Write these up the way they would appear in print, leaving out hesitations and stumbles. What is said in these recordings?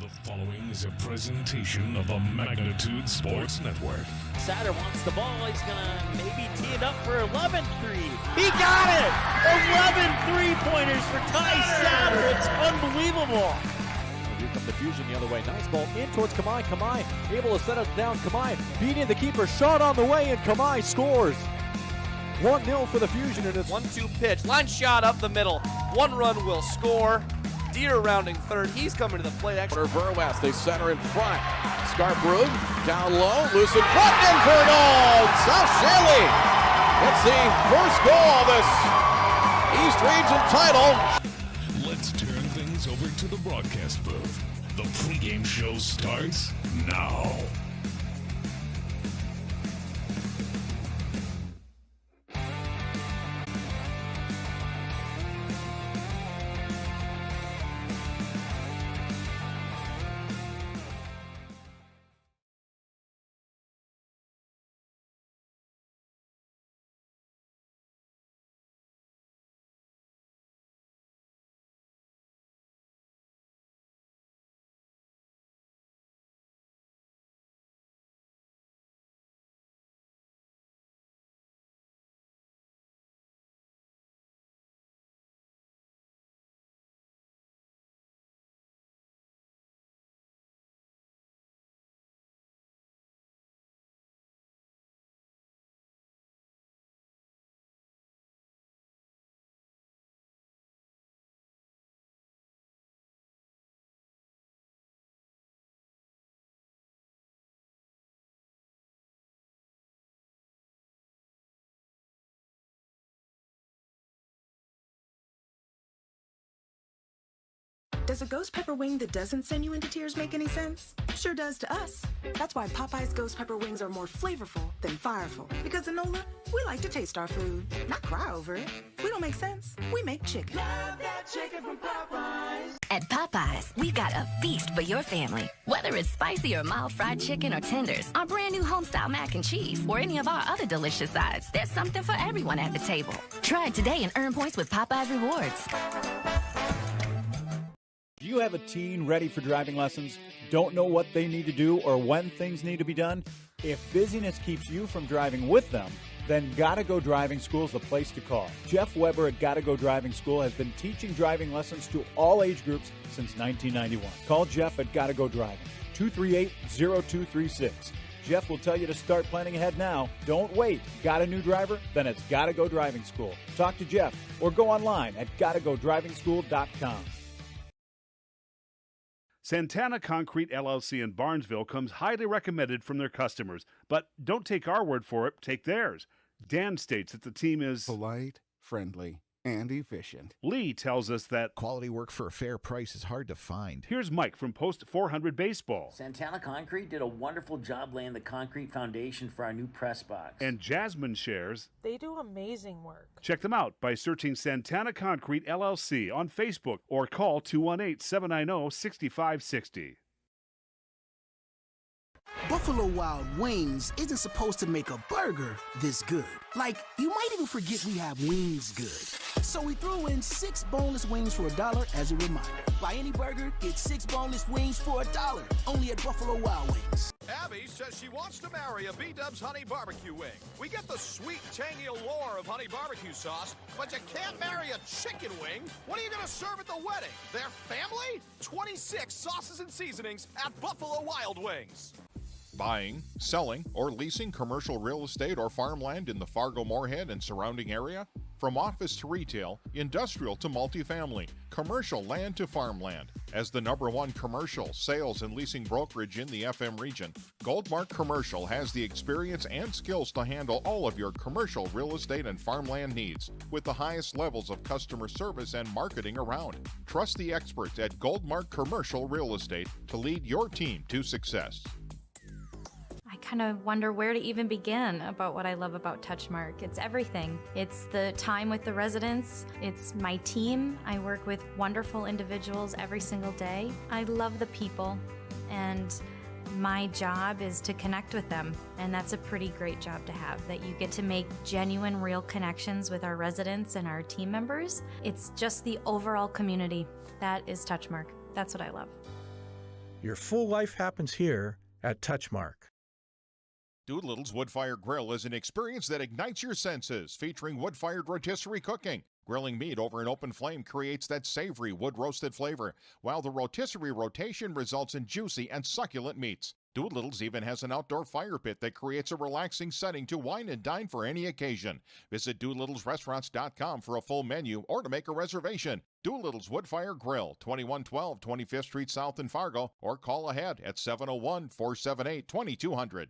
The following is a presentation of the Magnitude Sports Network. Satter wants the ball. He's going to maybe tee it up for 11-3. He got it! 11 three-pointers for Ty Satter. It's unbelievable. Here come the Fusion the other way. Nice ball in towards Kamai. Kamai able to set it down. Kamai beating the keeper. Shot on the way, and Kamai scores. 1-0 for the Fusion. And it's 1-2 pitch. Line shot up the middle. One run will score. Deer rounding third. He's coming to the plate. Verwest, they center in front. Scarborough down low. Loose in front. In for a goal. South Shaley gets the first goal of this East Region title. Let's turn things over to the broadcast booth. The pregame show starts now. Does a ghost pepper wing that doesn't send you into tears make any sense? Sure does to us. That's why Popeye's ghost pepper wings are more flavorful than fireful. Because in NOLA, we like to taste our food, not cry over it. We don't make sense. We make chicken. Love that chicken from Popeyes. At Popeyes, we've got a feast for your family. Whether it's spicy or mild fried chicken or tenders, our brand new homestyle mac and cheese, or any of our other delicious sides, there's something for everyone at the table. Try it today and earn points with Popeyes Rewards. Do you have a teen ready for driving lessons? Don't know what they need to do or when things need to be done? If busyness keeps you from driving with them, then Gotta Go Driving School is the place to call. Jeff Weber at Gotta Go Driving School has been teaching driving lessons to all age groups since 1991. Call Jeff at Gotta Go Driving, 238-0236. Jeff will tell you to start planning ahead now. Don't wait. Got a new driver? Then it's Gotta Go Driving School. Talk to Jeff or go online at gottagodrivingschool.com. Santana Concrete LLC in Barnesville comes highly recommended from their customers. But don't take our word for it, take theirs. Dan states that the team is polite, friendly, and efficient. Lee tells us that quality work for a fair price is hard to find. Here's Mike from Post 400 Baseball. Santana Concrete did a wonderful job laying the concrete foundation for our new press box. And Jasmine shares they do amazing work. Check them out by searching Santana Concrete LLC on Facebook or call 218-790-6560. Buffalo Wild Wings isn't supposed to make a burger this good. Like, you might even forget we have wings good. So we threw in 6 boneless wings for $1 as a reminder. Buy any burger, get 6 boneless wings for $1. Only at Buffalo Wild Wings. Abby says she wants to marry a B-Dubs honey barbecue wing. We get the sweet, tangy allure of honey barbecue sauce, but you can't marry a chicken wing. What are you going to serve at the wedding? Their family? 26 sauces and seasonings at Buffalo Wild Wings. Buying, selling, or leasing commercial real estate or farmland in the Fargo-Moorhead and surrounding area? From office to retail, industrial to multifamily, commercial land to farmland. As the #1 commercial, sales, and leasing brokerage in the FM region, Goldmark Commercial has the experience and skills to handle all of your commercial real estate and farmland needs with the highest levels of customer service and marketing around. Trust the experts at Goldmark Commercial Real Estate to lead your team to success. I kind of wonder where to even begin about what I love about Touchmark. It's everything. It's the time with the residents. It's my team. I work with wonderful individuals every single day. I love the people, and my job is to connect with them, and that's a pretty great job to have, that you get to make genuine, real connections with our residents and our team members. It's just the overall community. That is Touchmark. That's what I love. Your full life happens here at Touchmark. Doolittle's Wood-Fired Grill is an experience that ignites your senses, featuring wood-fired rotisserie cooking. Grilling meat over an open flame creates that savory wood-roasted flavor, while the rotisserie rotation results in juicy and succulent meats. Doolittle's even has an outdoor fire pit that creates a relaxing setting to wine and dine for any occasion. Visit DoolittlesRestaurants.com for a full menu or to make a reservation. Doolittle's Wood-Fire Grill, 2112 25th Street South in Fargo, or call ahead at 701-478-2200.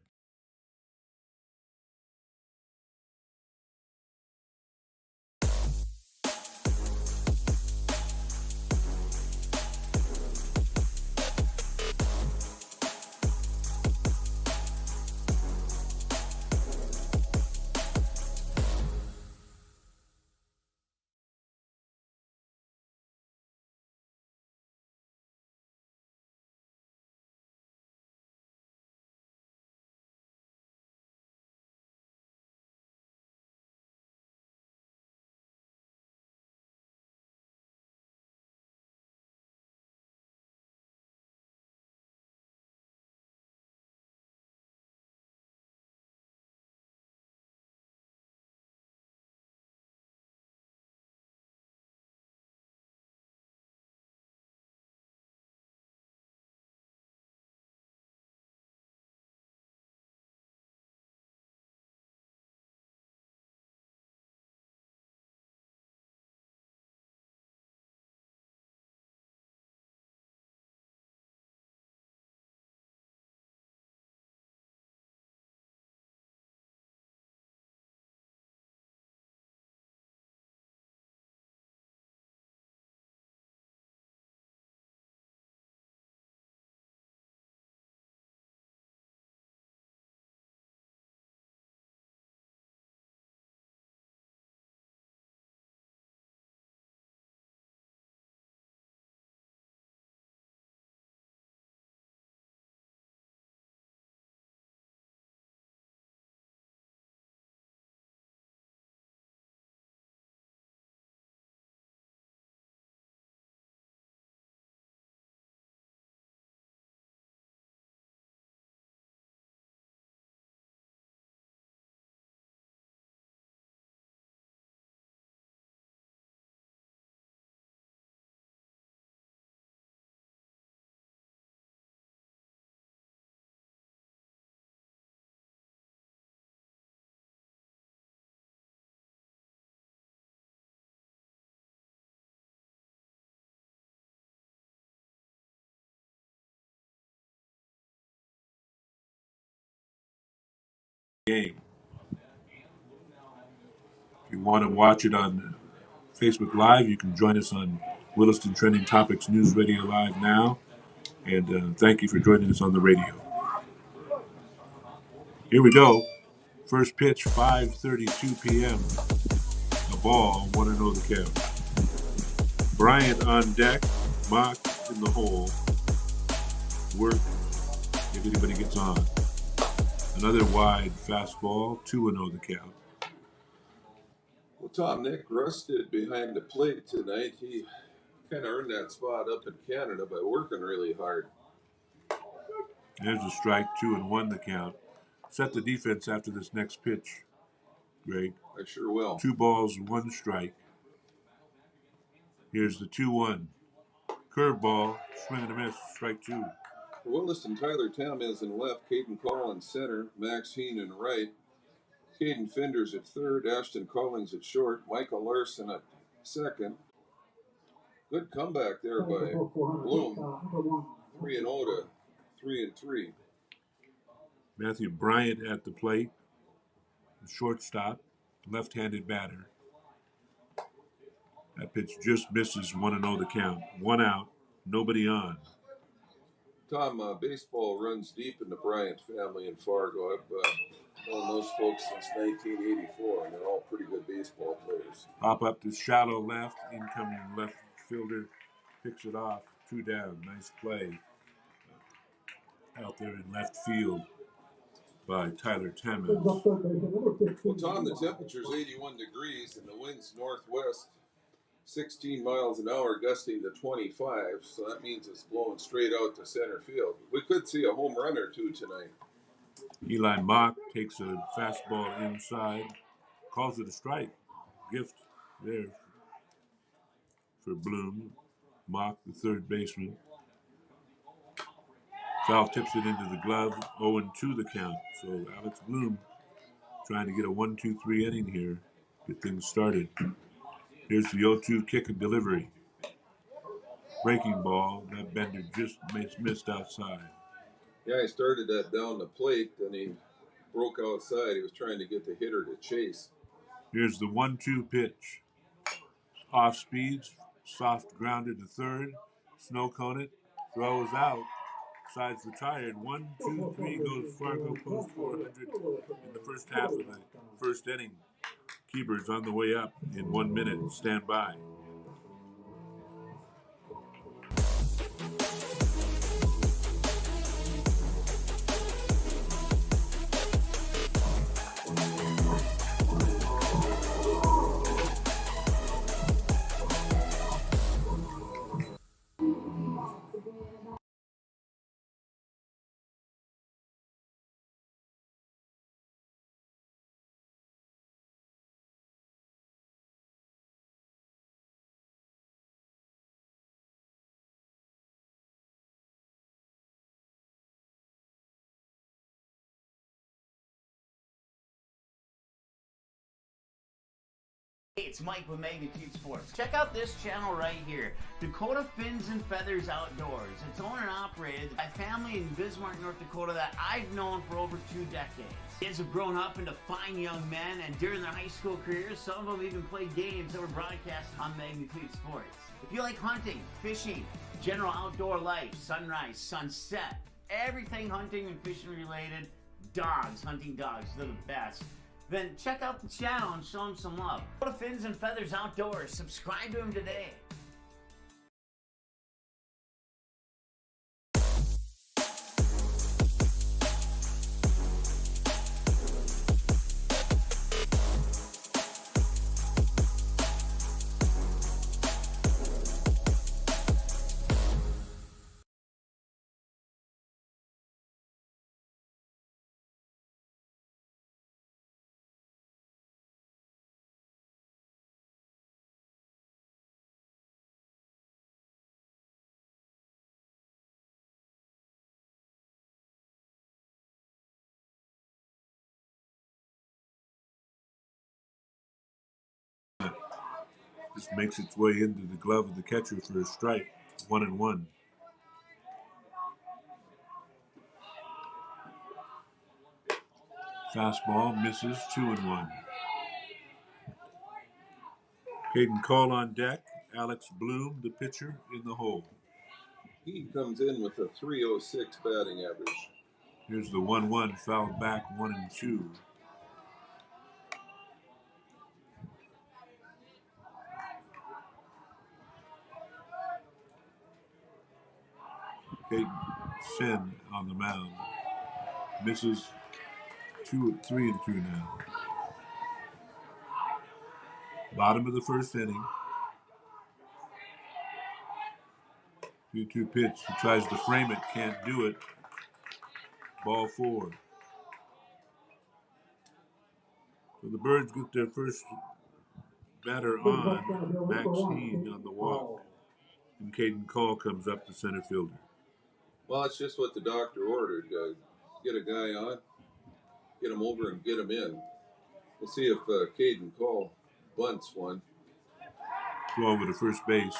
Game. If you want to watch it on Facebook Live, you can join us on Williston Trending Topics News Radio Live now. And thank you for joining us on the radio. Here we go. First pitch, 5:32 p.m. A ball, 1-0 the count. Bryant on deck, Mock in the hole. Work if anybody gets on. Another wide fastball, 2-0 the count. Well, Tom, Nick rusted behind the plate tonight. He kind of earned that spot up in Canada by working really hard. There's a strike, 2-1 the count. Set the defense after this next pitch, Greg. I sure will. 2 balls, 1 strike. Here's the 2-1. Curveball, swing and a miss, strike 2. For Williston, Tyler Tamez in left, Caden Collins center, Max Heen in right, Caden Finders at third, Ashton Collins at short, Michael Larson at second. Good comeback there by Bloom. 3-0 to 3-3. Matthew Bryant at the plate, shortstop, left-handed batter. That pitch just misses, 1-0 the count. 1 out, nobody on. Tom, baseball runs deep in the Bryant family in Fargo. I've known those folks since 1984, and they're all pretty good baseball players. Pop up to shallow left, incoming left fielder picks it off, 2 down. Nice play out there in left field by Tyler Tamez. Well, Tom, the temperature's 81 degrees and the wind's northwest, 16 miles an hour, gusting to 25, so that means it's blowing straight out to center field. We could see a home run or two tonight. Eli Mock takes a fastball inside, calls it a strike. Gift there for Bloom. Mock, the third baseman. Foul tips it into the glove, 0-2 the count. So Alex Bloom trying to get a 1-2-3 inning here, get things started. Here's the 0-2 kick and delivery. Breaking ball, that bender just missed outside. Yeah, he started that down the plate, then he broke outside. He was trying to get the hitter to chase. Here's the 1-2 pitch. Off speeds, soft grounded to third. Snow cone it, throw is out. Sides retired. 1-2-3 goes Fargo post 400 in the first half of the first inning. Keeper's on the way up in 1 minute. Stand by. Hey, it's Mike with Magnitude Sports. Check out this channel right here, Dakota Fins and Feathers Outdoors. It's owned and operated by a family in Bismarck, North Dakota that I've known for over 2 decades. Kids have grown up into fine young men, and during their high school careers, some of them even played games that were broadcast on Magnitude Sports. If you like hunting, fishing, general outdoor life, sunrise, sunset, everything hunting and fishing related, dogs, hunting dogs, they're the best. Then check out the channel and show them some love. Go to Fins and Feathers Outdoors. Subscribe to him today. Just makes its way into the glove of the catcher for a strike. 1-1. Fastball misses. 2-1. Caden Cole on deck. Alex Bloom, the pitcher, in the hole. He comes in with a .306 batting average. Here's the 1-1 foul back. 1-2. Caden Sin on the mound. Misses 3-2 now. Bottom of the first inning. 2-2 pitch. He tries to frame it. Can't do it. Ball 4. So the Birds get their first batter on. Max Heen on the walk. And Caden Call comes up, the center fielder. Well, it's just what the doctor ordered. Get a guy on, get him over, and get him in. We'll see if Caden Call bunts one. Throw over to first base.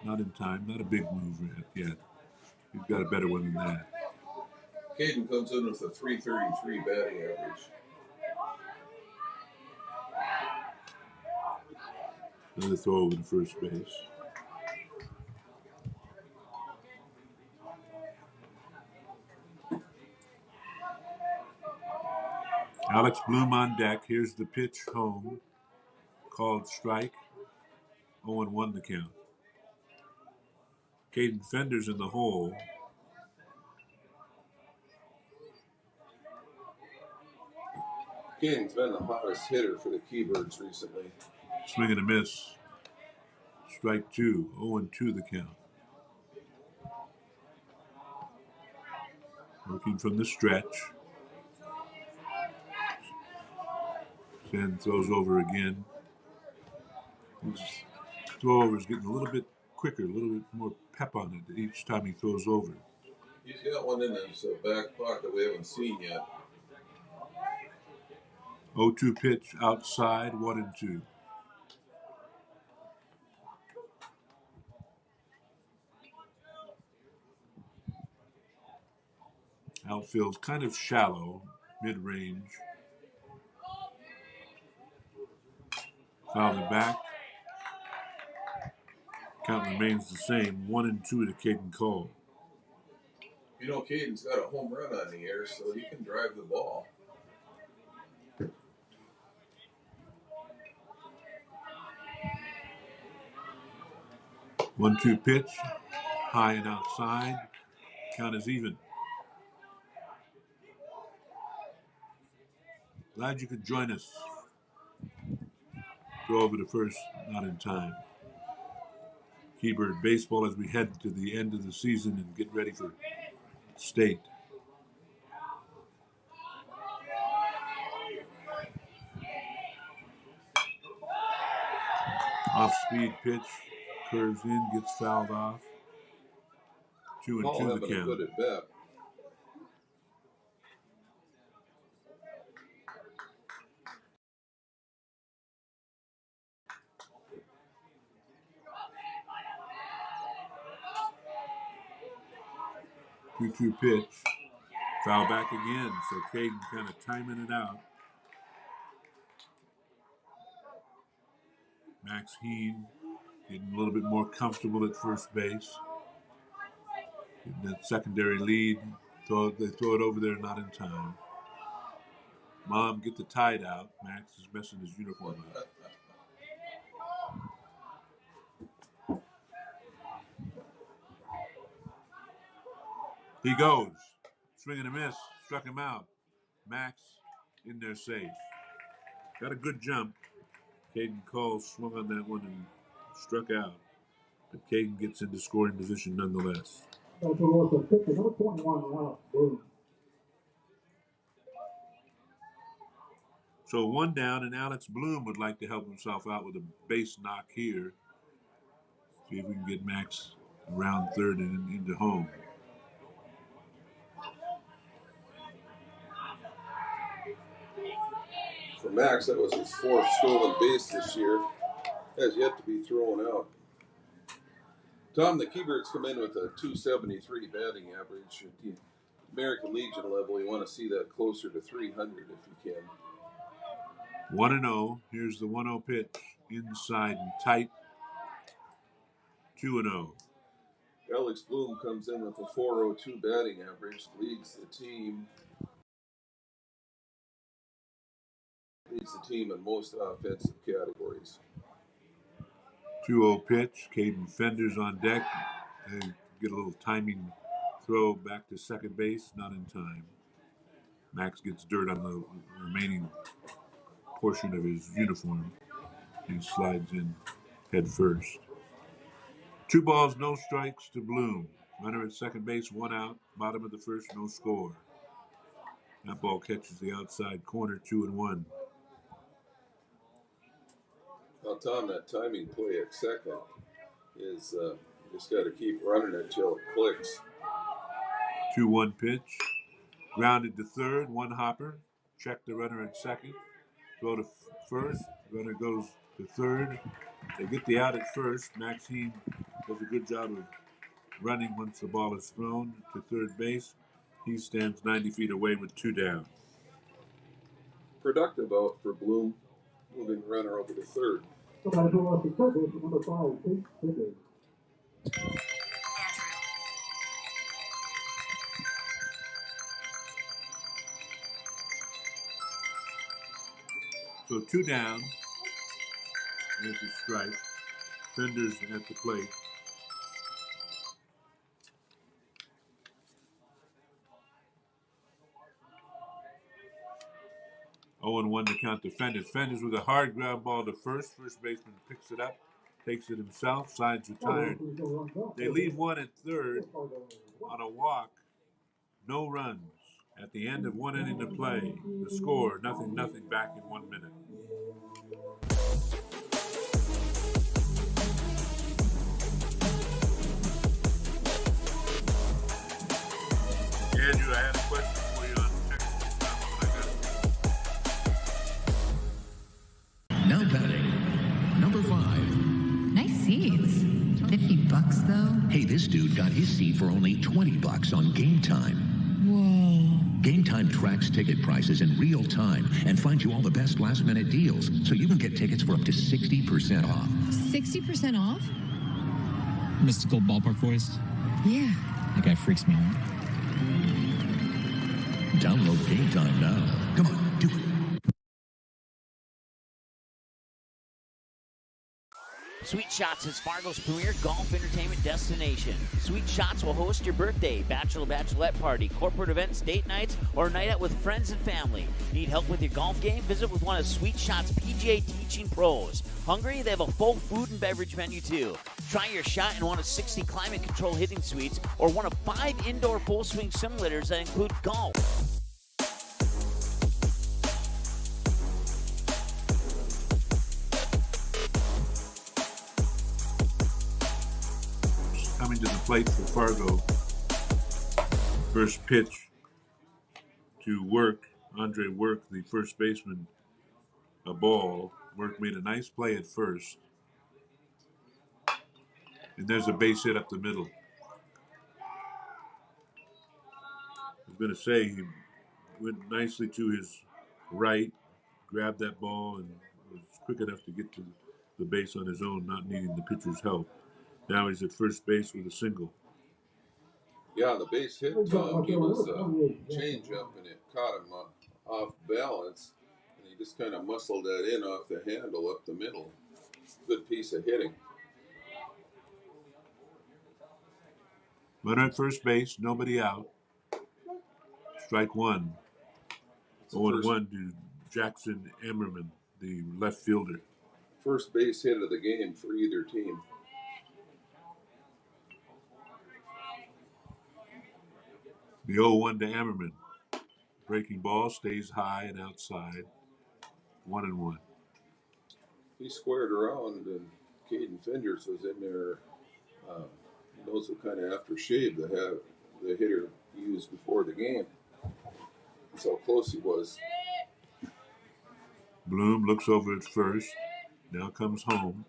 Not in time. Not a big move yet. He's got a better one than that. Caden comes in with a .333 batting average. Another throw over to first base. Alex Bloom on deck. Here's the pitch home. Called strike. 0-1 the count. Caden Fender's in the hole. Caden's been the hottest hitter for the Keybirds recently. Swing and a miss. Strike two. 0-2 the count. Working from the stretch. Sen throws over again. His throw over is getting a little bit quicker, a little bit more pep on it each time he throws over. He's got one in his back pocket we haven't seen yet. 0-2 pitch outside, 1-2. Outfield's kind of shallow, mid-range. Fouled it back. Count remains the same, 1-2 to Caden Cole. You know, Caden's got a home run on the air, so he can drive the ball. One-two pitch, high and outside. Count is even. Glad you could join us. Go over to first, not in time. Keybird baseball as we head to the end of the season and get ready for state. Off-speed pitch, curves in, gets fouled off. 2-2 the count. Good at bat. Two pitch, foul back again. So Caden kind of timing it out. Max Heen getting a little bit more comfortable at first base. Getting that secondary lead. They throw it over there, not in time. Mom, get the tide out. Max is messing his uniform up. He goes. Swing and a miss. Struck him out. Max in there safe. Got a good jump. Caden Cole swung on that one and struck out. But Caden gets into scoring position nonetheless. So one down, and Alex Bloom would like to help himself out with a base knock here. See if we can get Max around third and into home. For Max, that was his fourth stolen base this year. Has yet to be thrown out. Tom, the Keybirds come in with a .273 batting average. At the American Legion level, you want to see that closer to 300 if you can. 1-0. Here's the 1-0 pitch. Inside and tight. 2-0. Alex Bloom comes in with a .402 batting average, leads the team in most offensive categories. 2-0 pitch. Caden Fender's on deck. And get a little timing throw back to second base, not in time. Max gets dirt on the remaining portion of his uniform. He slides in head first. 2 balls, no strikes to Bloom. Runner at second base, 1 out. Bottom of the first, no score. That ball catches the outside corner, 2-1. Now, Tom, that timing play at second is you just got to keep running it until it clicks. 2-1 pitch. Grounded to third, 1 hopper. Check the runner at second. Throw to first. Runner goes to third. They get the out at first. Maxine does a good job of running once the ball is thrown to third base. He stands 90 feet away with 2 down. Productive out for Bloom, moving the runner over to third. So 2 down. There's a strike. Fender's at the plate. Oh, and 1 to count to Fenders. Fenders with a hard ground ball to first. First baseman picks it up. takes it himself, side's retired. They leave one at third on a walk. No runs. At the end of one inning to play, the score, 0-0 back in 1 minute. Andrew, I had a question for you on text. Now batting, number 5. Nice seats. $50 though? Hey, this dude got his seat for only $20 on Game Time. Whoa. Game Time tracks ticket prices in real time and finds you all the best last-minute deals, so you can get tickets for up to 60% off. 60% off? Mystical ballpark voice? Yeah. That guy freaks me out. Download Game Time now. Come on, do it. Sweet Shots is Fargo's premier golf entertainment destination. Sweet Shots will host your birthday, bachelorette party, corporate events, date nights, or a night out with friends and family. Need help with your golf game? Visit with one of Sweet Shots' PGA teaching pros. Hungry? They have a full food and beverage menu too. Try your shot in one of 60 climate control hitting suites or one of 5 indoor full swing simulators that include golf. Coming to the plate for Fargo. First pitch to Work. Andre Work, the first baseman, a ball. Work made a nice play at first. And there's a base hit up the middle. I was going to say he went nicely to his right, grabbed that ball, and was quick enough to get to the base on his own, not needing the pitcher's help. Now he's at first base with a single. Yeah, the base hit, Tom, he was a change-up, and it caught him off balance, and he just kind of muscled that in off the handle up the middle. Good piece of hitting. Runner at first base, nobody out. Strike one. 0-1 to Jackson Emmerman, the left fielder. First base hit of the game for either team. The 0-1 to Emmerman. Breaking ball stays high and outside. 1-1. He squared around, and Caden Fenders was in there. He knows what kind of aftershave the hitter used before the game. That's how close he was. Bloom looks over at first. Now comes home.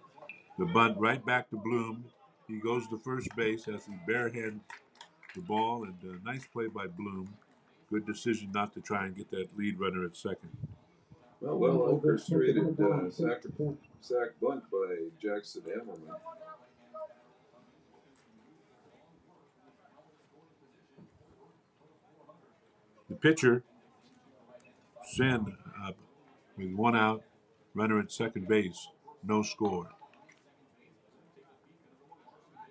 The bunt right back to Bloom. He goes to first base as he barehands the ball, and a nice play by Bloom. Good decision not to try and get that lead runner at second. Well orchestrated sack bunt by Jackson Emmerman. The pitcher, Sin, up with 1 out, runner at second base, no score.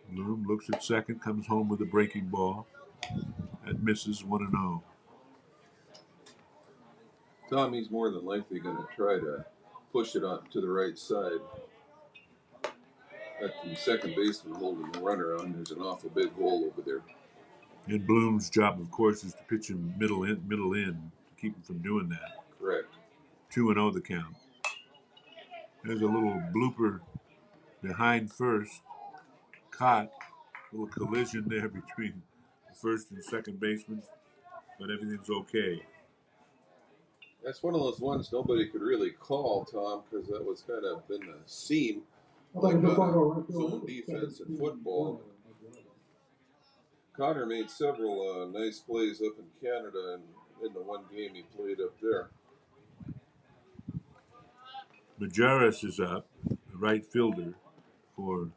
Bloom looks at second, comes home with a breaking ball. That misses 1-0. Tommy's more than likely going to try to push it on to the right side. At the second baseman holding the runner on, there's an awful big hole over there. And Bloom's job, of course, is to pitch him middle in to keep him from doing that. Correct. 2-0 the count. There's a little blooper behind first. Caught. A little collision there between the first and second baseman, but everything's okay. That's one of those ones nobody could really call, Tom, because that was kind of been a seam, like on a zone defense in football. Connor made several nice plays up in Canada and in the one game he played up there. Majerus is up, the right fielder for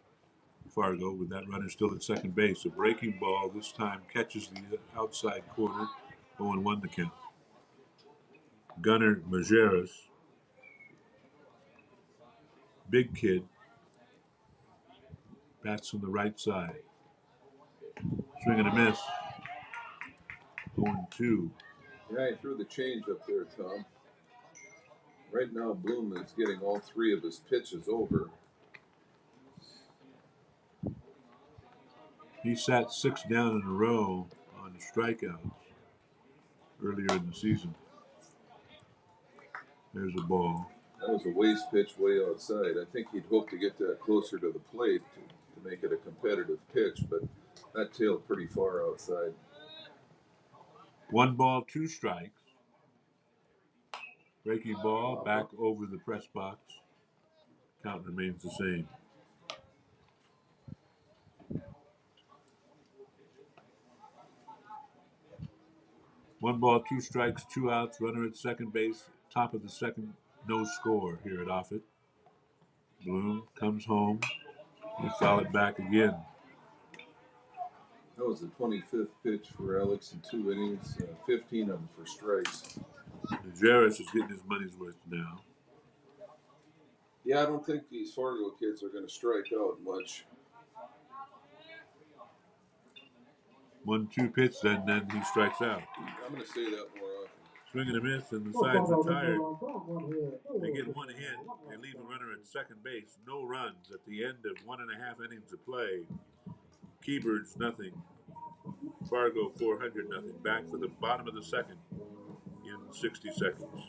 Fargo, with that runner still at second base. A breaking ball this time catches the outside corner. 0-1 the count. Gunnar Majerus, big kid, bats on the right side. Swing and a miss. 0-2. Yeah, he threw the change up there, Tom. Right now, Bloom is getting all 3 of his pitches over. He sat 6 down in a row on strikeouts earlier in the season. There's a ball. That was a waste pitch way outside. I think he'd hoped to get that closer to the plate to make it a competitive pitch, but that tailed pretty far outside. 1 ball, 2 strikes. Breaking ball back over the press box. Count remains the same. One ball, 2 strikes, 2 outs. Runner at second base. Top of the second. No score here at Offutt. Bloom comes home. We foul it back again. That was the 25th pitch for Alex in 2 innings, 15 of them for strikes. Jarris is getting his money's worth now. Yeah, I don't think these Fargo kids are going to strike out much. 1-2 pitch, then he strikes out. I'm going to say that more often. Swing and a miss, and the sides are tired. They get 1 hit. They leave a runner at second base. No runs at the end of 1.5 innings of play. Keybirds, nothing. Fargo, 400, nothing. Back for the bottom of the second in 60 seconds.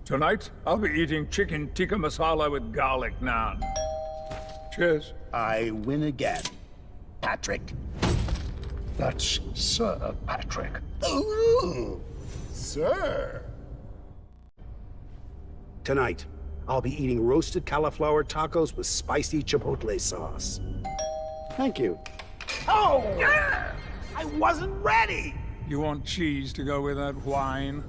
Tonight, I'll be eating chicken tikka masala with garlic naan. Cheers. I win again. Patrick. That's Sir Patrick. Ooh, sir. Tonight, I'll be eating roasted cauliflower tacos with spicy chipotle sauce. Thank you. Oh! I wasn't ready! You want cheese to go with that wine?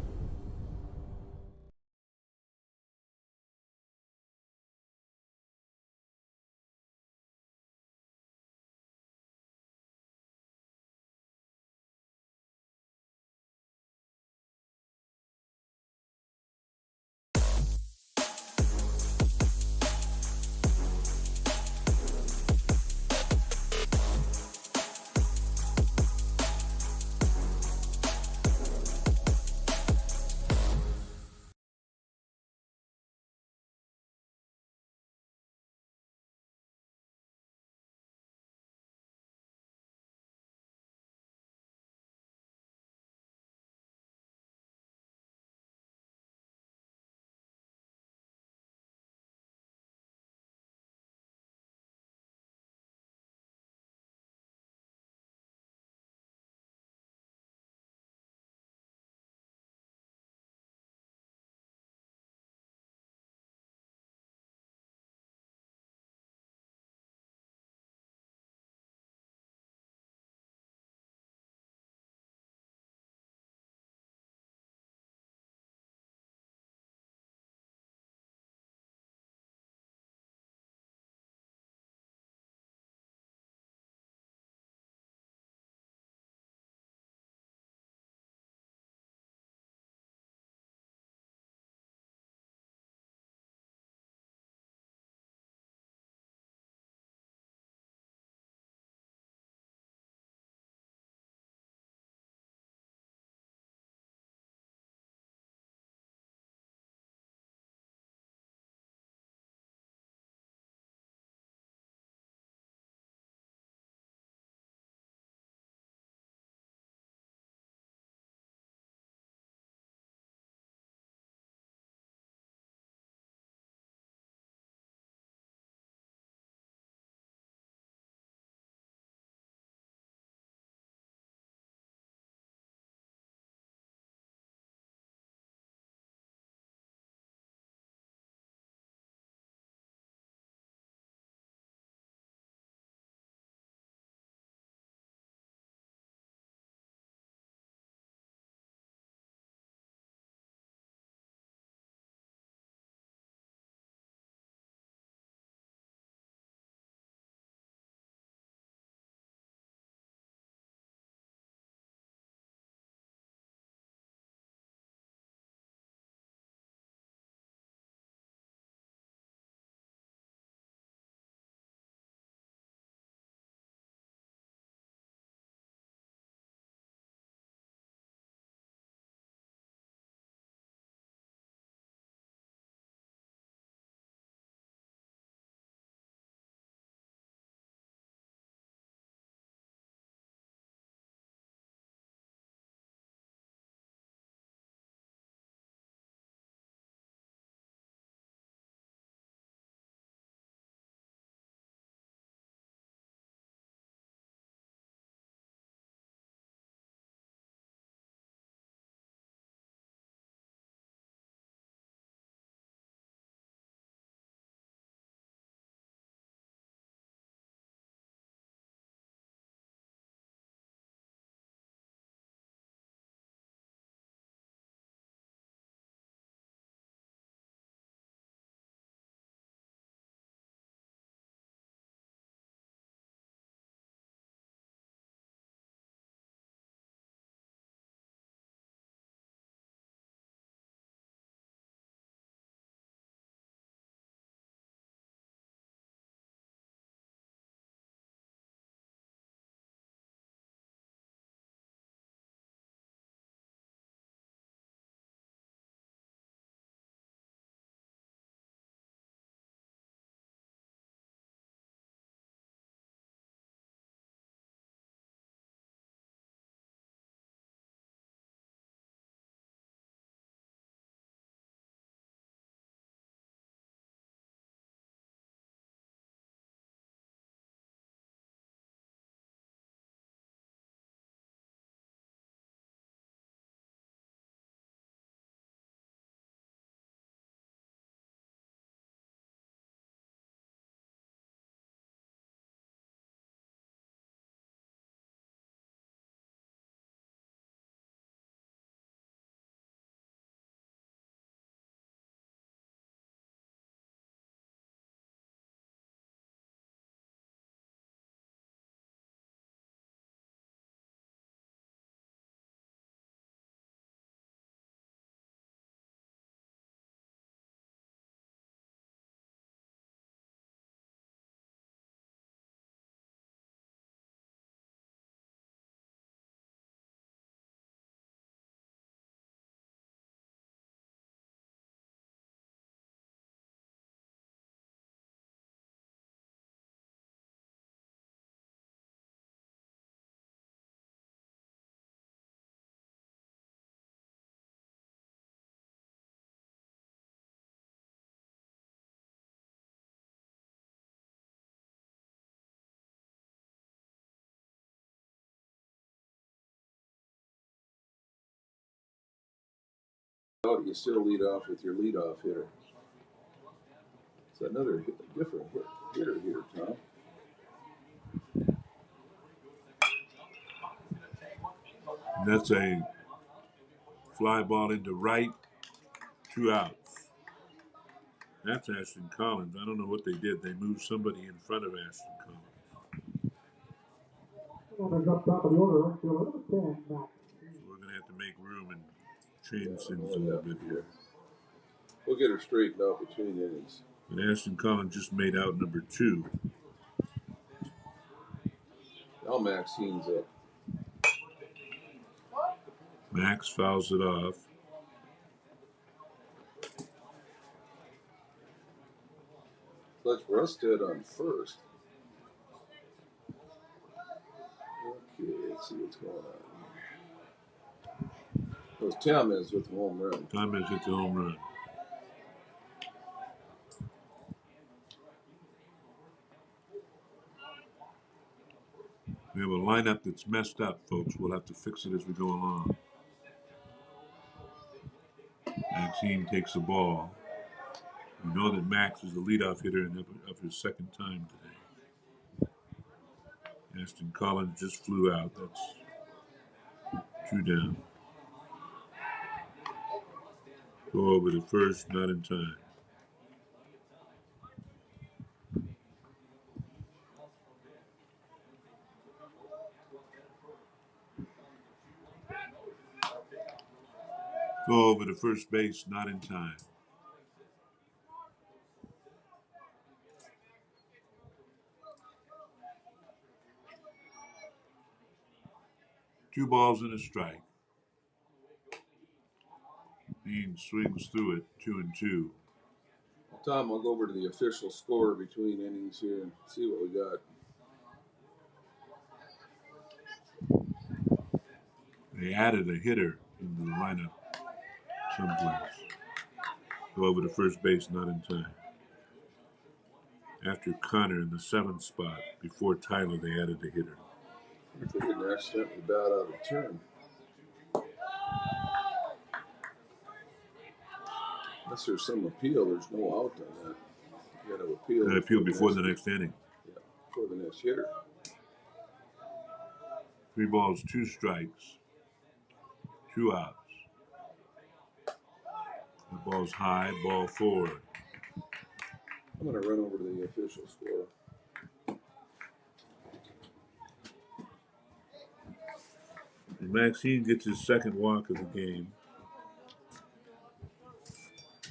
You still lead off with your leadoff hitter. It's another different hitter here, Tom. And that's a fly ball into right, 2 outs. That's Ashton Collins. I don't know what they did. They moved somebody in front of Ashton Collins. We're going to have to make room and change things a little bit here. We'll get her straightened out between innings. And Ashton Collins just made out number 2. Now Maxine's up. Max fouls it off. Let's Rusted on first. Okay, let's see what's going on here. It was Tamez with the home run. Tamez hit the home run. We have a lineup that's messed up, folks. We'll have to fix it as we go along. Maxine takes the ball. You know that Max is the leadoff hitter of his second time today. Ashton Collins just flew out. That's 2 down. Go over to first, not in time. Go over to first base, not in time. Two balls and a strike. Dean swings through it, 2-2. Tom, I'll go over to the official score between innings here and see what we got. They added a hitter into the lineup someplace. Go over to first base, not in time. After Connor in the 7th spot, before Tyler, they added a hitter. If they didn't accidentally bat out of turn. Unless there's some appeal, there's no out on that. You got to appeal. Got to appeal before the next inning. Yeah, before the next hitter. 3 balls, 2 strikes, 2 outs. The ball's high, ball 4. I'm going to run over to the official score. And Maxine gets his second walk of the game.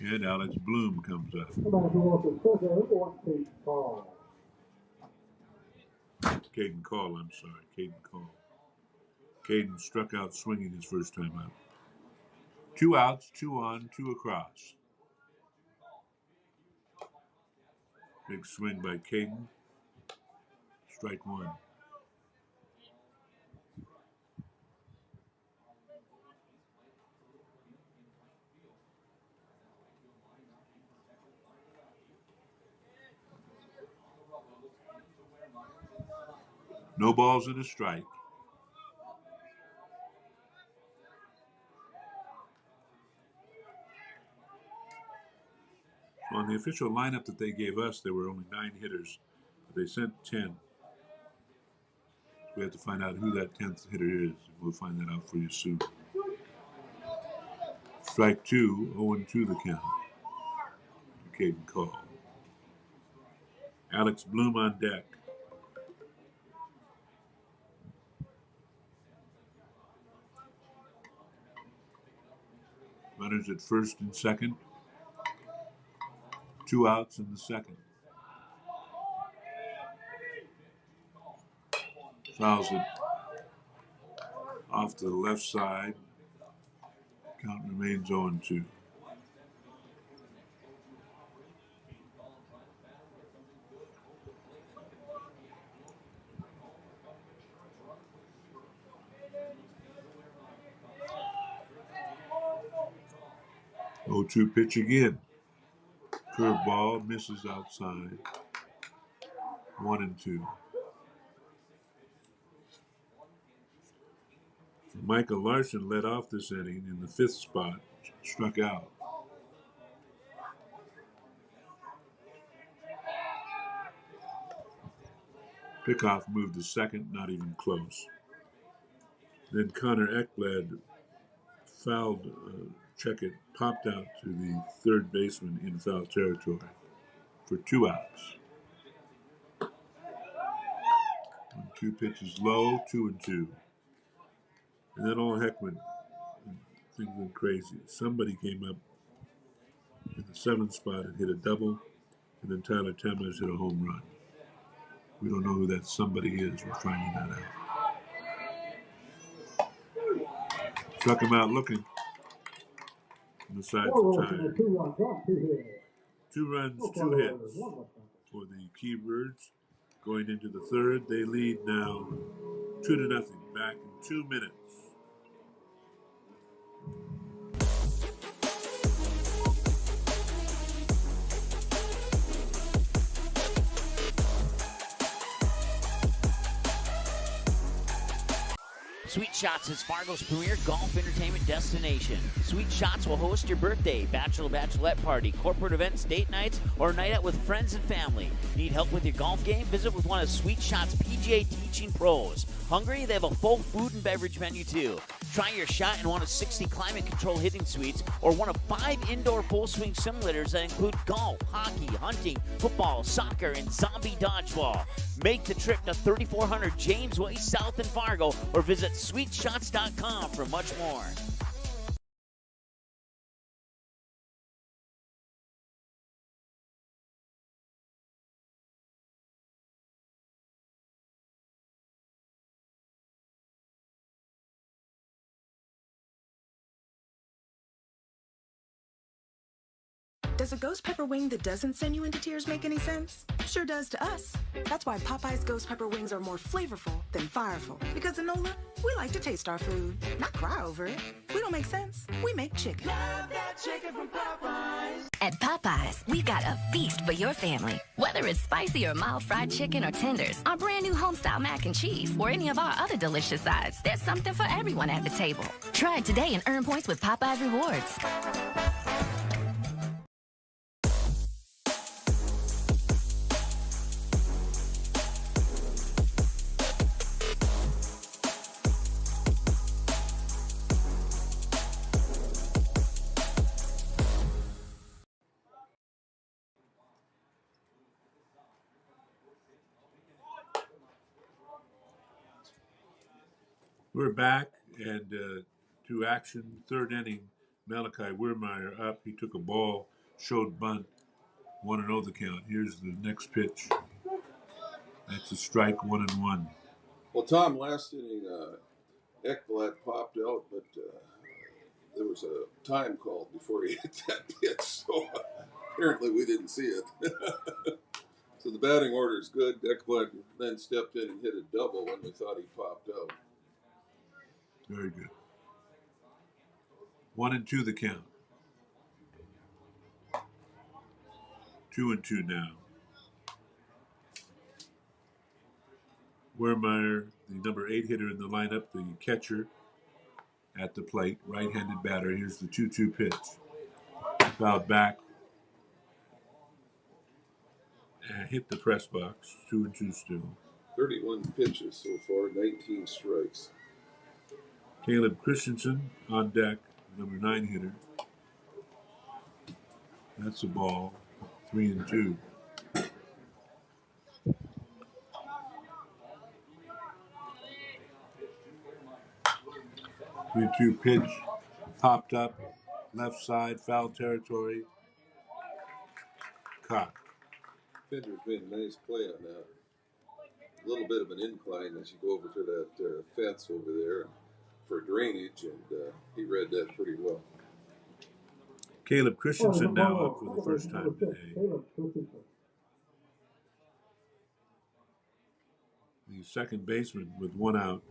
And Alex Bloom comes up. Caden Call, I'm sorry. Caden Call. Caden struck out swinging his first time out. 2 outs, 2 on, 2 across. Big swing by Caden. Strike 1. No balls and a strike. So on the official lineup that they gave us, there were only 9 hitters. But they sent 10. So we have to find out who that 10th hitter is. We'll find that out for you soon. Strike 2, 0-2 the count. Caden Call. Alex Bloom on deck. Runners at first and second. 2 outs in the second. Fouls it off to the left side. Count remains 0-2. Oh-2 pitch again. Curveball misses outside. 1-2. Michael Larson led off this inning in the 5th spot struck out. Pickoff moved to second, not even close. Then Connor Ekblad fouled Checkett, popped out to the third baseman in foul territory for 2 outs. 1-2 pitches low, 2-2. And then all heck went, things went crazy. Somebody came up in the 7th spot and hit a double, and then Tyler Tamez hit a home run. We don't know who that somebody is. We're finding that out. Struck him out looking. On the side for time. 2 runs, 2 hits for the Keybirds. Going into the third, they lead now 2-0. Back in 2 minutes. Sweet Shots is Fargo's premier golf entertainment destination. Sweet Shots will host your birthday, bachelorette party, corporate events, date nights, or night out with friends and family. Need help with your golf game? Visit with one of Sweet Shots' PGA teaching pros. Hungry? They have a full food and beverage menu too. Try your shot in one of 60 climate control hitting suites or one of 5 indoor full swing simulators that include golf, hockey, hunting, football, soccer, and zombie dodgeball. Make the trip to 3400 James Way South in Fargo or visit sweetshots.com for much more. Does a ghost pepper wing that doesn't send you into tears make any sense? Sure does to us. That's why Popeye's ghost pepper wings are more flavorful than fireful. Because in NOLA, we like to taste our food, not cry over it. We don't make sense. We make chicken. Love that chicken from Popeyes. At Popeyes, we've got a feast for your family. Whether it's spicy or mild fried chicken or tenders, our brand new homestyle mac and cheese, or any of our other delicious sides, there's something for everyone at the table. Try it today and earn points with Popeyes Rewards. We're back and to action. Third inning, Malachi Weirmeyer up. He took a ball, showed bunt, 1-0 the count. Here's the next pitch. That's a strike, 1-1. Well, Tom, last inning, Ekblad popped out, but there was a time called before he hit that pitch, so apparently we didn't see it. So the batting order is good. Ekblad then stepped in and hit a double when we thought he popped out. Very good. 1-2 the count. 2-2 now. Weirmeyer, the number 8 hitter in the lineup, the catcher at the plate, right-handed batter. Here's the 2-2 pitch. Fouled back. And hit the press box. 2-2 still. 31 pitches so far, 19 strikes. Caleb Christensen on deck, number 9 hitter. That's a ball. 3-2. 3-2 pitch, popped up, left side, foul territory. Caught. Fender's made a nice play on that. A little bit of an incline as you go over to that fence over there for drainage, and he read that pretty well. Caleb Christensen now up for the first time today. The second baseman with 1 out.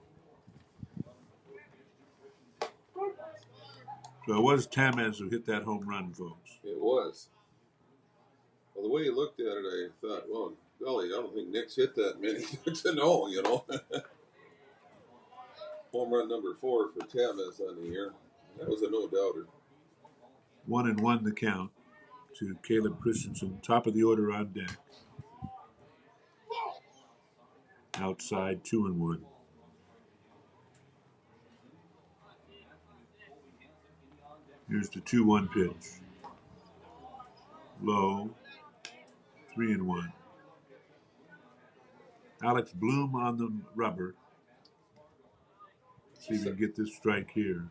So it was Tamez who hit that home run, folks. It was. Well, the way you looked at it, I thought, well, golly, I don't think Nick's hit that many to know, you know. Home run number 4 for Tamez on the year. That was a no-doubter. 1-1 the count to Caleb Christensen. Top of the order on deck. Outside 2-1. Here's the 2-1 pitch. Low. 3-1. Alex Bloom on the rubber. See if he can get this strike here.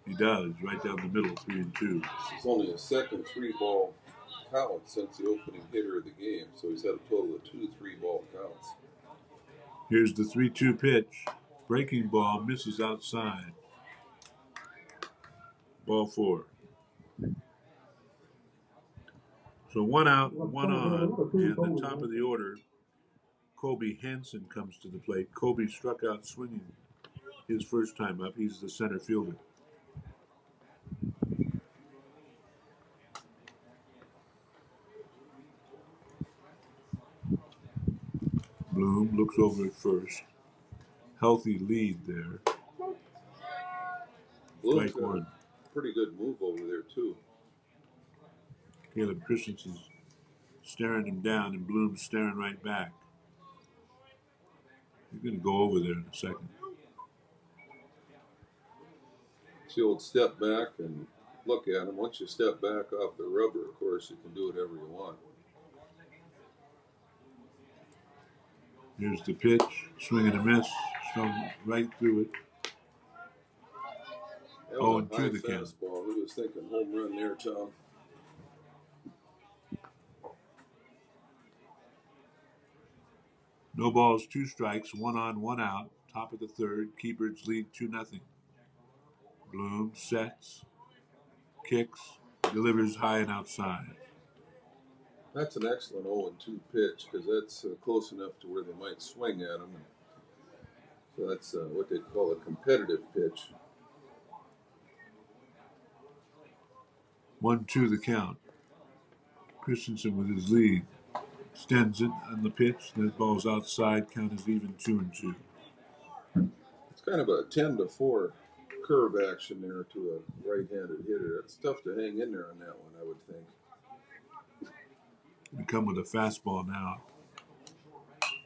He does, right down the middle, 3-2. It's only a second 3-ball count since the opening hitter of the game, so he's had a total of 2 3-ball counts. Here's the 3-2 pitch. Breaking ball misses outside. Ball 4. So 1 out, 1 on, and the top of the order, Kobe Hansen comes to the plate. Kobe struck out swinging his first time up. He's the center fielder. Bloom looks over at first. Healthy lead there. Bloom's Strike got 1. a pretty good move over there, too. Caleb Christensen's staring him down, and Bloom's staring right back. He's going to go over there in a second. It's the old step back and look at him. Once you step back off the rubber, of course, you can do whatever you want. Here's the pitch. Swing and a miss. Strung right through it. That was a 0-2 high the count. fastball. Who was thinking home run there, Tom? No balls, 2 strikes, 1 on, 1 out. Top of the third. Keybirds lead 2-0. Bloom sets, kicks, delivers high and outside. That's an excellent 0-2 pitch because that's close enough to where they might swing at him. So that's what they call a competitive pitch. 1-2 the count. Christensen with his lead. Extends it on the pitch. That ball's outside. Count is even 2-2. It's kind of a 10-4 curve action there to a right-handed hitter. That's tough to hang in there on that one, I would think. We come with a fastball now.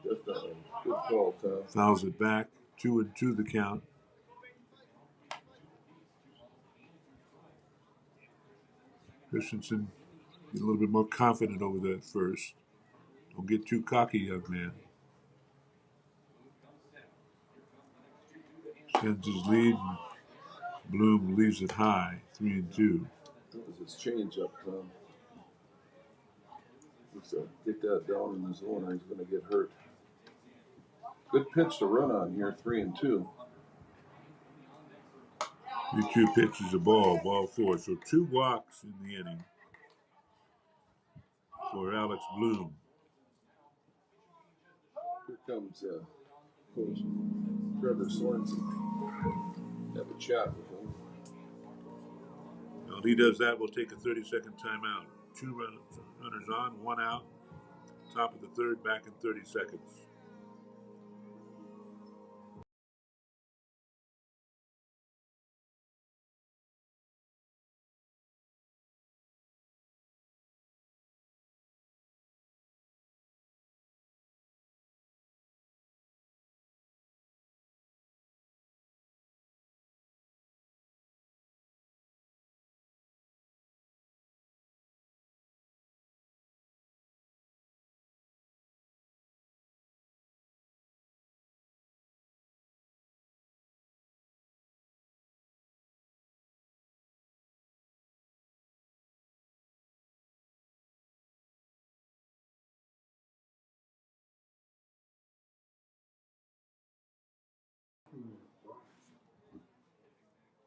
Definitely. Good call, Tom. Fouls it back. 2-2 the count. Christensen is a little bit more confident over that first. Don't get too cocky, young man. Sends his lead. Bloom leaves it high, 3-2. That was his change-up, Tom. Looks like get that down in the zone or he's going to get hurt. Good pitch to run on here, 3-2. 3-2 pitch is a ball, ball 4. So 2 walks in the inning for Alex Bloom. Here comes Coach Trevor Sorensen. Have a chat with him. While he does that, we'll take a 30-second timeout. 2 runners on, 1 out. Top of the third, back in 30 seconds.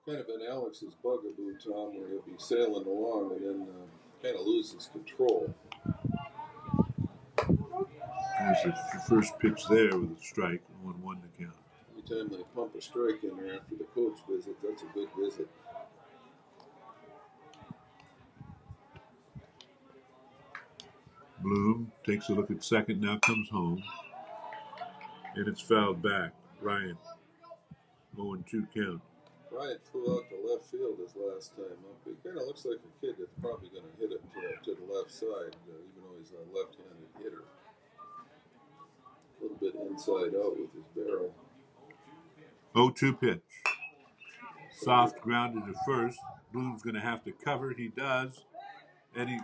Kind of been Alex's bugaboo, Tom, where he'll be sailing along and then kind of loses control. There's the first pitch there with a strike, 1-1 to count. Anytime they pump a strike in there after the coach visit, that's a good visit. Bloom takes a look at second, now comes home. And it's fouled back. Bryant, 0-2 count. Bryant flew out to left field his last time up. He kind of looks like a kid that's probably going to hit it to the left side, even though he's a left-handed hitter. A little bit inside out with his barrel. 0-2 pitch. Soft grounded at first. Bloom's going to have to cover. He does. And he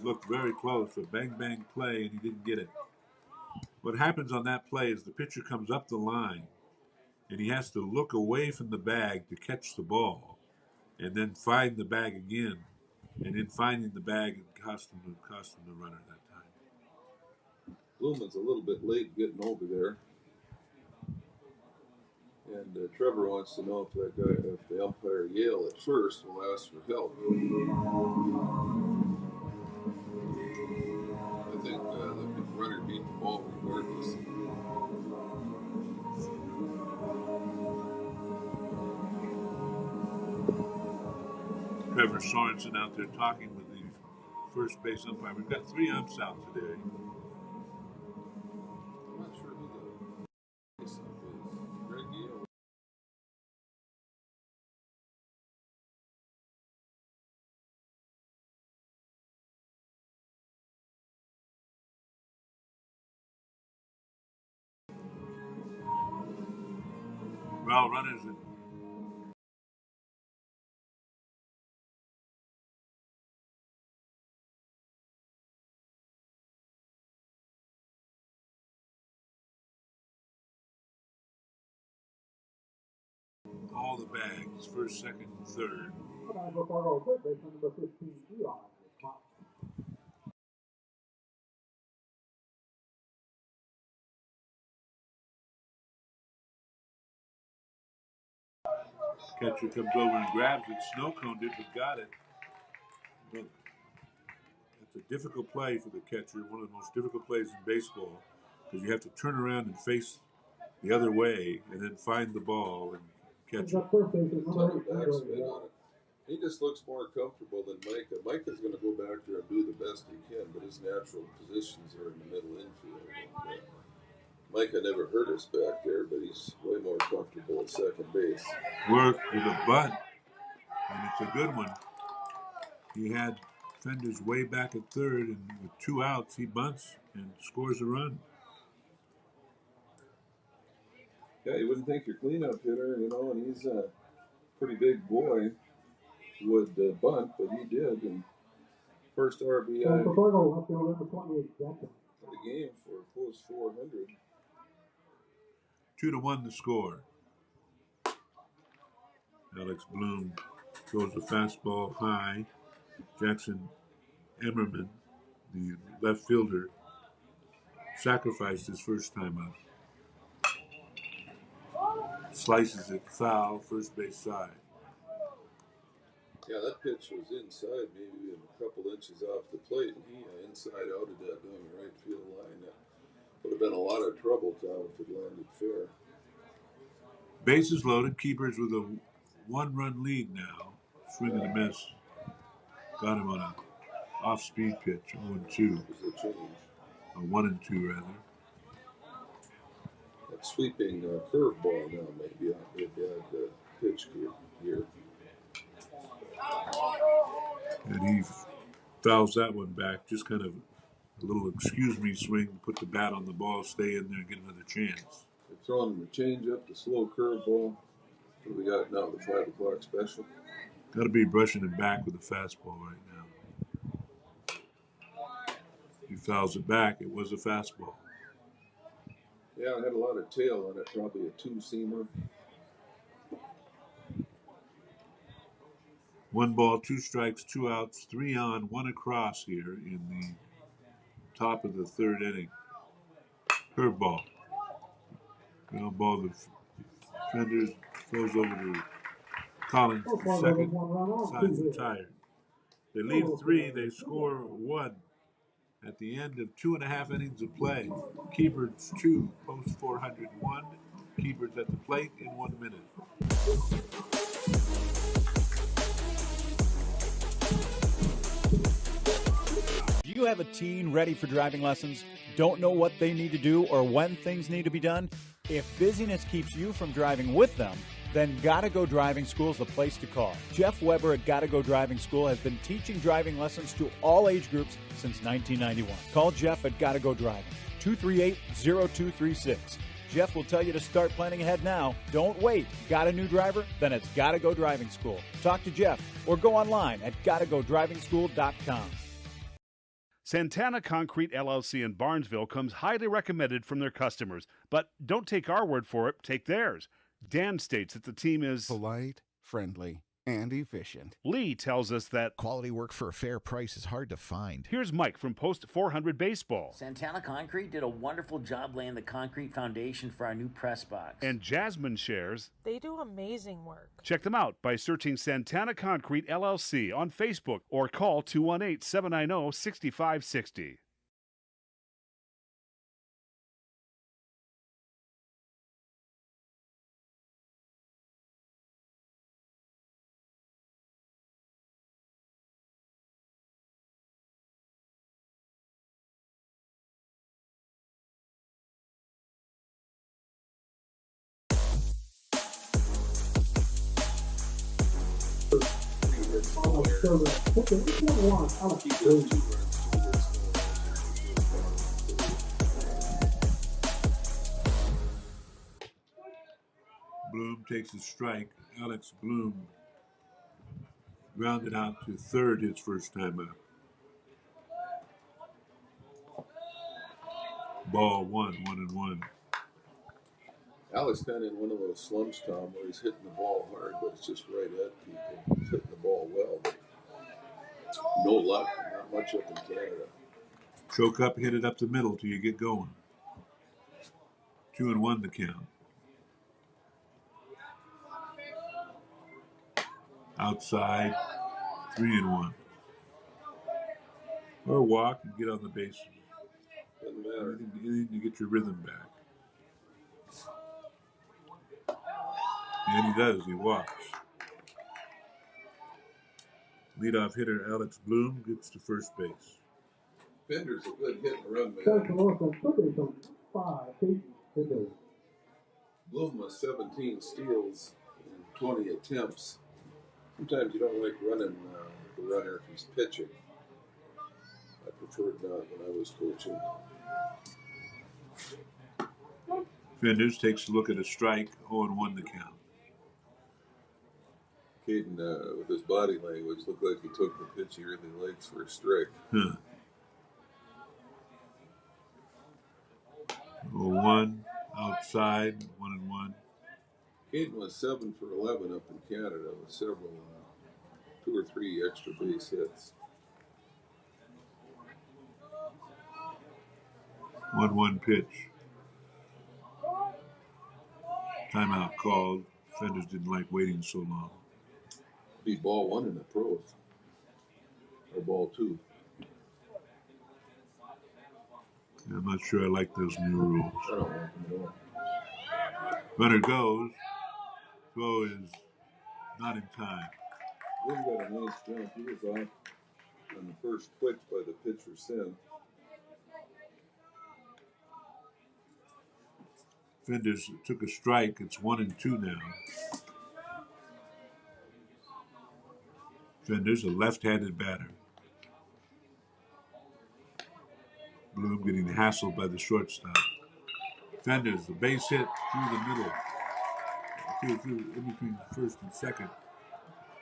looked very close. A bang-bang play, and he didn't get it. What happens on that play is the pitcher comes up the line, and he has to look away from the bag to catch the ball, and then find the bag again. And in finding the bag, it cost him the runner that time. Blumen's a little bit late getting over there. And Trevor wants to know if the umpire Yale at first will ask for help. I think the runner beat the ball regardless. Trevor Sorensen out there talking with the first base umpire. We've got 3 umps out today. I'm not sure who the base ump is. Greg Yale. Well, runners at all the bags, first, second, and third. Catcher comes over and grabs it, snow-coned it, but got it. But it's a difficult play for the catcher, one of the most difficult plays in baseball, because you have to turn around and face the other way and then find the ball and catch it. Backspin on it. He just looks more comfortable than Micah. Micah's going to go back there and do the best he can, but his natural positions are in the middle infield. And, Micah never hurt us back there, but he's way more comfortable at second base. Work with a bunt, and it's a good one. He had Fenders way back at third, and with 2 outs, he bunts and scores a run. Yeah, you wouldn't think your cleanup hitter, and he's a pretty big boy, would bunt, but he did. And first RBI of the game for close 400. 2-1 the score. Alex Bloom throws a fastball high. Jackson Emmerman, the left fielder, sacrificed his first time out. Slices it foul, first base side. Yeah, that pitch was inside, maybe a couple inches off the plate, and he inside outed that down the right field line. That would have been a lot of trouble, Tom, if it landed fair. Bases loaded, keepers with a 1-run lead now. Swing and a miss. Got him on a off-speed pitch, 0-2. A 1-2 rather. That sweeping curveball now may be a bad pitch here. And he fouls that one back. Just kind of a little excuse me swing, put the bat on the ball, stay in there and get another chance. They're throwing him a changeup, the slow curveball. What do we got now, the 5 o'clock special? Got to be brushing it back with a fastball right now. He fouls it back. It was a fastball. Yeah, it had a lot of tail on it, probably a 2-seamer. 1 ball, 2 strikes, 2 outs, 3 on, 1 across here in the top of the 3rd inning. Curveball. Ground ball to Fenders, throws over to Collins for second. Side's retired. They leave 3, they score 1 at the end of 2.5 innings of play. Keybird's 2, post 401. Keybird's at the plate in 1 minute. Do you have a teen ready for driving lessons? Don't know what they need to do or when things need to be done? If busyness keeps you from driving with them, then Gotta Go Driving School is the place to call. Jeff Weber at Gotta Go Driving School has been teaching driving lessons to all age groups since 1991. Call Jeff at Gotta Go Driving, 238-0236. Jeff will tell you to start planning ahead now. Don't wait. Got a new driver? Then it's Gotta Go Driving School. Talk to Jeff or go online at gottagodrivingschool.com. Santana Concrete LLC in Barnesville comes highly recommended from their customers. But don't take our word for it, take theirs. Dan states that the team is polite, friendly, and efficient. Lee tells us that quality work for a fair price is hard to find. Here's Mike from Post 400 Baseball. Santana Concrete did a wonderful job laying the concrete foundation for our new press box. And Jasmine shares they do amazing work. Check them out by searching Santana Concrete LLC on Facebook or call 218-790-6560. Bloom takes a strike. Alex Bloom grounded out to third his first time out. Ball 1-1-1. Alex kind of in one of those slumps, Tom, where he's hitting the ball hard, but it's just right at people. He's hitting the ball well, but no luck, not much up in Canada. Choke up, hit it up the middle till you get going. 2-1 the count. Outside, 3-1. Or walk and get on the bases. Doesn't matter. Anything to get your rhythm back. And he does, he walks. Leadoff hitter Alex Bloom gets to first base. Fender's a good hit and run man. Bloom has 17 steals and 20 attempts. Sometimes you don't like running the runner if he's pitching. I preferred not when I was coaching. Fenders takes a look at a strike, 0-1 the count. Caden, with his body language, looked like he took the pitch he really likes for a strike. 0-1, outside, 1-1. Caden was 7 for 11 up in Canada with several 2 or 3 extra base hits. 1-1 pitch. Timeout called. Fenders didn't like waiting so long. Be ball 1 in the pros. Or ball 2. Yeah, I'm not sure I like those new rules. I don't like them at all. Runner goes. Throw is not in time. Bloom got a nice jump. He was off on the first twitch by the pitcher Sin. Fenders took a strike. It's 1-2 now. Fenders, a left-handed batter. Bloom getting hassled by the shortstop. Fenders, the base hit through the middle. Through in between first and second.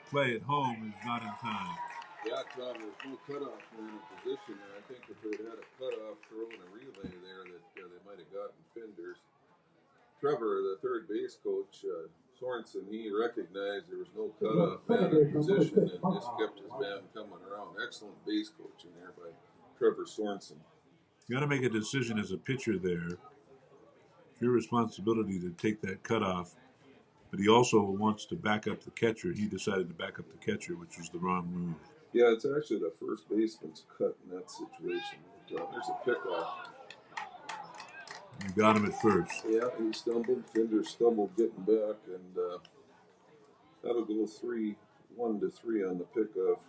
Play at home is not in time. Yeah, Tom, there's no cutoff man in position there. I think if they had a cutoff throw and a relay there, that they might have gotten Fenders. Trevor, the third base coach, Sorensen, he recognized there was no cutoff man in position and just kept his man coming around. Excellent base coaching there by Trevor Sorensen. You got to make a decision as a pitcher there. It's your responsibility to take that cutoff. But he also wants to back up the catcher. He decided to back up the catcher, which was the wrong move. Yeah, it's actually the first baseman's cut in that situation. There's a pickoff. You got him at first. Yeah, he stumbled. Fender stumbled getting back, and that'll go 1-3 on the pickoff.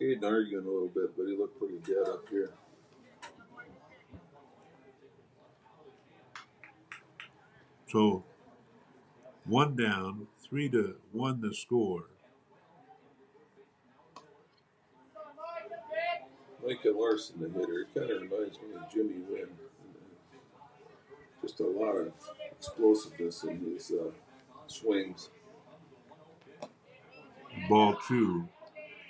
Caden arguing a little bit, but he looked pretty dead up here. So One down, 3-1 the score. Micah Larson, the hitter. It kind of reminds me of Jimmy Wynn. Just a lot of explosiveness in his swings. Ball 2.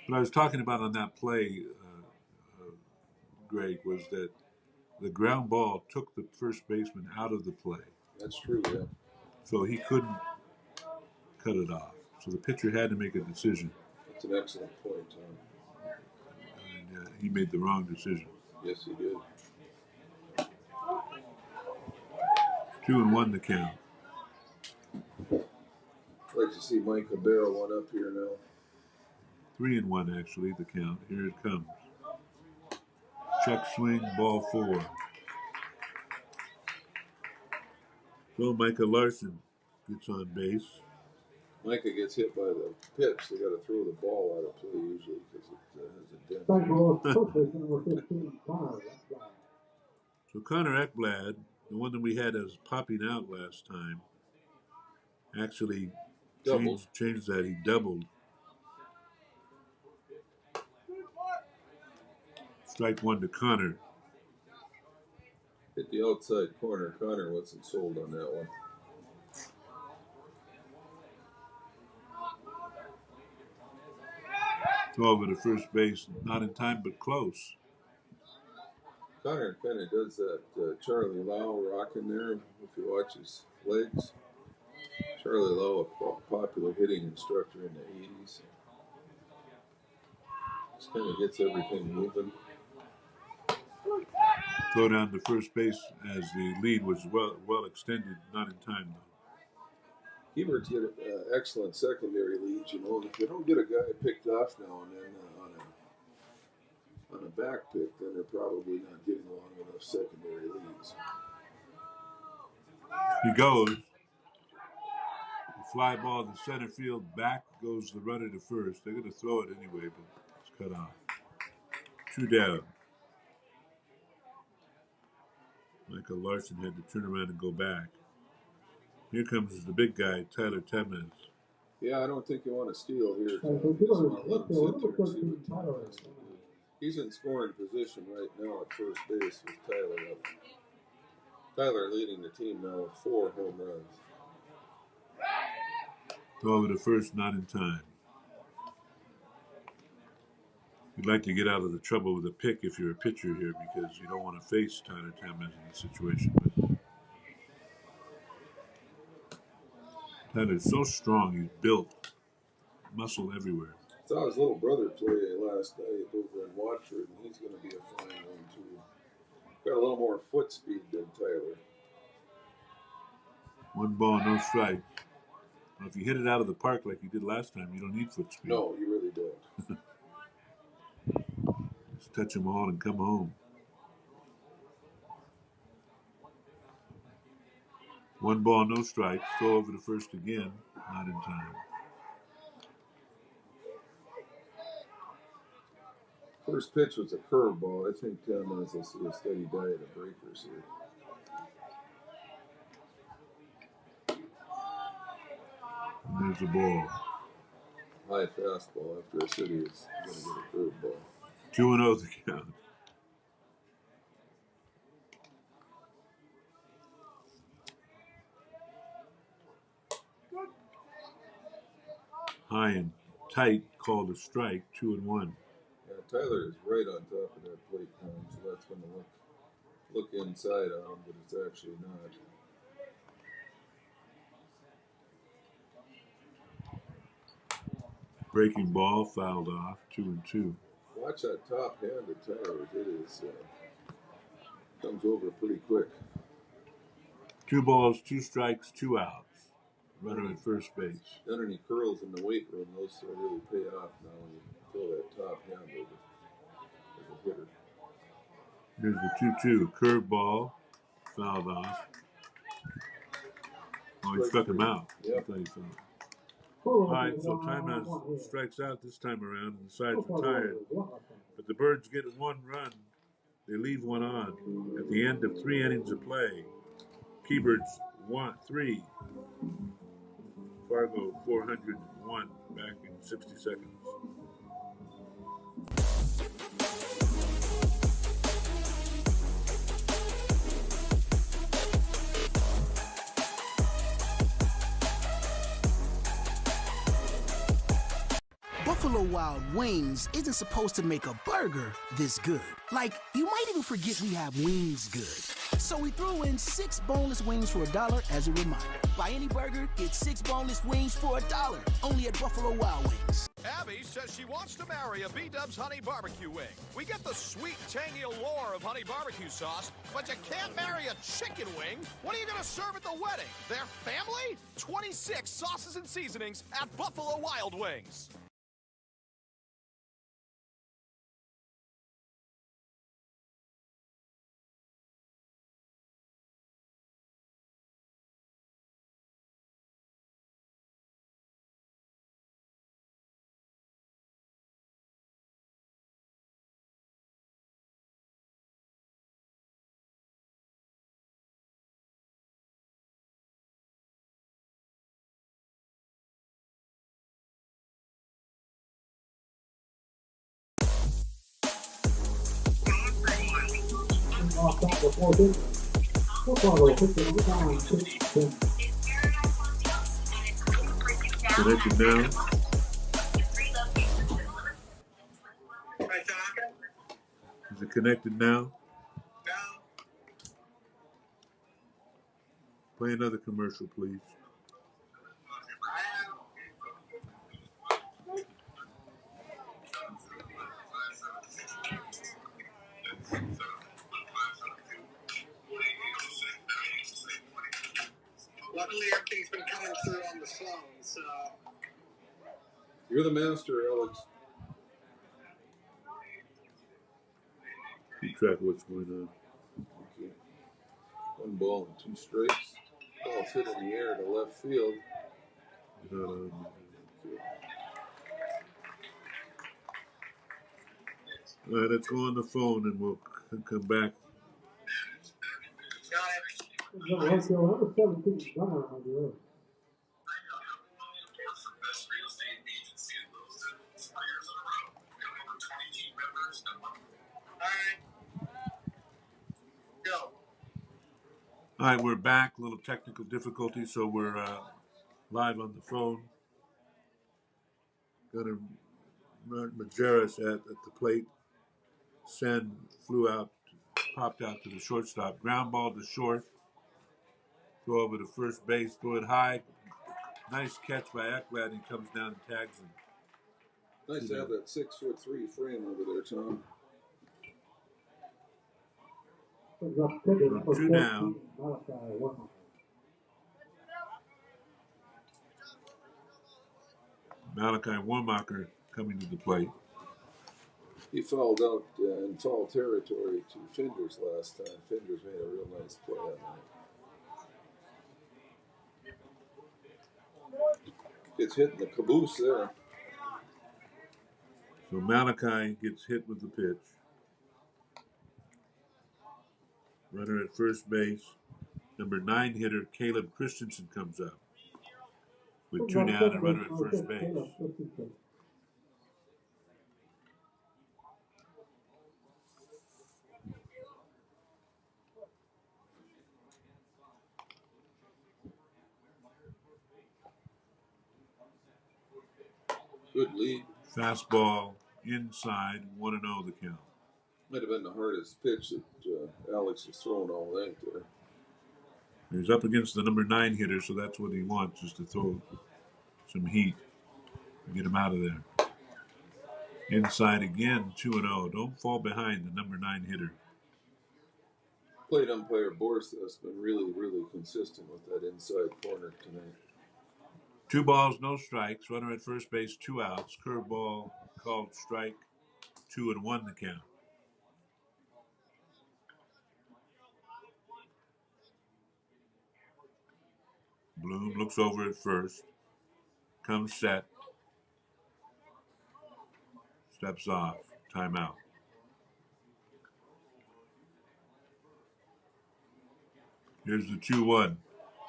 What I was talking about on that play, Greg, was that the ground ball took the first baseman out of the play. That's true, yeah. So he couldn't cut it off. So the pitcher had to make a decision. That's an excellent point, Tom. And he made the wrong decision. Yes, he did. 2-1 the count. I'd like to see Micah barrel one up here now. 3-1 actually the count. Here it comes. Check swing, ball 4. So Micah Larson gets on base. Micah gets hit by the pitch. They got to throw the ball out of play usually because it has a dent. So Connor Ekblad, the one that we had as popping out last time, actually changed that. He doubled. Strike 1 to Connor. Hit the outside corner. Connor wasn't sold on that one. Throw over to first base, not in time, but close. Connor kind of does that Charlie Lau rocking there. If you watch his legs, Charlie Lau, a popular hitting instructor in the 80s. Just kind of gets everything moving. Throw down to first base as the lead was well extended, not in time though. Ebert's get excellent secondary leads, you know. And if they don't get a guy picked off now and then on a back pick, then they're probably not getting long enough secondary leads. He goes. The fly ball to center field. Back goes the runner to first. They're going to throw it anyway, but it's cut off. 2 down. Michael Larson had to turn around and go back. Here comes the big guy, Tyler Temez. Yeah, I don't think you want to steal here. He's in scoring position right now at first base with Tyler up. Tyler leading the team now with 4 home runs. Throw over to first, not in time. You'd like to get out of the trouble with a pick if you're a pitcher here because you don't want to face Tyler Temez in this situation. But Tyler's so strong, he's built. Muscle everywhere. Saw his little brother play last night over in Watford, and he's going to be a fine one too. Got a little more foot speed than Tyler. 1 ball, no strike. Well, if you hit it out of the park like you did last time, you don't need foot speed. No, you really don't. Just touch them all and come home. 1 ball, no strikes. Throw over to first again, not in time. First pitch was a curveball. I think Temez will see a steady diet of breakers here. And there's the ball. High fastball after a city is going to get a curveball. 2-0 the count. High and tight, called a strike, 2-1. Yeah, Tyler is right on top of that plate now, so that's going to look inside on him, but it's actually not. Breaking ball, fouled off, 2-2. Watch that top hand of Tyler's. It is comes over pretty quick. 2 balls, 2 strikes, 2 outs. Runner at first base. Done any curls in the weight room, those will really pay off now when you throw that top hand over as a hitter. Here's the 2-2. Curveball, fouled off. Oh, he struck him out. Yep. I thought he fouled. All right, so Temez strikes out this time around, and the side's retired. But the Birds get 1 run. They leave 1 on at the end of 3 innings of play. Keybird's 3. Fargo 401 back in 60 seconds. Buffalo Wild Wings isn't supposed to make a burger this good. Like, you might even forget we have wings good. So we threw in 6 boneless wings for $1 as a reminder. Buy any burger, get 6 boneless wings for $1. Only at Buffalo Wild Wings. Abby says she wants to marry a B-Dubs Honey Barbecue wing. We get the sweet, tangy allure of honey barbecue sauce, but you can't marry a chicken wing. What are you going to serve at the wedding? Their family? 26 sauces and seasonings at Buffalo Wild Wings. Connected now. Is it connected now? Play another commercial, please. Luckily, everything's been coming through on the phone, so. You're the master, Alex. Keep track of what's going on. Okay. 1 ball and 2 strikes. Ball's hit in the air to left field. Okay. All right, let's go on the phone and we'll come back. All right, we're back. A little technical difficulty, so we're live on the phone. Got a Majerus at the plate. Sen flew out, popped out to the shortstop. Ground ball to short. Throw over to first base. Throw it high. Nice catch by Ekblad. He comes down and tags him. Nice to have that 6'3" frame over there, Tom. So 2 down. Malachi Warmacher coming to the plate. He fouled out in foul territory to Finders last time. Finders made a real nice play on that. Gets hit in the caboose there. So Malachi gets hit with the pitch. Runner at first base. Number 9 hitter Caleb Christensen comes up. With 2 down and runner at first base. Good lead. Fastball inside, 1-0 the count. Might have been the hardest pitch that Alex has thrown all night there. He's up against the number 9 hitter, so that's what he wants, is to throw some heat. Get him out of there. Inside again, 2-0. Don't fall behind the number 9 hitter. Plate umpire Boris has been really, really consistent with that inside corner tonight. 2 balls, no strikes. Runner at first base, 2 outs. Curveball called strike, 2-1 the count. Bloom looks over at first. Comes set. Steps off. Timeout. Here's the 2-1.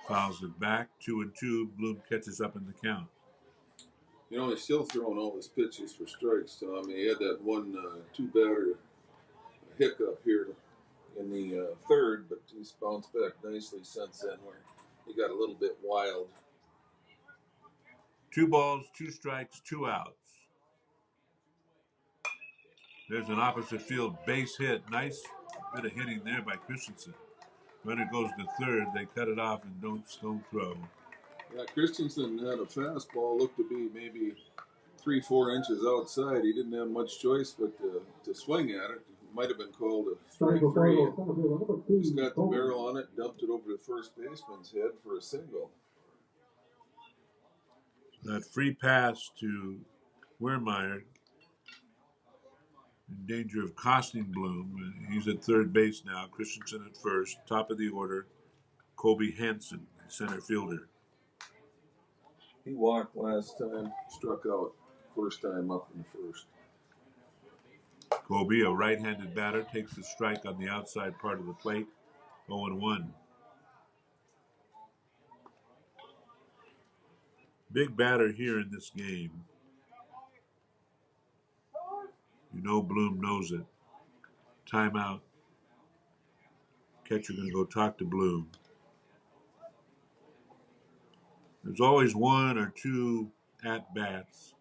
Fouls it back. 2-2. Bloom catches up in the count. You know, he's still throwing all his pitches for strikes, Tom. He had that one two-batter hiccup here in the third, but he's bounced back nicely since then where he got a little bit wild. 2 balls, 2 strikes, 2 outs. There's an opposite field base hit. Nice bit of hitting there by Christensen. Runner goes to third. They cut it off and don't throw. Yeah, Christensen had a fastball, looked to be maybe 3-4 inches outside. He didn't have much choice but to swing at it. It might have been called a strike three. Just got the barrel on it, dumped it over the first baseman's head for a single. That free pass to Wehrmeyer in danger of costing Bloom. He's at third base now. Christensen at first. Top of the order, Kobe Hansen, center fielder. He walked last time, struck out first time up in the first. Kobe, a right-handed batter, takes the strike on the outside part of the plate. 0-1. Big batter here in this game. You know Bloom knows it. Timeout. Catcher going to go talk to Bloom. There's always 1 or 2 at-bats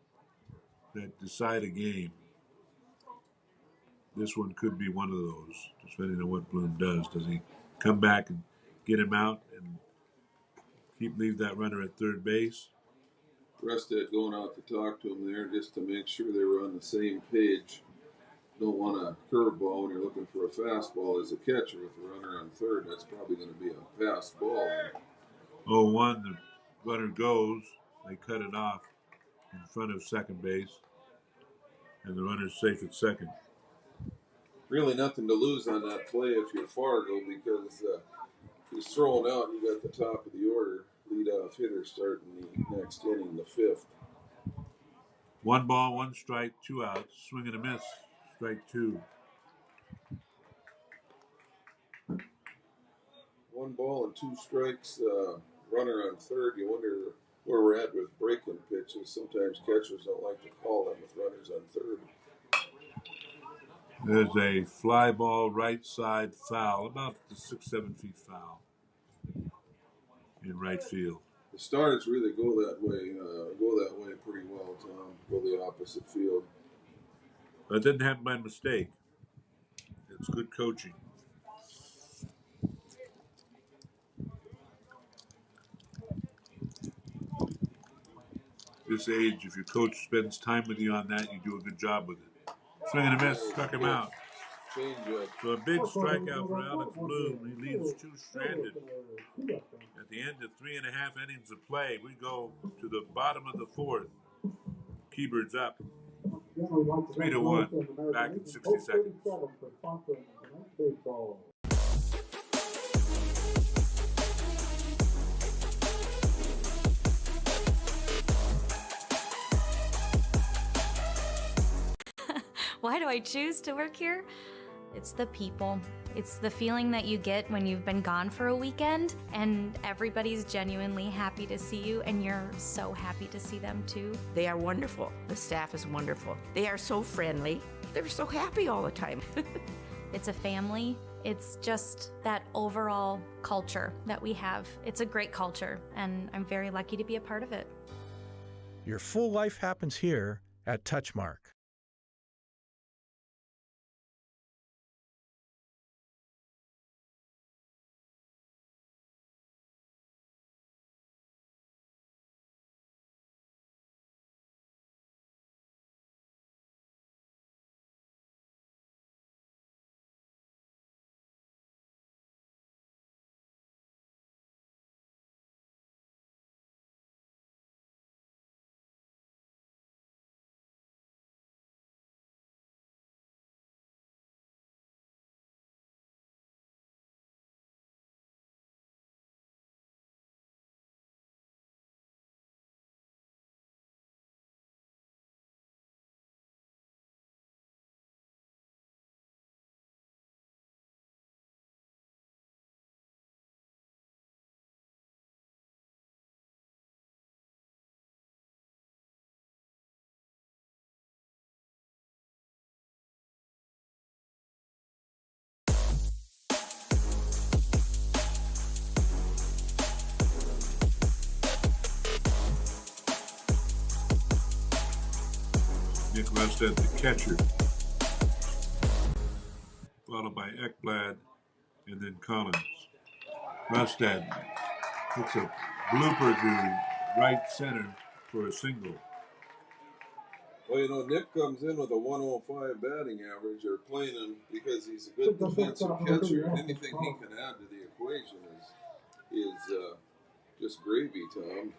that decide a game. This one could be one of those, depending on what Bloom does. Does he come back and get him out and leave that runner at third base? Restad going out to talk to him there just to make sure they were on the same page. Don't want a curveball when you're looking for a fastball as a catcher with a runner on third. That's probably going to be a pass ball. 0-1, the runner goes. They cut it off in front of second base, and the runner's safe at second. Really nothing to lose on that play if you're Fargo because he's throwing out. You got the top of the order leadoff hitter starting the next inning, the fifth. 1 ball, 1 strike, 2 outs. Swing and a miss. Strike 2. 1 ball and 2 strikes. Runner on third. You wonder where we're at with breaking pitches. Sometimes catchers don't like to call them with runners on third. There's a fly ball, right side foul, about the 6-7 feet foul in right field. The Stars really go that way pretty well, Tom. Go the opposite field. That didn't happen by mistake. It's good coaching. This age, if your coach spends time with you on that, you do a good job with it. Swing and a miss, struck him out. So a big strikeout for Alex Bloom. He leaves 2 stranded. At the end of 3.5 innings of play, we go to the bottom of the 4th. Keybird's up. 3-1. Back in 60 seconds. Why do I choose to work here? It's the people. It's the feeling that you get when you've been gone for a weekend and everybody's genuinely happy to see you and you're so happy to see them too. They are wonderful. The staff is wonderful. They are so friendly. They're so happy all the time. It's a family. It's just that overall culture that we have. It's a great culture and I'm very lucky to be a part of it. Your full life happens here at Touchmark. Nick Rustad, the catcher, followed by Ekblad, and then Collins. Rustad hits a blooper to right center for a single. Well, Nick comes in with a 105 batting average. They're playing him because he's a good defensive catcher, and anything he can add to the equation is just gravy, Tom.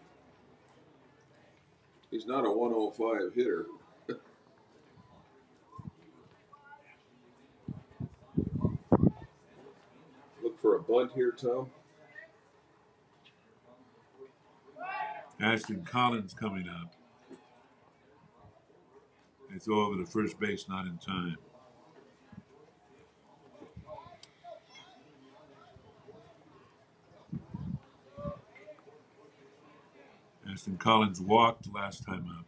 He's not a 105 hitter. Look for a bunt here, Tom. Ashton Collins coming up. They throw over to first base, not in time. Ashton Collins walked last time up.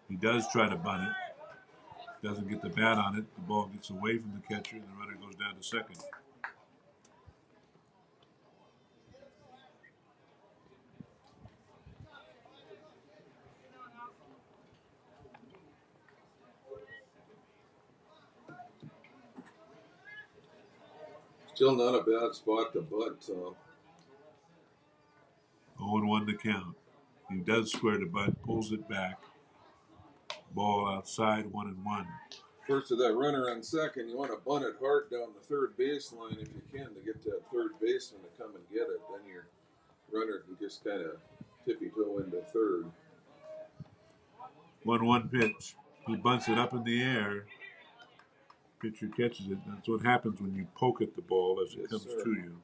He does try to bunt it. Doesn't get the bat on it. The ball gets away from the catcher, and the runner goes down to second. Still not a bad spot to bunt, Tom. 0-1 to count. He does square the bunt, pulls it back. Ball outside, 1-1. First to that runner on second, you want to bunt it hard down the third baseline if you can to get that third baseman to come and get it. Then your runner can just kind of tippy-toe into third. 1-1 pitch. He bunts it up in the air. Pitcher catches it. That's what happens when you poke at the ball as it comes to you.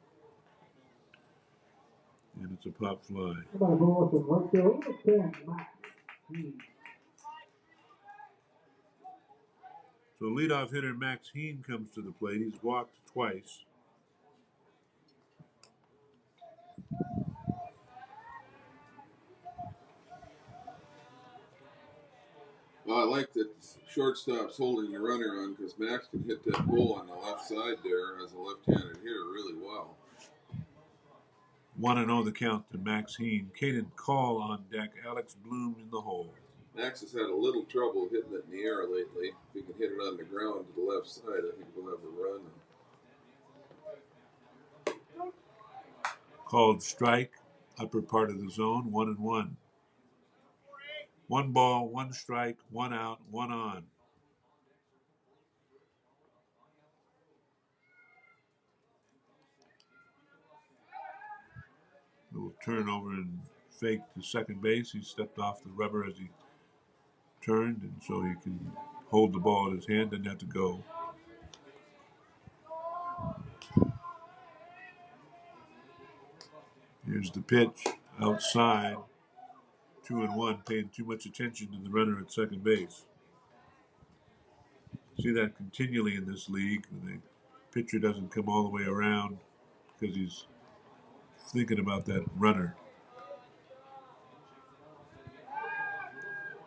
And it's a pop fly. So leadoff hitter Max Heen comes to the plate. He's walked twice. Well, I like that shortstop's holding the runner on because Max can hit that bull on the left side there as a left-handed hitter really well. 1-0 the count to Max Heen. Caden Call on deck. Alex Bloom in the hole. Max has had a little trouble hitting it in the air lately. If he can hit it on the ground to the left side, I think we'll have a run. Called strike. Upper part of the zone. 1-1. 1 ball, 1 strike, 1 out, 1 on. Little turnover and fake to second base. He stepped off the rubber as he turned, and so he can hold the ball in his hand and have to go. Here's the pitch outside. 2-1, paying too much attention to the runner at second base. See that continually in this league. The pitcher doesn't come all the way around because he's thinking about that runner.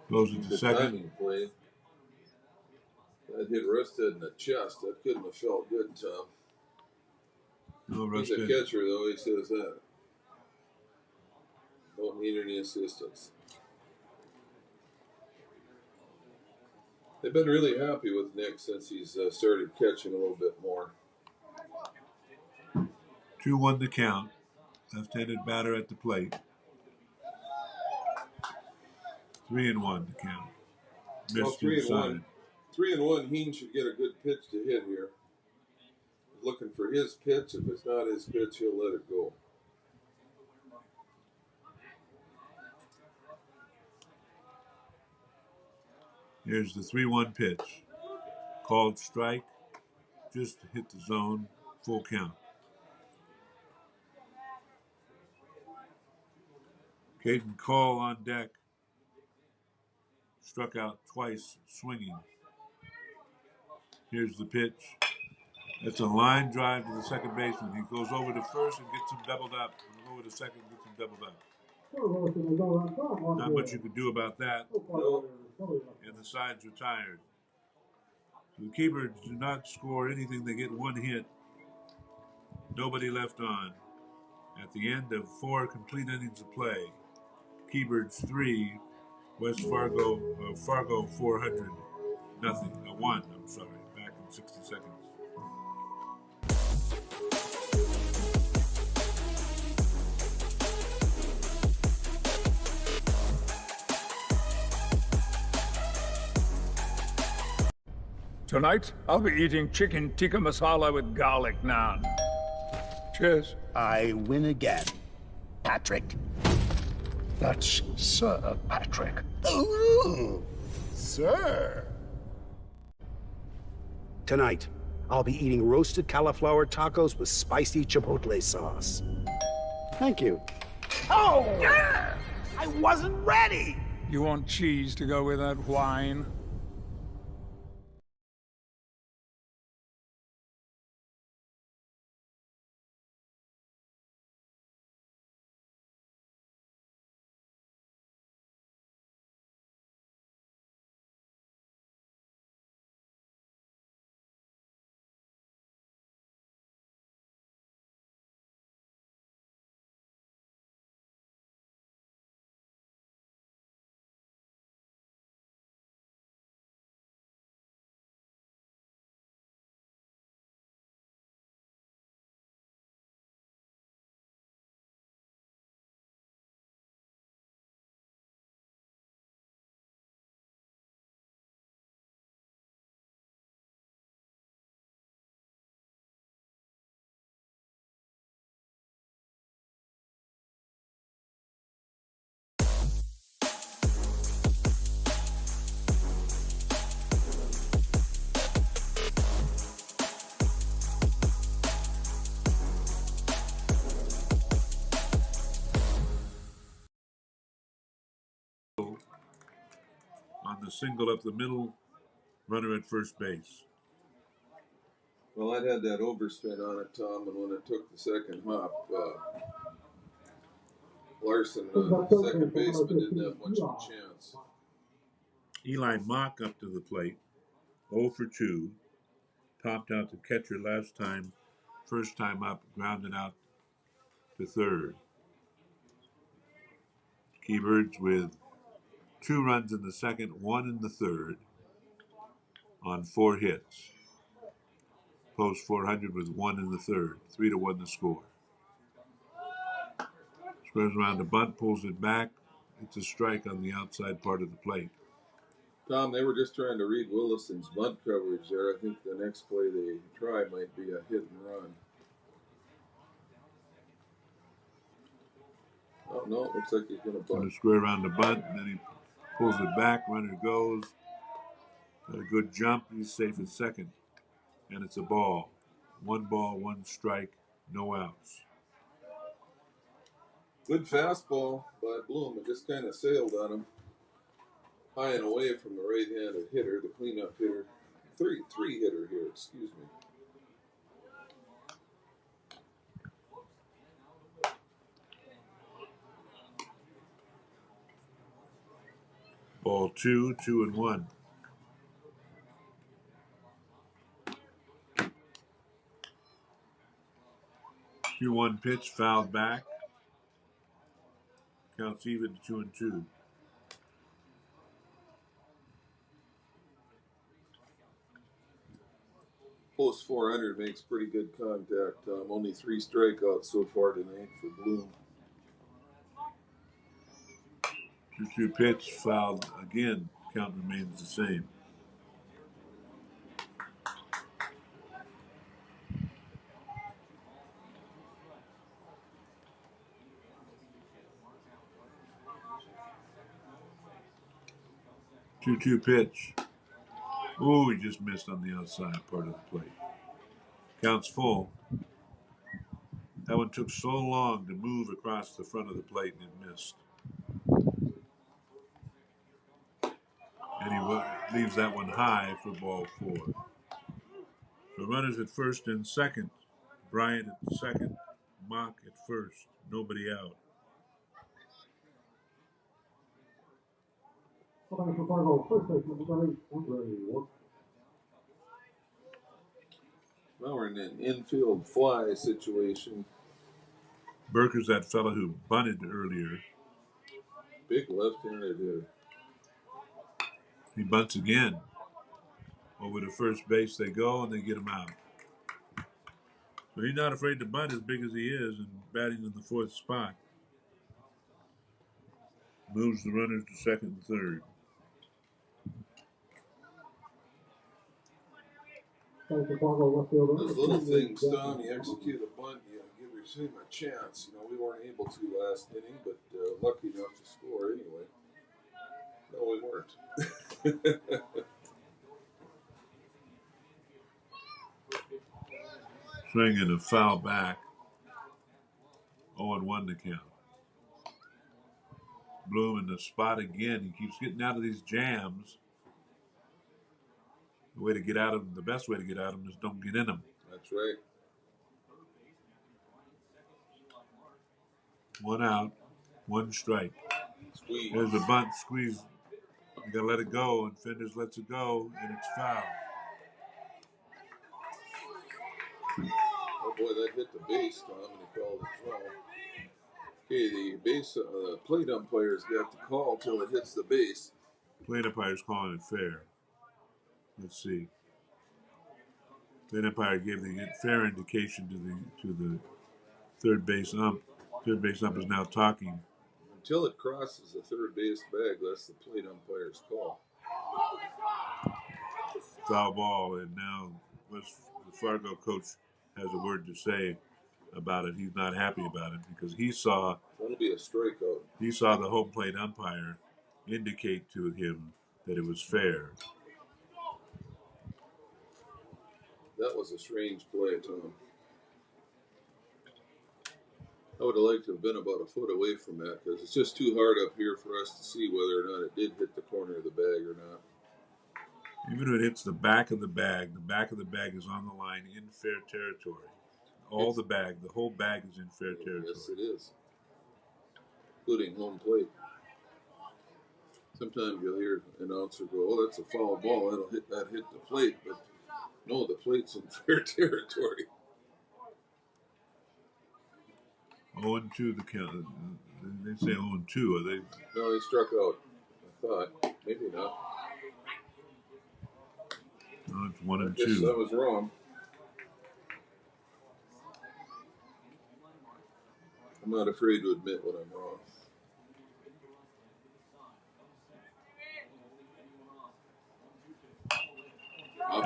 Goes into second. Timing play. That hit Rustad in the chest. That couldn't have felt good, Tom. No, He's a catcher, though. He says that. Don't need any assistance. They've been really happy with Nick since he's started catching a little bit more. 2-1 the count. Left-handed batter at the plate. 3-1 the count. Missed inside. 3-1. Heen should get a good pitch to hit here. Looking for his pitch. If it's not his pitch, he'll let it go. Here's the 3-1 pitch. Called strike. Just hit the zone. Full count. Caden Call on deck. Struck out twice swinging. Here's the pitch. It's a line drive to the second baseman. He goes over to first and gets him doubled up. Goes over to second and gets him doubled up. Not much you can do about that. And the side's retired. So the keepers do not score anything. They get 1 hit. Nobody left on. At the end of 4 complete innings of play, Keybirds 3, West Fargo, Fargo 400, nothing. A 1, I'm sorry. Back in 60 seconds. Tonight, I'll be eating chicken tikka masala with garlic naan. Cheers. I win again. Patrick. That's Sir Patrick. Ooh, sir. Tonight, I'll be eating roasted cauliflower tacos with spicy chipotle sauce. Thank you. Oh! I wasn't ready! You want cheese to go with that wine? On the single up the middle, runner at first base. Well, I'd had that overspin on it, Tom, and when it took the second hop, Larson, the second baseman, didn't have much of a chance. Eli Mock up to the plate, 0 for 2. Popped out the catcher last time. First time up, grounded out to third. Keybirds with 2 runs in the second, 1 in the third on 4 hits. Post 400 with 1 in the third, 3-1 the score. Squares around the bunt, pulls it back. It's a strike on the outside part of the plate. Tom, they were just trying to read Williston's bunt coverage there. I think the next play they try might be a hit and run. Oh, no, it looks like he's going to bunt. Going to square around the bunt, and then he pulls it back. Runner goes. Got a good jump. He's safe at second. And it's a ball. 1 ball, 1 strike, no outs. Good fastball by Bloom. It just kind of sailed on him. High and away from the right-handed hitter, the cleanup hitter. Three hitter here, excuse me. Ball 2, 2-1. Two-1 pitch, fouled back. Counts even to 2-2. Post 400 makes pretty good contact. Only 3 strikeouts so far tonight for Bloom. 2-2 pitch, fouled again. Count remains the same. Two-two pitch. Ooh, he just missed on the outside part of the plate. Counts full. That one took so long to move across the front of the plate and it missed. And he leaves that one high for ball 4. So runners at first and second. Bryant at second. Mock at first. Nobody out. Now we're in an infield fly situation. Burker's that fellow who bunted earlier. Big left-handed hitter. He bunts again. Over to first base they go, and they get him out. So he's not afraid to bunt as big as he is and batting in the fourth spot. Moves the runners to second and third. Those little things, Tom, you execute a bunt, you give your team a chance. You know, we weren't able to last inning, but lucky enough to score anyway. No, we weren't. Swing and a foul back. 0-1 to count. Bloom in the spot again. He keeps getting out of these jams. The way to get out of them, the best way to get out of them is don't get in them. That's right. 1 out, 1 strike. Squeeze. There's a bunt, squeeze. You gotta let it go, and Fenders lets it go, and it's foul. Oh boy, that hit the base, Tom, and he called it foul. Okay, the base plate umpire's got the call till it hits the base. Plate umpire's calling it fair. Let's see. Plate umpire gave the fair indication to the third base ump. Third base ump is now talking. Until it crosses the third base bag, that's the plate umpire's call. Foul ball, and now the Fargo coach has a word to say about it. He's not happy about it because he saw That'll be a strikeout. He saw the home plate umpire indicate to him that it was fair. That was a strange play, Tom. I would have liked to have been about a foot away from that because it's just too hard up here for us to see whether or not it did hit the corner of the bag or not. Even if it hits the back of the bag is on the line in fair territory. The whole bag is in fair territory. Yes, it is. Including home plate. Sometimes you'll hear an announcer go, "Oh, that's a foul ball. That hit the plate." But no, the plate's in fair territory. 0-2 the count. They say 0-2. Are they? No, he struck out. I thought. Maybe not. No, it's 1-2. I guess I was wrong. I'm not afraid to admit when I'm wrong.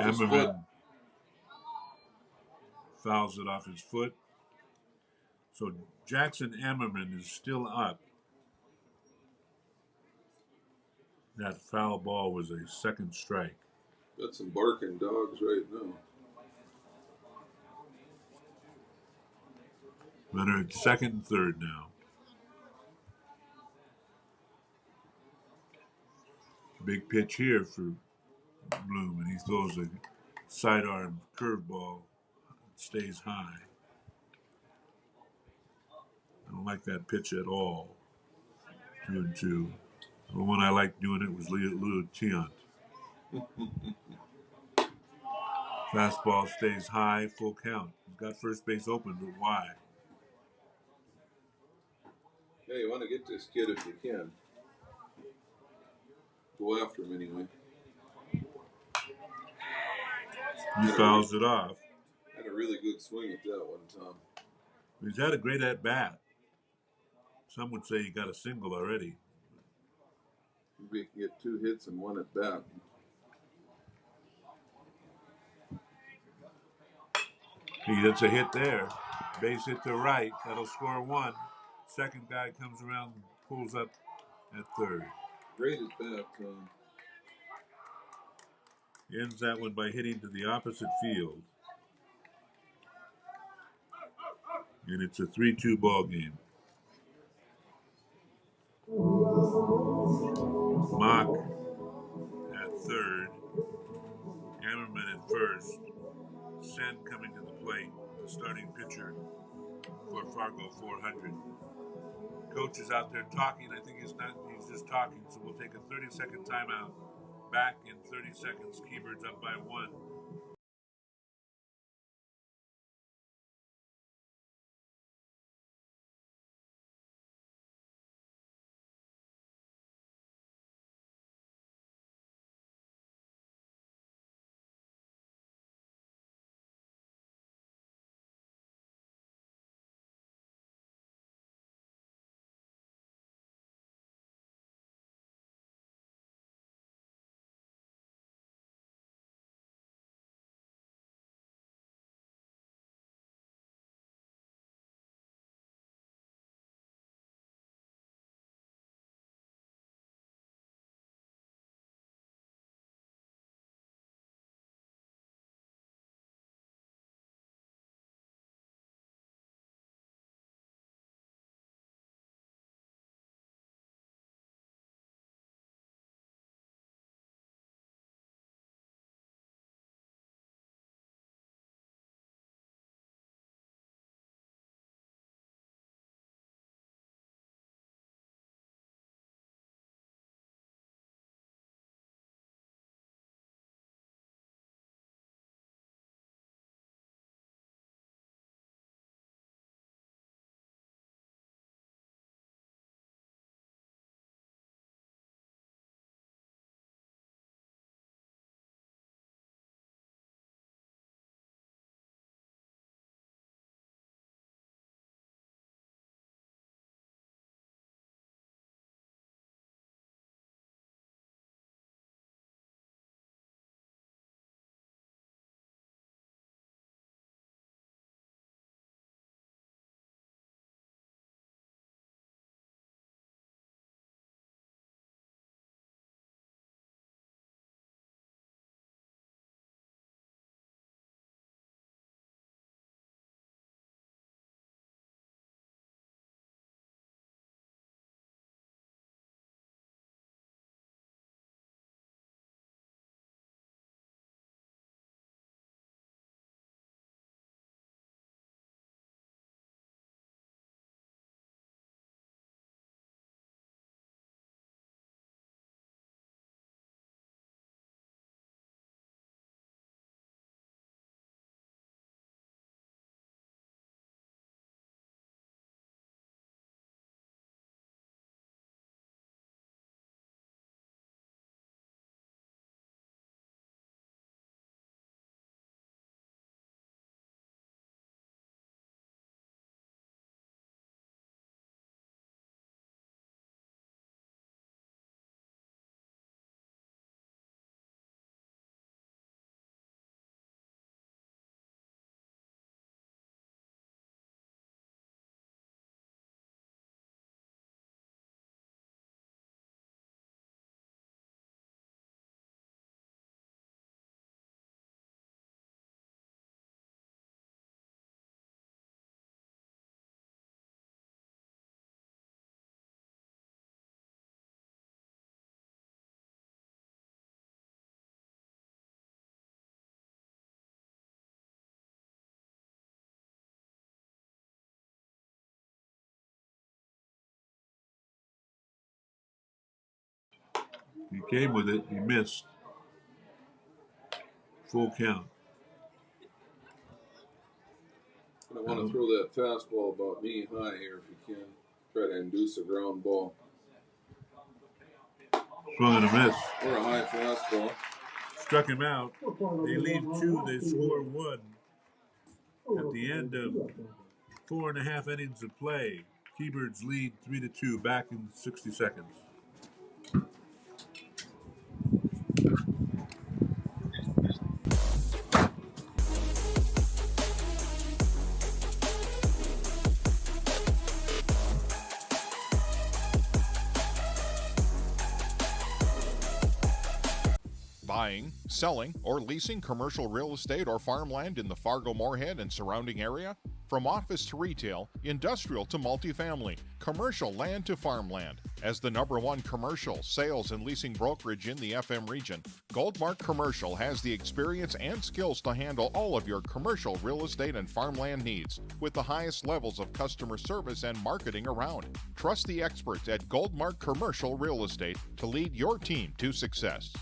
Emmerman fouls it off his foot. So Jackson Emmerman is still up. That foul ball was a second strike. Got some barking dogs right now. Runner at second and third now. Big pitch here for Bloom, and he throws a sidearm curveball. Stays high. I don't like that pitch at all. 2-2. The one I liked doing it was Leo Tiant. Fastball stays high, full count. He's got first base open, but why? Hey, you want to get this kid if you can. Go after him anyway. He fouls it off. Had a really good swing at that one, Tom. He's had a great at-bat. Some would say he got a single already. Maybe he can get 2 hits and 1 at bat. He gets a hit there. Base hit to right. That'll score 1. Second guy comes around and pulls up at third. Great at bat, Tom. He ends that one by hitting to the opposite field. And it's a 3-2 ball game. Mock at third. Hammerman at first. Sen coming to the plate. The starting pitcher for Fargo 400. Coach is out there talking. I think he's just talking. So we'll take a 30-second timeout. Back in 30 seconds. Keybird's up by 1. He came with it. He missed. Full count. I want to throw that fastball about knee high here if you can. Try to induce a ground ball. Swung and a miss. Or a high fastball. Struck him out. They leave 2. They score 1. At the end of 4.5 innings of play, T-Birds lead 3-2. Back in 60 seconds. Buying, selling, or leasing commercial real estate or farmland in the Fargo-Moorhead and surrounding area? From office to retail, industrial to multifamily, commercial land to farmland. As the #1 commercial sales and leasing brokerage in the FM region, Goldmark Commercial has the experience and skills to handle all of your commercial real estate and farmland needs with the highest levels of customer service and marketing around. Trust the experts at Goldmark Commercial Real Estate to lead your team to success.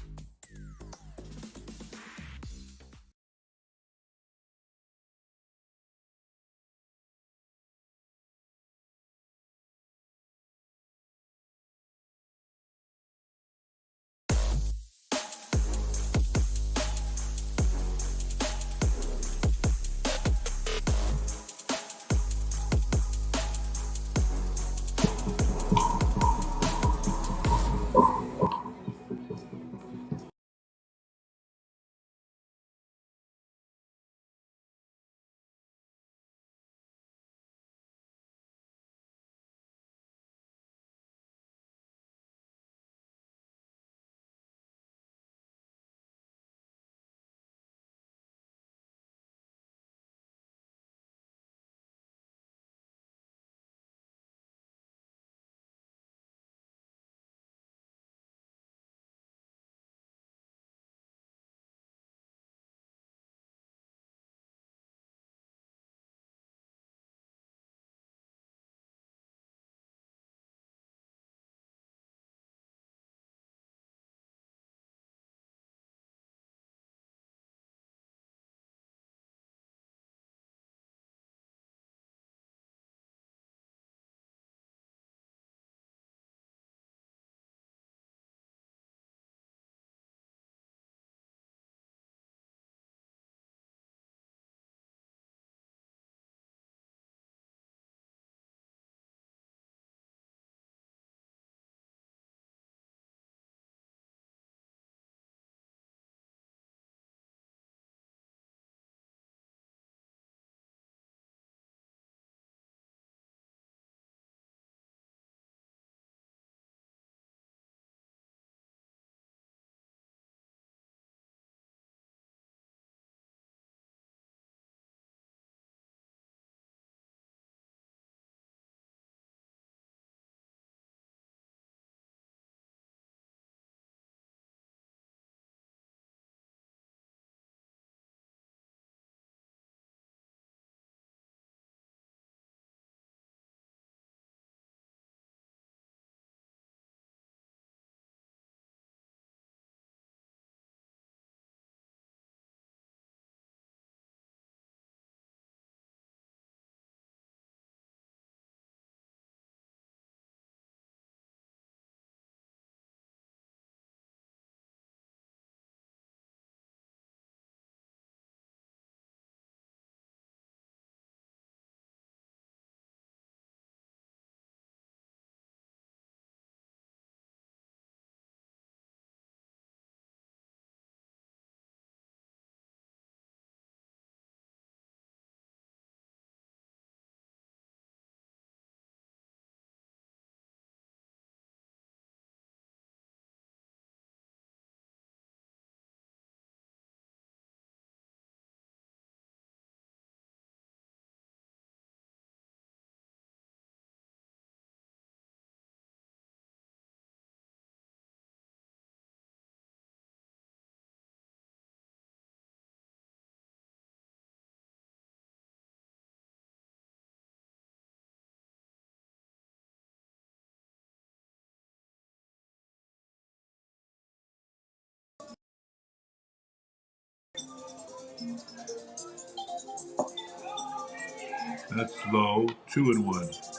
That's low. 2-1.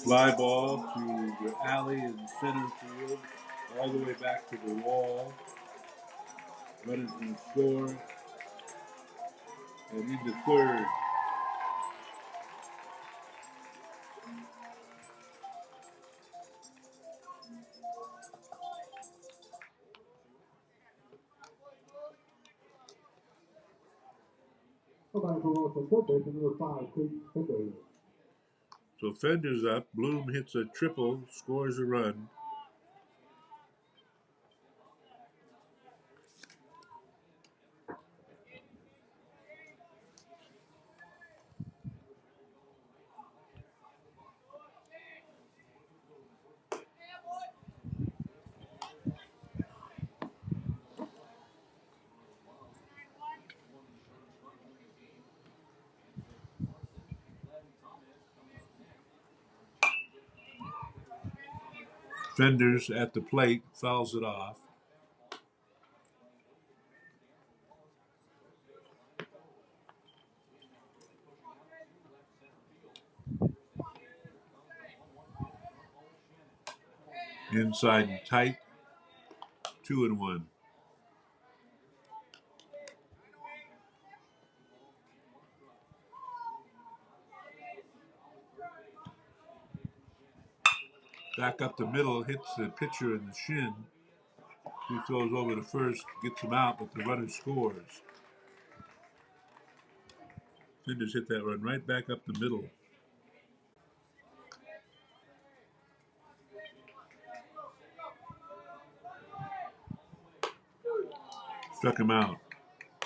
Fly ball to the alley in center field, all the way back to the wall. Runners going to score. And into third. So Fender's up. Bloom hits a triple, scores a run. Fenders at the plate, fouls it off. Inside and tight, 2-1. Back up the middle, hits the pitcher in the shin. He throws over to first, gets him out, but the runner scores. Fenders hit that run right back up the middle. Struck him out.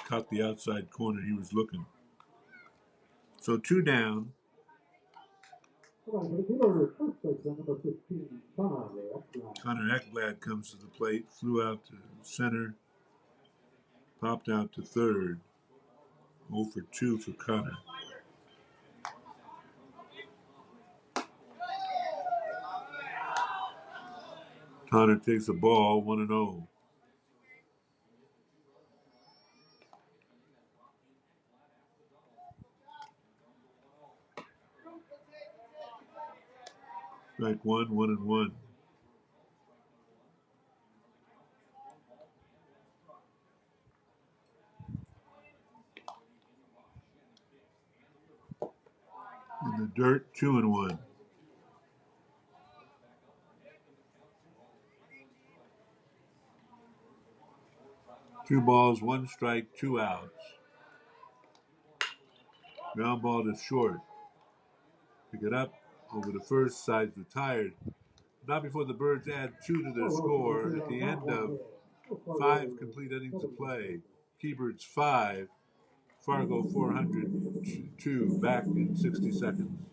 Caught the outside corner. He was looking. So 2 down. Connor Ekblad comes to the plate. Flew out to center. Popped out to third. 0 for 2 for Connor. Connor takes the ball, 1-0. Strike 1, 1-1. In the dirt, 2-1. Two balls, 1 strike, 2 outs. Ground ball to short. Pick it up over the first, side's retired. Not before the Birds add 2 to their score at the end of 5 complete innings of play. Keybirds 5, Fargo 402, back in 60 seconds.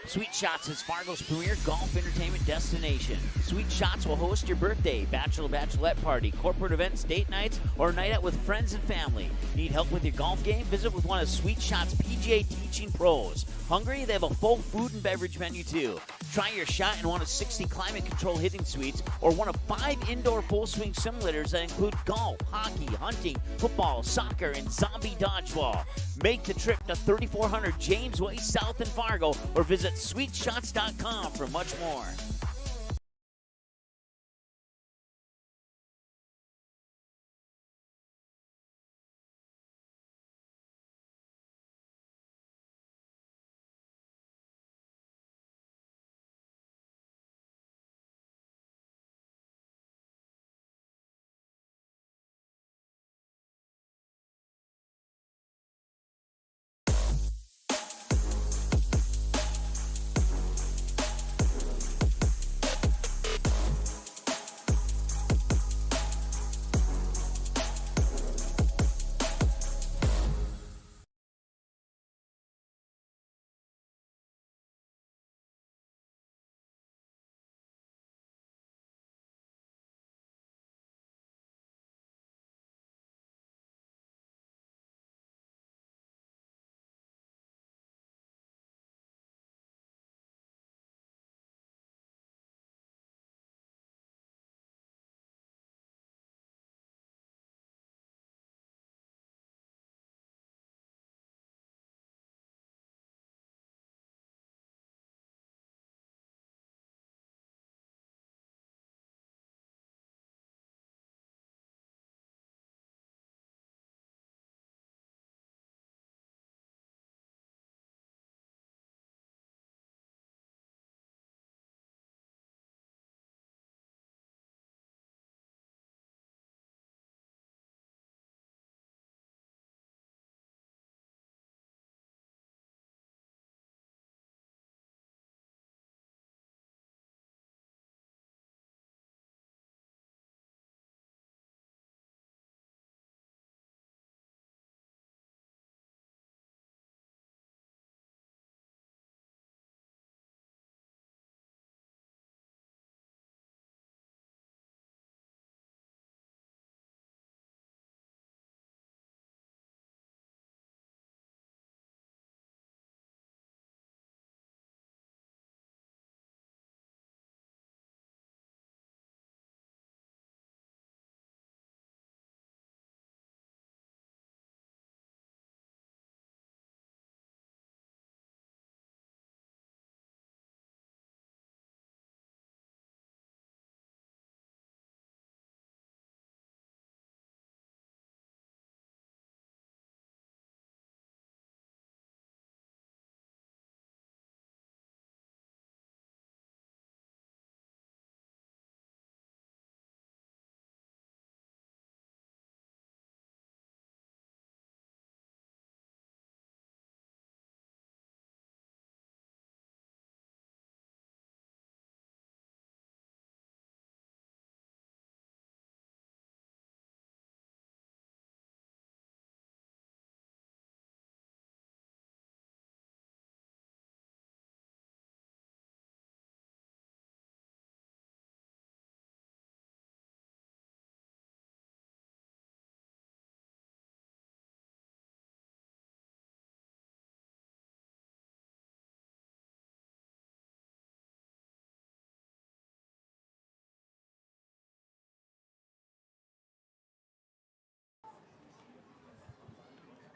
Sweet Shots is Fargo's premier golf entertainment destination. Sweet Shots will host your birthday, bachelorette party, corporate events, date nights, or a night out with friends and family. Need help with your golf game? Visit with one of Sweet Shots' PGA teaching pros. Hungry? They have a full food and beverage menu too. Try your shot in one of 60 climate control hitting suites or one of 5 indoor full swing simulators that include golf, hockey, hunting, football, soccer, and zombie dodgeball. Make the trip to 3400 James Way South in Fargo or visit sweetshots.com for much more.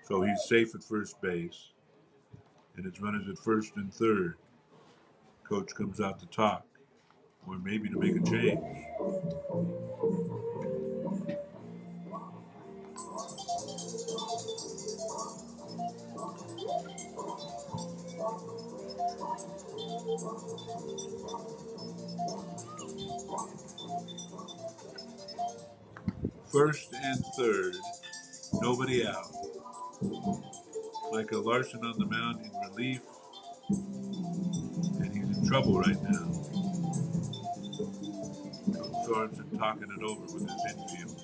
So he's safe at first base. And his runners at first and third. Coach comes out to talk, or maybe to make a change. First and third, nobody out. Micah Larson on the mound in relief, and he's in trouble right now. Sorensen talking it over with his infield.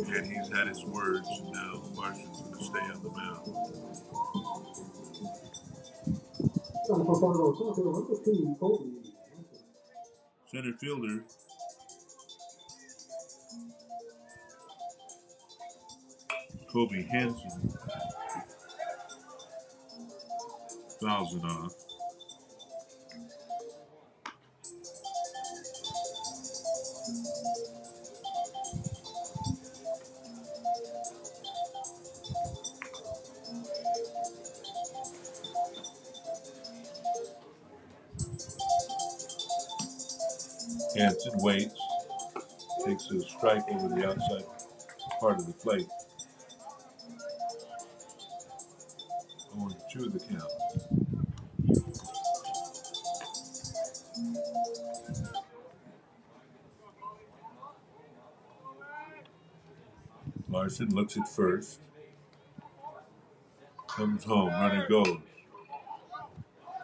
And he's had his words, and now Larson's going to stay on the mound. Center fielder Kobe Hansen fouls it off. Hansen waits, takes a strike over the outside part of the plate. 0-2 the count. Larson looks at first. Comes home, runner goes.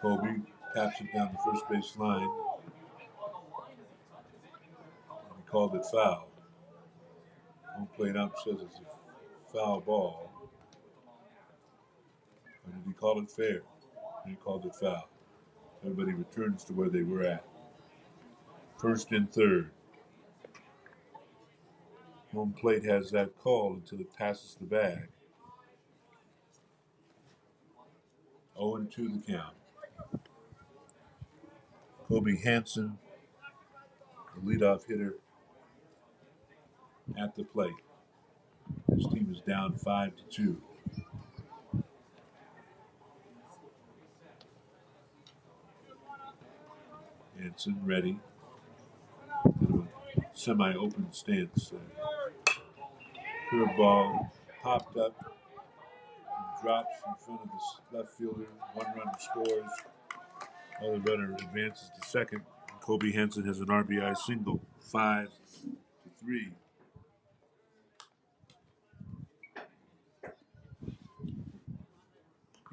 Kobe taps it down the first base line. And he called it foul. Home plate ump says it's a foul ball. Or did he call it fair? He called it foul. Everybody returns to where they were at. First and third. Home plate has that call until it passes the bag. 0-2 the count. Kobe Hansen, the leadoff hitter, at the plate. His team is down 5-2. Hansen ready. Semi-open stance there. Curveball popped up and drops in front of the left fielder. One runner scores. Other runner advances to second. Kobe Hansen has an RBI single. 5-3.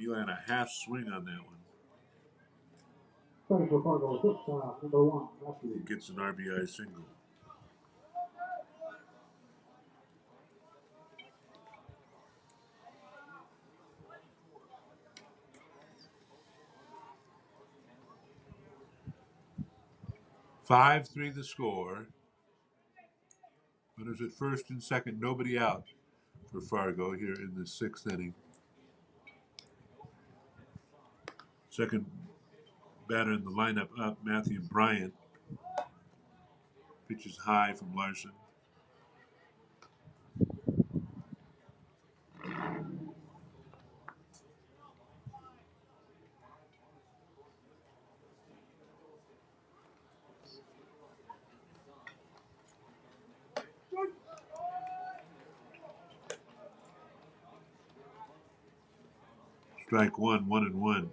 Eli had a half swing on that one. He gets an RBI single. Five, 3 the score. Runners at first and second, nobody out for Fargo here in the sixth inning. Second batter in the lineup up, Matthew Bryant. Pitches high from Larson. Strike one, 1-1.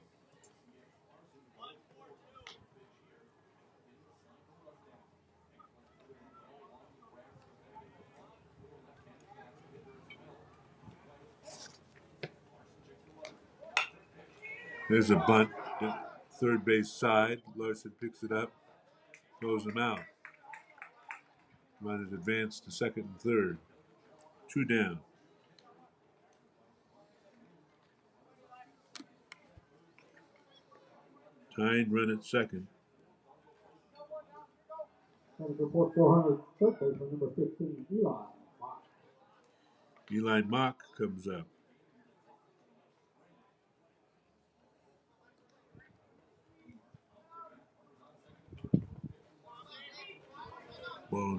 There's a bunt, third base side. Larson picks it up, throws him out. Runners advance to second and third. 2 down. Tying run at second. Eli Mock comes up.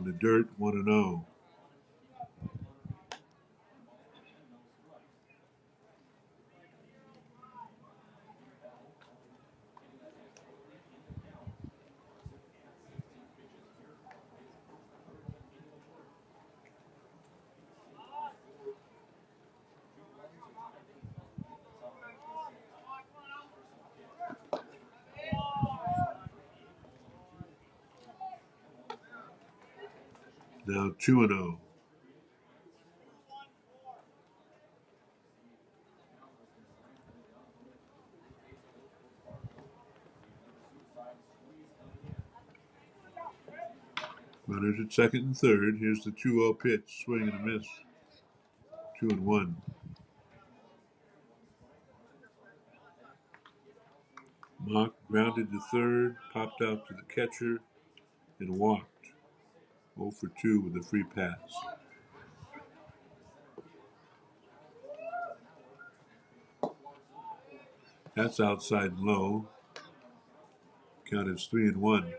the dirt, 1-0. Now 2-0. Runners at second and third. Here's the 2-0 pitch. Swing and a miss. 2-1. Mock grounded to third, popped out to the catcher, and walked. 0 for 2 with a free pass. That's outside and low. Count is 3-1.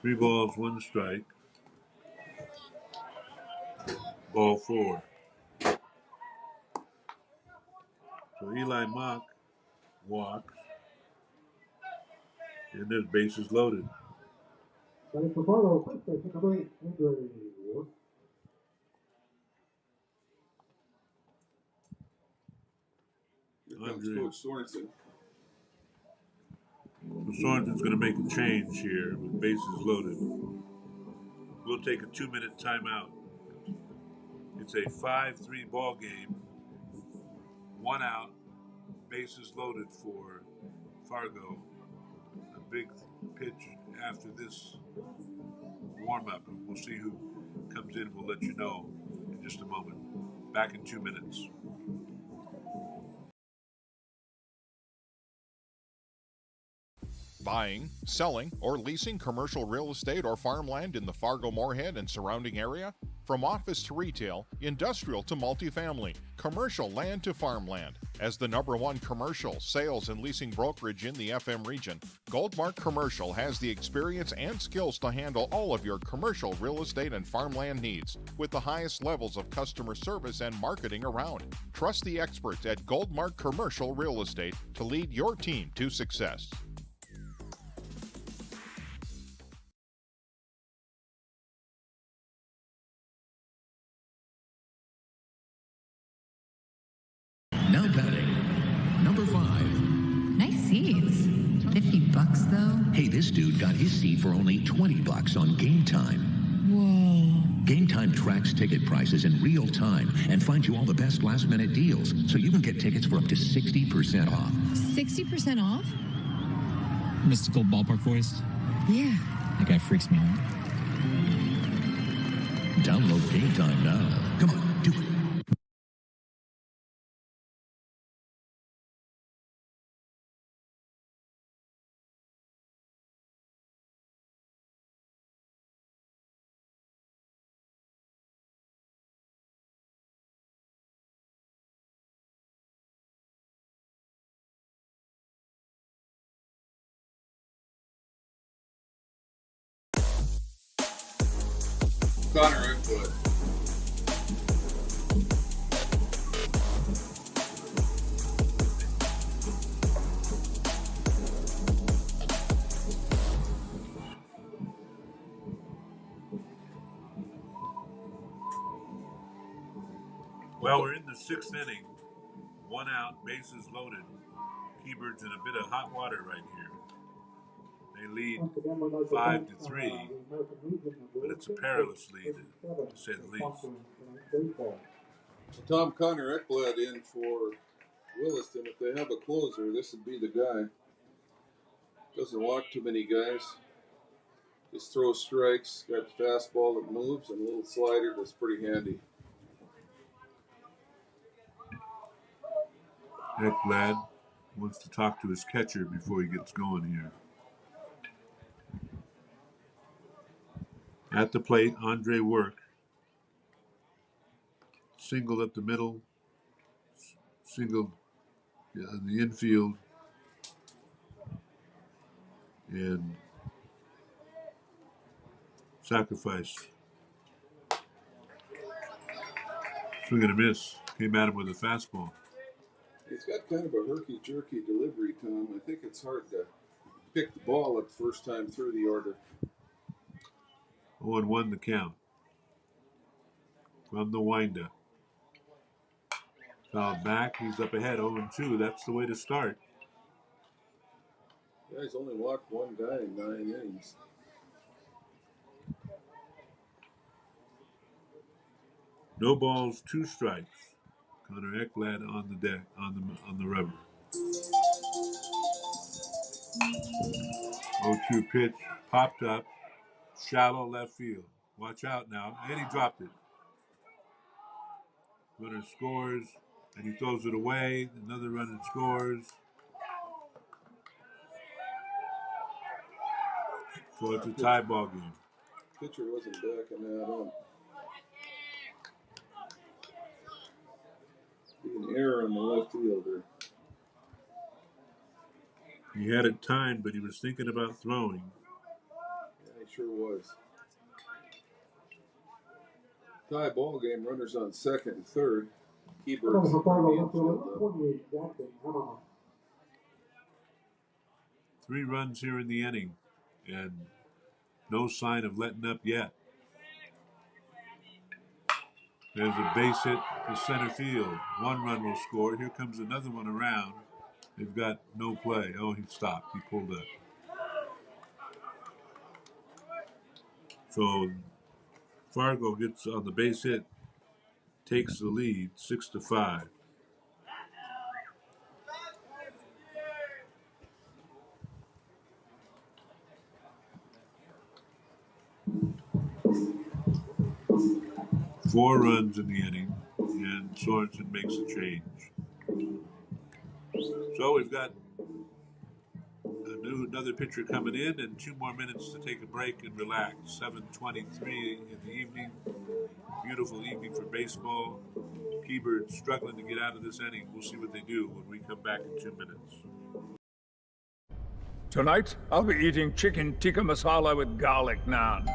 Three balls, one strike. Ball 4. So Eli Mock walks, and there's bases loaded. Here comes Coach Sorensen. So Sorensen's going to make a change here with bases loaded. We'll take a 2-minute timeout. It's a 5-3 ball game. 1 out, bases loaded for Fargo. A big pitch after this warm-up. We'll see who comes in. We'll let you know in just a moment. Back in 2 minutes. Buying, selling, or leasing commercial real estate or farmland in the Fargo-Moorhead and surrounding area? From office to retail, industrial to multifamily, commercial land to farmland. As the #1 commercial, sales, and leasing brokerage in the FM region, Goldmark Commercial has the experience and skills to handle all of your commercial real estate and farmland needs with the highest levels of customer service and marketing around. Trust the experts at Goldmark Commercial Real Estate to lead your team to success. Now batting, number 5. Nice seats. $50 though? Hey, this dude got his seat for only $20 on Game Time. Whoa. Game Time tracks ticket prices in real time and finds you all the best last-minute deals, so you can get tickets for up to 60% off. 60% off? Mystical ballpark voice? Yeah. That guy freaks me out. Download Game Time now. Come on, do it. Connor Eckwood. Well, we're in the 6th inning. 1 out, bases loaded. Keybird's in a bit of hot water right here. They lead 5-3, but it's a perilous lead, to say the least. Tom Connor Eckblad in for Williston. If they have a closer, this would be the guy. Doesn't walk too many guys. Just throws strikes. Got the fastball that moves and a little slider that's pretty handy. Eckblad wants to talk to his catcher before he gets going here. At the plate, Andre Work. Singled up the middle. Singled in the infield. And sacrifice. Swing and a miss. Came at him with a fastball. He's got kind of a herky-jerky delivery, Tom. I think it's hard to pick the ball up first time through the order. 0-1 the count. From the windup. Fouled back. He's up ahead 0-2. That's the way to start. Yeah, he's only walked one guy in 9 innings. No balls, 2 strikes. Connor Ekblad on the deck, on the rubber. 0-2 pitch, popped up, shallow left field. Watch out now, and he dropped it. Runner scores, and he throws it away. Another runner scores. So it's a tie ball game. Pitcher wasn't backing that up. An error on the left fielder. He had it timed, but he was thinking about throwing. Yeah, he sure was. Tie ball game, runners on second and third. Keybird's in the infield. 3 runs here in the inning, and no sign of letting up yet. There's a base hit to center field. 1 run will score. Here comes another one around. They've got no play. Oh, he stopped. He pulled up. So Fargo gets on the base hit, takes the lead, 6-5. Four runs in the inning, and Sorensen makes a change. So we've got another pitcher coming in, and 2 more minutes to take a break and relax. 7:23 in the evening. Beautiful evening for baseball. Keybird's struggling to get out of this inning. We'll see what they do when we come back in 2 minutes. Tonight, I'll be eating chicken tikka masala with garlic naan.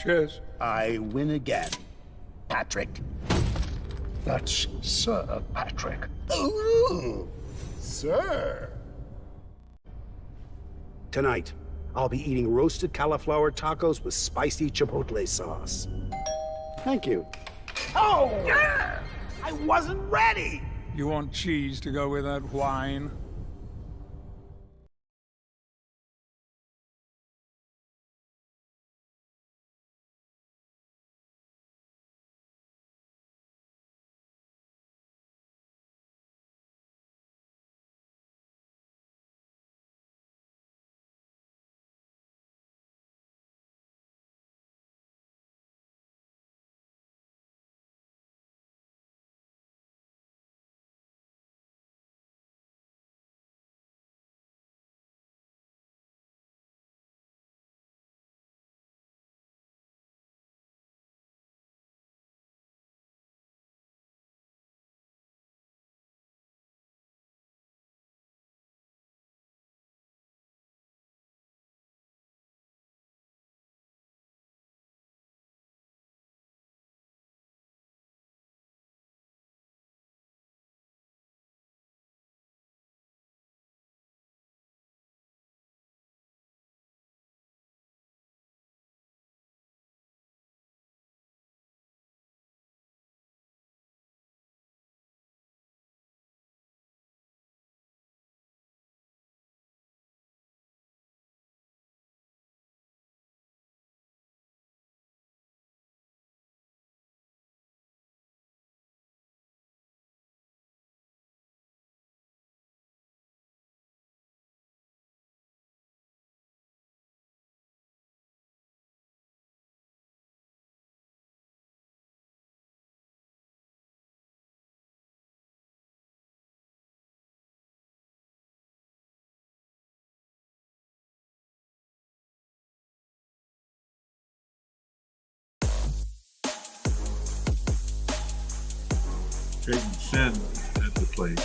Cheers. I win again, Patrick. That's Sir Patrick. Ooh, sir. Tonight, I'll be eating roasted cauliflower tacos with spicy chipotle sauce. Thank you. Oh! I wasn't ready! You want cheese to go with that wine? Trayton Sen at the plate.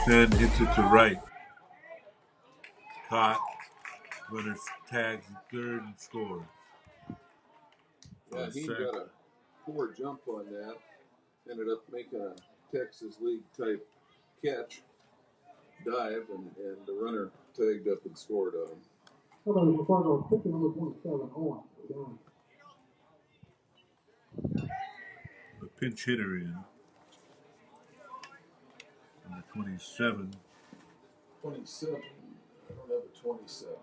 10 hits it to right. Caught. Runner tags at third and scores. Yeah, he got a poor jump on that. Ended up making a Texas League type catch, dive, and the runner tagged up and scored on him. A pinch hitter in. Number 27. 27. I don't have a 27.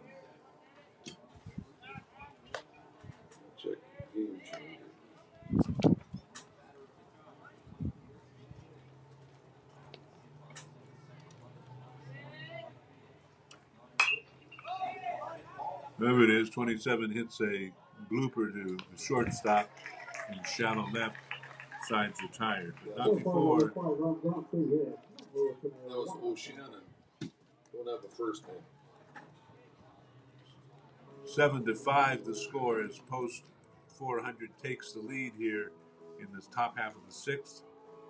Check game changer. Whoever it is, 27 hits a blooper to the shortstop and shallow left, side's retired. But not before. That was O'Shannon. Don't have a first name. 7-5 the score as Post 400 takes the lead here in this top half of the sixth,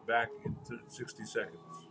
back in 60 seconds.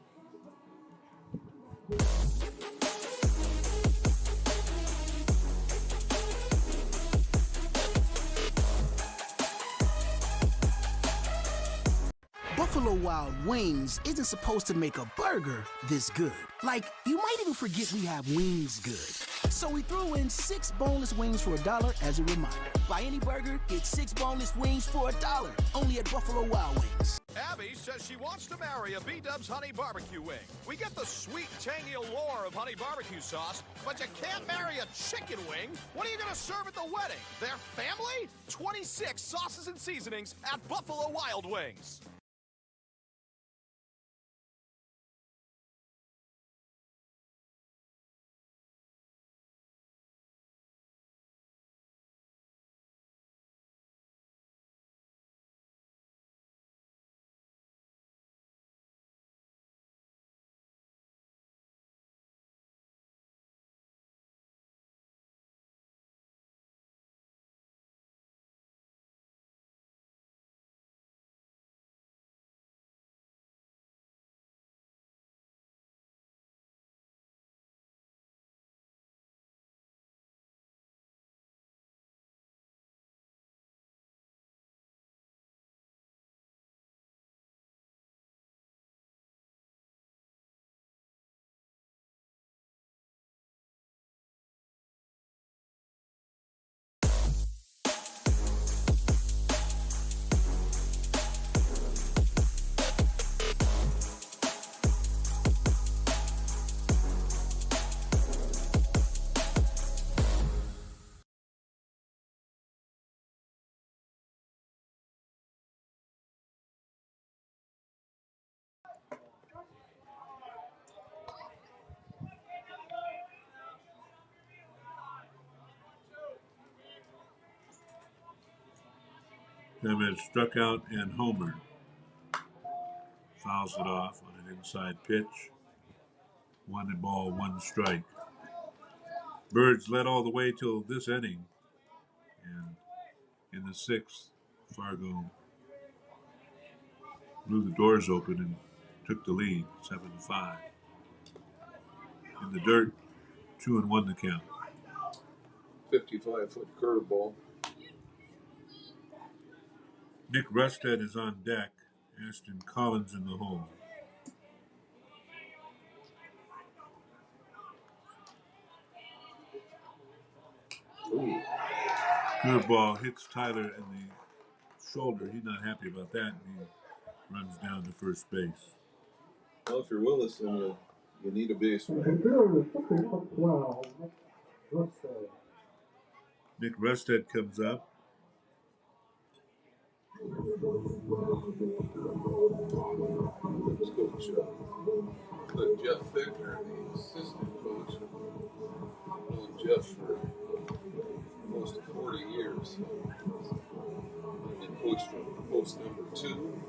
Buffalo Wild Wings isn't supposed to make a burger this good. Like, you might even forget we have wings good. So we threw in 6 boneless wings for $1 as a reminder. Buy any burger, get 6 boneless wings for $1. Only at Buffalo Wild Wings. Abby says she wants to marry a B-Dubs Honey Barbecue wing. We get the sweet, tangy allure of honey barbecue sauce, but you can't marry a chicken wing. What are you going to serve at the wedding? Their family? 26 sauces and seasonings at Buffalo Wild Wings. Them has struck out and homered. Fouls it off on an inside pitch. 1 1 strike. Birds led all the way till this inning. And in the sixth, Fargo blew the doors open and took the lead, 7-5. In the dirt, 2-1 the count. 55-foot curveball. Nick Rusted is on deck. Ashton Collins in the hole. Ooh. Curveball hits Tyler in the shoulder. He's not happy about that. And he runs down to first base. Well, if you're Williston, you need a base runner. Nick Rusted comes up. Coach Jeff Fickner, the assistant coach, known Jeff for close to 40 years. And then coached from post number 2,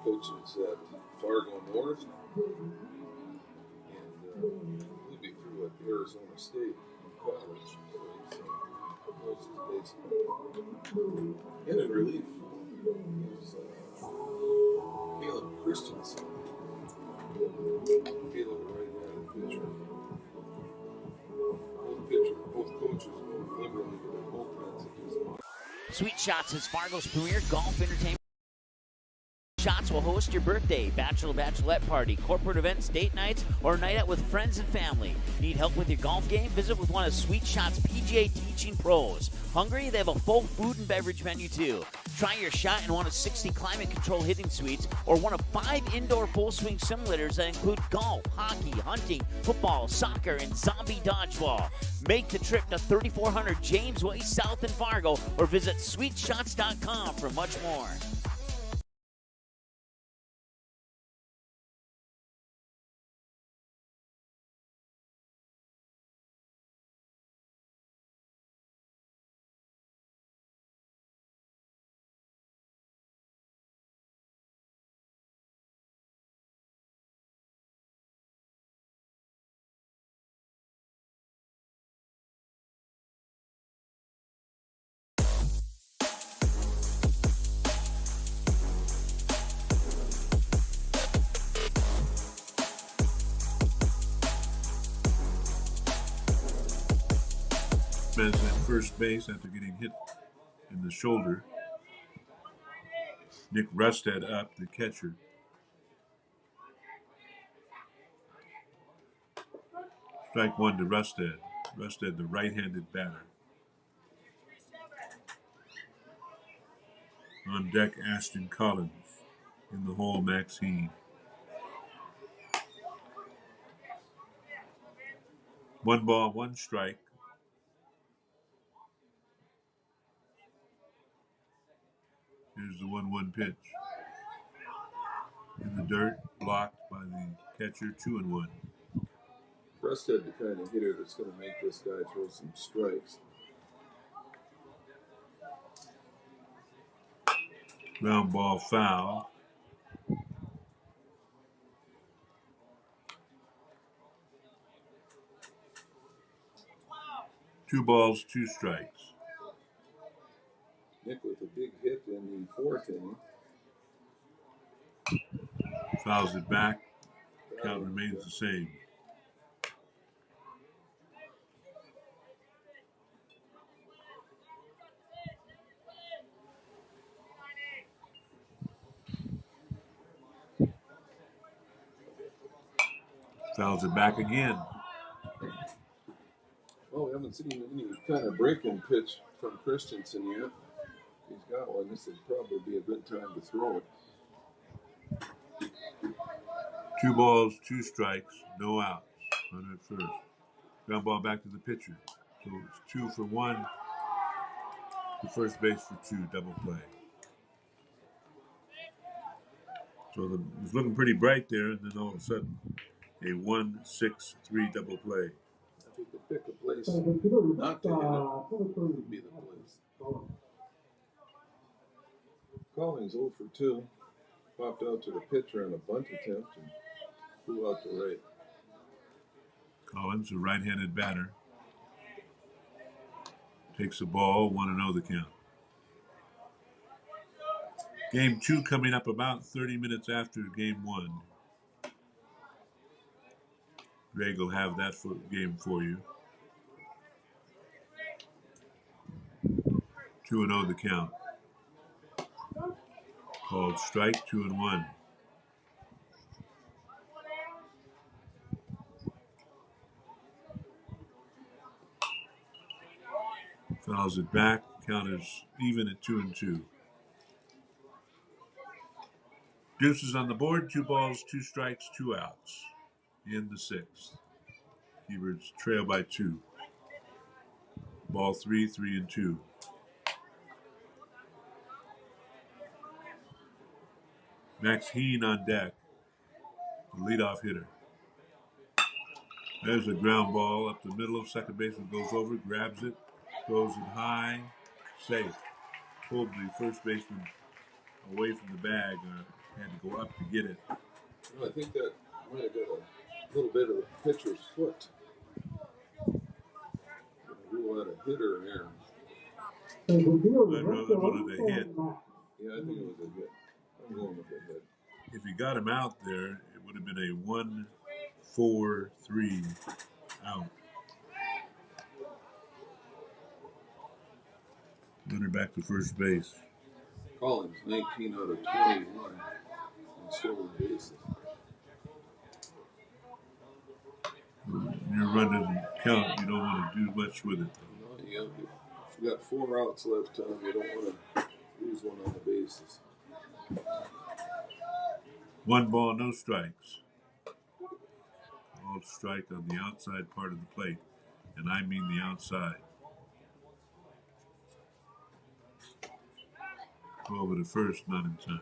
coaches at Fargo North, and he'll be through at Arizona State in college. So he's baseball. And in relief is Caleb Christensen. Caleb, right pitcher. Both coaches go liberally to their bullpens at this point. Sweet Shots is Fargo's premier golf entertainment. Shots will host your birthday, bachelorette party, corporate events, date nights, or night out with friends and family. Need help with your golf game? Visit with one of Sweet Shots' PGA teaching pros. Hungry? They have a full food and beverage menu too. Try your shot in one of 60 climate control hitting suites or one of 5 indoor full swing simulators that include golf, hockey, hunting, football, soccer, and zombie dodgeball. Make the trip to 3400 James Way South in Fargo or visit sweetshots.com for much more. Man's at first base after getting hit in the shoulder. Nick Rustad up, the catcher. Strike one to Rustad. Rustad, the right-handed batter. On deck, Ashton Collins. In the hole, Max Heen. 1 ball, 1 strike. Here's the 1-1 pitch. In the dirt, blocked by the catcher, 2-1. Rustad, the kind of hitter that's going to make this guy throw some strikes. Ground ball foul. Two balls, 2 strikes. Nick with a big hit in the 4th inning. Fouls it back. Count remains the same. Fouls it back again. Well, we haven't seen any kind of break-in pitch from Christensen yet. If he's got one, this would probably be a good time to throw it. 2 balls, 2 strikes, no outs. Runner at first. Ground ball back to the pitcher. So it's 2 for 1. To first base for 2, double play. So it was looking pretty bright there, and then all of a sudden, a 1-6-3 double play. If he could pick a place not to hit it, would be the place. Collins 0 for 2. Popped out to the pitcher on a bunt attempt and flew out to right. Collins, a right-handed batter. Takes the ball, 1-0 the count. Game 2 coming up about 30 minutes after Game 1. Greg will have that game for you. 2-0 the count. Called strike, 2-1. Fouls it back. Count is even at 2-2. Deuces on the board. 2 balls, 2 strikes, 2 outs. In the 6th. Keybirds trail by 2. Ball 3, 3-2. Max Heen on deck. The leadoff hitter. There's a ground ball up the middle of second baseman, goes over, grabs it, throws it high, safe. Pulled the first baseman away from the bag, had to go up to get it. Well, I think that might have got a little bit of the pitcher's foot. Rule out a hitter there. I'd rather wanted a hit. Yeah, I think it was a hit. I'm going with a hit. If he got him out there, it would would have been a 1-4-3 out. Runner back to first base. Collins, 19 out of 21 in stolen bases. When your run doesn't count, you don't want to do much with it. If you got 4 outs left, Tom, you don't want to lose one on the bases. 1 ball, no strikes. Ball strike on the outside part of the plate, and I mean the outside. 12 at the first, not in time.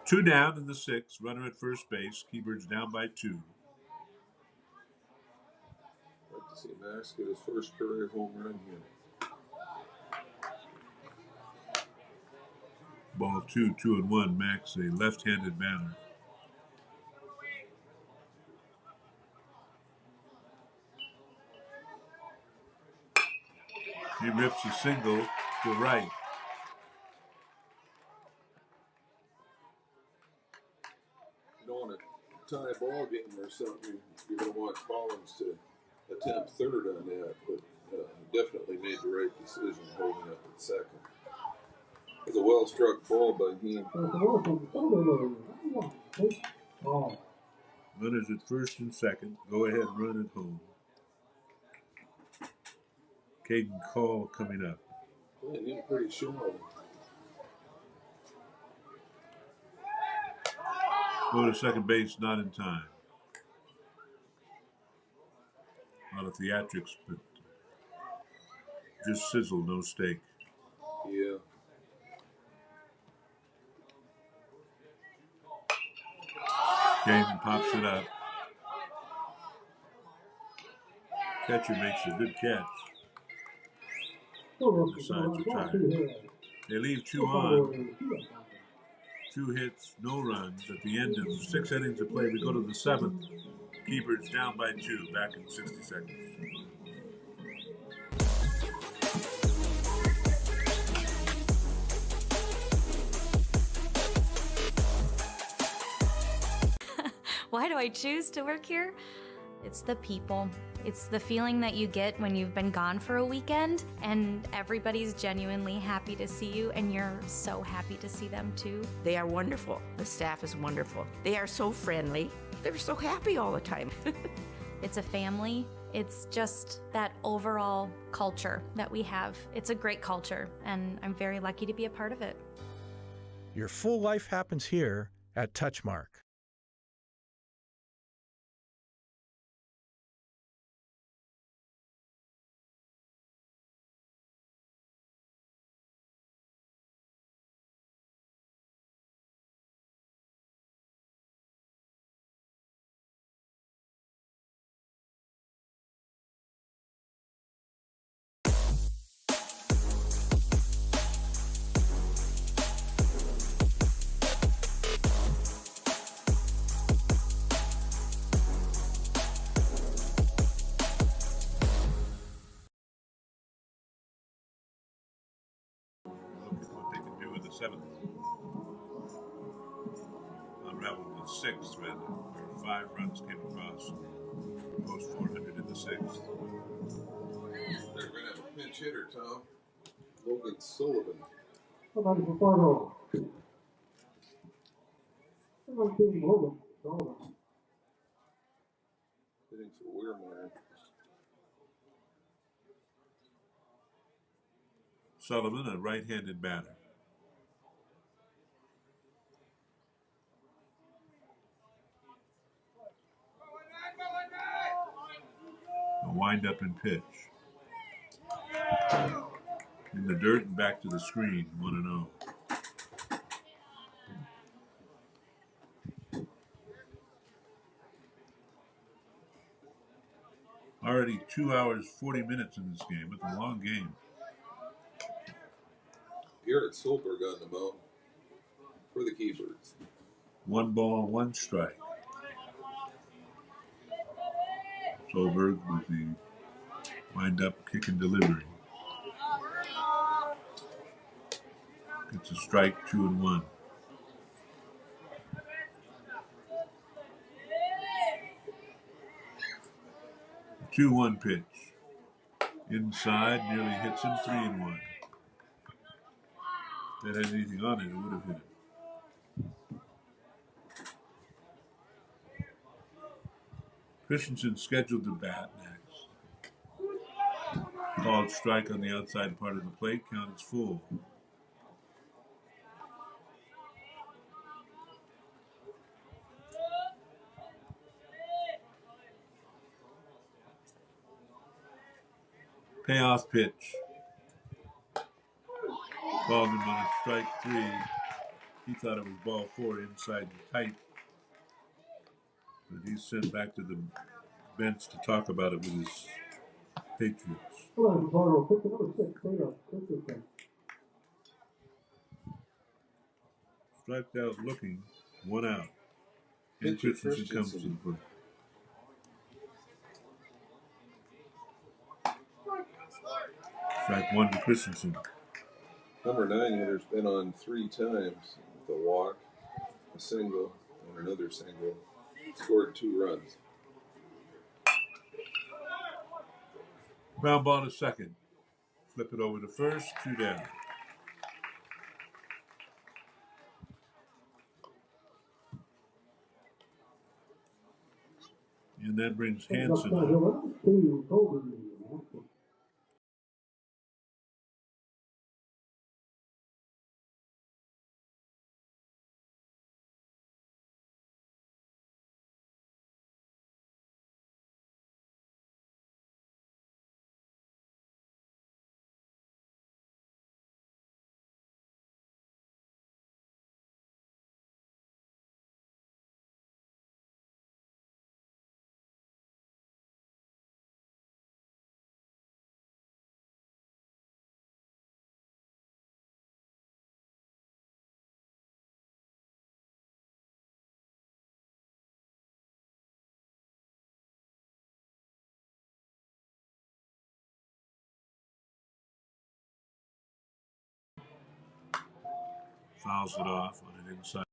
2 down in the 6th. Runner at first base. Keybird's down by 2. Like to see Max get his first career home run here. Ball 2, 2-1. Max, a left-handed batter. He rips a single to right. You don't want to tie a ball game or something. You're going to want Collins to attempt third on that, but definitely made the right decision holding up at second. It's a well-struck ball by him. Runners at first and second. Go ahead, run at home. Caden Call coming up. Man, he's pretty shallow. Go to second base, not in time. A lot of theatrics, but just sizzle, no steak. Yeah. Caden pops it up. Catcher makes a good catch. The sides are tired. They leave 2 on. 2 hits, no runs. At the end of 6 innings of play, we go to the 7th. Keybird's down by 2, back in 60 seconds. Why do I choose to work here? It's the people. It's the feeling that you get when you've been gone for a weekend and everybody's genuinely happy to see you and you're so happy to see them too. They are wonderful. The staff is wonderful. They are so friendly. They're so happy all the time. It's a family. It's just that overall culture that we have. It's a great culture and I'm very lucky to be a part of it. Your full life happens here at Touchmark. What they can do in the 7th. Unraveled the 6th, rather, where 5 runs came across. Post 400 in the 6th. They're going to have a pinch hitter, Tom. Logan Sullivan. Hitting for Weirmeyer. Sullivan, a right-handed batter. A wind-up and pitch. In the dirt and back to the screen, 1-0. Already 2 hours, 40 minutes in this game. It's a long game. Garrett Solberg on the mound for the Keybirds. 1 ball, 1 strike. Solberg with the wind-up kick and delivery. Gets a strike, 2-1. 2-1 pitch. Inside, nearly hits him. 3-1. If that had anything on it, it would have hit him. Christensen scheduled to bat next. Called strike on the outside part of the plate. Count is full. Payoff pitch. Called him on a strike 3. He thought it was ball 4 inside the tight. But he's sent back to the bench to talk about it with his Patriots. Striked out looking. 1 out. And Christensen comes to the plate. Strike 1 to Christensen. Number 9 hitter's been on 3 times with a walk, a single, and another single. Scored 2 runs. Ground ball to second. Flip it over to first. 2 down. And that brings Hanson up. Fouls it off on an inside.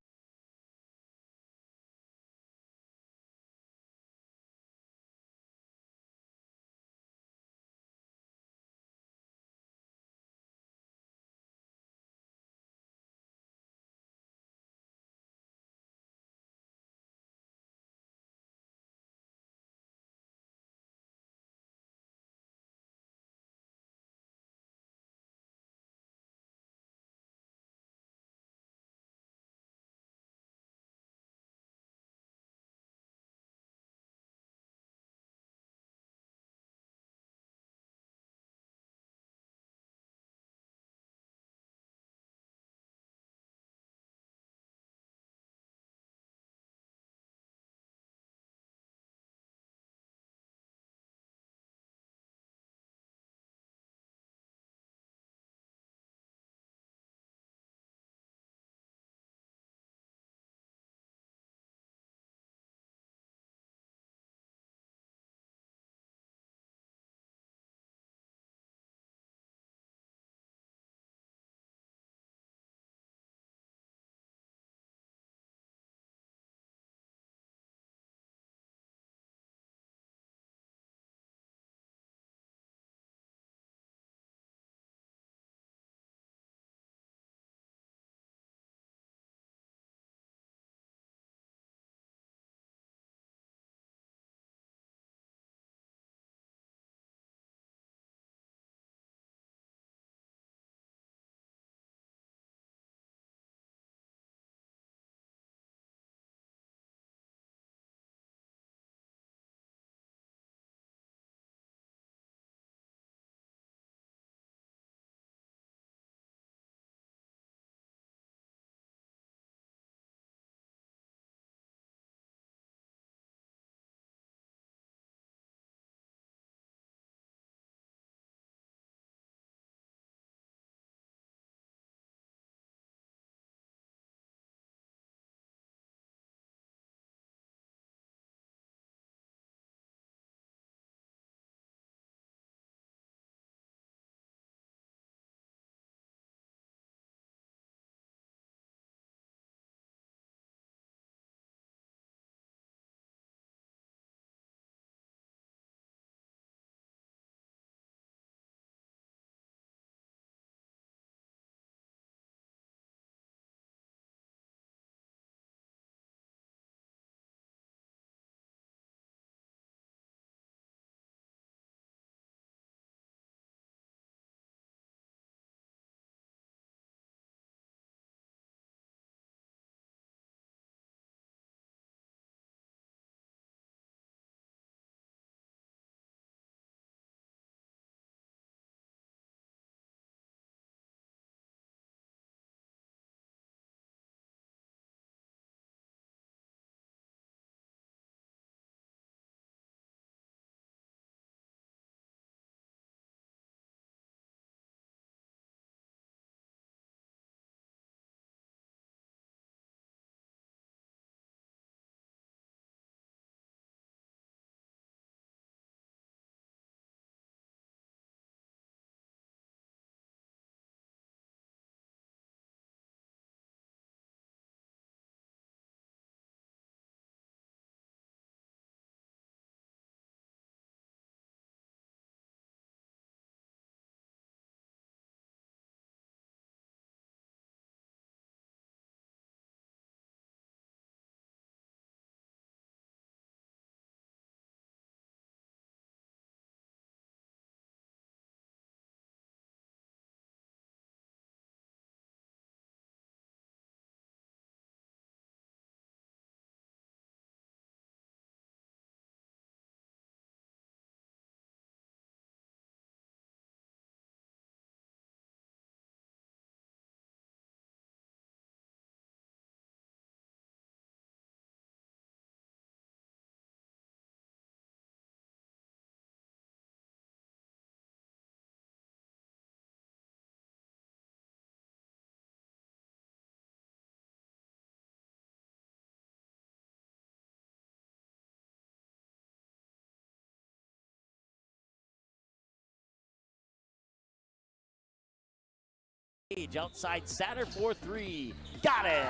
Outside Satter for three. Got it!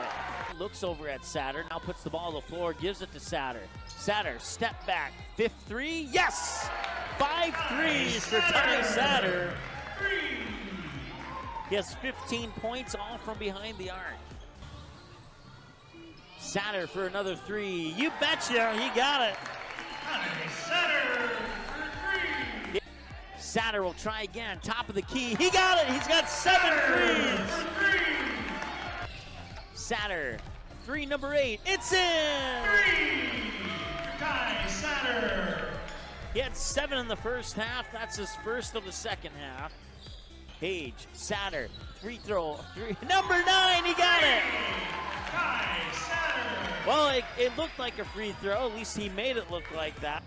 Looks over at Satter, now puts the ball on the floor, gives it to Satter. Satter, step back, fifth three, yes! 5 threes for Ty Satter. He has 15 points, all from behind the arc. Satter for another three. You betcha, he got it. Satter for three. Satter will try again, top of the key. He got it, he's got 7 threes. Satter, three number 8, it's in! Ty Satter. He had 7 in the first half, that's his first of the second half. Page, Satter, free throw, number 9, he got it! Ty Satter. Well, it looked like a free throw, at least he made it look like that.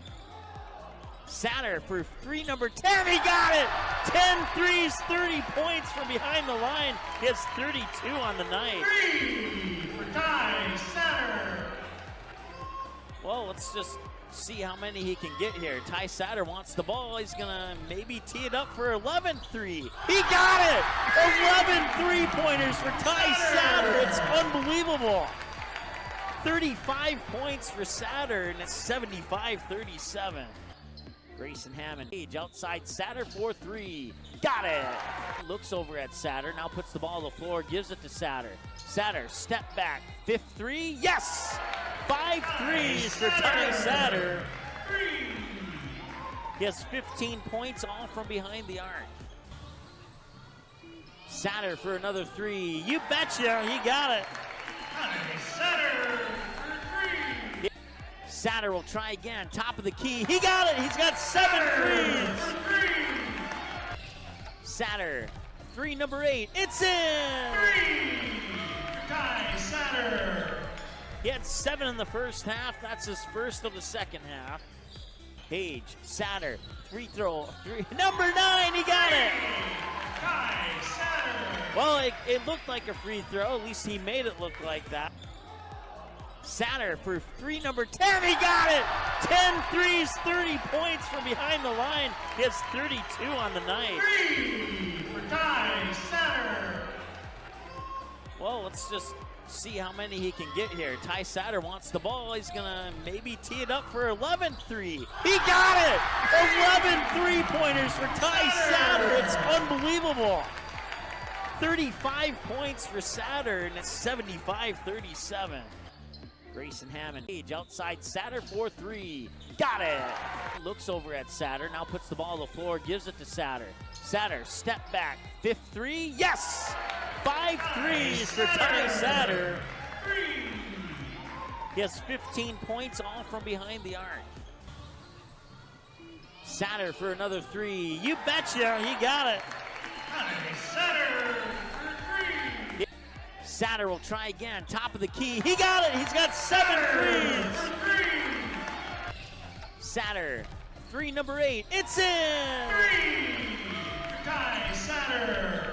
Satter for three number 10, he got it! 10 threes, 30 points from behind the line. He has 32 on the night. 3 for Ty Satter. Well, let's just see how many he can get here. Ty Satter wants the ball. He's going to maybe tee it up for 11th three. He got it! 11 three-pointers for Ty Satter. It's unbelievable. 35 points for Satter, and it's 75-37. Grayson Hammond, outside Satter for three. Got it! Looks over at Satter, now puts the ball on the floor, gives it to Satter. Satter, step back, fifth three, yes! 5 threes for Ty Satter. He has 15 points, all from behind the arc. Satter for another three. You betcha, he got it. Satter. Satter will try again, top of the key. He got it, he's got 7 threes. Satter, three number 8, it's in! Ty Satter. He had 7 in the first half, that's his first of the second half. Page, Satter, free throw, number 9, he got it! Ty Satter. Well, it looked like a free throw, at least he made it look like that. Satter for three number 10, he got it! 10 threes, 30 points from behind the line. He has 32 on the night. 3 for Ty Satter. Well, let's just see how many he can get here. Ty Satter wants the ball. He's going to maybe tee it up for 11th three. He got it! 11 three-pointers for Ty Satter. It's unbelievable. 35 points for Satter, and it's 75-37. Grayson Hammond, outside Satter for three. Got it! Looks over at Satter, now puts the ball on the floor, gives it to Satter. Satter, step back, fifth three, yes! 5 threes for Ty Satter. He has 15 points, all from behind the arc. Satter for another three. You betcha, he got it. Satter. Satter will try again, top of the key. He got it, he's got 7 threes. Satter, three number 8, it's in! Ty Satter.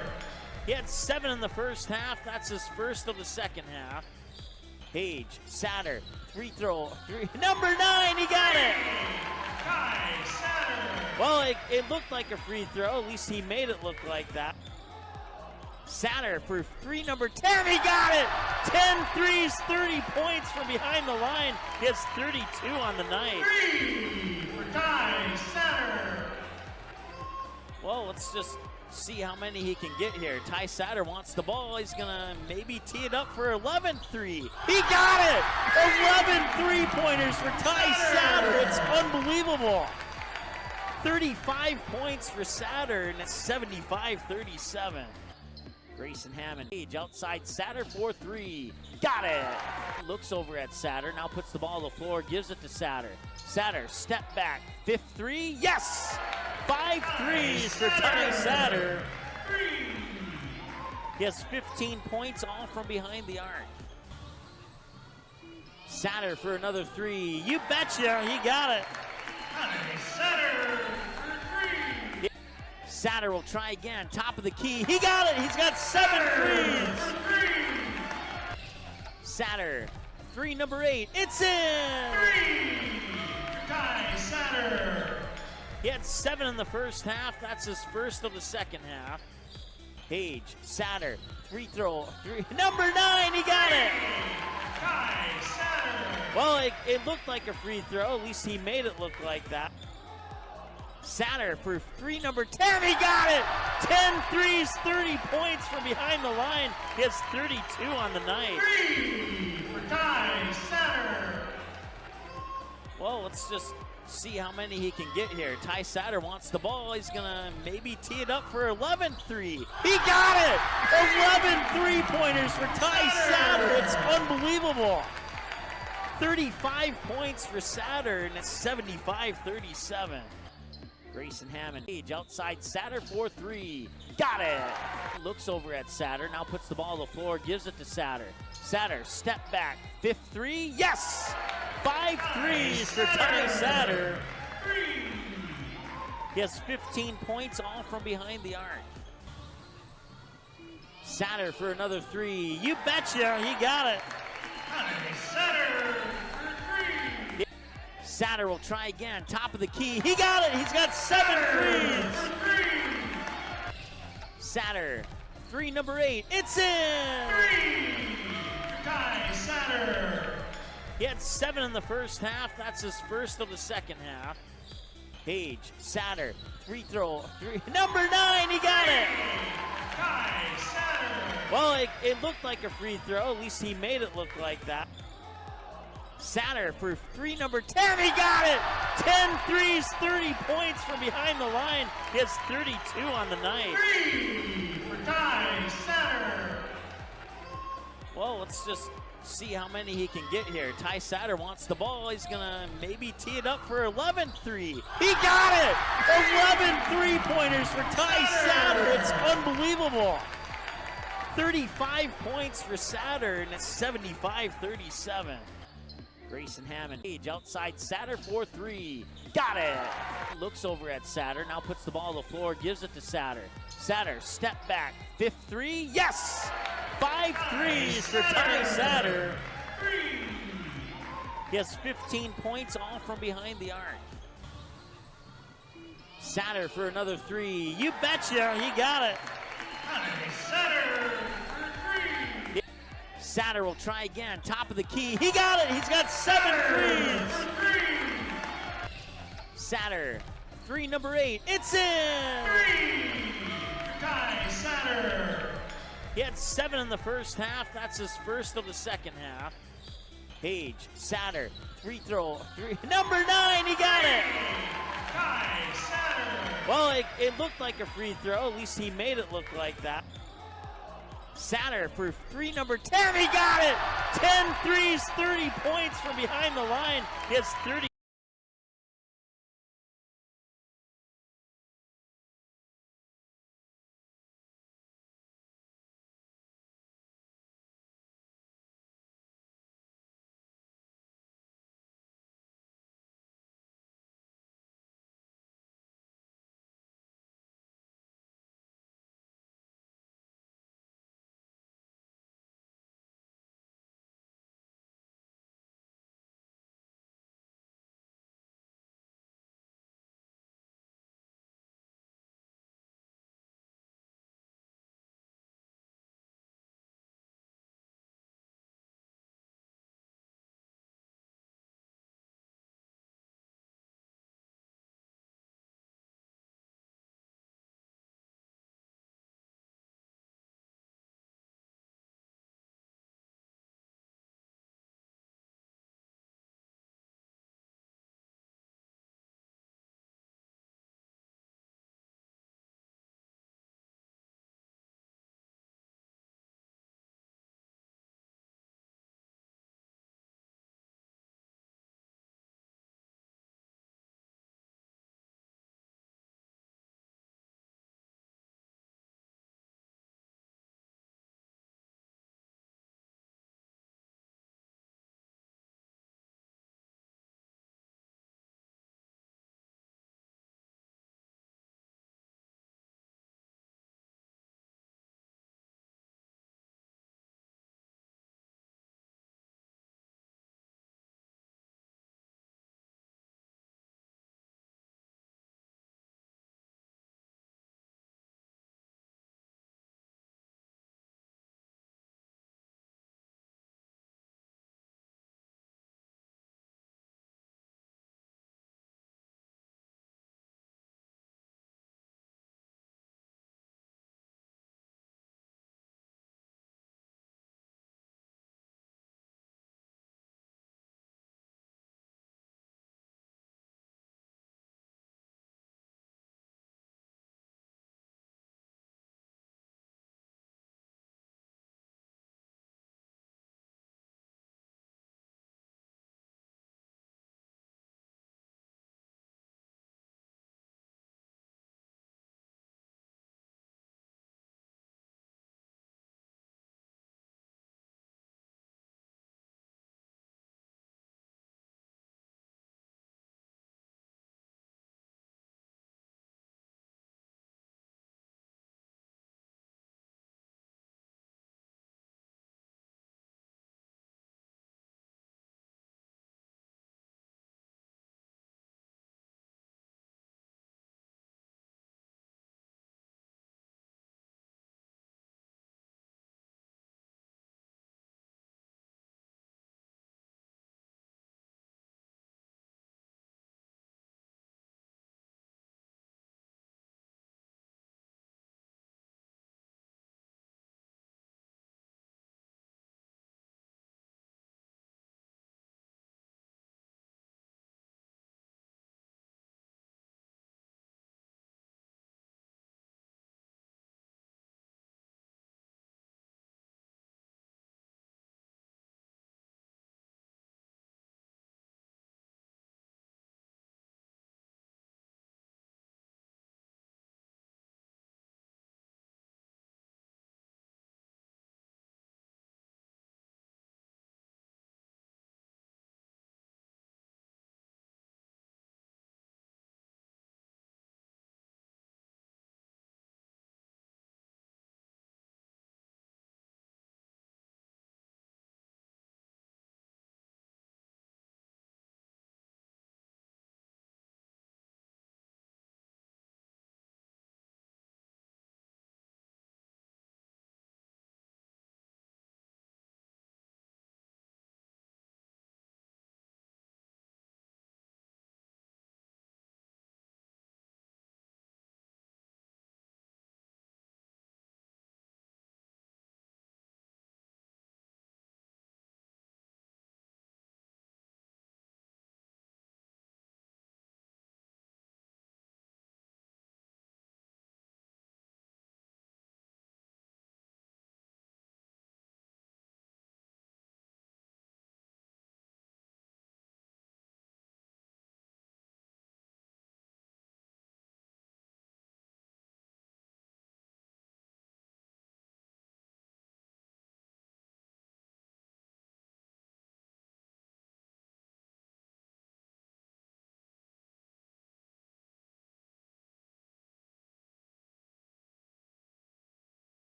He had 7 in the first half, that's his first of the second half. Page, Satter, free throw, number 9, he got it! Ty Satter. Well, it looked like a free throw, at least he made it look like that. Satter for three number 10, he got it! 10 threes, 30 points from behind the line. He has 32 on the night. 3 for Ty Satter. Well, let's just see how many he can get here. Ty Satter wants the ball. He's going to maybe tee it up for 11th three. He got it! 11 three-pointers for Ty Satter. It's unbelievable. 35 points for Satter, and it's 75-37. Grayson Hammond, outside Satter for three. Got it! Looks over at Satter, now puts the ball on the floor, gives it to Satter. Satter, step back, fifth three, yes! 5 threes for Ty Satter. He has 15 points, all from behind the arc. Satter for another three. You betcha, he got it. Satter. Satter will try again, top of the key. He got it, he's got 7 threes. Satter, three number 8, it's in! Ty Satter. He had 7 in the first half, that's his first of the second half. Page, Satter, free throw, number 9, he got it! Ty Satter. Well, it looked like a free throw. At least he made it look like that. Satter for three, number 10. He got it! 10 threes, 30 points from behind the line. He has 32 on the night. 3 for Ty Satter. Well, let's just see how many he can get here. Ty Satter wants the ball. He's going to maybe tee it up for 11 3. He got it! 11 3-pointers for Ty Satter. It's unbelievable. 35 points for Satter, and it's 75-37. Grayson Hammond, Page outside Satter for 3. Got it! Looks over at Satter, now puts the ball on the floor, gives it to Satter. Satter, step back, 5th 3, yes! 5 threes for Ty Satter. He has 15 points, all from behind the arc. Satter for another 3. You betcha, he got it. Satter for 3. Satter will try again, top of the key. He got it, he's got 7 threes. Satter, 3, number 8, it's in! 3 Ty Satter. He had 7 in the first half. That's his first of the second half. Page, Satter, free throw, 3, number 9, he got it! Ty Satter. Well, it looked like a free throw. At least he made it look like that. Satter for 3, number 10, he got it! 10 threes, 30 points from behind the line. He has 32 on the night. 3 for Ty Satter. Well, let's just see how many he can get here. Ty Satter wants the ball. He's going to maybe tee it up for 11 3. He got it! 11 3-pointers for Ty Satter. It's unbelievable. 35 points for Satter, and it's 75-37. Grayson Hammond, Page outside Satter for 3. Got it! Looks over at Satter, now puts the ball on the floor, gives it to Satter. Satter, step back, 5th 3, yes! 5 threes for Ty Satter. He has 15 points, all from behind the arc. Satter for another 3. You betcha, he got it. Satter for 3. Satter will try again, top of the key. He got it, he's got 7 threes. Satter, 3, number 8, it's in! 3 Ty Satter. He had 7 in the first half. That's his first of the second half. Page, Satter, free throw, 3, number 9, he got it! Ty Satter. Well, it looked like a free throw. At least he made it look like that. Satter for 3, number 10, he got it! 10 threes, 30 points from behind the line. He has 30.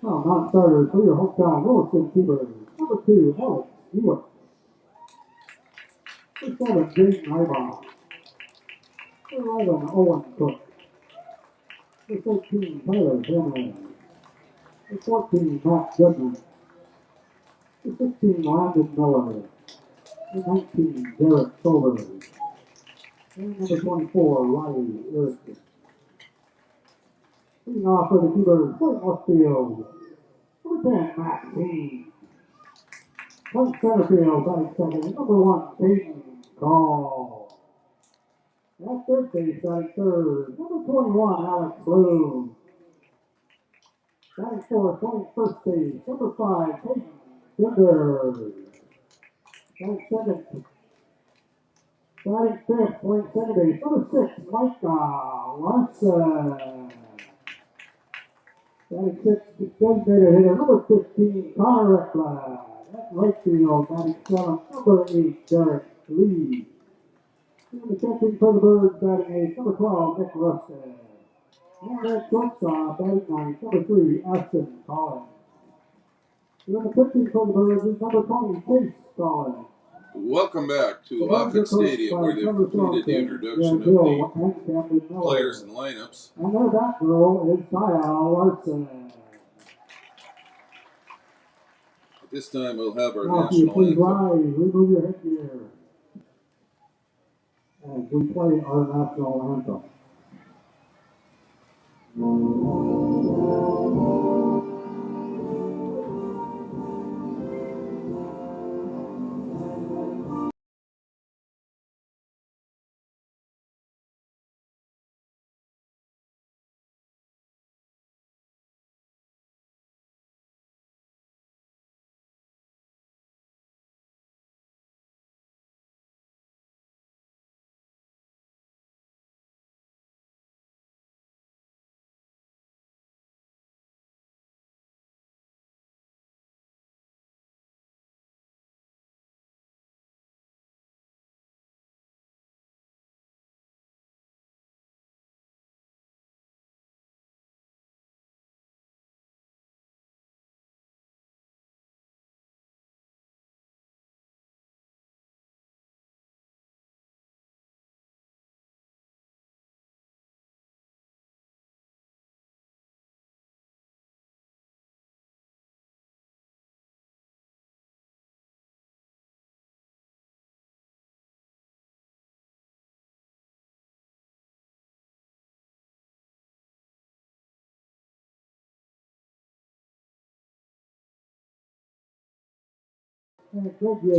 Oh, non-starter for your hometown Williston keeper, number 2, Alex Stewart. For 7, Jason Rybaugh. For 11, Owen Cook. For 13, Tyler Henry. For 14, Matt Goodman. For 16, Landon Miller. For 19, Derek Solberg. And number 24, Riley Erickson. Leading off for the keepers, Blake Westfield. Number 10, Matt King. Blake Centerfield, batting second. Number 1, Peyton Call. At third base, batting third. Number 21, Alex Bloom. Batting fourth, playing first base. Number 5, Peyton Finder. Batting second. Batting fifth, playing second base. Number 6, Micah Larson. Batting sixth, designated hitter. Number 15, Connor Eckblad. At right field, batting seventh. Number 8, Derek Lee. And the catching for the Birds, batting eighth. Number 12, Nick Rustin. And at shortstop, batting ninth. Number 3, Ashton Collins. And the pitching for the Birds is number 20, Chase Collins. Welcome back to Offutt Stadium, where they've completed the introduction of the players and lineups. And their back row is Kyle Larson. At this time, we'll have our Now, if you national please anthem. rise, remove your headgear as we play our national anthem.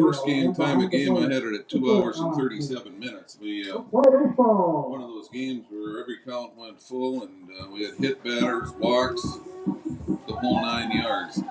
First game time of game, I had it at 2 hours and 37 minutes. We one of those games where every count went full, and we had hit batters, walks, the whole 9 yards.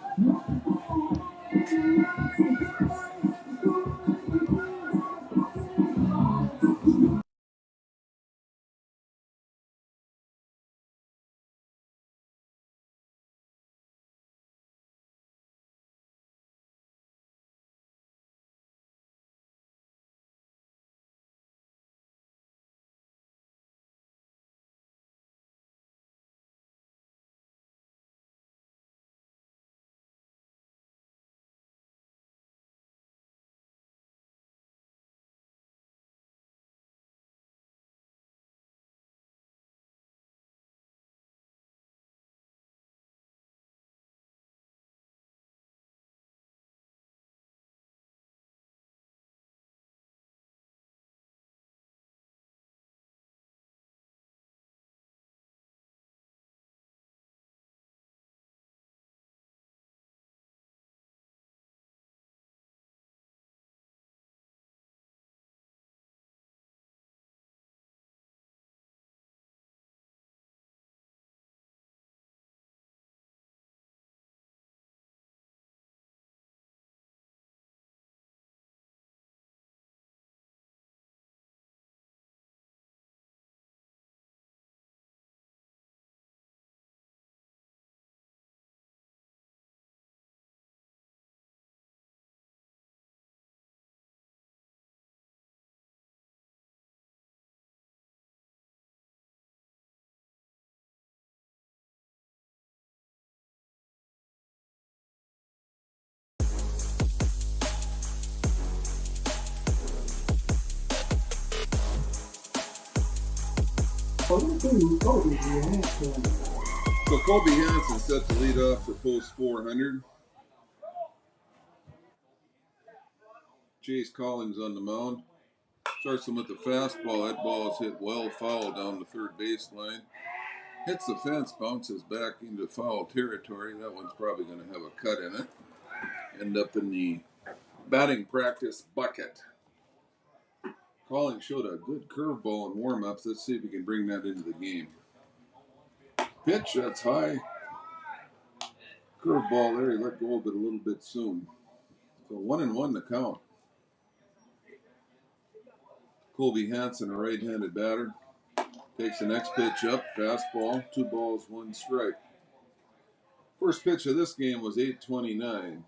So Kobe Hansen set to lead off for post 400. Chase Collins on the mound. Starts him with the fastball. That ball is hit well foul down the third baseline. Hits the fence, bounces back into foul territory. That one's probably going to have a cut in it. End up in the batting practice bucket. Collins showed a good curveball in warm-ups. Let's see if he can bring that into the game. Pitch, that's high. Curveball there, he let go of it a little bit soon. So 1-1 the count. Colby Hansen, a right-handed batter, takes the next pitch up, fastball, 2 balls, 1 strike. First pitch of this game was 8:29,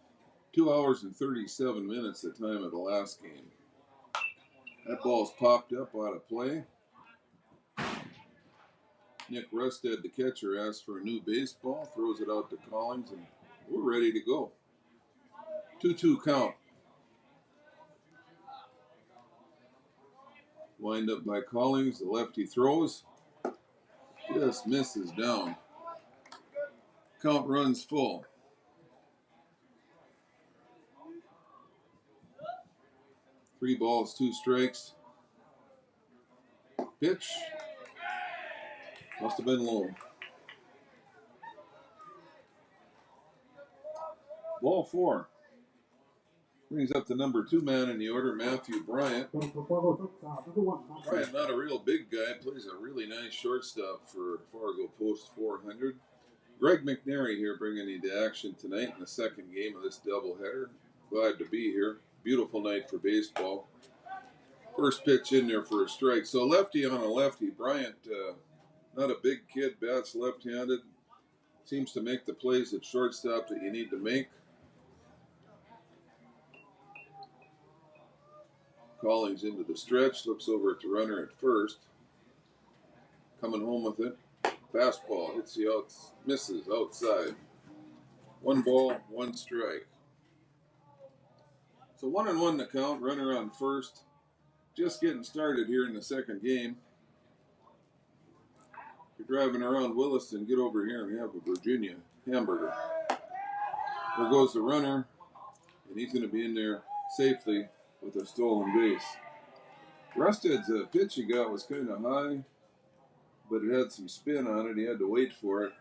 2 hours and 37 minutes the time of the last game. That ball's popped up out of play. Nick Rusted, the catcher, asks for a new baseball, throws it out to Collins, and we're ready to go. 2-2 count. Wind up by Collins, the lefty throws. Just misses down. Count runs full. Three balls, 2 strikes. Pitch. Must have been low. Ball 4. Brings up the number 2 man in the order, Matthew Bryant. Bryant, not a real big guy, plays a really nice shortstop for Fargo post 400. Greg McNary here bringing you to action tonight in the second game of this doubleheader. Glad to be here. Beautiful night for baseball. First pitch in there for a strike. So lefty on a lefty. Bryant, not a big kid, bats left-handed. Seems to make the plays at shortstop that you need to make. Collins into the stretch, looks over at the runner at first. Coming home with it. Fastball hits the outs, misses outside. 1 ball, 1 strike. So 1-1 the count, runner on first. Just getting started here in the second game. If you're driving around Williston, get over here and have a Virginia hamburger. There goes the runner, and he's going to be in there safely with a stolen base. Rusted's pitch he got was kind of high, but it had some spin on it. He had to wait for it.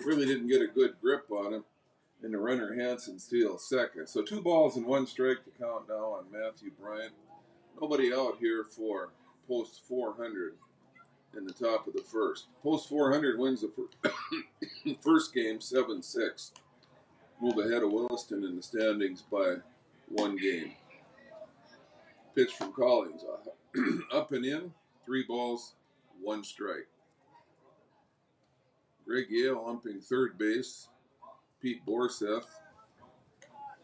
Really didn't get a good grip on it, and the runner Hansen steals second. So 2 balls and 1 strike to count now on Matthew Bryant. Nobody out here for post 400 in the top of the first. Post 400 wins the first game 7-6. Move ahead of Williston in the standings by 1 game. Pitch from Collins. Up and in, 3 balls, 1 strike. Greg Yale umping third base. Pete Borseth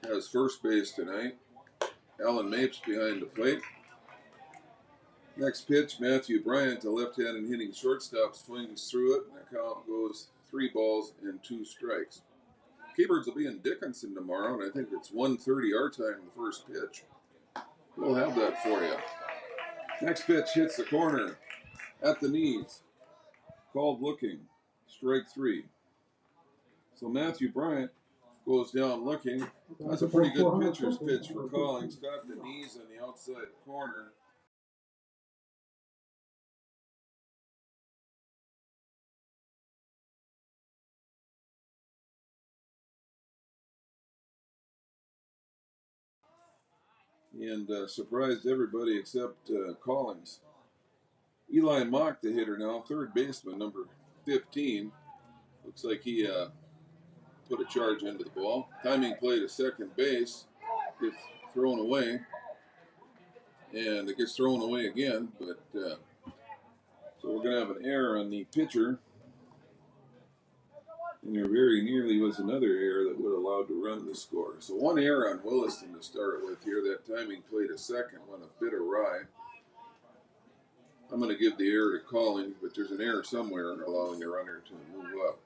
has first base tonight. Alan Mapes behind the plate. Next pitch, Matthew Bryant, a left-handed hitting shortstop, swings through it, and the count goes 3 balls and 2 strikes. Keybirds will be in Dickinson tomorrow, and I think it's 1:30 our time, the first pitch. We'll have that for you. Next pitch hits the corner at the knees. Called looking. Strike 3. So Matthew Bryant goes down looking. That's a pretty good pitcher's pitch for Collins. Got the knees on the outside corner. And surprised everybody except Collins. Eli Mock, the hitter now, third baseman, number 15. Looks like he put a charge into the ball. Timing play to second base. Gets thrown away. And it gets thrown away again. But so we're going to have an error on the pitcher. And there very nearly was another error that would have allowed to run the score. So 1 error on Williston to start with here. That timing play to second went a bit awry. I'm going to give the error to Collins, but there's an error somewhere allowing the runner to move up.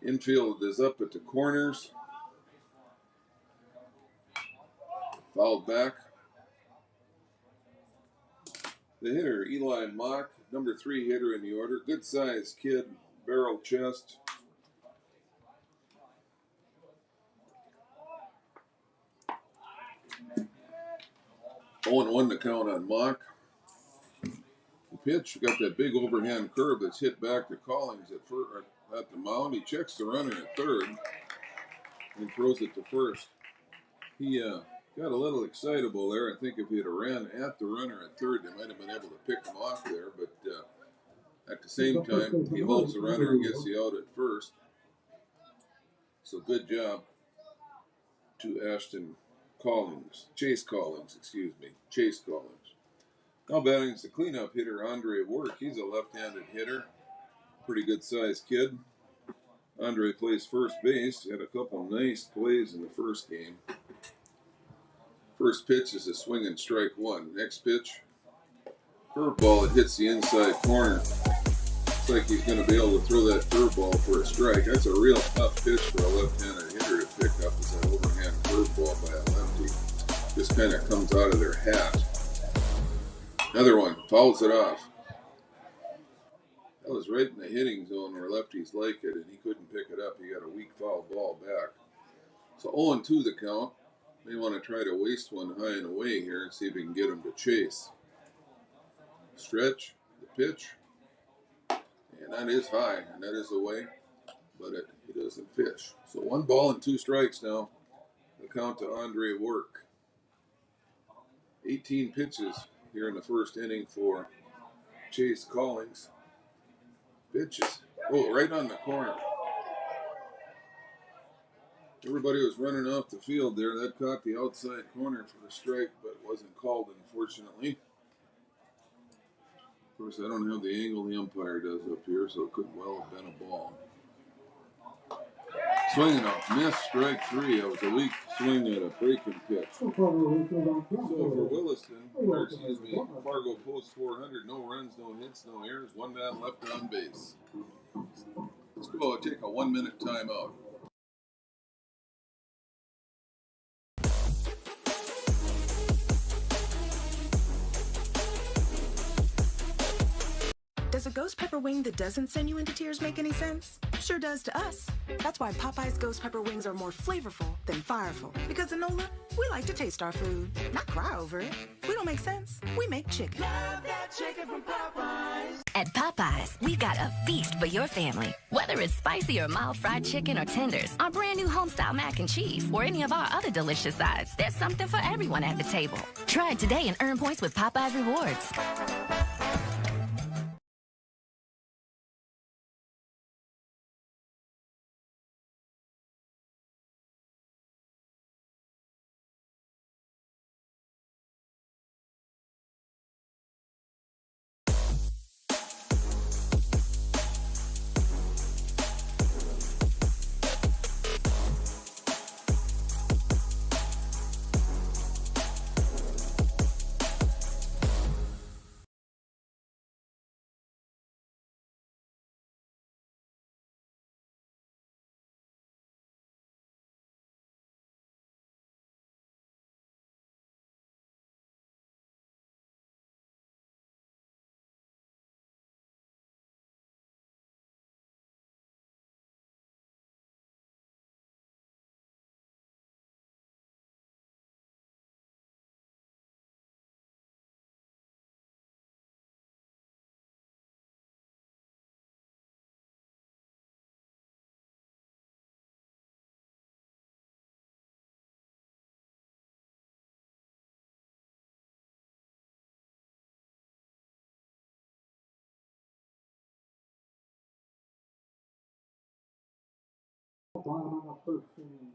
Infield is up at the corners. Fouled back. The hitter, Eli Mock, number 3 hitter in the order. Good size kid, barrel chest. Oh, and 1 to count on Mock. The pitch got that big overhand curve that's hit back to Collins at the mound. He checks the runner at third and throws it to first. He got a little excitable there. I think if he had ran at the runner at third, they might have been able to pick him off there. But at the same time, he holds the runner and gets the out at first. So good job to Chase Collins. Now batting's the cleanup hitter, Andre Work. He's a left-handed hitter. Pretty good sized kid. Andre plays first base. Had a couple nice plays in the first game. First pitch is a swing and strike 1. Next pitch, curveball. It hits the inside corner. Looks like he's going to be able to throw that curveball for a strike. That's a real tough pitch for a left-handed hitter to pick up. Is that overhand curveball by a lefty. Just kind of comes out of their hat. Another one, fouls it off. That was right in the hitting zone where lefties like it, and he couldn't pick it up. He got a weak foul ball back. So 0-2 the count. May want to try to waste one high and away here and see if he can get him to chase. Stretch, the pitch. And that is high, and that is away, but it doesn't fish. So 1 ball and 2 strikes now. The count to Andre Work. 18 pitches here in the first inning for Chase Collins. Pitches. Oh, right on the corner. Everybody was running off the field there. That caught the outside corner for a strike, but wasn't called, unfortunately. Of course, I don't have the angle the umpire does up here, so it could well have been a ball. Swinging a miss, strike 3. That was a weak swing at a breaking pitch. So for Williston, Fargo Post 400, no runs, no hits, no errors, 1 man left on base. Let's go take a 1-minute timeout. Does a ghost pepper wing that doesn't send you into tears make any sense? Sure does to us. That's why Popeye's ghost pepper wings are more flavorful than fireful. Because in NOLA, we like to taste our food, not cry over it. We don't make sense. We make chicken. Love that chicken from Popeyes. At Popeyes, we've got a feast for your family. Whether it's spicy or mild fried chicken or tenders, our brand new homestyle mac and cheese, or any of our other delicious sides, there's something for everyone at the table. Try it today and earn points with Popeyes Rewards.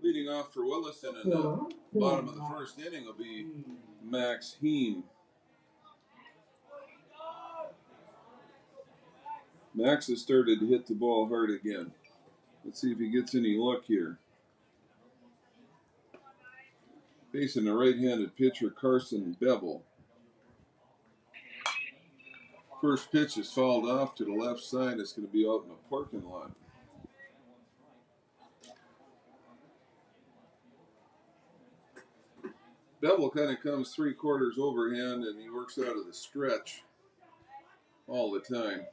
Leading off for Williston in the bottom of the first inning will be Max Heen. Max has started to hit the ball hard again. Let's see if he gets any luck here. Facing the right-handed pitcher, Carson Bevel. First pitch is fouled off to the left side. It's going to be out in the parking lot. Bevel kind of comes 3/4 overhand, and he works out of the stretch. all the time.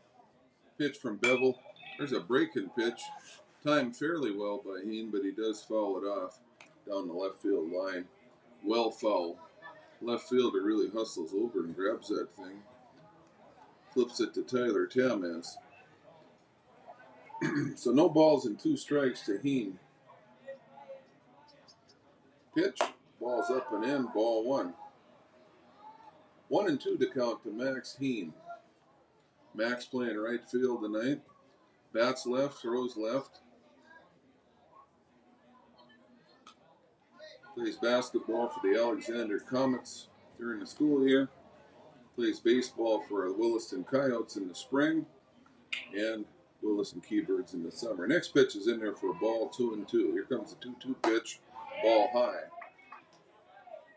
Pitch from Bevel. There's a breaking pitch. Timed fairly well by Heen, but he does foul it off down the left field line. Well foul. Left fielder really hustles over and grabs that thing. Flips it to Tyler Tamez. So no balls and 2 strikes to Heen. Pitch. Ball's up and in. Ball 1. 1 and 2 to count to Max Heen. Max playing right field tonight. Bats left, throws left. Plays basketball for the Alexander Comets during the school year. Plays baseball for the Williston Coyotes in the spring. And Williston Keybirds in the summer. Next pitch is in there for a ball, 2 and 2. Here comes the 2-2 pitch. Ball high.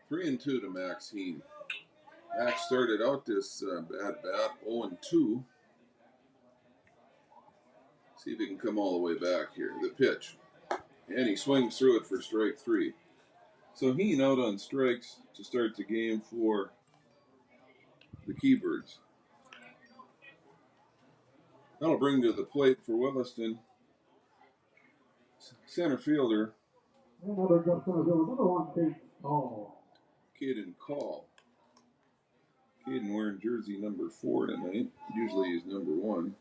3 and 2 to Max Heen. Max started out this bat 0 and 2. See if he can come all the way back here. The pitch. And he swings through it for strike 3. So Heen out on strikes to start the game for the Keybirds. That'll bring to the plate for Williston center fielder Caden Call. Caden wearing jersey number 4 tonight. Usually he's number 1.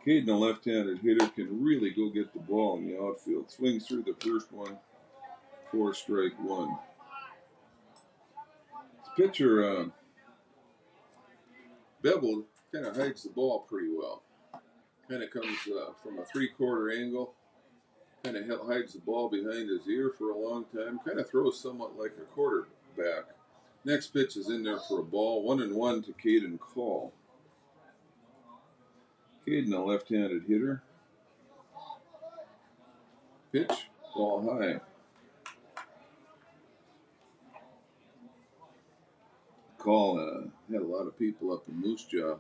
Caden, a left-handed hitter, can really go get the ball in the outfield. Swings through the first one for strike 1. This pitcher, Bevel, kind of hides the ball pretty well. Kind of comes from a 3/4 angle. Kind of hides the ball behind his ear for a long time. Kind of throws somewhat like a quarterback. Next pitch is in there for a ball. 1 and 1 to Caden Call. Caden, a left-handed hitter. Pitch, ball high. Call had a lot of people up in Moose Jaw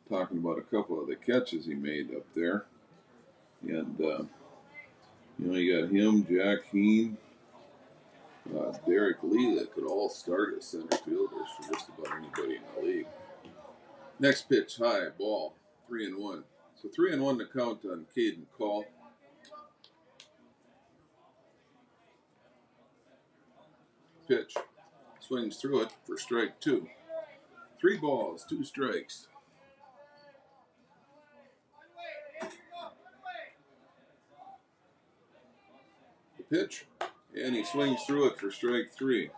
talking about a couple of the catches he made up there. And, you got him, Jack Heen, Derek Lee that could all start as center fielders for just about anybody in the league. Next pitch, high, ball, 3 and 1. So 3 and 1 to count on Caden Call. Pitch, swings through it for strike 2. 3 balls, 2 strikes. The pitch, and he swings through it for strike 3.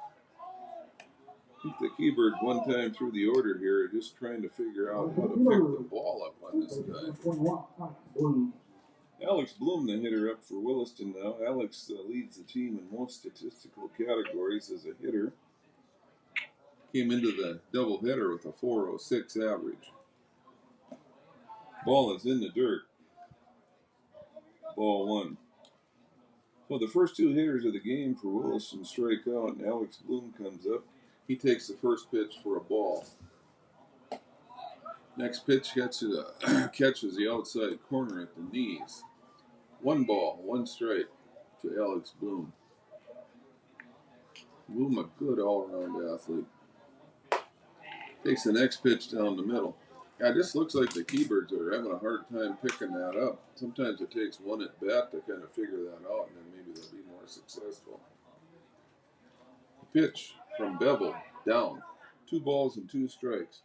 I think the Keybirds one time through the order here are just trying to figure out how to pick the ball up on this guy. Alex Bloom, the hitter up for Williston now. Alex leads the team in most statistical categories as a hitter. Came into the doubleheader with a 4.06 average. Ball is in the dirt. Ball 1. So the first 2 hitters of the game for Williston strike out, and Alex Bloom comes up. He takes the first pitch for a ball. Next pitch catches the outside corner at the knees. 1 ball, 1 strike to Alex Bloom. Bloom, a good all-around athlete. Takes the next pitch down the middle. Yeah, it just looks like the Keybirds are having a hard time picking that up. Sometimes it takes 1 at bat to kind of figure that out, and then maybe they'll be more successful. Pitch from Bevel, down. 2 balls and 2 strikes.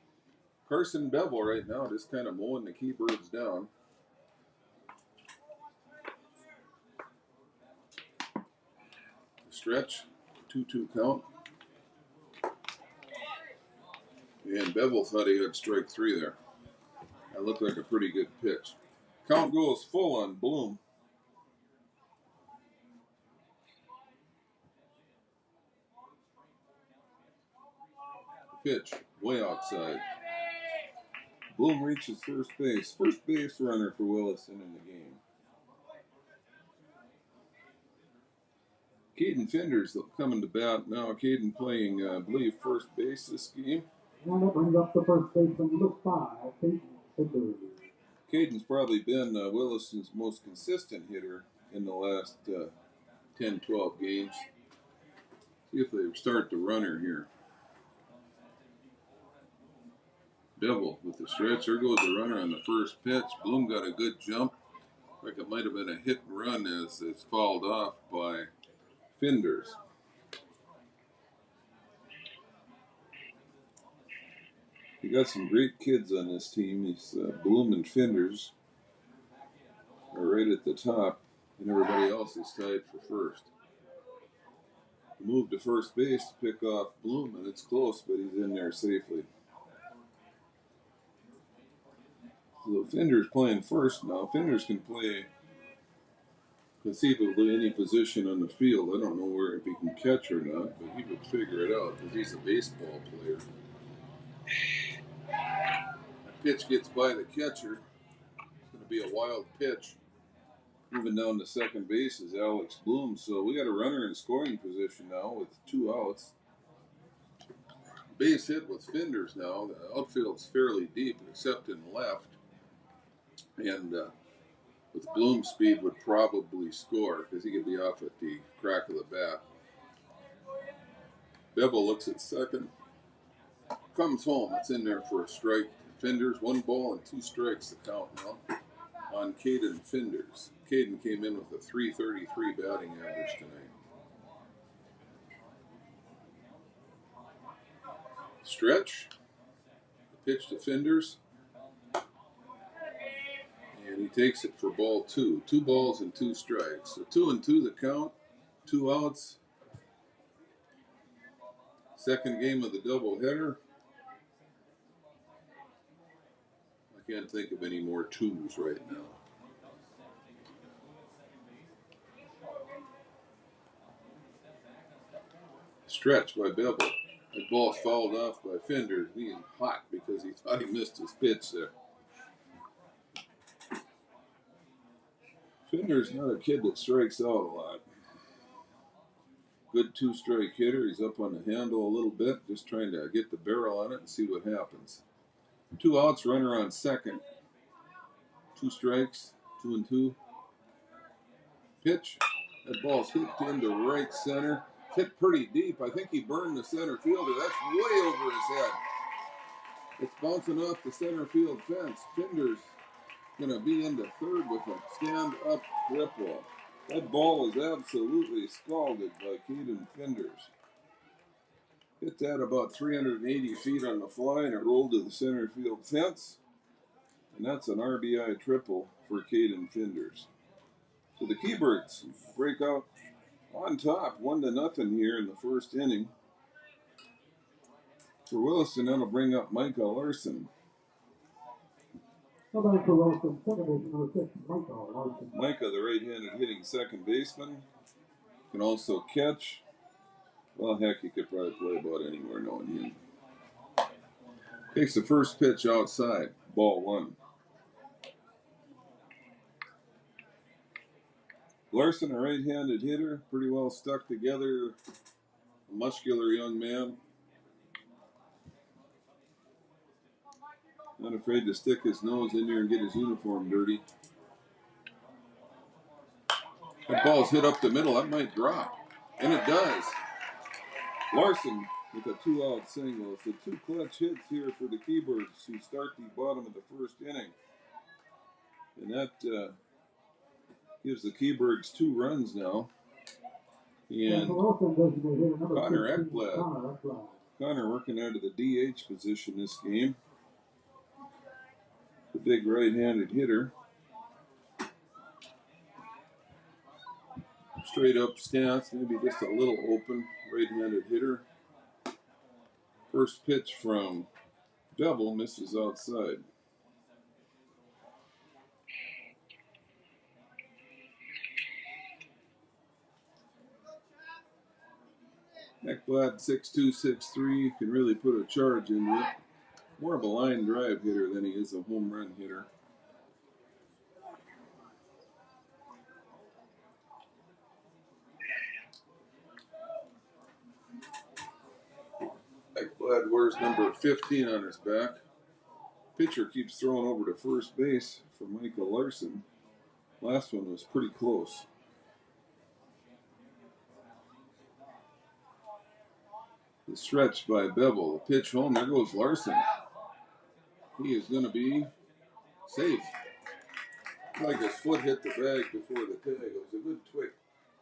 Carson Bevel right now just kind of mowing the Keybirds down. Stretch, 2-2 count. And Bevel thought he had strike 3 there. That looked like a pretty good pitch. Count goes full on Bloom. Pitch, way outside. Bloom reaches first base. First base runner for Williston in the game. Caden Finders coming to bat now. Caden playing, I believe, first base this game. And that brings up the first baseman, number 5, Caden Finders. Caden's probably been Williston's most consistent hitter in the last 10, 12 games. See if they start the runner here. Bevel with the stretch. There goes the runner on the first pitch. Bloom got a good jump. Like it might have been a hit and run as it's fouled off by Finders. You got some great kids on this team. These Bloom and Finders are right at the top, and everybody else is tied for first. Move to first base to pick off Bloom, and it's close, but he's in there safely. So Finders playing first now. Finders can play conceivably any position on the field. I don't know where if he can catch or not, but he would figure it out because he's a baseball player. That pitch gets by the catcher. It's going to be a wild pitch. Moving down to second base is Alex Bloom. So we got a runner in scoring position now with 2 outs. Base hit with Finders now. The outfield's fairly deep except in left. And with Bloom's speed would probably score because he could be off at the crack of the bat. Bevel looks at second. Comes home. It's in there for a strike. Finders, 1 ball and 2 strikes to count now on Caden Finders. Caden came in with a .333 batting average tonight. Stretch. The pitch to Finders. And he takes it for ball 2. 2 balls and 2 strikes. So 2-2 the count. 2 outs. Second game of the doubleheader. I can't think of any more 2s right now. Stretch by Bevel. That ball fouled off by Finders. He's hot because he thought he missed his pitch there. Finders not a kid that strikes out a lot. Good 2-strike hitter. He's up on the handle a little bit, just trying to get the barrel on it and see what happens. 2 outs, runner on second. 2 strikes, 2-2. Pitch. That ball's hit into right center. Hit pretty deep. I think he burned the center fielder. That's way over his head. It's bouncing off the center field fence. Finders going to be into third with a stand-up triple. That ball is absolutely scalded by Caden Finders. Hit that about 380 feet on the fly, and it rolled to the center field fence. And that's an RBI triple for Caden Finders. So the Keybirds break out on top, 1-0 here in the first inning. For Williston, that'll bring up Micah Larson. Somebody for Williston, second base, number 6, Micah Larson. Micah, the right-handed hitting second baseman, can also catch. Well, heck, he could probably play about anywhere knowing him. Takes the first pitch outside, ball 1. Larson, a right-handed hitter, pretty well stuck together, a muscular young man. Not afraid to stick his nose in there and get his uniform dirty. That ball's hit up the middle, that might drop. And it does. Larson with a 2-out single. So 2 clutch hits here for the Keybirds who start the bottom of the first inning. And that gives the Keybirds 2 runs now. And Connor Ekblad. Connor working out of the DH position this game. The big right-handed hitter. Straight up stance, maybe just a little open right-handed hitter. First pitch from Bevel misses outside. Ekblad, 6'2", 6'3", can really put a charge into it. More of a line drive hitter than he is a home run hitter. Ekblad wears number 15 on his back. Pitcher keeps throwing over to first base for Michael Larson. Last one was pretty close. The stretch by Bevel. The pitch home. There goes Larson. He is going to be safe. Like his foot hit the bag before the tag. It was a good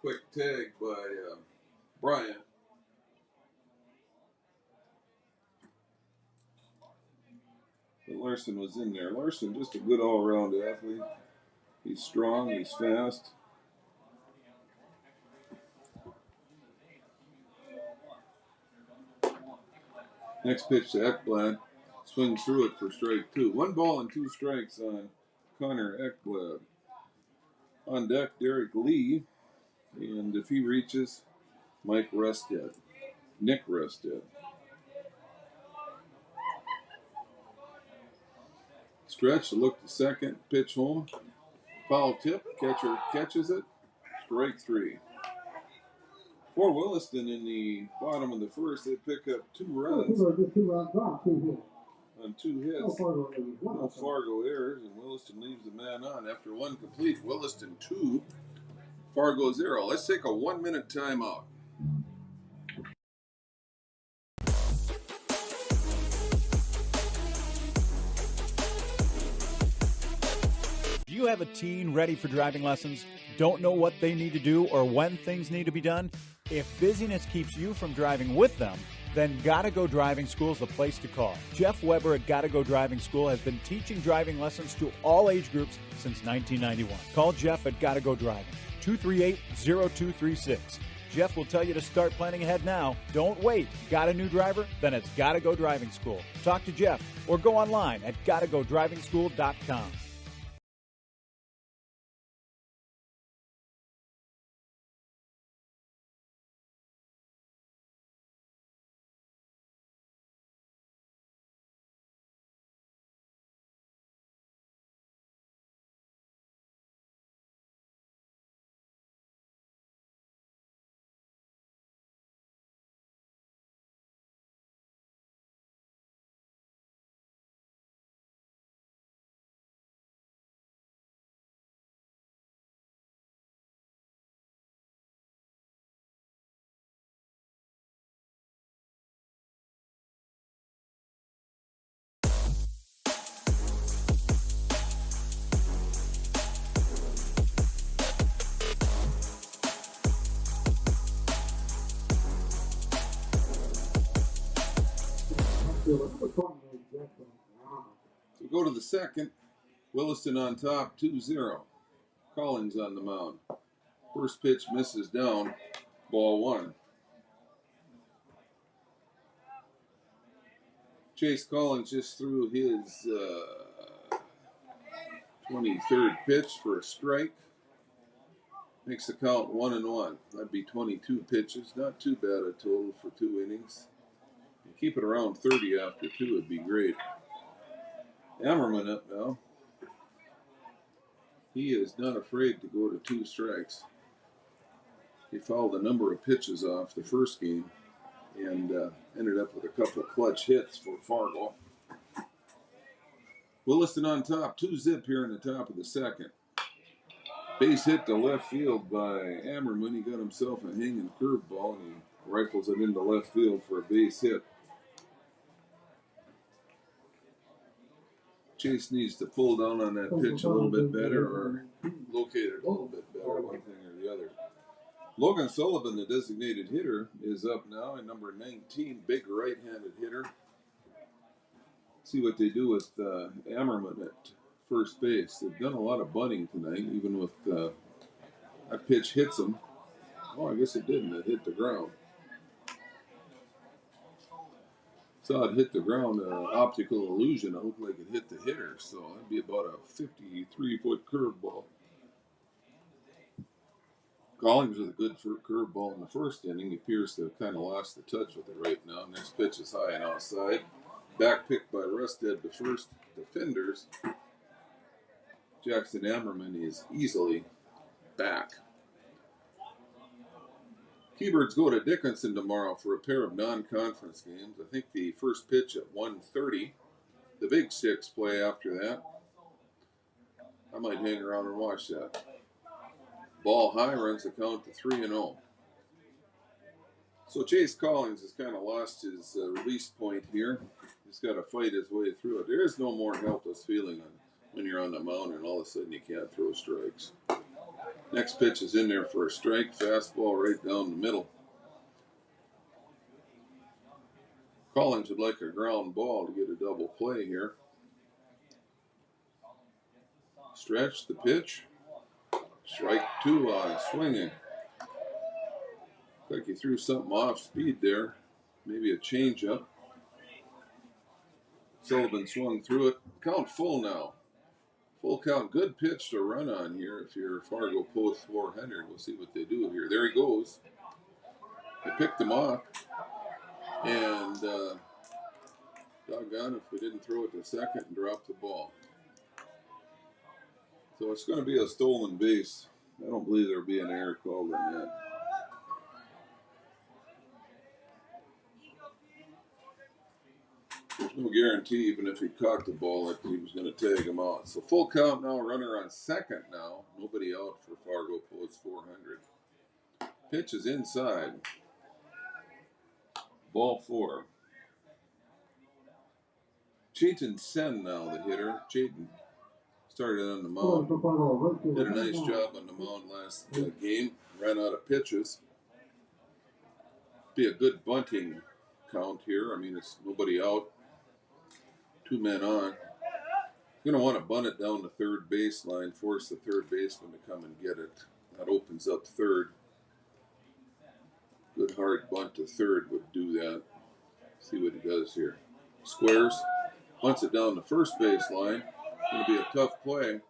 quick tag by Bryant. But Larson was in there. Larson, just a good all-around athlete. He's strong. He's fast. Next pitch to Ekblad. Swings through it for strike 2. 1 ball and 2 strikes on Connor Ekblad. On deck, Derek Lee. And if he reaches, Nick Rested. Stretch, look to second, pitch home. Foul tip, catcher catches it. Strike 3. For Williston in the bottom of the first, they pick up 2 runs on 2 hits. No Fargo errors, and Williston leaves the man on. After 1 complete, Williston 2, Fargo 0. Let's take a 1-minute timeout. Do you have a teen ready for driving lessons? Don't know what they need to do or when things need to be done? If busyness keeps you from driving with them, then Gotta Go Driving School is the place to call. Jeff Weber at Gotta Go Driving School has been teaching driving lessons to all age groups since 1991. Call Jeff at Gotta Go Driving, 238-0236. Jeff will tell you to start planning ahead now. Don't wait. Got a new driver? Then it's Gotta Go Driving School. Talk to Jeff or go online at gottagodrivingschool.com. We go to the second. Williston on top, 2-0. Collins on the mound. First pitch misses down. Ball 1. Chase Collins just threw his 23rd pitch for a strike. Makes the count 1-1. That'd be 22 pitches. Not too bad a total for 2 innings. And keep it around 30 after 2 would be great. Ammerman up now. He is not afraid to go to 2 strikes. He fouled a number of pitches off the first game and ended up with a couple of clutch hits for Fargo. Williston on top, 2-0 here in the top of the second. Base hit to left field by Ammerman. He got himself a hanging curveball and he rifles it into left field for a base hit. Chase needs to pull down on that pitch a little bit better or locate it a little bit better, one thing or the other. Logan Sullivan, the designated hitter, is up now at number 19, big right-handed hitter. See what they do with Ammerman at first base. They've done a lot of bunting tonight, even with that pitch hits him. Oh, I guess it didn't. It hit the ground. Saw it hit the ground, optical illusion. It looked like it hit the hitter, so that'd be about a 53-foot curveball. Collins with a good curveball in the first inning. He appears to have kind of lost the touch with it right now. Next pitch is high and outside. Back picked by Rusted, the first defenders. Jackson Ammerman is easily back. Keybirds go to Dickinson tomorrow for a pair of non-conference games. I think the first pitch at 1:30. The Big Six play after that. I might hang around and watch that. Ball high, runs the count to 3-0. So Chase Collins has kind of lost his release point here. He's got to fight his way through it. There is no more helpless feeling when you're on the mound and all of a sudden you can't throw strikes. Next pitch is in there for a strike. Fastball right down the middle. Collins would like a ground ball to get a double play here. Stretch the pitch. Strike two on swinging. Like he threw something off speed there. Maybe a changeup. Sullivan swung through it. Count full now. Full count. Good pitch to run on here if you're Fargo Post 400. We'll see what they do here. There he goes. They picked him off. And doggone if we didn't throw it to second and drop the ball. So it's going to be a stolen base. I don't believe there'll be an error called on that. There's no guarantee, even if he caught the ball, that he was going to tag him out. So full count now, runner on second now. Nobody out for Fargo Post 400. Pitch is inside. Ball four. Chayton Sen now, the hitter. Chayton started on the mound. Did a nice job on the mound last game. Ran out of pitches. Be a good bunting count here. I mean, it's nobody out. 2 men on. You're going to want to bunt it down the third baseline, force the third baseman to come and get it. That opens up third. Good hard bunt to third would do that. See what he does here. Squares. Bunts it down the first baseline. Going to be a tough play.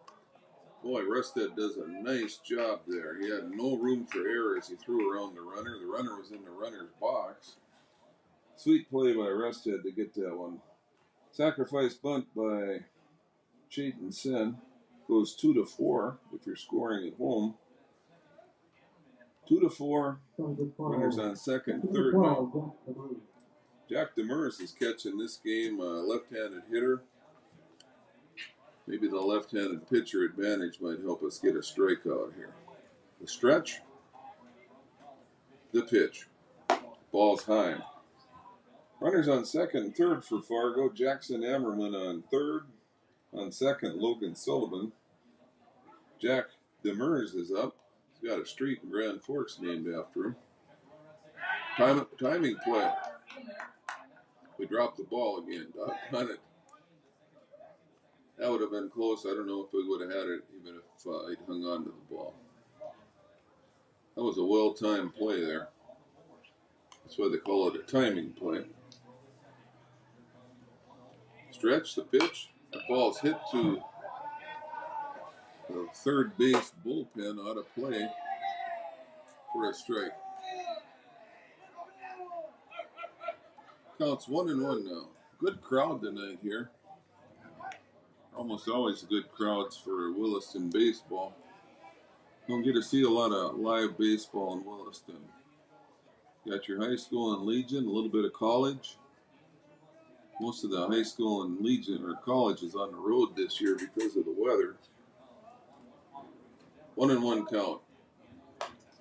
Boy, Rusted does a nice job there. He had no room for error as he threw around the runner. The runner was in the runner's box. Sweet play by Rusted to get that one. Sacrifice bunt by Chayton Sen. Goes 2-4 if you're scoring at home. 2-4. Runners on second, third now. Jack Demers is catching this game, left-handed hitter. Maybe the left-handed pitcher advantage might help us get a strikeout here. The stretch. The pitch. Ball's high. Runners on second and third for Fargo. Jackson Ammerman on third. On second, Logan Sullivan. Jack Demers is up. He's got a street in Grand Forks named after him. Timing play. We dropped the ball again. Doggone it. That would have been close. I don't know if we would have had it even if he'd hung on to the ball. That was a well-timed play there. That's why they call it a timing play. Stretch the pitch. The ball's hit to the third base bullpen out of play for a strike. Counts 1-1 now. Good crowd tonight here. Almost always good crowds for Williston baseball. Don't get to see a lot of live baseball in Williston. You got your high school and Legion, a little bit of college. Most of the high school and Legion or college is on the road this year because of the weather. 1-1 count.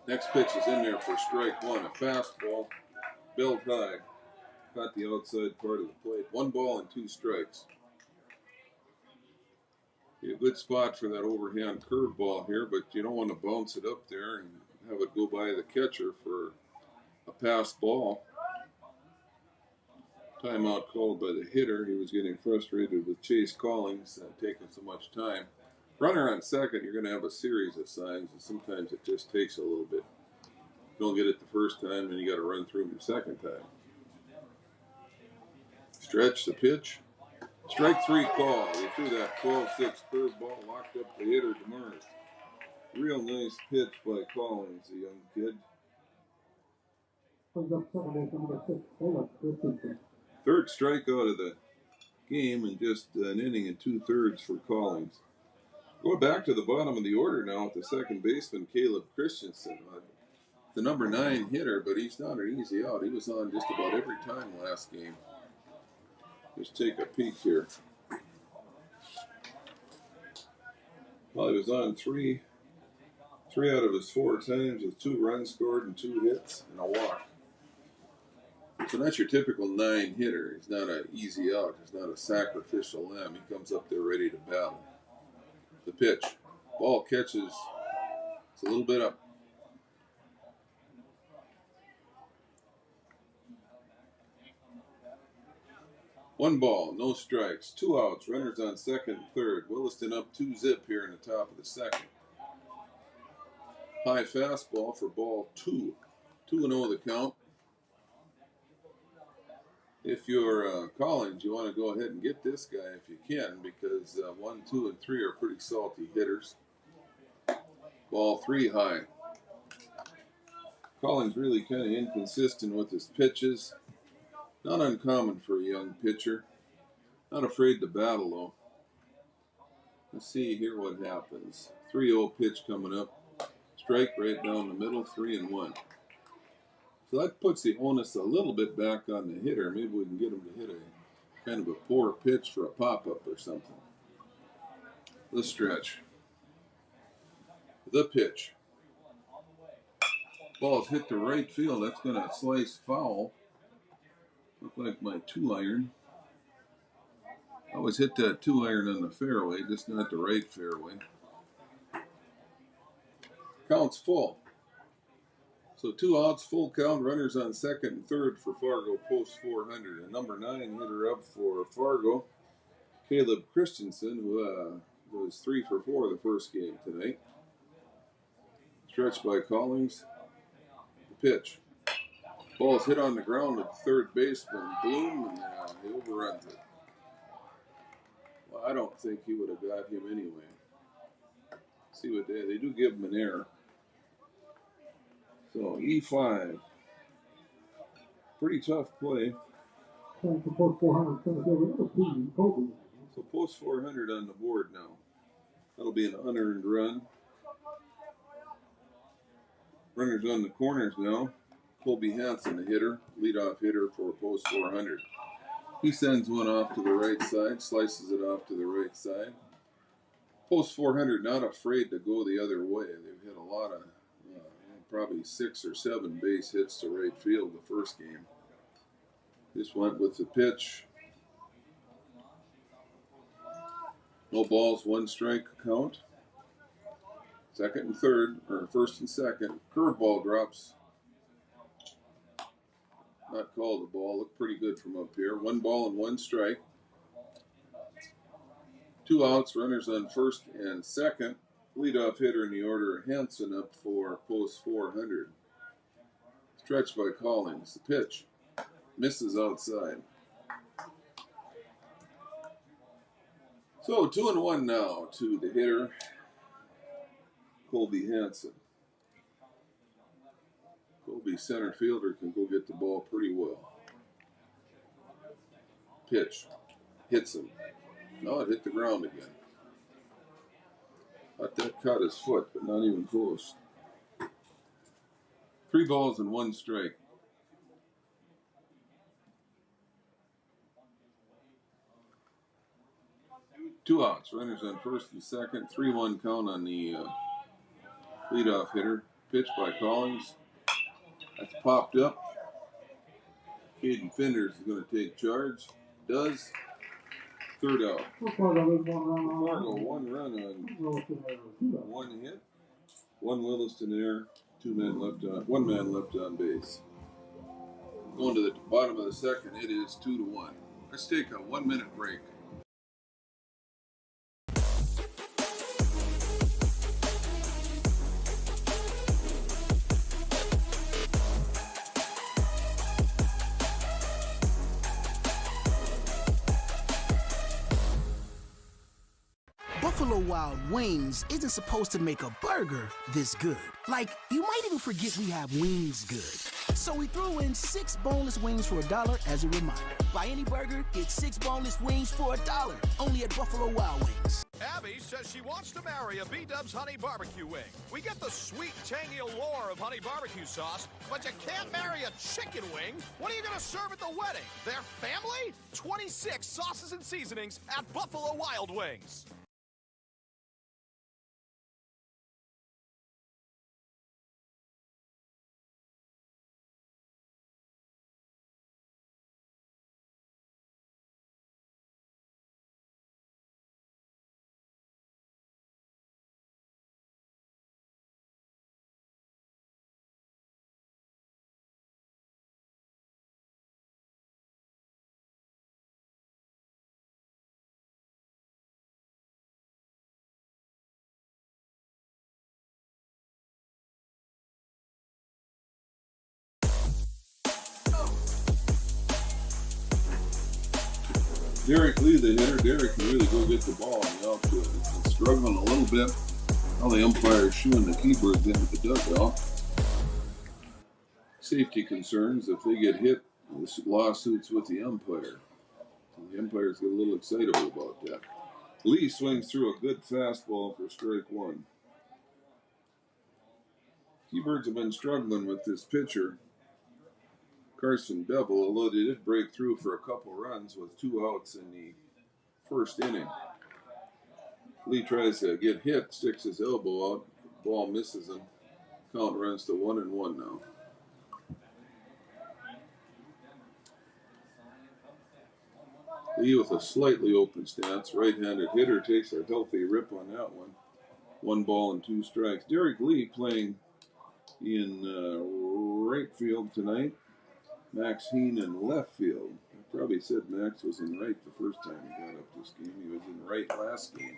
Next pitch is in there for strike one. A fastball, belt high. Caught the outside part of the plate. 1 ball and 2 strikes. Be a good spot for that overhand curveball here, but you don't want to bounce it up there and have it go by the catcher for a pass ball. Timeout called by the hitter. He was getting frustrated with Chase Collins taking so much time. Runner on second, you're going to have a series of signs, and sometimes it just takes a little bit. You don't get it the first time, and you got to run through them the second time. Stretch the pitch. Strike 3 call. He threw that 12-6 curveball, locked up the hitter, Demers. Real nice pitch by Collins, the young kid. Third strikeout of the game and just an inning and 2/3 for Collins. Going back to the bottom of the order now with the second baseman, Caleb Christensen. The number 9 hitter, but he's not an easy out. He was on just about every time last game. Just take a peek here. Well, he was on three out of his 4 times with 2 runs scored and 2 hits and a walk. So that's your typical 9 hitter. He's not an easy out. He's not a sacrificial lamb. He comes up there ready to battle. The pitch. Ball catches. It's a little bit up. One ball, no strikes, 2 outs, runners on second and third. Williston up 2-zip here in the top of the second. High fastball for ball 2. 2-0 the count. If you're Collins, you want to go ahead and get this guy if you can, because 1, 2, and 3 are pretty salty hitters. Ball 3 high. Collins really kind of inconsistent with his pitches. Not uncommon for a young pitcher. Not afraid to battle, though. Let's see here what happens. 3-0 pitch coming up. Strike right down the middle, 3-1. So that puts the onus a little bit back on the hitter. Maybe we can get him to hit a kind of a poor pitch for a pop-up or something. The stretch. The pitch. Ball's hit to right field. That's going to slice foul. Look like my 2-iron. I always hit that 2-iron on the fairway, just not the right fairway. Count's full. So 2 outs, full count, runners on second and third for Fargo, post 400. And number 9 hitter up for Fargo, Caleb Christensen, who was 3 for 4 the first game tonight. Stretched by Collins. The pitch. Ball's hit on the ground at the third baseman, Bloom, and he overruns it. Well, I don't think he would have got him anyway. See what they do give him an error. So E5. Pretty tough play. So post 400 on the board now. That'll be an unearned run. Runners on the corners now. Colby Hansen, the hitter, leadoff hitter for post 400. He sends one off to the right side, slices it off to the right side. Post 400, not afraid to go the other way. They've hit a lot of, probably 6 or 7 base hits to right field the first game. This went with the pitch. No balls, 1 strike count. Second and third, or first and second. Curveball drops. Not called a ball. Looked pretty good from up here. 1 ball and 1 strike. 2 outs, runners on first and second. Leadoff hitter in the order, Hansen up for post 400. Stretched by Collins. The pitch. Misses outside. So 2-1 now to the hitter, Colby Hansen. Colby, center fielder, can go get the ball pretty well. Pitch. Hits him. No, it hit the ground again. Thought that caught his foot, but not even close. 3 balls and 1 strike. Two outs. Runners on first and second. 3-1 count on the leadoff hitter. Pitch by Collins. That's popped up. Caden Finders is going to take charge. Does. Third out. Fargo 1 run on 1 hit. 1 Williston error. 1 man left on base. Going to the bottom of the second, it is 2-1. Let's take a 1-minute break. Buffalo Wild Wings isn't supposed to make a burger this good. Like, you might even forget we have wings good. So we threw in 6 boneless wings for $1 as a reminder. Buy any burger, get 6 boneless wings for $1. Only at Buffalo Wild Wings. Abby says she wants to marry a B-Dubs Honey Barbecue wing. We get the sweet, tangy allure of honey barbecue sauce, but you can't marry a chicken wing. What are you going to serve at the wedding? Their family? 26 sauces and seasonings at Buffalo Wild Wings. Derek Lee, the hitter. Derek can really go get the ball in the outfield. He's been struggling a little bit. Now the umpire is shooing the keepers into the dugout. Safety concerns if they get hit, this lawsuits with the umpire. So the umpires get a little excitable about that. Lee swings through a good fastball for strike one. Keybirds have been struggling with this pitcher, Carson Bevel, although they did break through for a couple runs with 2 outs in the first inning. Lee tries to get hit, sticks his elbow out, ball misses him. Count runs to 1-1 now. Lee with a slightly open stance, right-handed hitter, takes a healthy rip on that one. 1 ball and 2 strikes. Derek Lee playing in right field tonight. Max Heen in left field. I probably said Max was in right the first time he got up this game. He was in right last game.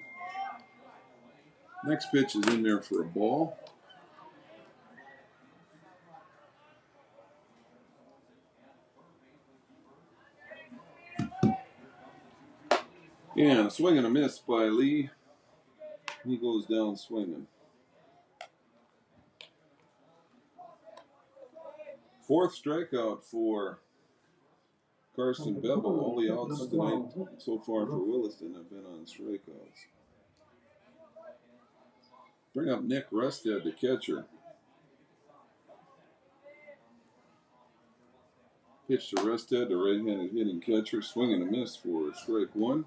Next pitch is in there for a ball. And a swing and a miss by Lee. He goes down swinging. 4th strikeout for Carson Bevel. All the outs tonight so far for Williston have been on strikeouts. Bring up Nick Rusted, the catcher. Pitch to Rusted, the right-handed hitting catcher. Swing and a miss for strike one.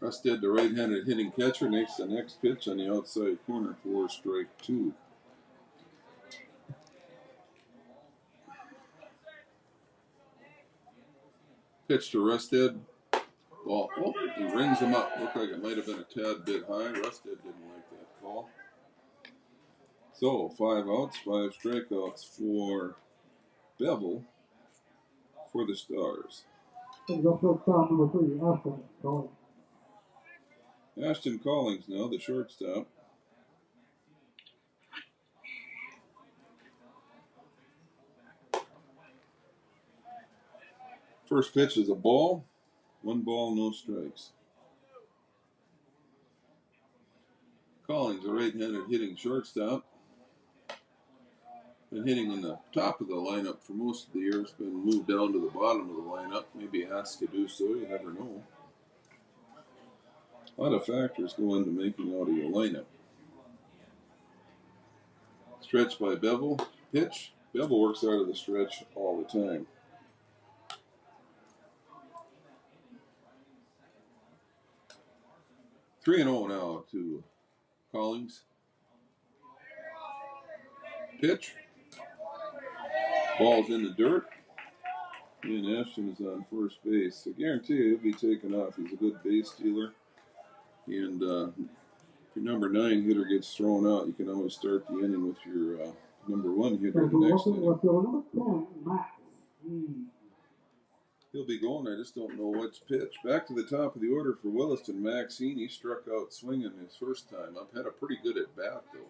Rusted, the right-handed hitting catcher, makes the next pitch on the outside corner for strike two. Pitch to Rusted. Ball. Oh, he rings him up. Looked like it might have been a tad bit high. Rusted didn't like that call. So 5 outs, 5 strikeouts for Bevel for the Stars. Ashton Collins now, the shortstop. First pitch is a ball. 1 ball, no strikes. Collins, a right-handed hitting shortstop. Been hitting in the top of the lineup for most of the year. It's been moved down to the bottom of the lineup. Maybe asked to do so, you never know. A lot of factors go into making out of your lineup. Stretch by Bevel. Pitch. Bevel works out of the stretch all the time. Three and 0 now to Collins. Pitch. Ball's in the dirt. Ian Ashton is on first base. I guarantee you he'll be taken off. He's a good base stealer. And if your number 9 hitter gets thrown out, you can always start the inning with your number 1 hitter the next inning. He'll be going. I just don't know what's pitch. Back to the top of the order for Williston. Max Heen, he struck out swinging his first time up. Had a pretty good at bat though.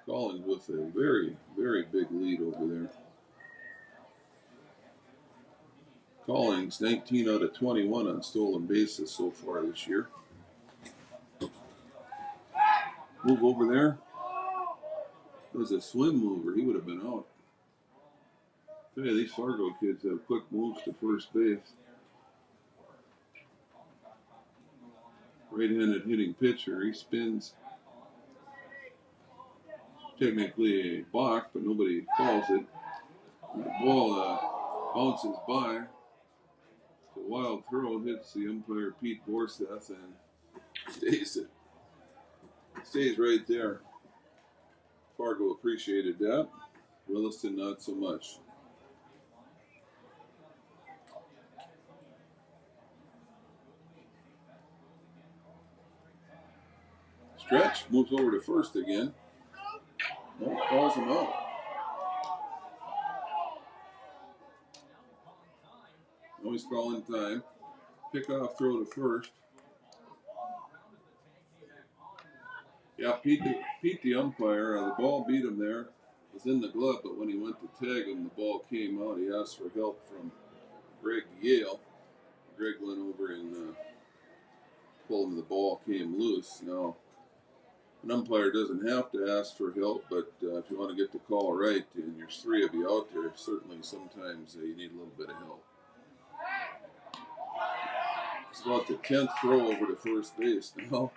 Collins with a very, very big lead over there. Collins, 19 out of 21 on stolen bases so far this year. Move over there. It was a swim mover. He would have been out. I tell you, these Fargo kids have quick moves to first base. Right-handed hitting pitcher. He spins. Technically a balk, but nobody calls it. The ball bounces by. The wild throw hits the umpire Pete Borseth and stays right there. Fargo appreciated that. Williston not so much. Stretch moves over to first again. No, calls him out. Always calling time. Pick off throw to first. Yeah, Pete the umpire, the ball beat him there. It was in the glove, but when he went to tag him, the ball came out. He asked for help from Greg Yale. Greg went over and pulled him. The ball came loose. Now, an umpire doesn't have to ask for help, but if you want to get the call right, and there's three of you out there, certainly sometimes you need a little bit of help. It's about the 10th throw over to first base now.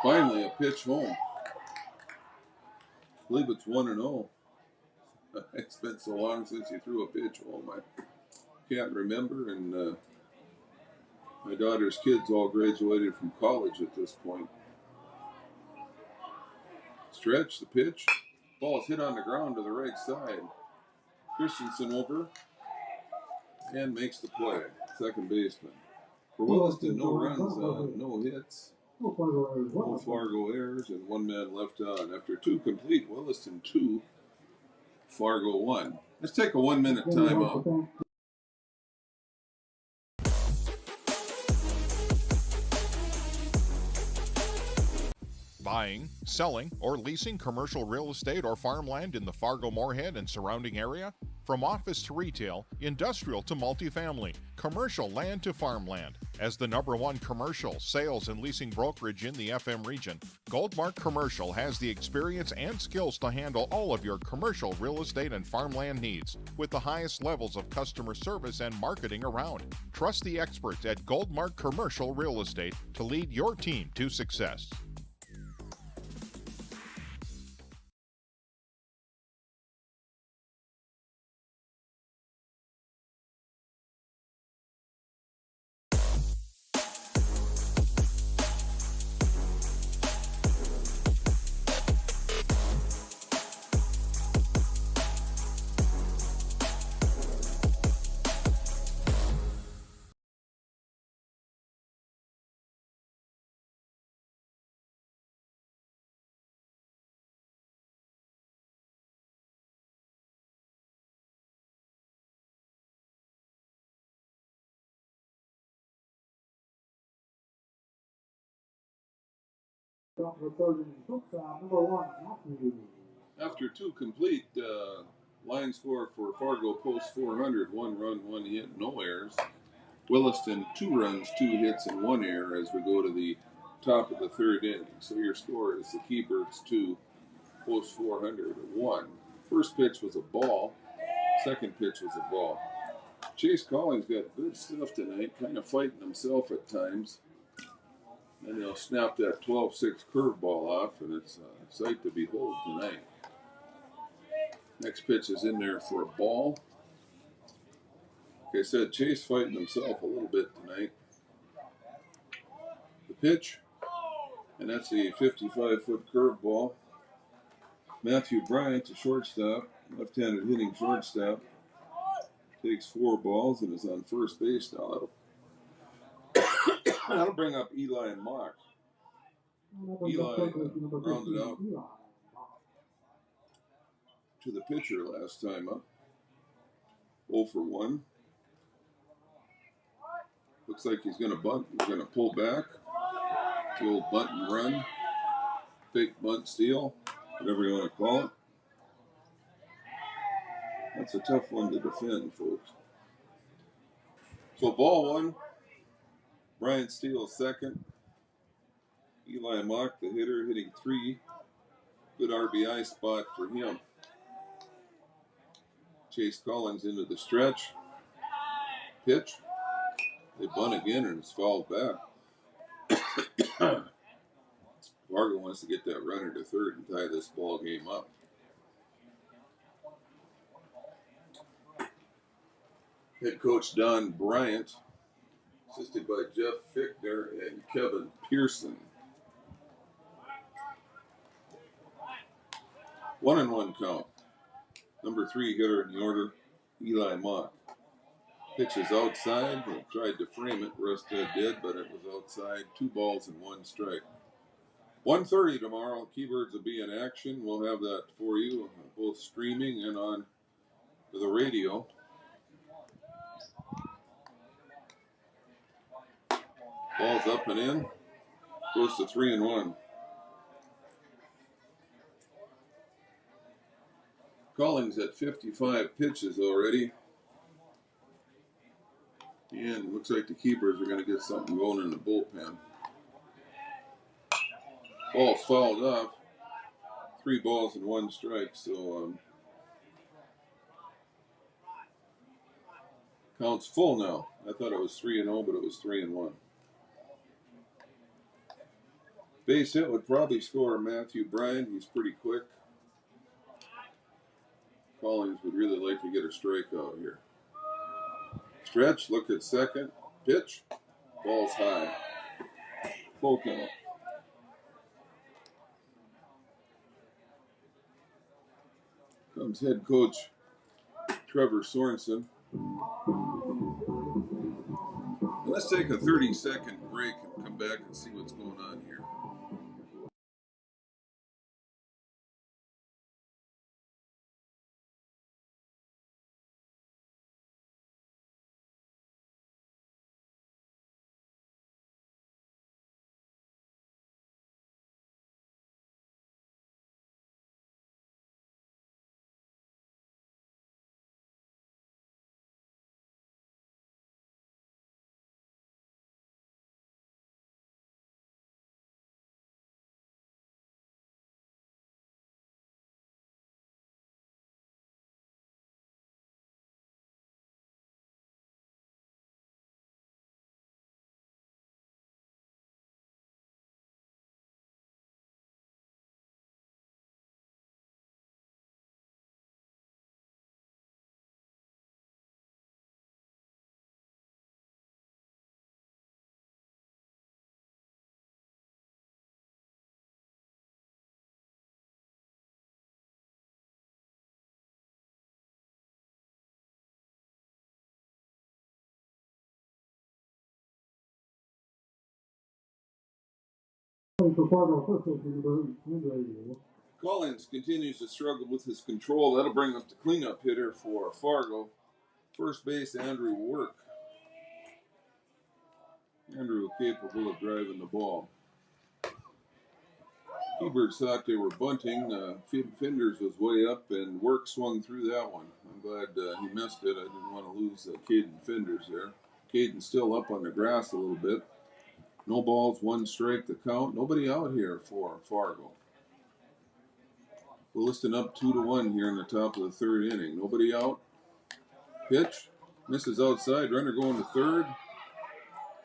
Finally, a pitch home. I believe it's 1-0. It's been so long since you threw a pitch home. I can't remember, and my daughter's kids all graduated from college at this point. Stretch, the pitch. Ball's hit on the ground to the right side. Christensen over and makes the play. Second baseman. For Williston, no runs, no hits. No Fargo errors, and one man left on. After two complete, Williston 2, Fargo 1. Let's take a 1-minute timeout. Buying, selling, or leasing commercial real estate or farmland in the Fargo-Moorhead and surrounding area? From office to retail, industrial to multifamily, commercial land to farmland. As the #1 commercial, sales, and leasing brokerage in the FM region, Goldmark Commercial has the experience and skills to handle all of your commercial real estate and farmland needs with the highest levels of customer service and marketing around. Trust the experts at Goldmark Commercial Real Estate to lead your team to success. After two complete, line score for Fargo post 400, 1 run, 1 hit, no errors. Williston 2 runs, 2 hits, and 1 error as we go to the top of the third inning. So your score is the Keybirds 2, post 400, 1. First pitch was a ball. Second pitch was a ball. Chase Collins got good stuff tonight, kind of fighting himself at times. And he'll snap that 12-6 curveball off, and it's a sight to behold tonight. Next pitch is in there for a ball. Like I said, Chase fighting himself a little bit tonight. The pitch, and that's a 55-foot curveball. Matthew Bryant, the shortstop, left-handed hitting shortstop, takes 4 balls and is on first base now. That'll bring up Eli and Mock. Eli rounded out to the pitcher last time up. 0 for 1. Looks like he's going to bunt. He's going to pull back. The old bunt and run. Fake bunt steal. Whatever you want to call it. That's a tough one to defend, folks. So ball 1. Brian Steele second. Eli Mock, the hitter, hitting 3. Good RBI spot for him. Chase Collins into the stretch. Pitch. They bunt again and it's fouled back. Fargo wants to get that runner to third and tie this ball game up. Head coach Don Bryant, assisted by Jeff Fichtner and Kevin Pearson. 1-1 count. Number 3 hitter in the order, Eli Mock. Pitch is outside. They tried to frame it. Rusted did, but it was outside. 2 balls and 1 strike. 1:30 tomorrow. Keybirds will be in action. We'll have that for you, both streaming and on the radio. Ball's up and in. Goes to 3-1. Collins at 55 pitches already. And it looks like the keepers are going to get something going in the bullpen. Ball's fouled off. 3 balls and 1 strike. So count's full now. I thought it was 3-0, but it was 3-1. Base hit would probably score Matthew Bryan. He's pretty quick. Collins would really like to get a strikeout here. Stretch, look at second. Pitch. Ball's high. Full count. Comes head coach Trevor Sorensen. Let's take a 30-second break and come back and see what's going on here. Collins continues to struggle with his control. That'll bring up the cleanup hitter for Fargo. First base, Andrew Work. Andrew capable of driving the ball. Keybirds thought they were bunting. Finders was way up, and Work swung through that one. I'm glad he missed it. I didn't want to lose Caden Finders there. Caden's still up on the grass a little bit. No balls, 1 strike the count. Nobody out here for Fargo. Williston up 2-1 here in the top of the 3rd inning. Nobody out. Pitch. Misses outside. Runner going to 3rd.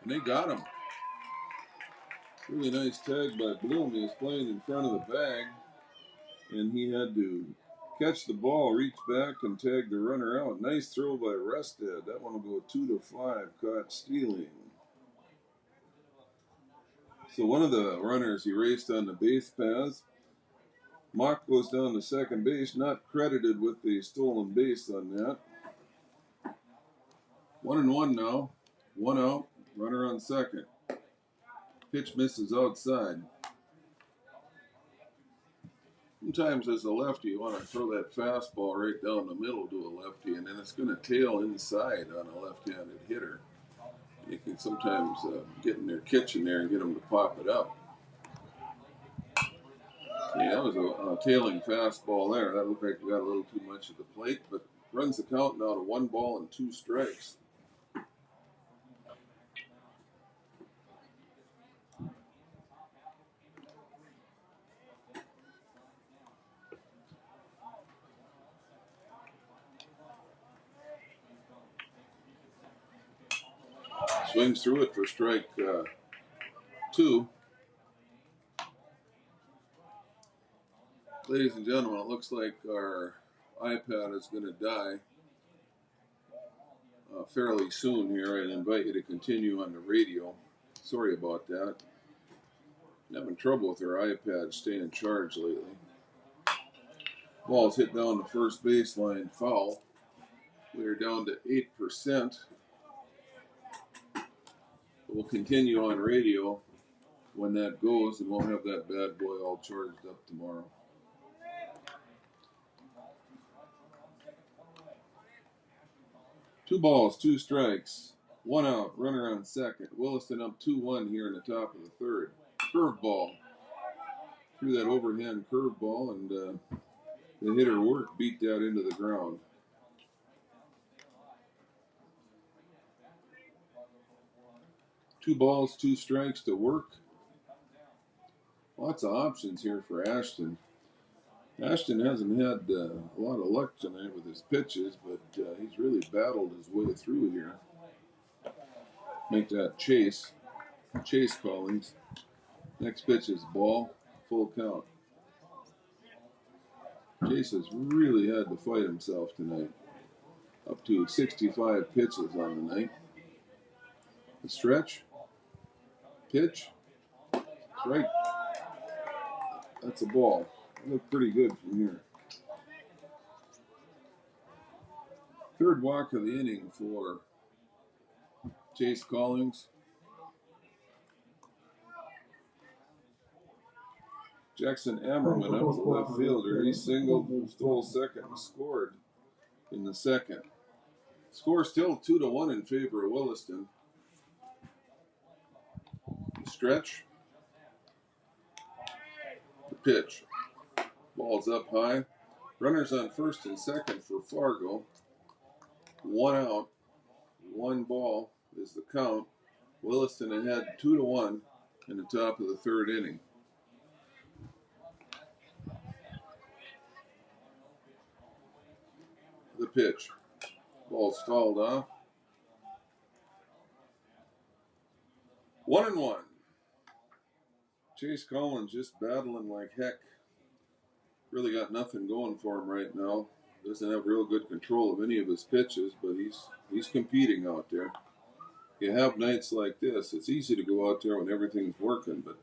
And they got him. Really nice tag by Bloom. He was playing in front of the bag. And he had to catch the ball, reach back, and tag the runner out. Nice throw by Rested. That one will go 2-5. Caught stealing. So one of the runners erased on the base paths. Mock goes down to second base, not credited with the stolen base on that. 1-1 now. 1 out. Runner on second. Pitch misses outside. Sometimes as a lefty, you want to throw that fastball right down the middle to a lefty, and then it's going to tail inside on a left-handed hitter. You can sometimes get in their kitchen there and get them to pop it up. Yeah, that was a tailing fastball there. That looked like we got a little too much at the plate, but runs the count now to 1 ball and 2 strikes. Swings through it for strike 2. Ladies and gentlemen, it looks like our iPad is going to die fairly soon here. I invite you to continue on the radio. Sorry about that. I'm having trouble with our iPad staying charged lately. Ball's hit down the first baseline, foul. We're down to 8%. We'll continue on radio when that goes, and we'll have that bad boy all charged up tomorrow. Two balls, two strikes, one out, runner on second. Williston up 2-1 here in the top of the third. Curveball. Threw that overhand curveball, and the hitter worked, beat that into the ground. Two balls, two strikes to work. Lots of options here for Ashton. Ashton hasn't had a lot of luck tonight with his pitches, but he's really battled his way through here. Make that Chase Collins. Next pitch is ball, full count. Chase has really had to fight himself tonight. Up to 65 pitches on the night. A stretch. Pitch. Strike. That's a ball. It looked pretty good from here. Third walk of the inning for Chase Collins. Jackson Ammerman up the left fielder. He singled, stole second, and scored in the second. Score still 2-1 in favor of Williston. Stretch. The pitch. Ball's up high. Runners on first and second for Fargo. One out. One ball is the count. Williston ahead 2-1 in the top of the third inning. The pitch. Ball's fouled off. 1-1. Chase Collins just battling like heck. Really got nothing going for him right now. Doesn't have real good control of any of his pitches, but he's competing out there. You have nights like this, it's easy to go out there when everything's working, but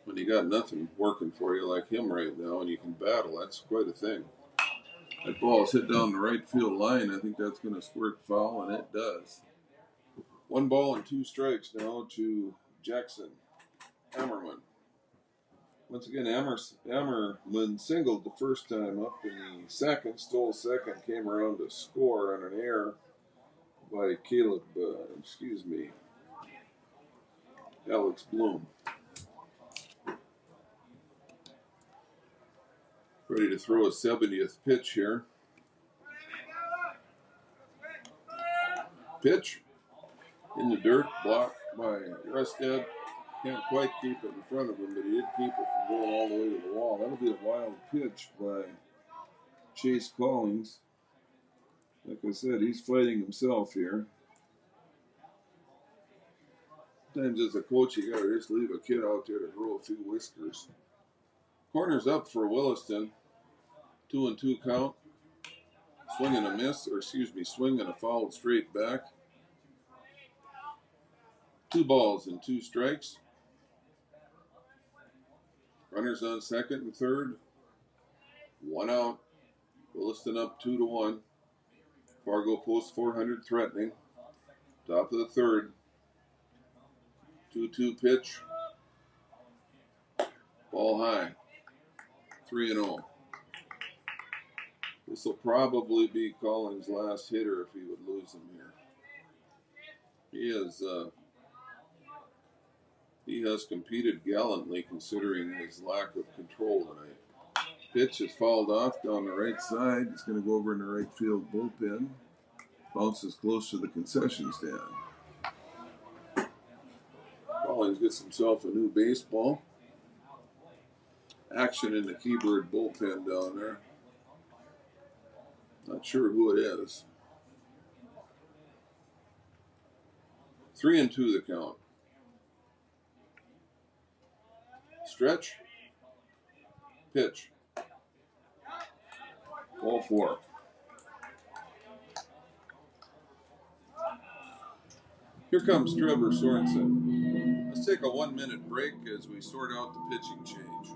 when you got nothing working for you like him right now and you can battle, that's quite a thing. That ball is hit down the right field line. I think that's going to squirt foul, and it does. 1 ball and 2 strikes now to Jackson Ammerman. Once again, Ammerman singled the first time up in the second, stole second, came around to score on an error by Alex Bloom. Ready to throw a 70th pitch here. Pitch in the dirt, blocked by Rustad. Can't quite keep it in front of him, but he did keep it from going all the way to the wall. That'll be a wild pitch by Chase Collins. Like I said, he's fighting himself here. Sometimes as a coach, you gotta just leave a kid out there to grow a few whiskers. Corner's up for Williston. 2-2 count. Swing and a miss, swing and a foul straight back. 2 balls and 2 strikes. Runners on second and third. 1 out. Williston up 2-1. Fargo post 400 threatening. Top of the third. 2-2 pitch. Ball high. 3-0. This will probably be Collins' last hitter if he would lose him here. He has competed gallantly considering his lack of control tonight. Pitch is fouled off down the right side. It's going to go over in the right field bullpen. Bounces close to the concession stand. Collins gets himself a new baseball. Action in the Keybird bullpen down there. Not sure who it is. 3-2 the count. Stretch. Pitch. Ball 4. Here comes Trevor Sorensen. Let's take a 1-minute break as we sort out the pitching change.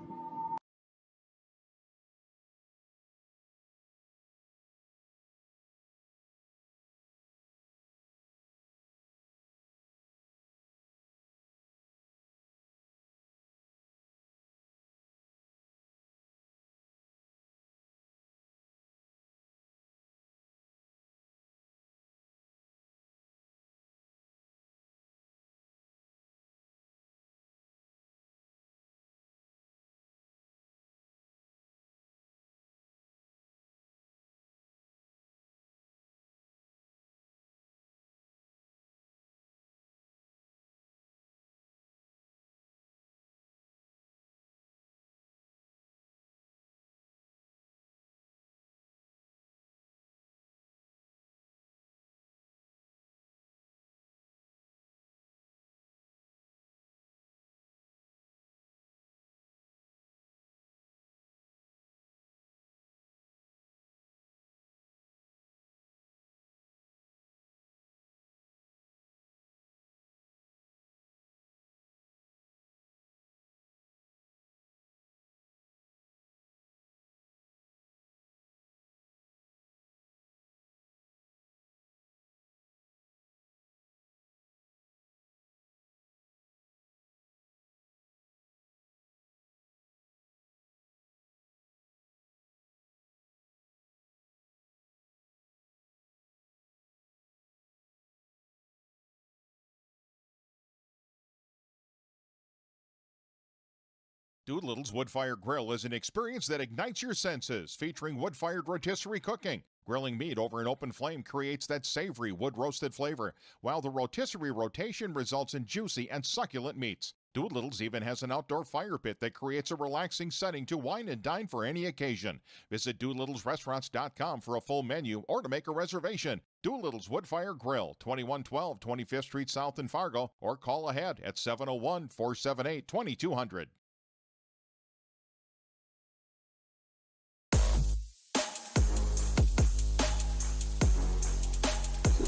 Doolittle's Wood-Fired Grill is an experience that ignites your senses, featuring wood-fired rotisserie cooking. Grilling meat over an open flame creates that savory wood-roasted flavor, while the rotisserie rotation results in juicy and succulent meats. Doolittle's even has an outdoor fire pit that creates a relaxing setting to wine and dine for any occasion. Visit DoolittlesRestaurants.com for a full menu or to make a reservation. Doolittle's Wood-Fire Grill, 2112 25th Street South in Fargo, or call ahead at 701-478-2200.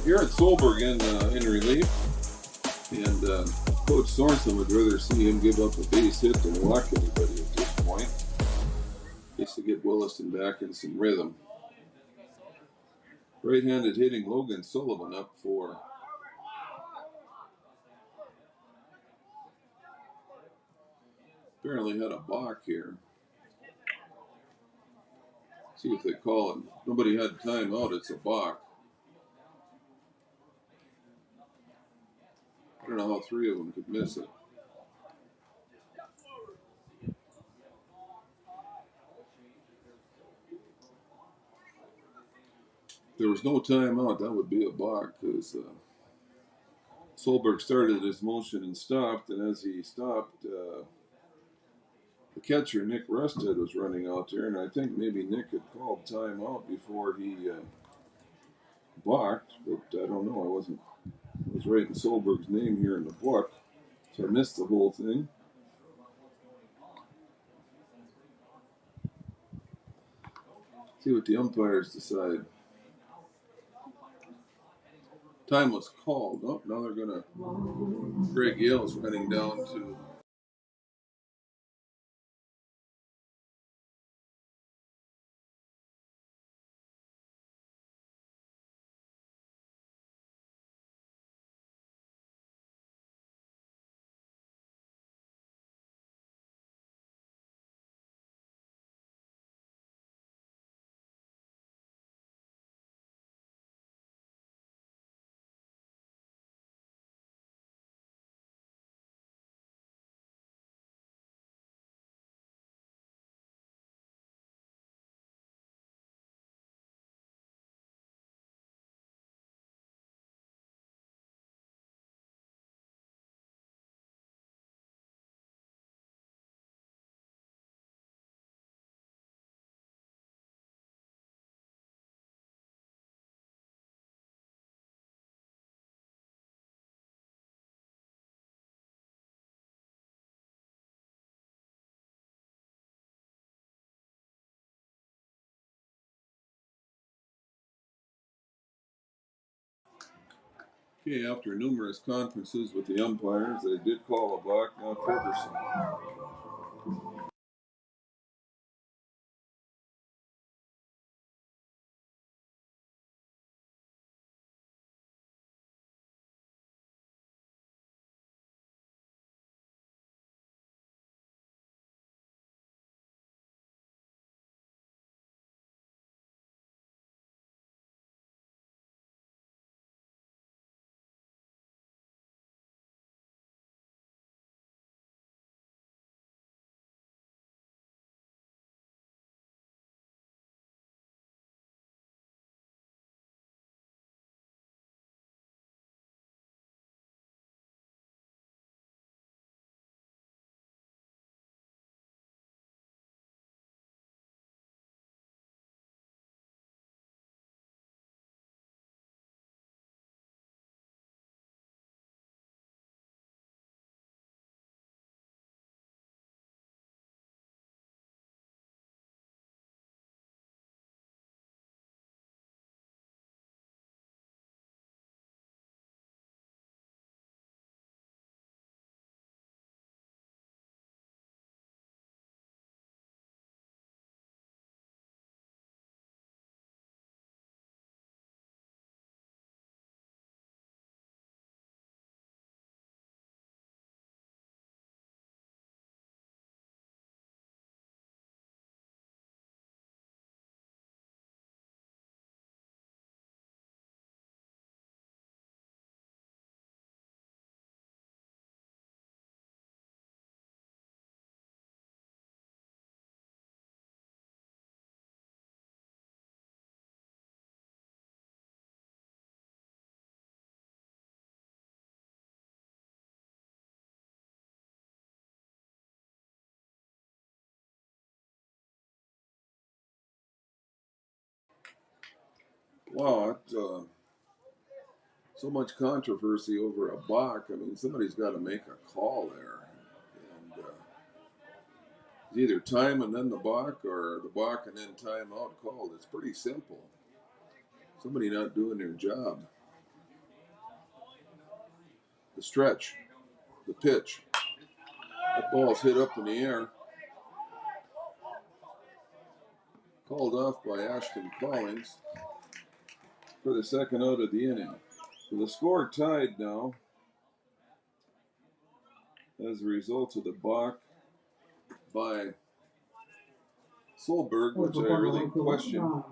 Garrett Solberg in relief, and Coach Sorensen would rather see him give up a base hit than walk anybody at this point, just to get Williston back in some rhythm. Right-handed hitting Logan Sullivan up for apparently had a balk here. See if they call it. Nobody had timeout. It's a balk. I don't know how three of them could miss it. If there was no timeout, that would be a balk because Solberg started his motion and stopped, and as he stopped, the catcher, Nick Rusted, was running out there, and I think maybe Nick had called timeout before he balked, but I don't know. I was writing Solberg's name here in the book, so I missed the whole thing. See what the umpires decide. Time was called. Oh, now they're going to... Greg Yale's running down to... Okay, after numerous conferences with the umpires, they did call a balk. Now Ferguson. Wow, so much controversy over a balk. I mean, somebody's got to make a call there. And it's either time and then the balk, or the balk and then time out called. It's pretty simple. Somebody not doing their job. The stretch, the pitch. That ball's hit up in the air. Called off by Ashton Collins for the second out of the inning. So the score tied now as a result of the balk by Solberg, which I really question.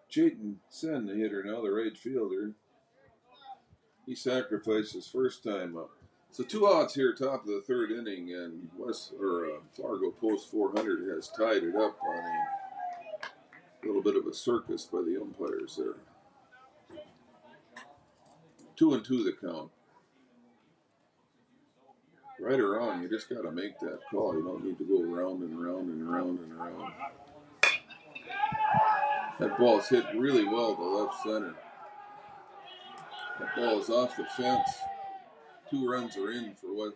Chayton Sen, the hitter now, the right fielder, he sacrificed his first time up. So 2 outs here, top of the third inning, and Fargo Post 400 has tied it up on a little bit of a circus by the umpires there. 2-2 the count. Right or wrong, you just got to make that call. You don't need to go round and round and round and round. That ball's hit really well to left center. That ball is off the fence. 2 runs are in for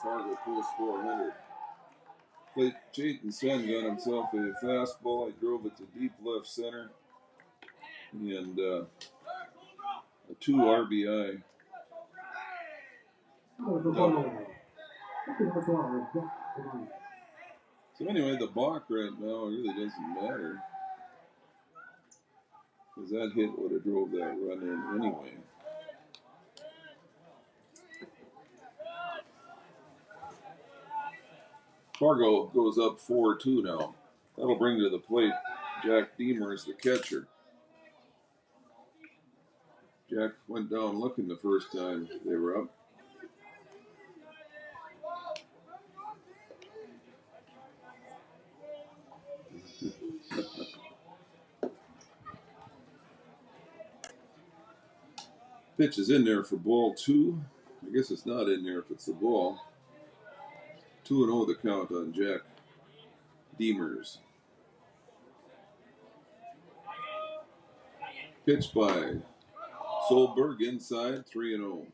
Fargo Post 400. But Chayton Sen got himself a fastball. He drove it to deep left center. And a 2 RBI double. So anyway, the balk right now really doesn't matter, because that hit would have drove that run in anyway. Fargo goes up 4-2 now. That'll bring to the plate Jack Demers, the catcher. Jack went down looking the first time they were up. Pitch is in there for ball 2. I guess it's not in there if it's the ball. 2-0 the count on Jack Demers. Pitch by Solberg inside, 3-0.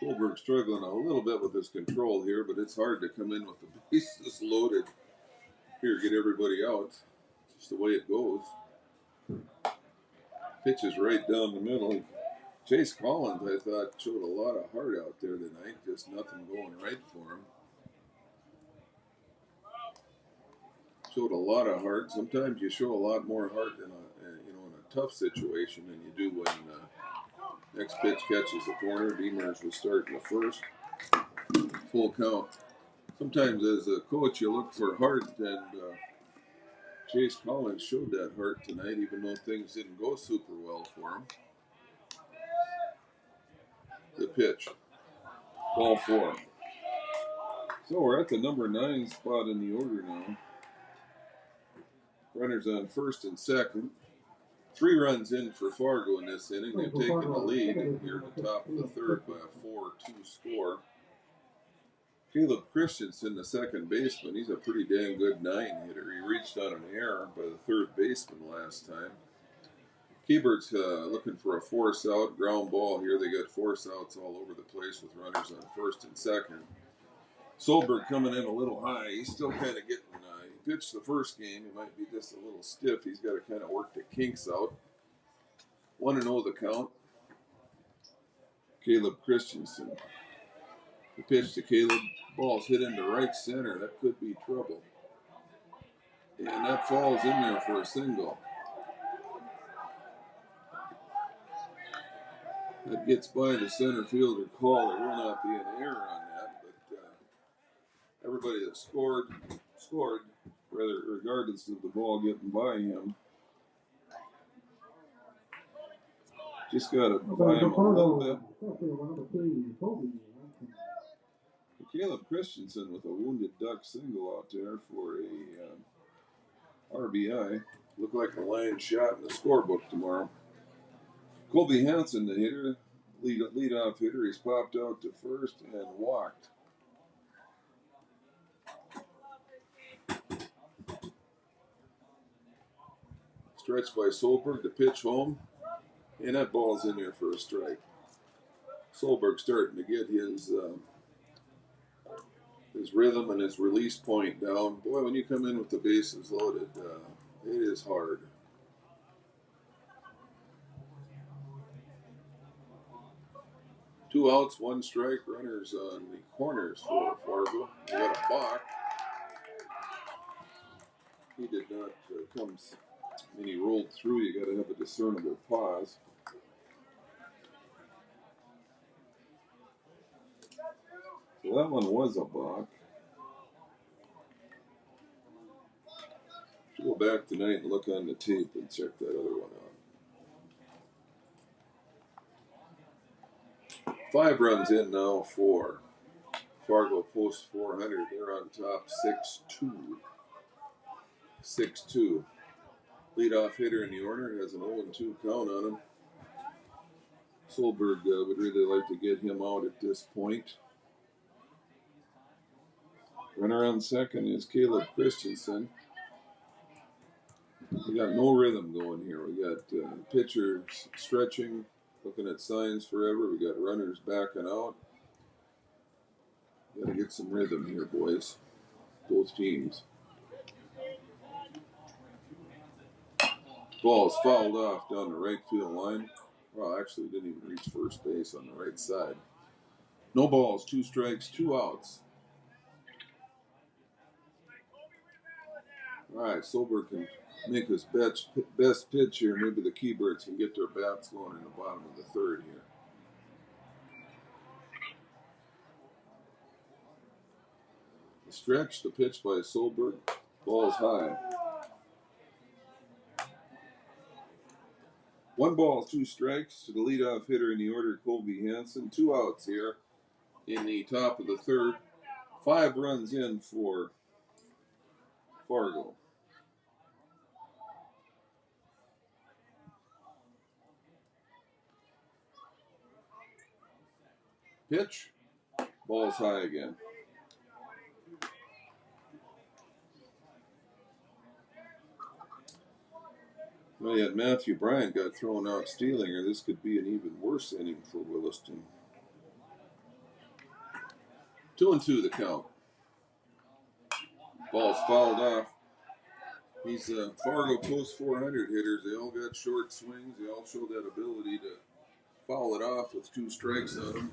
Solberg struggling a little bit with his control here, but it's hard to come in with the bases loaded. Here, get everybody out. Just the way it goes. Pitch is right down the middle. Chase Collins, I thought, showed a lot of heart out there tonight. Just nothing going right for him. Showed a lot of heart. Sometimes you show a lot more heart in a tough situation than you do when next pitch catches the corner. Demers was starting the first. Full count. Sometimes as a coach you look for heart, and Chase Collins showed that heart tonight, even though things didn't go super well for him. The pitch. Ball 4. So we're at the number 9 spot in the order now. Runners on first and second. 3 runs in for Fargo in this inning. They've taken the lead here at the top of the third by a 4-2 score. Caleb Christensen, the second baseman, he's a pretty damn good 9 hitter. He reached on an error by the third baseman last time. Kiebert's looking for a force out, ground ball here. They got force outs all over the place with runners on first and second. Solberg coming in a little high. He's still kind of getting, he pitched the first game. He might be just a little stiff. He's got to kind of work the kinks out. 1-0 the count. Caleb Christensen. The pitch to Caleb. Ball's hit into right center. That could be trouble. And that falls in there for a single. That gets by the center fielder call. There will not be an error on that, but everybody that scored, regardless of the ball getting by him. Just got to buy him a little bit. Caleb Christensen with a wounded duck single out there for a RBI. Look like a line shot in the scorebook tomorrow. Colby Hansen, the hitter, lead-off hitter, he's popped out to first and walked. Stretch by Solberg, the pitch home, and that ball's in there for a strike. Solberg starting to get his rhythm and his release point down. Boy, when you come in with the bases loaded, it is hard. Two outs, one strike, runners on the corners for Fargo. We got a balk. He did not come, and he rolled through. You got to have a discernible pause. So that one was a balk. Should go back tonight and look on the tape and check that other one out. 5 runs in now for Fargo post 400. They're on top 6-2. 6-2. Leadoff hitter in the order has an 0-2 count on him. Solberg would really like to get him out at this point. Runner on second is Caleb Christensen. We got no rhythm going here. We got pitchers stretching, looking at signs forever. We got runners backing out. Got to get some rhythm here, boys. Both teams. Ball's fouled off down the right field line. Well, actually, didn't even reach first base on the right side. No balls, 2 strikes, 2 outs. All right, Solberg can make his best pitch here. Maybe the Keybirds can get their bats going in the bottom of the third here. The stretch, the pitch by Solberg. Ball's high. 1 ball, 2 strikes to the leadoff hitter in the order, Colby Hansen. 2 outs here in the top of the third. 5 runs in for Fargo. Pitch. Ball's high again. Well, yet Matthew Bryant got thrown out stealing, or this could be an even worse inning for Williston. 2-2 the count. Ball's fouled off. These Fargo post 400 hitters, they all got short swings. They all show that ability to foul it off with 2 strikes on them.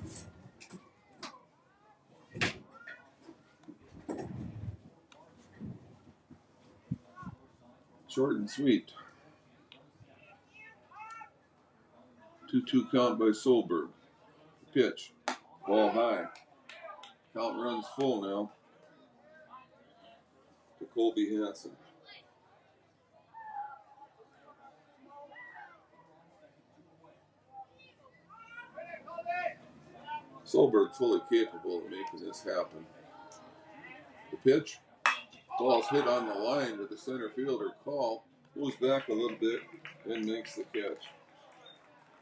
Short and sweet. 2-2 count by Solberg. Pitch. Ball high. Count runs full now to Colby Hansen. Solberg fully capable of making this happen. The pitch. Ball's hit on the line with the center fielder call. Goes back a little bit and makes the catch.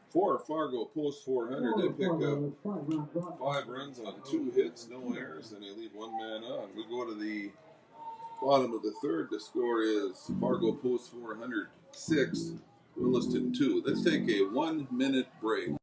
For Fargo post 400, they pick up 5 runs on 2 hits, no errors, and they leave 1 man on. We go to the bottom of the third. The score is Fargo post 400 6, Williston 2. Let's take a 1-minute break.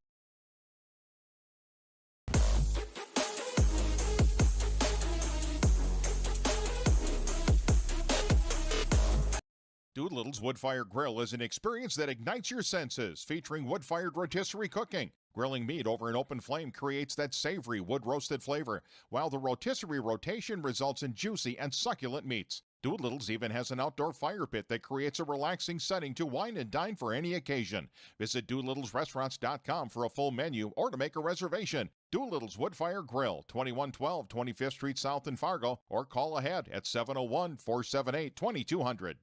Doolittle's Wood-Fired Grill is an experience that ignites your senses, featuring wood-fired rotisserie cooking. Grilling meat over an open flame creates that savory wood-roasted flavor, while the rotisserie rotation results in juicy and succulent meats. Doolittle's even has an outdoor fire pit that creates a relaxing setting to wine and dine for any occasion. Visit DoolittlesRestaurants.com for a full menu or to make a reservation. Doolittle's Wood-Fired Grill, 2112 25th Street South in Fargo, or call ahead at 701-478-2200.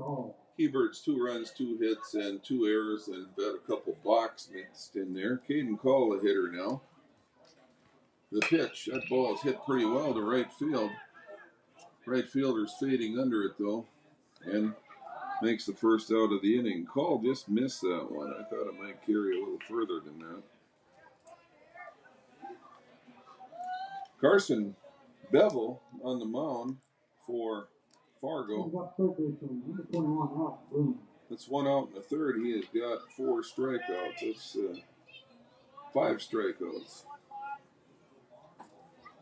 call. Keybirds 2 runs, 2 hits, and 2 errors, and got a couple balks mixed in there. Caden Call, the hitter now. The pitch, that ball is hit pretty well to right field. Right fielder's fading under it though, and makes the first out of the inning. Call just missed that one. I thought it might carry a little further than that. Carson Bevel on the mound for Fargo. That's 1 out in the third. He has got 4 strikeouts. That's 5 strikeouts.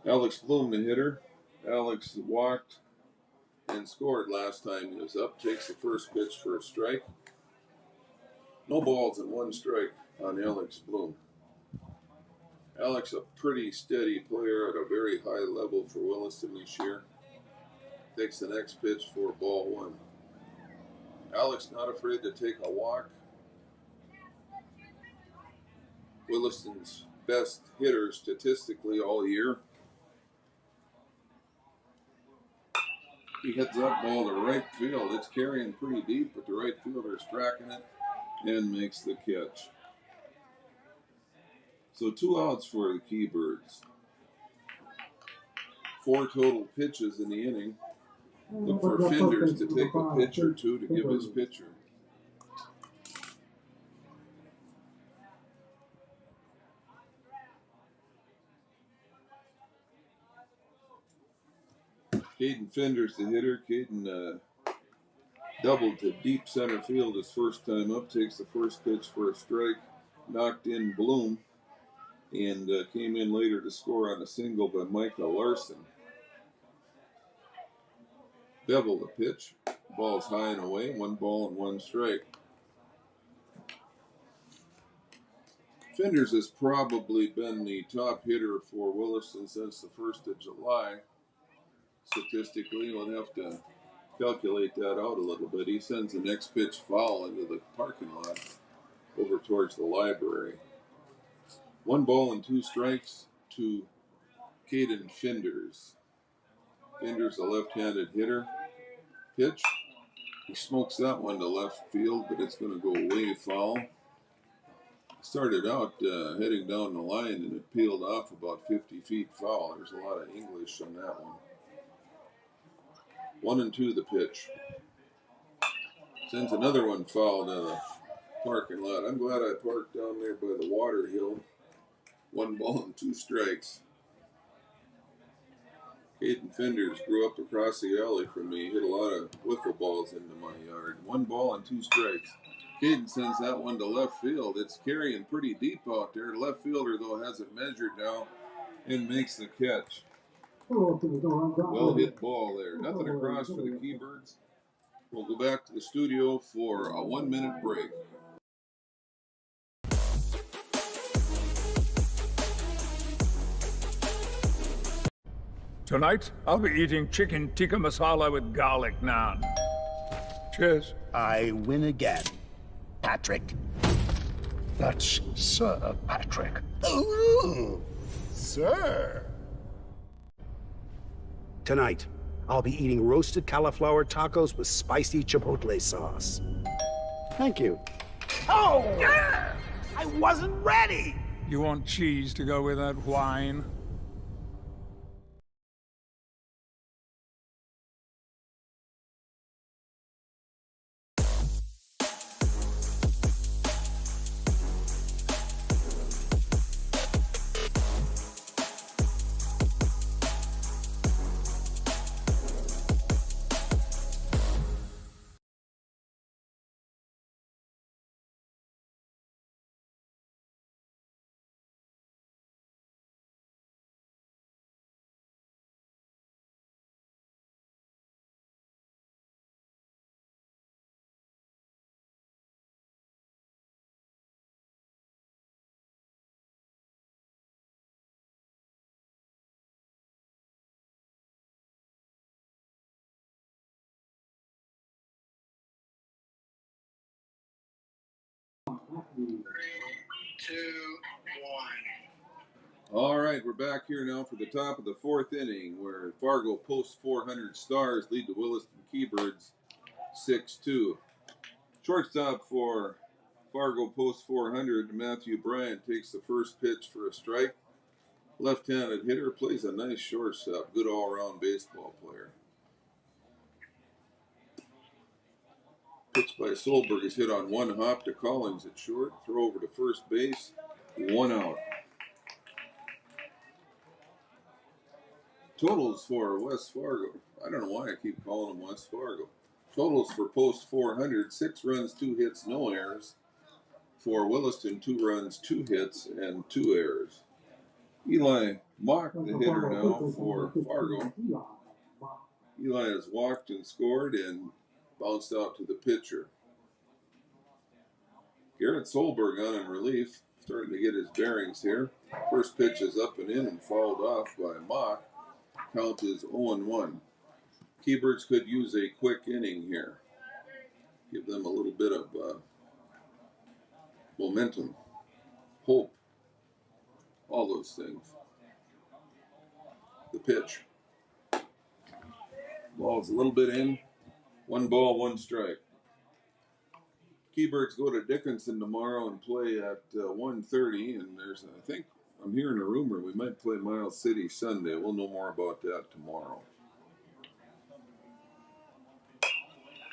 Alex Bloom, the hitter. Alex walked and scored last time he was up. Takes the first pitch for a strike. No balls and 1 strike on Alex Bloom. Alex, a pretty steady player at a very high level for Williston this year. Takes the next pitch for ball 1. Alex not afraid to take a walk. Williston's best hitter statistically all year. He heads that ball to right field. It's carrying pretty deep, but the right fielder's tracking it and makes the catch. So 2 outs for the Keybirds. 4 total pitches in the inning. Look for Finders to take a pitch or 2 to give his pitcher. Caden Finders, the hitter. Caden doubled to deep center field his first time up. Takes the first pitch for a strike. Knocked in Bloom. And came in later to score on a single by Michael Larson. Bevel the pitch. Ball's high and away. 1 ball and 1 strike. Finders has probably been the top hitter for Williston since the 1st of July. Statistically, we'll have to calculate that out a little bit. He sends the next pitch foul into the parking lot over towards the library. 1 ball and 2 strikes to Caden Finders. Finders, a left-handed hitter. Pitch. He smokes that one to left field, but it's going to go way foul. Started out heading down the line, and it peeled off about 50 feet foul. There's a lot of English on that one. 1-2 the pitch. Sends another one foul to the parking lot. I'm glad I parked down there by the water hill. 1 ball and 2 strikes. Caden Finders grew up across the alley from me. Hit a lot of wiffle balls into my yard. 1 ball and 2 strikes. Caden sends that one to left field. It's carrying pretty deep out there. The left fielder, though, has it measured now and makes the catch. Well hit ball there. Nothing across for the Keybirds. We'll go back to the studio for a 1-minute break. Tonight, I'll be eating chicken tikka masala with garlic naan. Cheers. I win again. Patrick. That's Sir Patrick. Ooh, sir. Tonight, I'll be eating roasted cauliflower tacos with spicy chipotle sauce. Thank you. Oh! I wasn't ready! You want cheese to go with that wine? All right, we're back here now for the top of the 4th inning, where Fargo posts 400 stars, lead the Williston Keybirds 6-2. Shortstop for Fargo Post 400, Matthew Bryant takes the first pitch for a strike. Left-handed hitter, plays a nice shortstop, good all-around baseball player. Pitch by Solberg is hit on one hop to Collins at short. Throw over to first base, 1 out. Totals for West Fargo. I don't know why I keep calling them West Fargo. Totals for Post 400, 6 runs, 2 hits, no errors. For Williston, 2 runs, 2 hits, and 2 errors. Eli Mock, the hitter now for Fargo. Eli has walked and scored and bounced out to the pitcher. Garrett Solberg on in relief, starting to get his bearings here. First pitch is up and in and fouled off by Mock. Count is 0-1. Keybirds could use a quick inning here. Give them a little bit of momentum, hope, all those things. The pitch. Ball's a little bit in. 1 ball, 1 strike. Keybirds go to Dickinson tomorrow and play at 1:30, and there's, I think, I'm hearing a rumor we might play Miles City Sunday. We'll know more about that tomorrow.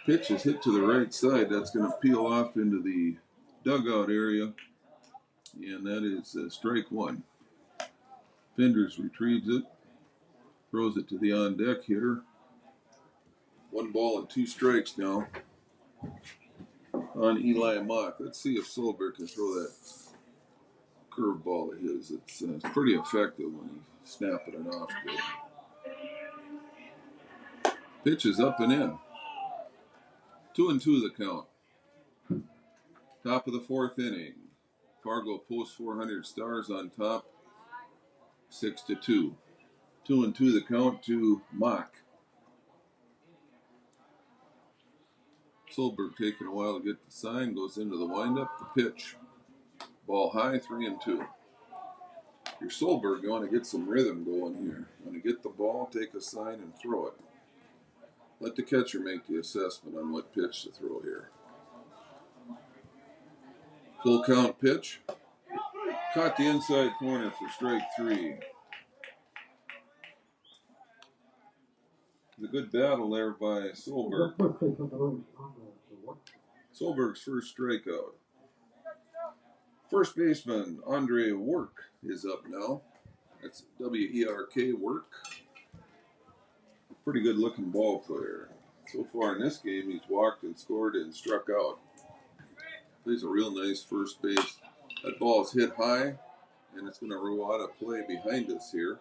Pitch is hit to the right side. That's going to peel off into the dugout area, and that is strike 1. Fenders retrieves it, throws it to the on-deck hitter. 1 ball and 2 strikes now on Eli Mock. Let's see if Solberg can throw that curveball of his. It's pretty effective when he's snapping it off good. Pitch is up and in. 2-2 the count. Top of the 4th inning. Fargo Post 400 Stars on top, 6-2. 2-2 the count to Mock. Solberg taking a while to get the sign, goes into the windup, the pitch. Ball high, 3-2. Your Solberg, you want to get some rhythm going here. You want to get the ball, take a sign, and throw it. Let the catcher make the assessment on what pitch to throw here. Full count pitch. Caught the inside corner for strike 3. A good battle there by Solberg. Solberg's first strikeout. First baseman Andre Work is up now. That's W-E-R-K, Work. Pretty good looking ball player. So far in this game, he's walked and scored and struck out. Plays a real nice first base. That ball's hit high, and it's going to roll out of play behind us here.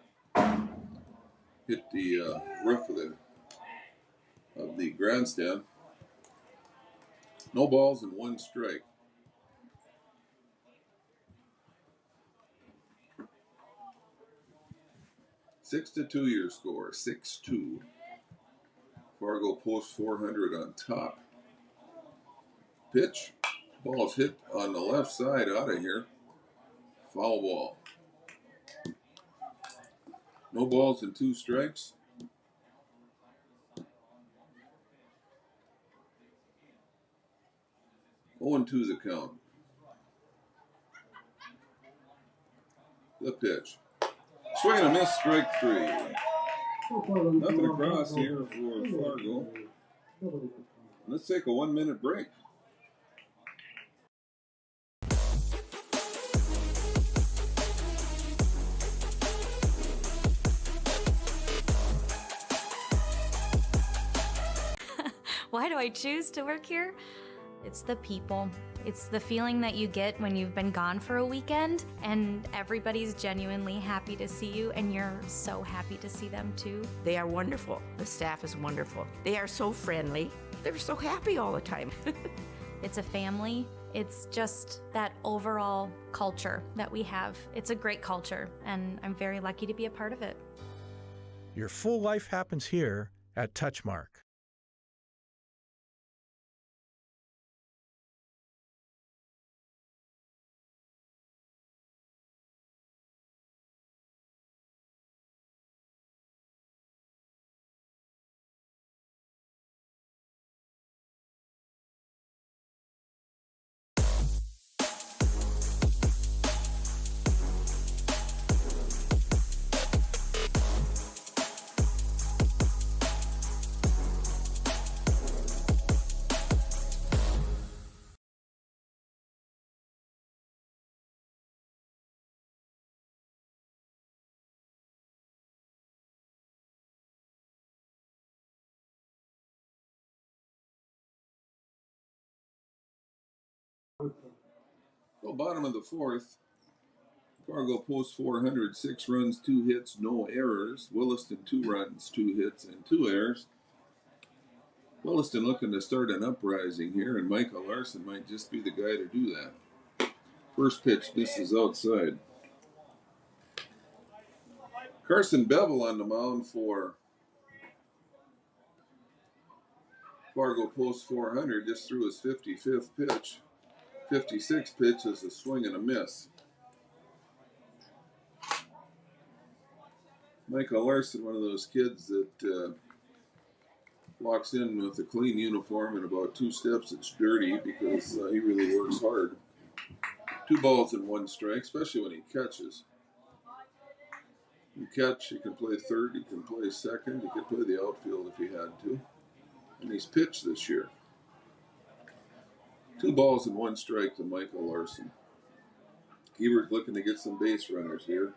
Hit the roof of the grandstand. No balls and 1 strike. Six to 2 your score. 6-2. Fargo Post 400 on top. Pitch. Ball's hit on the left side out of here. Foul ball. No balls and 2 strikes. Oh, and 2 the count. The pitch. Swing and a miss, strike 3. Nothing across here for Fargo. Let's take a 1-minute break. Why do I choose to work here? It's the people. It's the feeling that you get when you've been gone for a weekend and everybody's genuinely happy to see you and you're so happy to see them too. They are wonderful. The staff is wonderful. They are so friendly. They're so happy all the time. It's a family. It's just that overall culture that we have. It's a great culture and I'm very lucky to be a part of it. Your full life happens here at Touchmark. Well, bottom of the fourth. Fargo Post 400, 6 runs, 2 hits, no errors. Williston 2 runs, 2 hits, and 2 errors. Williston looking to start an uprising here, and Michael Larson might just be the guy to do that. First pitch misses outside. Carson Bevel on the mound for Fargo Post 400 just threw his 55th pitch. 56th pitch is a swing and a miss. Michael Larson, one of those kids that walks in with a clean uniform and about 2 steps it's dirty because he really works hard. 2 balls and 1 strike, especially when he catches. You catch, he can play third, he can play second, he could play the outfield if he had to. And he's pitched this year. 2 balls and 1 strike to Michael Larson. Keeber's looking to get some base runners here.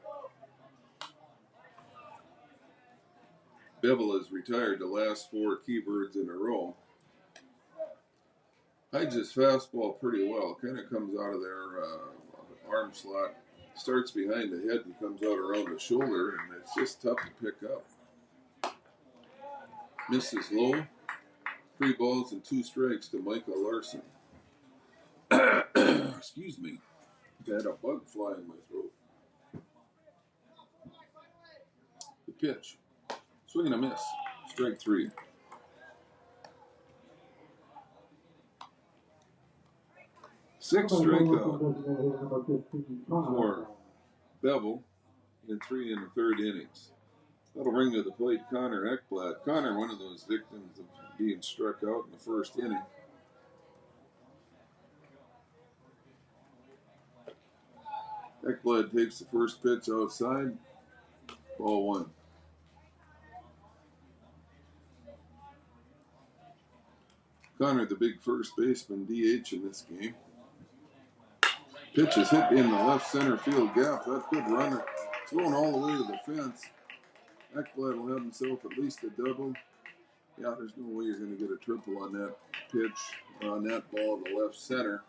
Bevel has retired the last 4 Keybirds in a row. Hides his fastball pretty well. Kind of comes out of their arm slot. Starts behind the head and comes out around the shoulder, and it's just tough to pick up. Misses low. 3 balls and 2 strikes to Michael Larson. Excuse me. I had a bug fly in my throat. The pitch. Swing and a miss. Strike 3. Sixth strikeout for Bevel in 3 1/3 innings. That'll bring to the plate Connor Ekblad. Connor, one of those victims of being struck out in the first inning. Ekblad takes the first pitch outside. Ball 1. Connor, the big first baseman, DH in this game. Pitch is hit in the left center field gap. That good runner. It's going all the way to the fence. Ekblad will have himself at least a double. Yeah, there's no way you're going to get a triple on that pitch, on that ball to left center.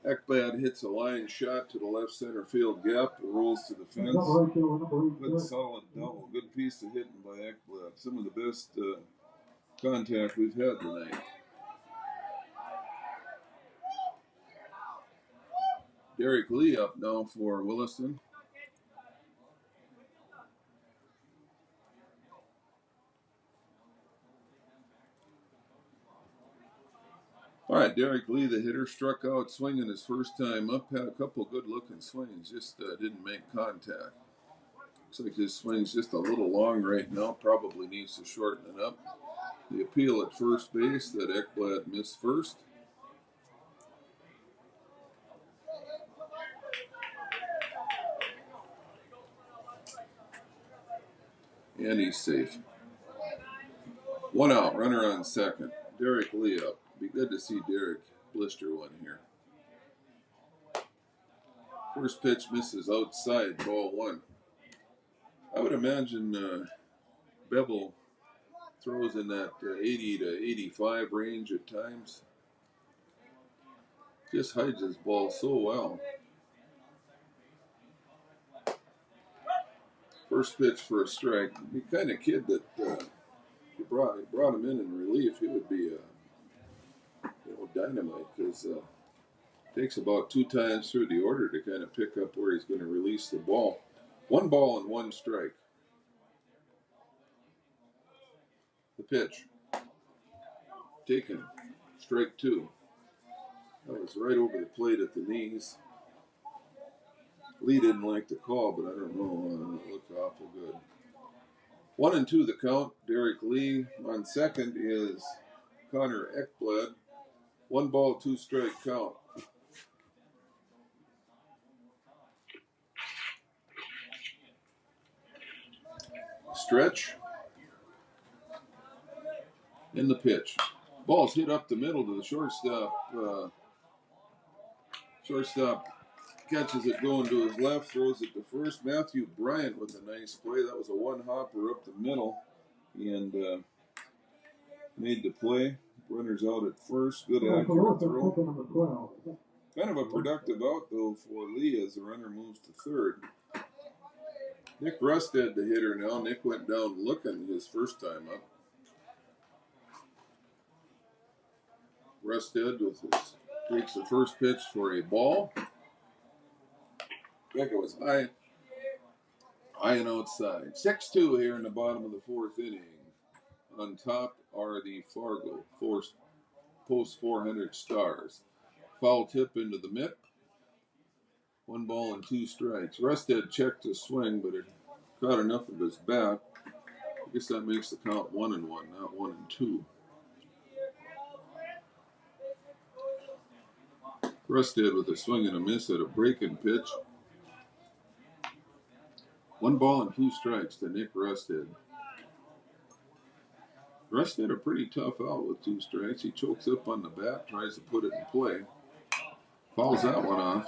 Ekblad hits a line shot to the left center field gap. It rolls to the fence. Good solid double. Good piece of hitting by Ekblad. Some of the best contact we've had tonight. Derek Lee up now for Williston. All right, Derek Lee, the hitter, struck out swinging his first time up. Had a couple good-looking swings, just didn't make contact. Looks like his swing's just a little long right now. Probably needs to shorten it up. The appeal at first base that Ekblad missed first. And he's safe. 1 out, runner on second. Derek Lee up. Be good to see Derek blister one here. First pitch misses outside, ball 1. I would imagine Bevel throws in that 80 to 85 range at times. Just hides his ball so well. First pitch for a strike. The kind of kid that you brought him in relief, he would be dynamite, because it takes about 2 times through the order to kind of pick up where he's going to release the ball. 1 ball and 1 strike. The pitch. Taken. Strike 2. That was right over the plate at the knees. Lee didn't like the call, but I don't know. It looked awful good. 1-2 the count. Derek Lee. On second is Connor Ekblad. 1 ball, 2 strike count. Stretch. In the pitch. Ball's hit up the middle to the shortstop. Shortstop catches it going to his left, throws it to first. Matthew Bryant with a nice play. That was a 1-hopper up the middle and made the play. Runners out at first. Good For accurate Williston, throw. pick number 12. Kind of a productive out, though, for Lee as the runner moves to third. Nick Rusted, the hitter now. Nick went down looking his first time up. Rusted takes the first pitch for a ball. I think it was high and outside. 6-2 here in the bottom of the fourth inning. On top are the Fargo post 400 Stars. Foul tip into the mitt. 1 ball and 2 strikes. Rusted checked his swing, but it caught enough of his bat. I guess that makes the count 1-1, not 1-2. Rusted with a swing and a miss at a breaking pitch. 1 ball and 2 strikes to Nick Rusted. Rusted a pretty tough out with 2 strikes. He chokes up on the bat, tries to put it in play. Fouls that one off.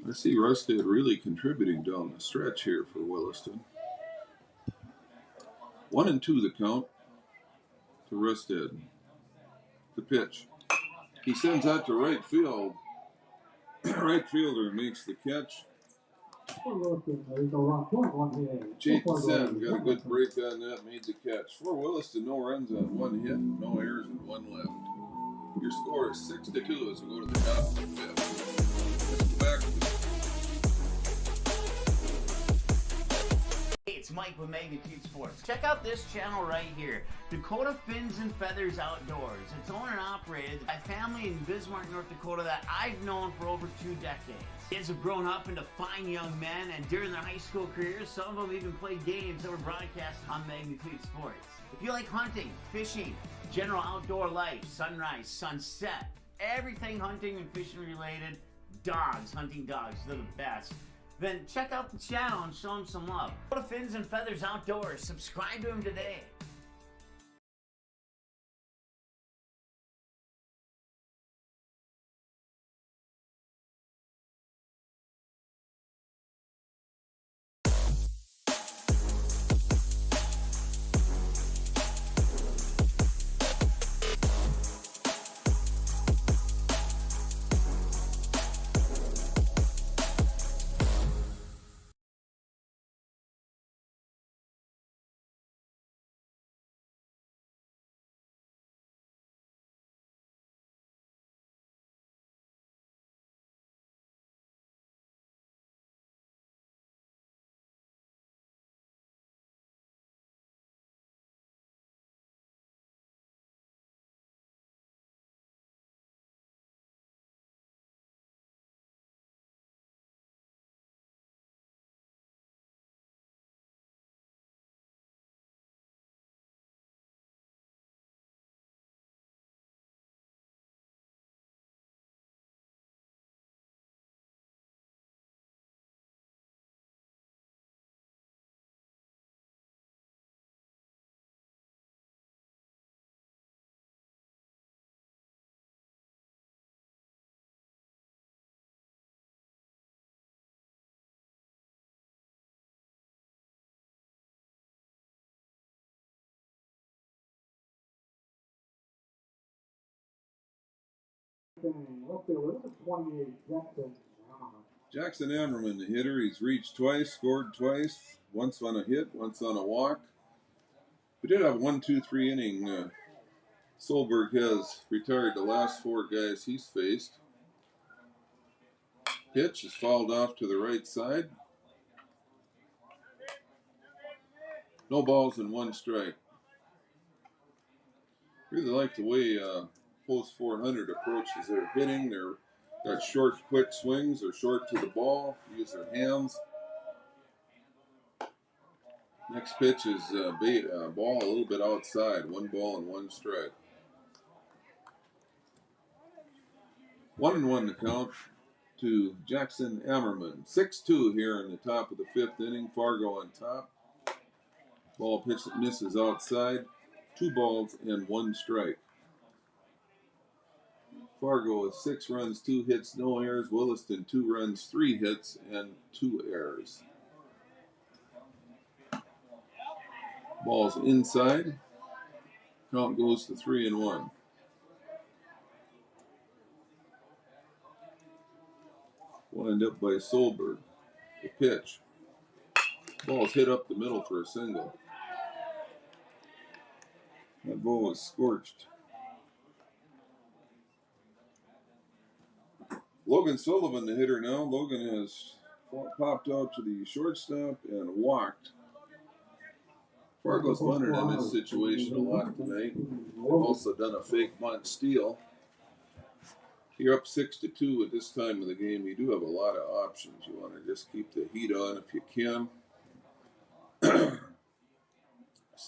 I see Rusted really contributing down the stretch here for Williston. 1-2 the count to Rusted. The pitch. He sends that to right field. Right fielder makes the catch. Jake Sen got a good break on that, made the catch. For Williston, no runs on 1 hit, no errors, and 1 left. Your score is 6-2 as we go to the top of the 5th. Let's go back to Hey, it's Mike with Magnitude Sports. Check out this channel right here, Dakota Fins and Feathers Outdoors. It's owned and operated by a family in Bismarck, North Dakota that I've known for over 2 decades. Kids have grown up into fine young men, and during their high school careers, some of them even played games that were broadcast on Magnitude Sports. If you like hunting, fishing, general outdoor life, sunrise, sunset, everything hunting and fishing related, dogs, hunting dogs, they're the best. Then check out the channel and show them some love. Go to Fins and Feathers Outdoors. Subscribe to them today. Jackson Ammerman, the hitter. He's reached twice, scored twice, once on a hit, once on a walk. We did have a 1-2-3 inning. Solberg has retired the last 4 guys he's faced. Pitch is fouled off to the right side. No balls and 1 strike. Really like the way post 400 approaches their hitting. They're got short, quick swings. They're short to the ball. Use their hands. Next pitch is ball a little bit outside. 1 ball and 1 strike. 1-1 the count to Jackson Ammerman. 6-2 here in the top of the 5th inning. Fargo on top. Ball pitch that misses outside. 2 balls and 1 strike. Fargo is 6 runs, 2 hits, no errors. Williston 2 runs, 3 hits, and 2 errors. Ball's inside. Count goes to 3-1. Wind up by Solberg. The pitch. Ball's hit up the middle for a single. That ball was scorched. Logan Sullivan, the hitter now. Logan has popped out to the shortstop and walked. Fargo's bunted in this situation a lot tonight. They've also done a fake bunt steal. You're up 6-2 at this time of the game. You do have a lot of options. You want to just keep the heat on if you can.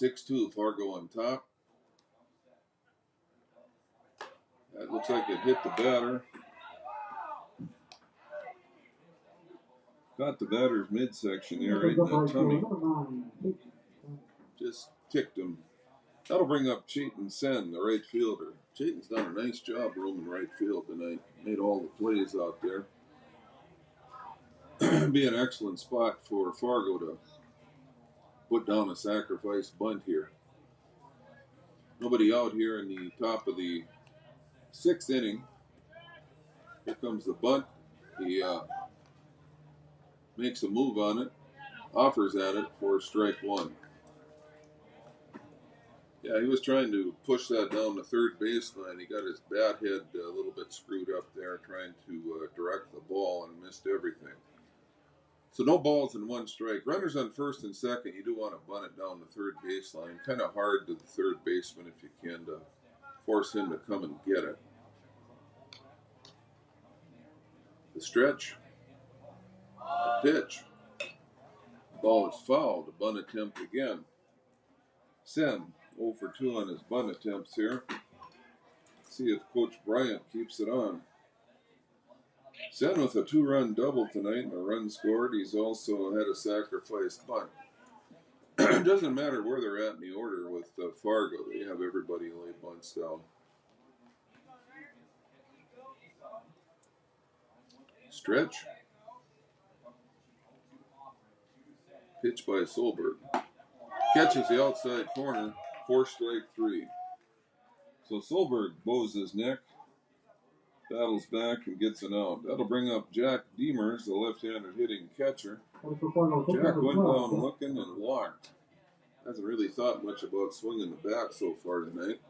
6-2, Fargo on top. That looks like it hit the batter. Got the batter's midsection there, right in that tummy. Just kicked him. That'll bring up Cheaton Sen, the right fielder. Cheaton's done a nice job roaming right field tonight. Made all the plays out there. Be an excellent spot for Fargo to put down a sacrifice bunt here. Nobody out here in the top of the 6th inning. Here comes the bunt. He makes a move on it, offers at it for strike one. Yeah, he was trying to push that down the third baseline. He got his bat head a little bit screwed up there trying to direct the ball and missed everything. So no balls and 1 strike. Runners on first and second, you do want to bunt it down the third baseline. Kind of hard to the third baseman if you can to force him to come and get it. The stretch. The pitch. Ball is fouled. The bunt attempt again. Sen 0 for 2 on his bunt attempts here. See if Coach Bryant keeps it on. Sen with a 2-run double tonight and a run scored. He's also had a sacrifice bunt. It doesn't matter where they're at in the order with Fargo. They have everybody lay bunts down. Stretch. Pitch by Solberg. Catches the outside corner for strike 3. So Solberg bows his neck, battles back and gets an out. That'll bring up Jack Demers, the left-handed hitting catcher. Jack went down looking and walked. Hasn't really thought much about swinging the bat so far tonight.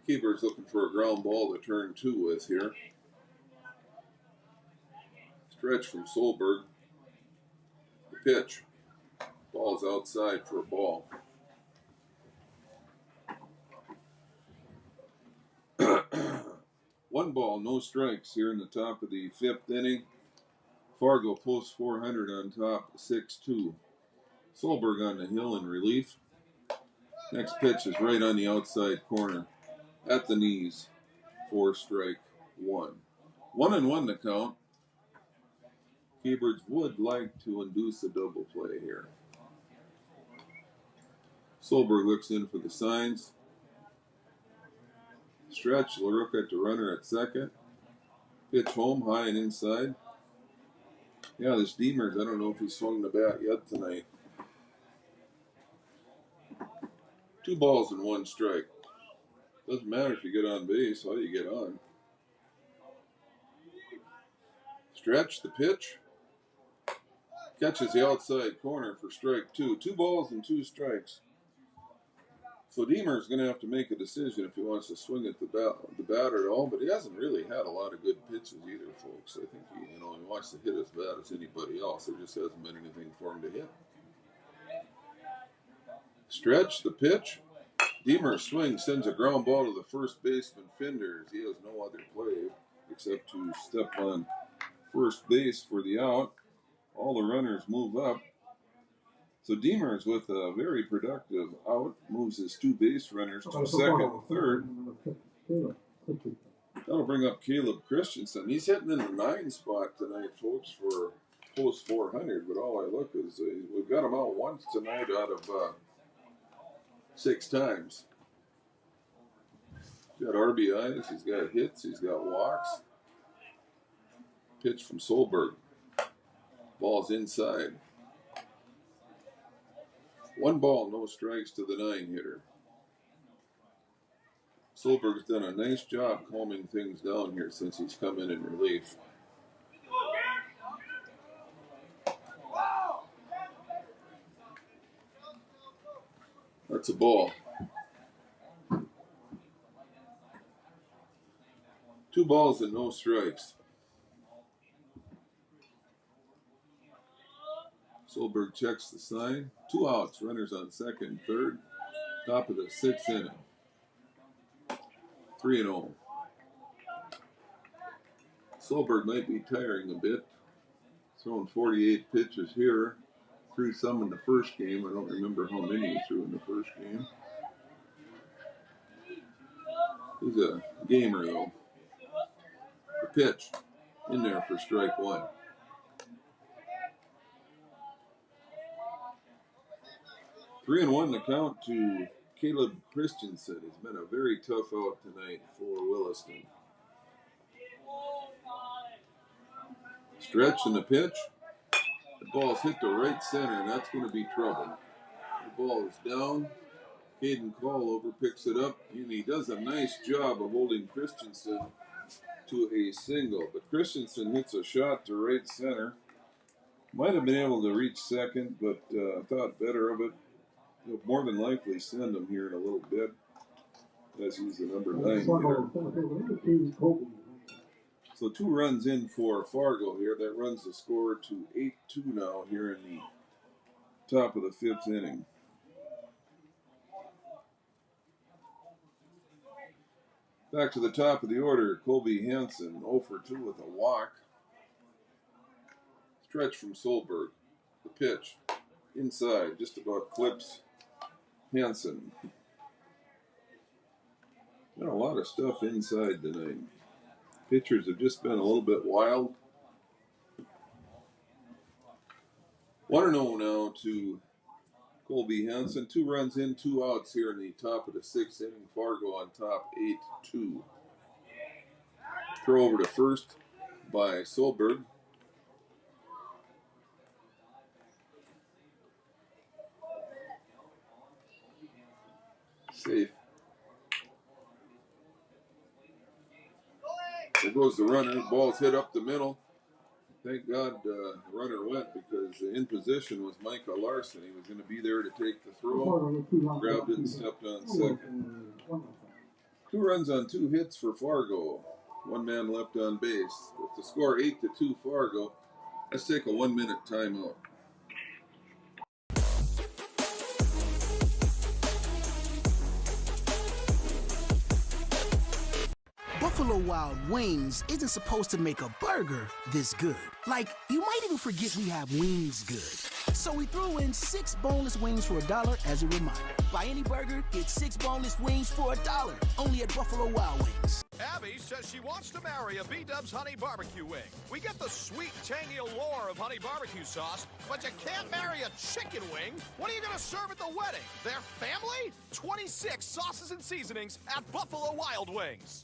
Keeper's looking for a ground ball to turn 2 with here. Stretch from Solberg. The pitch. Ball's outside for a ball. One ball, no strikes here in the top of the 5th inning. Fargo posts 400 on top, 6-2. Solberg on the hill in relief. Next pitch is right on the outside corner. At the knees for strike 1. 1-1 the count. Keybirds would like to induce a double play here. Solberg looks in for the signs. Stretch, LaRook at the runner at second. Pitch home, high and inside. Yeah, this Demers, I don't know if he swung the bat yet tonight. 2 balls and 1 strike. Doesn't matter if you get on base, how you get on. Stretch, the pitch. Catches the outside corner for strike 2. 2 balls and 2 strikes. So Deemer's going to have to make a decision if he wants to swing at the batter at all, but he hasn't really had a lot of good pitches either, folks. I think he wants to hit as bad as anybody else. There just hasn't been anything for him to hit. Stretch, the pitch. Deemer's swing sends a ground ball to the first baseman, Finders. He has no other play except to step on first base for the out. All the runners move up. So Demers, with a very productive out, moves his 2 base runners to second and third. That'll bring up Caleb Christensen. He's hitting in the 9 spot tonight, folks, for post 400. But all I look is we've got him out once tonight out of 6 times. He's got RBIs, he's got hits, he's got walks. Pitch from Solberg. Ball's inside. 1 ball, no strikes to the 9-hitter. Solberg's done a nice job calming things down here since he's come in relief. That's a ball. 2 balls and no strikes. Solberg checks the sign. 2 outs, runners on second and third. Top of the 6th inning. 3-0. Solberg might be tiring a bit. Throwing 48 pitches here. Threw some in the first game. I don't remember how many he threw in the first game. He's a gamer, though. The pitch in there for strike 1. Three and 1 the count to Caleb Christensen. It's been a very tough out tonight for Williston. Stretch in the pitch. The ball's hit to right center, and that's going to be trouble. The ball is down. Caden Callover picks it up, and he does a nice job of holding Christensen to a single. But Christensen hits a shot to right center. Might have been able to reach second, but thought better of it. He'll more than likely send him here in a little bit, as he's the number 9 hitter. So 2 runs in for Fargo here. That runs the score to 8-2 now here in the top of the 5th inning. Back to the top of the order, Colby Hansen, 0 for 2 with a walk. Stretch from Solberg. The pitch inside, just about clips Hansen. Been a lot of stuff inside tonight. Pitchers have just been a little bit wild. 1-0 now to Colby Hansen. 2 runs in, 2 outs here in the top of the 6th inning. Fargo on top, 8-2. Throw over to first by Solberg. Safe. There goes the runner. Ball's hit up the middle. Thank God the runner went, because in position was Micah Larson. He was going to be there to take the throw. Grabbed it and stepped on second. 2 runs on 2 hits for Fargo. 1 man left on base. With the score 8-2 Fargo, let's take a 1-minute timeout. Buffalo Wild Wings isn't supposed to make a burger this good. Like, you might even forget we have wings good. So we threw in 6 boneless wings for $1 as a reminder. Buy any burger, get 6 boneless wings for $1. Only at Buffalo Wild Wings. Abby says she wants to marry a B-Dubs Honey Barbecue wing. We get the sweet, tangy allure of honey barbecue sauce, but you can't marry a chicken wing. What are you going to serve at the wedding? Their family? 26 sauces and seasonings at Buffalo Wild Wings.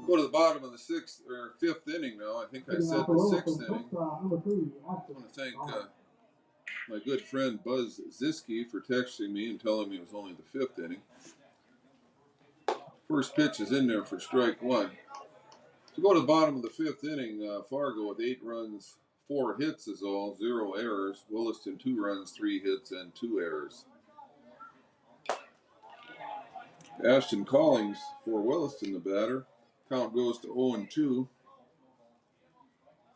Go to the bottom of the fifth inning now. I think I said the sixth inning. I want to thank my good friend Buzz Ziski for texting me and telling me it was only the fifth inning. First pitch is in there for strike one. So go to the bottom of the fifth inning. Fargo with 8 runs, 4 hits is all, 0 errors. Williston 2 runs, 3 hits, and 2 errors. Ashton Collings for Williston, the batter. Count goes to 0-2.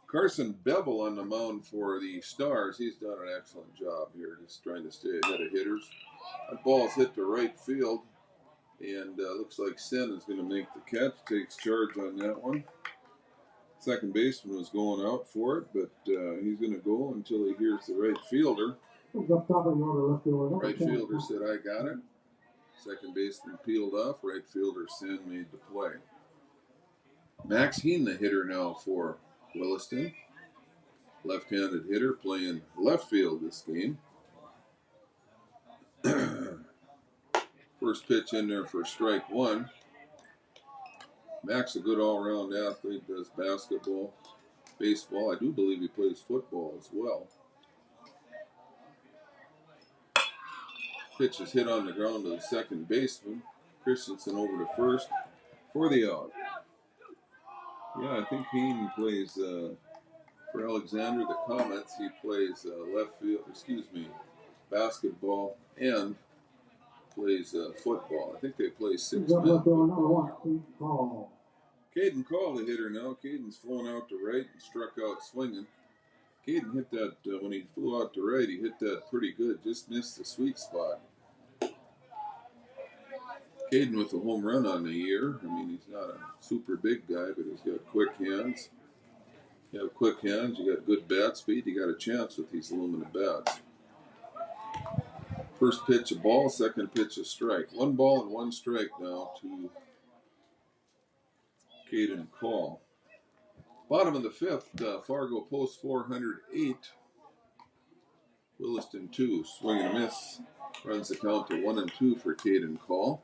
Carson Bevel on the mound for the Stars. He's done an excellent job here, just trying to stay ahead of hitters. That ball's hit to right field, and looks like Sen is going to make the catch, takes charge on that one. Second baseman was going out for it, but he's going to go until he hears the right fielder. Right fielder said, I got it. Second baseman peeled off. Right fielder Sen made the play. Max Heen, the hitter now for Williston. Left-handed hitter playing left field this game. First pitch in there for strike one. Max, a good all-around athlete, does basketball, baseball. I do believe he plays football as well. Pitch is hit on the ground to the second baseman. Christensen over to first for the out. Yeah, I think Heen plays, for Alexander, the Comets, he plays basketball and plays football. I think they play 6-man football. Caden Call, the hitter now. Caden's flown out to right and struck out swinging. Caden hit that, when he flew out to right, he hit that pretty good. Just missed the sweet spot. Caden with a home run on the year. I mean, he's not a super big guy, but he's got quick hands. You have quick hands, you got good bat speed, you got a chance with these aluminum bats. First pitch a ball, second pitch a strike. 1 ball and 1 strike now to Caden Call. Bottom of the fifth, Fargo post 408. Williston 2, swing and a miss. Runs the count to 1-2 for Caden Call.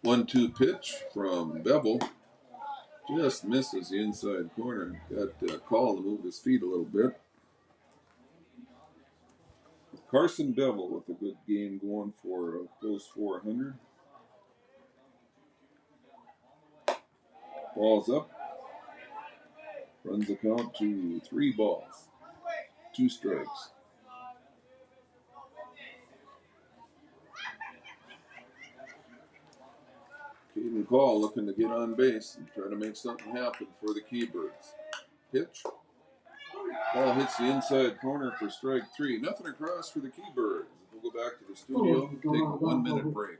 One-two pitch from Bevel. Just misses the inside corner. Got Call to move his feet a little bit. Carson Bevel with a good game going for post 400. Ball's up. Runs the count to 3 balls. 2 strikes. Caden Call looking to get on base and try to make something happen for the Keybirds. Pitch. Ball hits the inside corner for strike 3. Nothing across for the Keybirds. We'll go back to the studio, take a 1-minute break.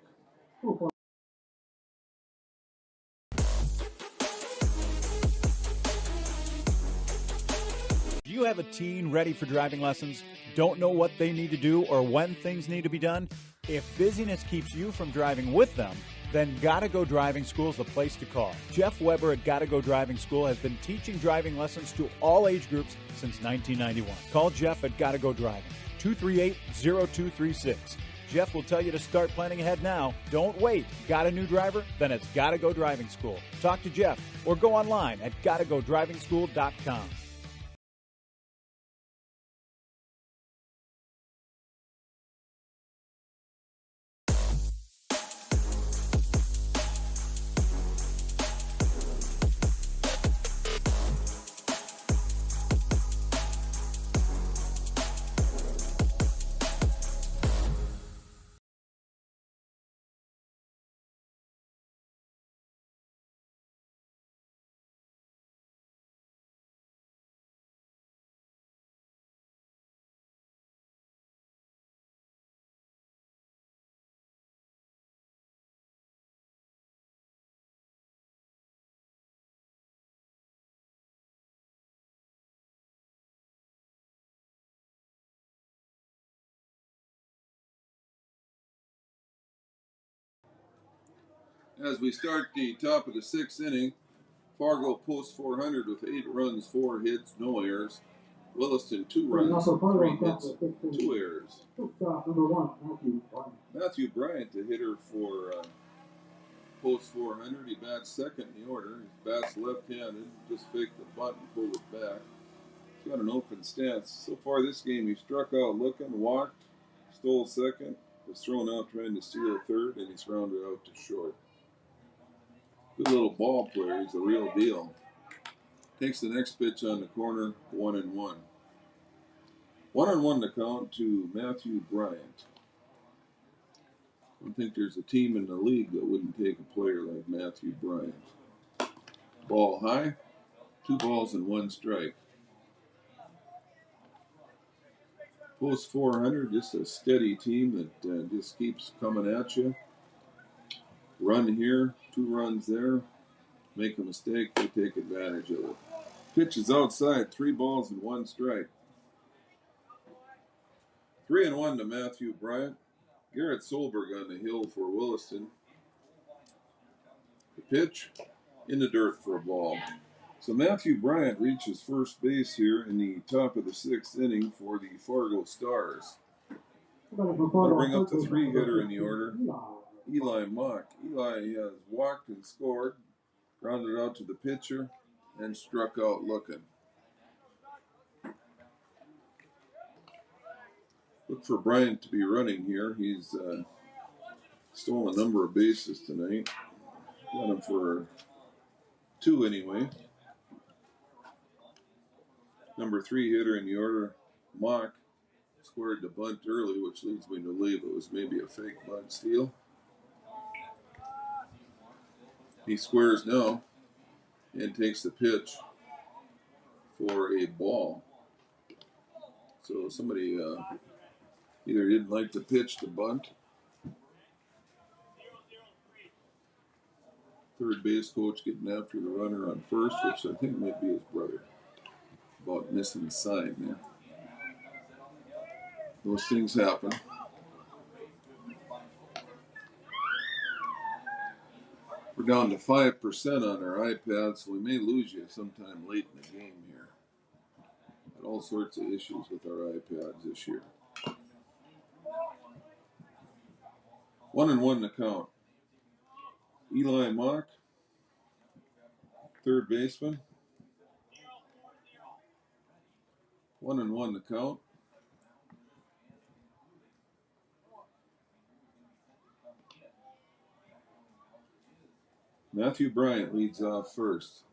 Do you have a teen ready for driving lessons? Don't know what they need to do or when things need to be done? If busyness keeps you from driving with them, then Gotta Go Driving School is the place to call. Jeff Weber at Gotta Go Driving School has been teaching driving lessons to all age groups since 1991. Call Jeff at Gotta Go Driving, 238-0236. Jeff will tell you to start planning ahead now. Don't wait. Got a new driver? Then it's Gotta Go Driving School. Talk to Jeff or go online at gottagodrivingschool.com. As we start the top of the 6th inning, Fargo posts 400 with 8 runs, 4 hits, no errors. Williston 2 runs, 3 hits, 2 errors. Matthew Bryant, the hitter for post 400. He bats second in the order. He bats left-handed. Just faked the bunt and pulled it back. He's got an open stance. So far this game, he struck out looking, walked, stole second, was thrown out trying to steal a third, and he's grounded out to short. Good little ball player. He's a real deal. Takes the next pitch on the corner, 1-1. 1-1 to count to Matthew Bryant. I don't think there's a team in the league that wouldn't take a player like Matthew Bryant. Ball high, 2 balls and 1 strike. Post 400, just a steady team that just keeps coming at you. Run here, 2 runs there. Make a mistake, they take advantage of it. Pitch is outside, 3 balls and 1 strike. 3-1 to Matthew Bryant. Garrett Solberg on the hill for Williston. The pitch in the dirt for a ball. So Matthew Bryant reaches first base here in the top of the 6th inning for the Fargo Stars. I'm going to bring up the 3-hitter in the order, Eli Mock. Eli has walked and scored, grounded out to the pitcher, and struck out looking. Look for Bryant to be running here. He's stolen a number of bases tonight. Got him for 2 anyway. Number 3 hitter in the order, Mock, squared the bunt early, which leads me to believe it was maybe a fake bunt steal. He squares now and takes the pitch for a ball. So somebody either didn't like the pitch to bunt. Third base coach getting after the runner on first, which I think might be his brother. About missing the sign there. Those things happen. We're down to 5% on our iPads, so we may lose you sometime late in the game here. Had all sorts of issues with our iPads this year. 1-1 to count. Eli Mock, third baseman. 1-1 to count. Matthew Bryant leads off first.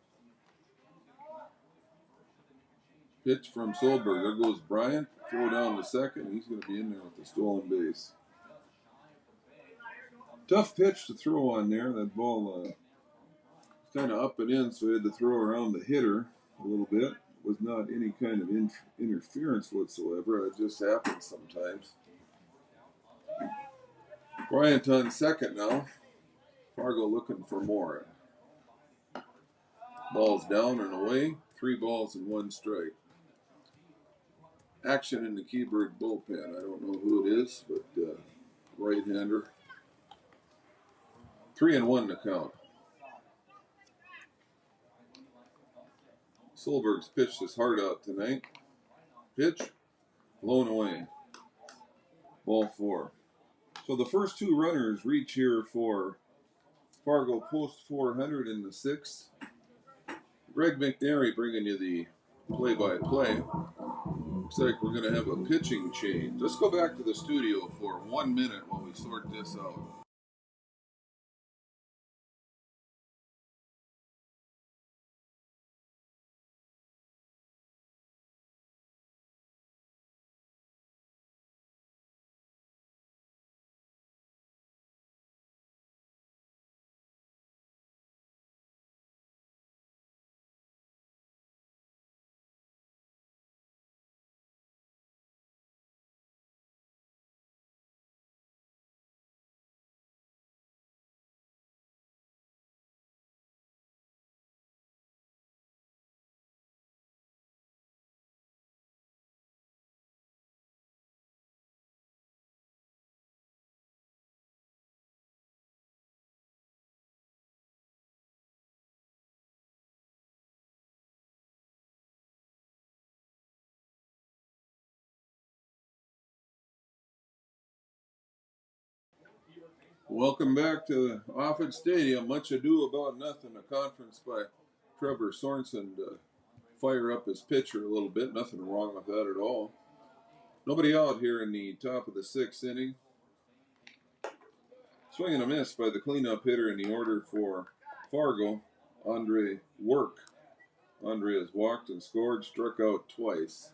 Pitch from Solberg. There goes Bryant. Throw down to second. He's going to be in there with the stolen base. Tough pitch to throw on there. That ball was kind of up and in, so he had to throw around the hitter a little bit. Was not any kind of interference whatsoever. It just happens sometimes. Bryant on second now. Fargo looking for more. Ball's down and away. 3 balls and 1 strike. Action in the Keyberg bullpen. I don't know who it is, but right-hander. 3-1 to count. Solberg's pitched his heart out tonight. Pitch, blown away. Ball 4. So the first 2 runners reach here for Fargo post 400 in the 6th. Greg McNary bringing you the play-by-play. Looks like we're going to have a pitching change. Let's go back to the studio for 1 minute while we sort this out. Welcome back to Offutt Stadium. Much ado about nothing. A conference by Trevor Sorensen to fire up his pitcher a little bit. Nothing wrong with that at all. Nobody out here in the top of the 6th inning. Swing and a miss by the cleanup hitter in the order for Fargo, Andre Work. Andre has walked and scored, struck out twice.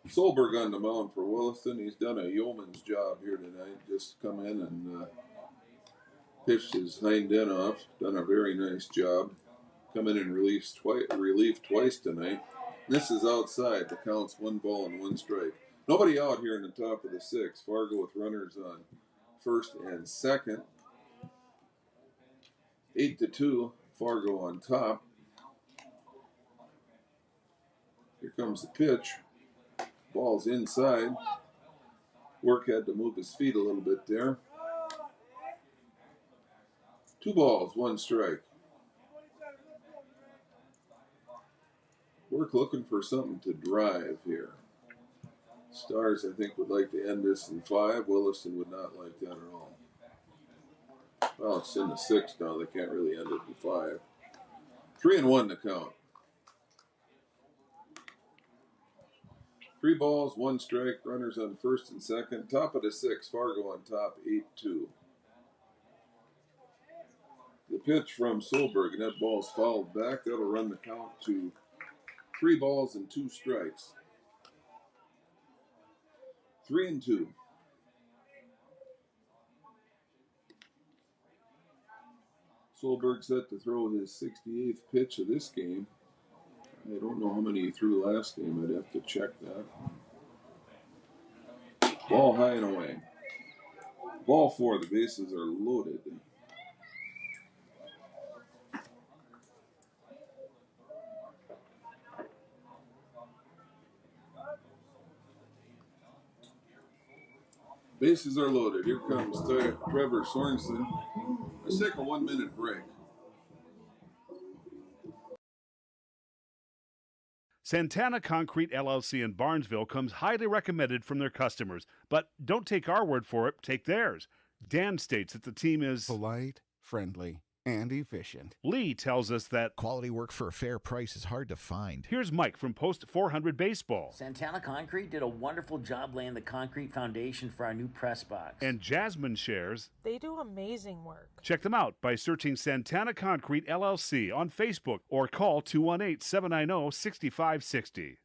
Solberg on the mound for Williston. He's done a yeoman's job here tonight. Just come in and pitched his hind end off. Done a very nice job. Come in and relieved twice tonight. This is outside. The count's 1 ball and 1 strike. Nobody out here in the top of the 6th. Fargo with runners on first and second. 8-2. Fargo on top. Here comes the pitch. Ball's inside. Work had to move his feet a little bit there. 2 balls, 1 strike. Work looking for something to drive here. Stars, I think, would like to end this in 5. Williston would not like that at all. Well, it's in the 6th now. They can't really end it in 5. 3-1 to count. 3 balls, 1 strike. Runners on first and second. Top of the 6th. Fargo on top, 8-2. The pitch from Solberg, and that ball's fouled back. That'll run the count to 3 balls and 2 strikes. 3-2. Solberg set to throw his 68th pitch of this game. I don't know how many he threw last game. I'd have to check that. Ball high and away. Ball 4. The bases are loaded. Bases are loaded. Here comes Trevor Sorensen. Let's take a 1-minute break. Santana Concrete LLC in Barnesville comes highly recommended from their customers. But don't take our word for it, take theirs. Dan states that the team is polite, friendly, and efficient. Lee tells us that quality work for a fair price is hard to find. Here's Mike from Post 400 Baseball. Santana Concrete did a wonderful job laying the concrete foundation for our new press box. And Jasmine shares they do amazing work. Check them out by searching Santana Concrete LLC on Facebook or call 218-790-6560.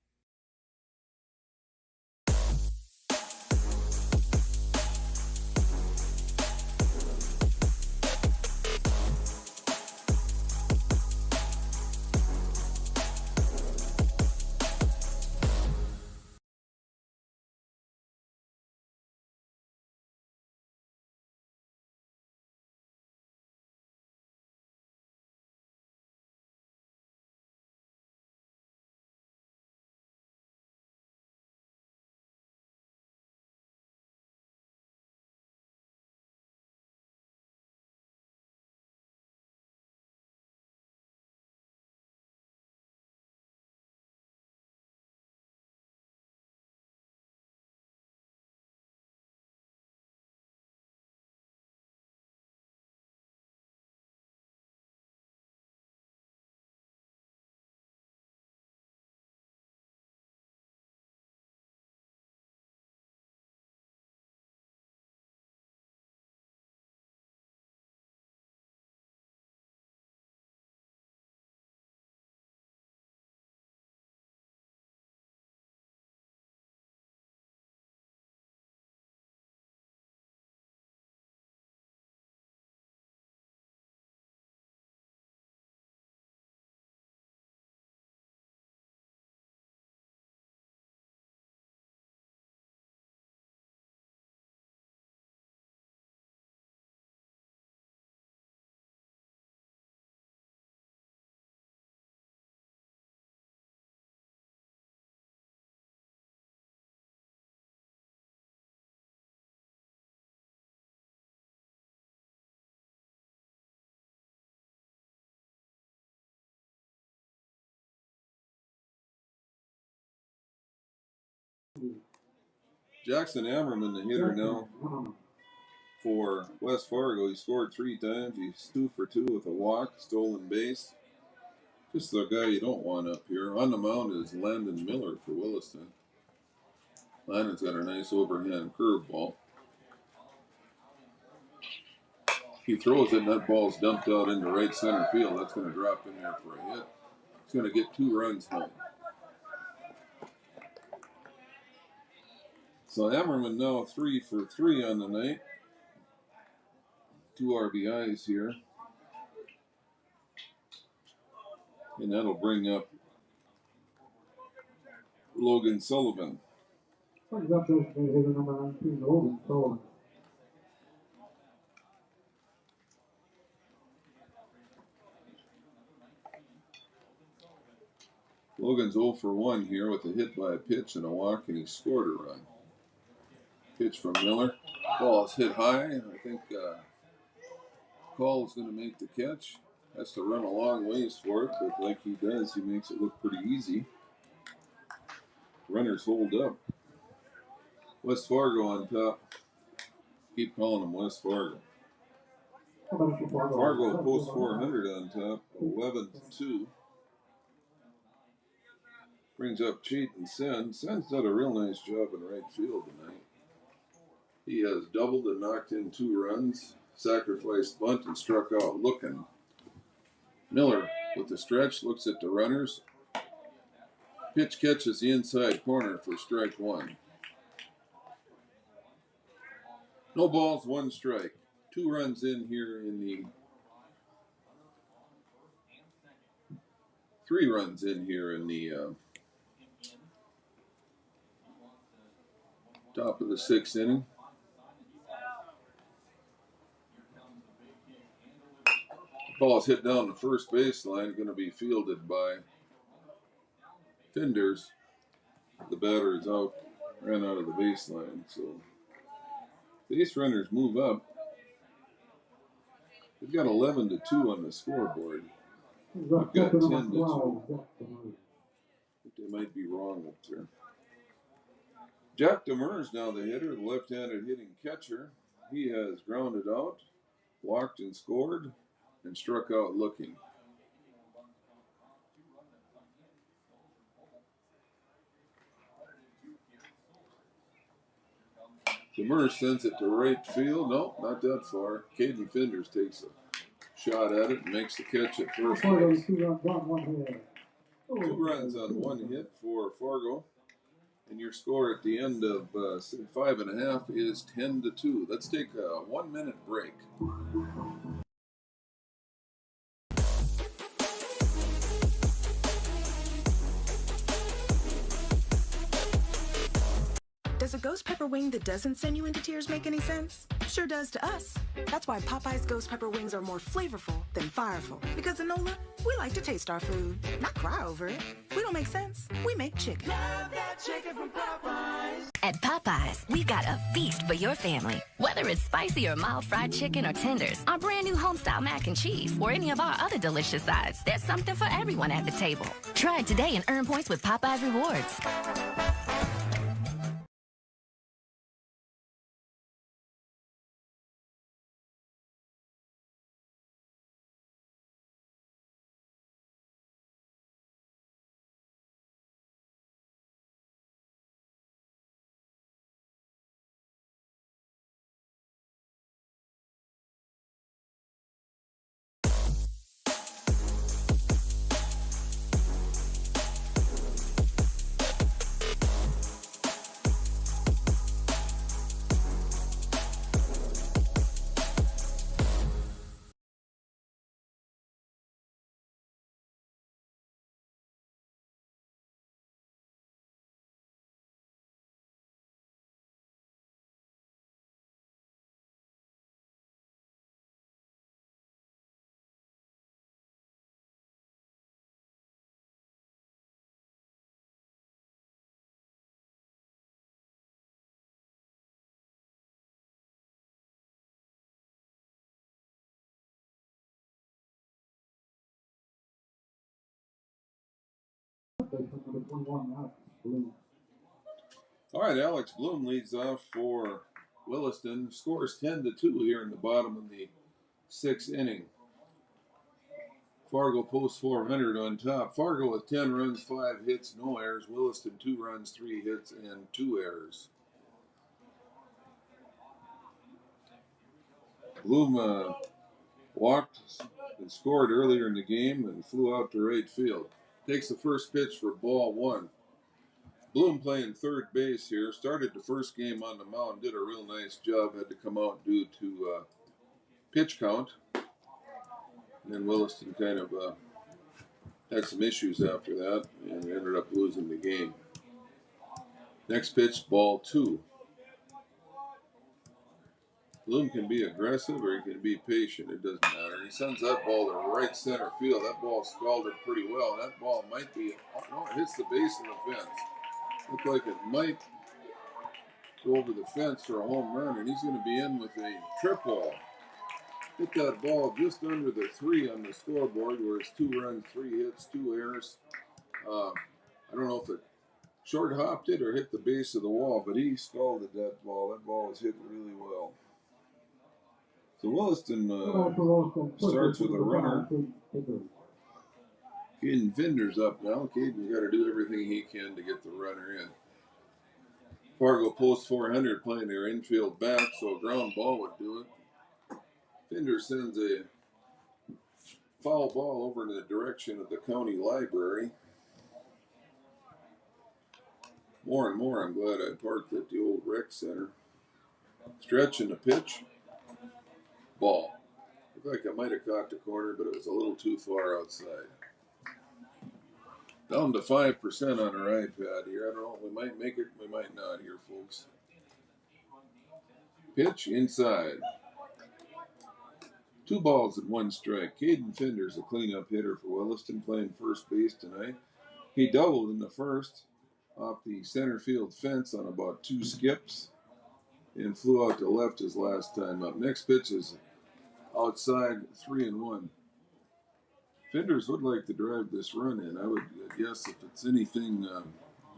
Jackson Ammerman, the hitter now for West Fargo. He scored 3 times. He's 2 for 2 with a walk, stolen base. Just the guy you don't want up here. On the mound is Landon Miller for Williston. Landon's got a nice overhand curveball. He throws it, and that ball's dumped out into right center field. That's going to drop in there for a hit. He's going to get 2 runs home. So Emmerman now 3 for 3 on the night. 2 RBIs here. And that'll bring up Logan Sullivan. Brings up designated hitter number 19, Logan Sullivan. Logan's 0 for 1 here with a hit by a pitch and a walk, and he scored a run. Pitch from Miller. Ball is hit high. I think Call's going to make the catch. Has to run a long ways for it, but like he does, he makes it look pretty easy. Runners hold up. West Fargo on top. Keep calling them West Fargo. Fargo post 400 on top, 11-2. Brings up Cheaton Sen. Sen's done a real nice job in right field tonight. He has doubled and knocked in 2 runs, sacrificed bunt, and struck out looking. Miller with the stretch looks at the runners. Pitch catches the inside corner for strike 1. No balls, 1 strike. 2 runs in here in the 3 runs in here in the top of the 6th inning. Ball is hit down the first baseline, going to be fielded by Finders. The batter is out, ran out of the baseline. So base runners move up. They've got 11-2 on the scoreboard. We've got 10-2. I think they might be wrong up there. Jack Demers now the hitter, the left-handed hitting catcher. He has grounded out, walked and scored, and struck out looking. Demers sends it to right field. No, not that far. Caden Finders takes a shot at it and makes the catch at first base. 2 runs on 1 hit for Fargo. And your score at the end of 5.5 is 10-2. Let's take a 1-minute break. Does a ghost pepper wing that doesn't send you into tears make any sense? Sure does to us. That's why Popeye's ghost pepper wings are more flavorful than fireful. Because in NOLA, we like to taste our food, not cry over it. We don't make sense. We make chicken. Love that chicken from Popeyes. At Popeyes, we've got a feast for your family. Whether it's spicy or mild fried chicken or tenders, our brand new homestyle mac and cheese, or any of our other delicious sides, there's something for everyone at the table. Try it today and earn points with Popeyes Rewards. All right, Alex Bloom leads off for Williston scores 10-2 here in the bottom of the 6th inning. Fargo posts 400 on top. Fargo with 10 runs, 5 hits, no errors. Williston 2 runs, 3 hits, and 2 errors. Bloom walked and scored earlier in the game and flew out to right field. Takes the first pitch for ball 1. Bloom playing third base here. Started the first game on the mound. Did a real nice job. Had to come out due to pitch count. And then Williston kind of had some issues after that and ended up losing the game. Next pitch, ball 2. Bloom can be aggressive or he can be patient. It doesn't matter. He sends that ball to right center field. That ball scalded pretty well. That ball might be, oh, it hits the base of the fence. Looked like it might go over the fence for a home run, and he's going to be in with a triple. Hit that ball just under the 3 on the scoreboard, where it's 2 runs, 3 hits, 2 errors. I don't know if it short hopped it or hit the base of the wall, but he scalded that ball. That ball was hit really well. So Williston starts with a runner. Caden Finder's up now. Caden's got to do everything he can to get the runner in. Fargo posts 400 playing their infield back, so a ground ball would do it. Finder sends a foul ball over in the direction of the county library. More and more, I'm glad I parked at the old rec center. Stretch in the pitch. Ball. Looked like I might have caught the corner, but it was a little too far outside. Down to 5% on our iPad here. I don't know. We might make it. We might not here, folks. Pitch inside. 2 balls and 1 strike. Caden Finder's a cleanup hitter for Williston, playing first base tonight. He doubled in the first off the center field fence on about 2 skips and flew out to left his last time up. Next pitch is outside, 3-1. Finders would like to drive this run in. I would guess if it's anything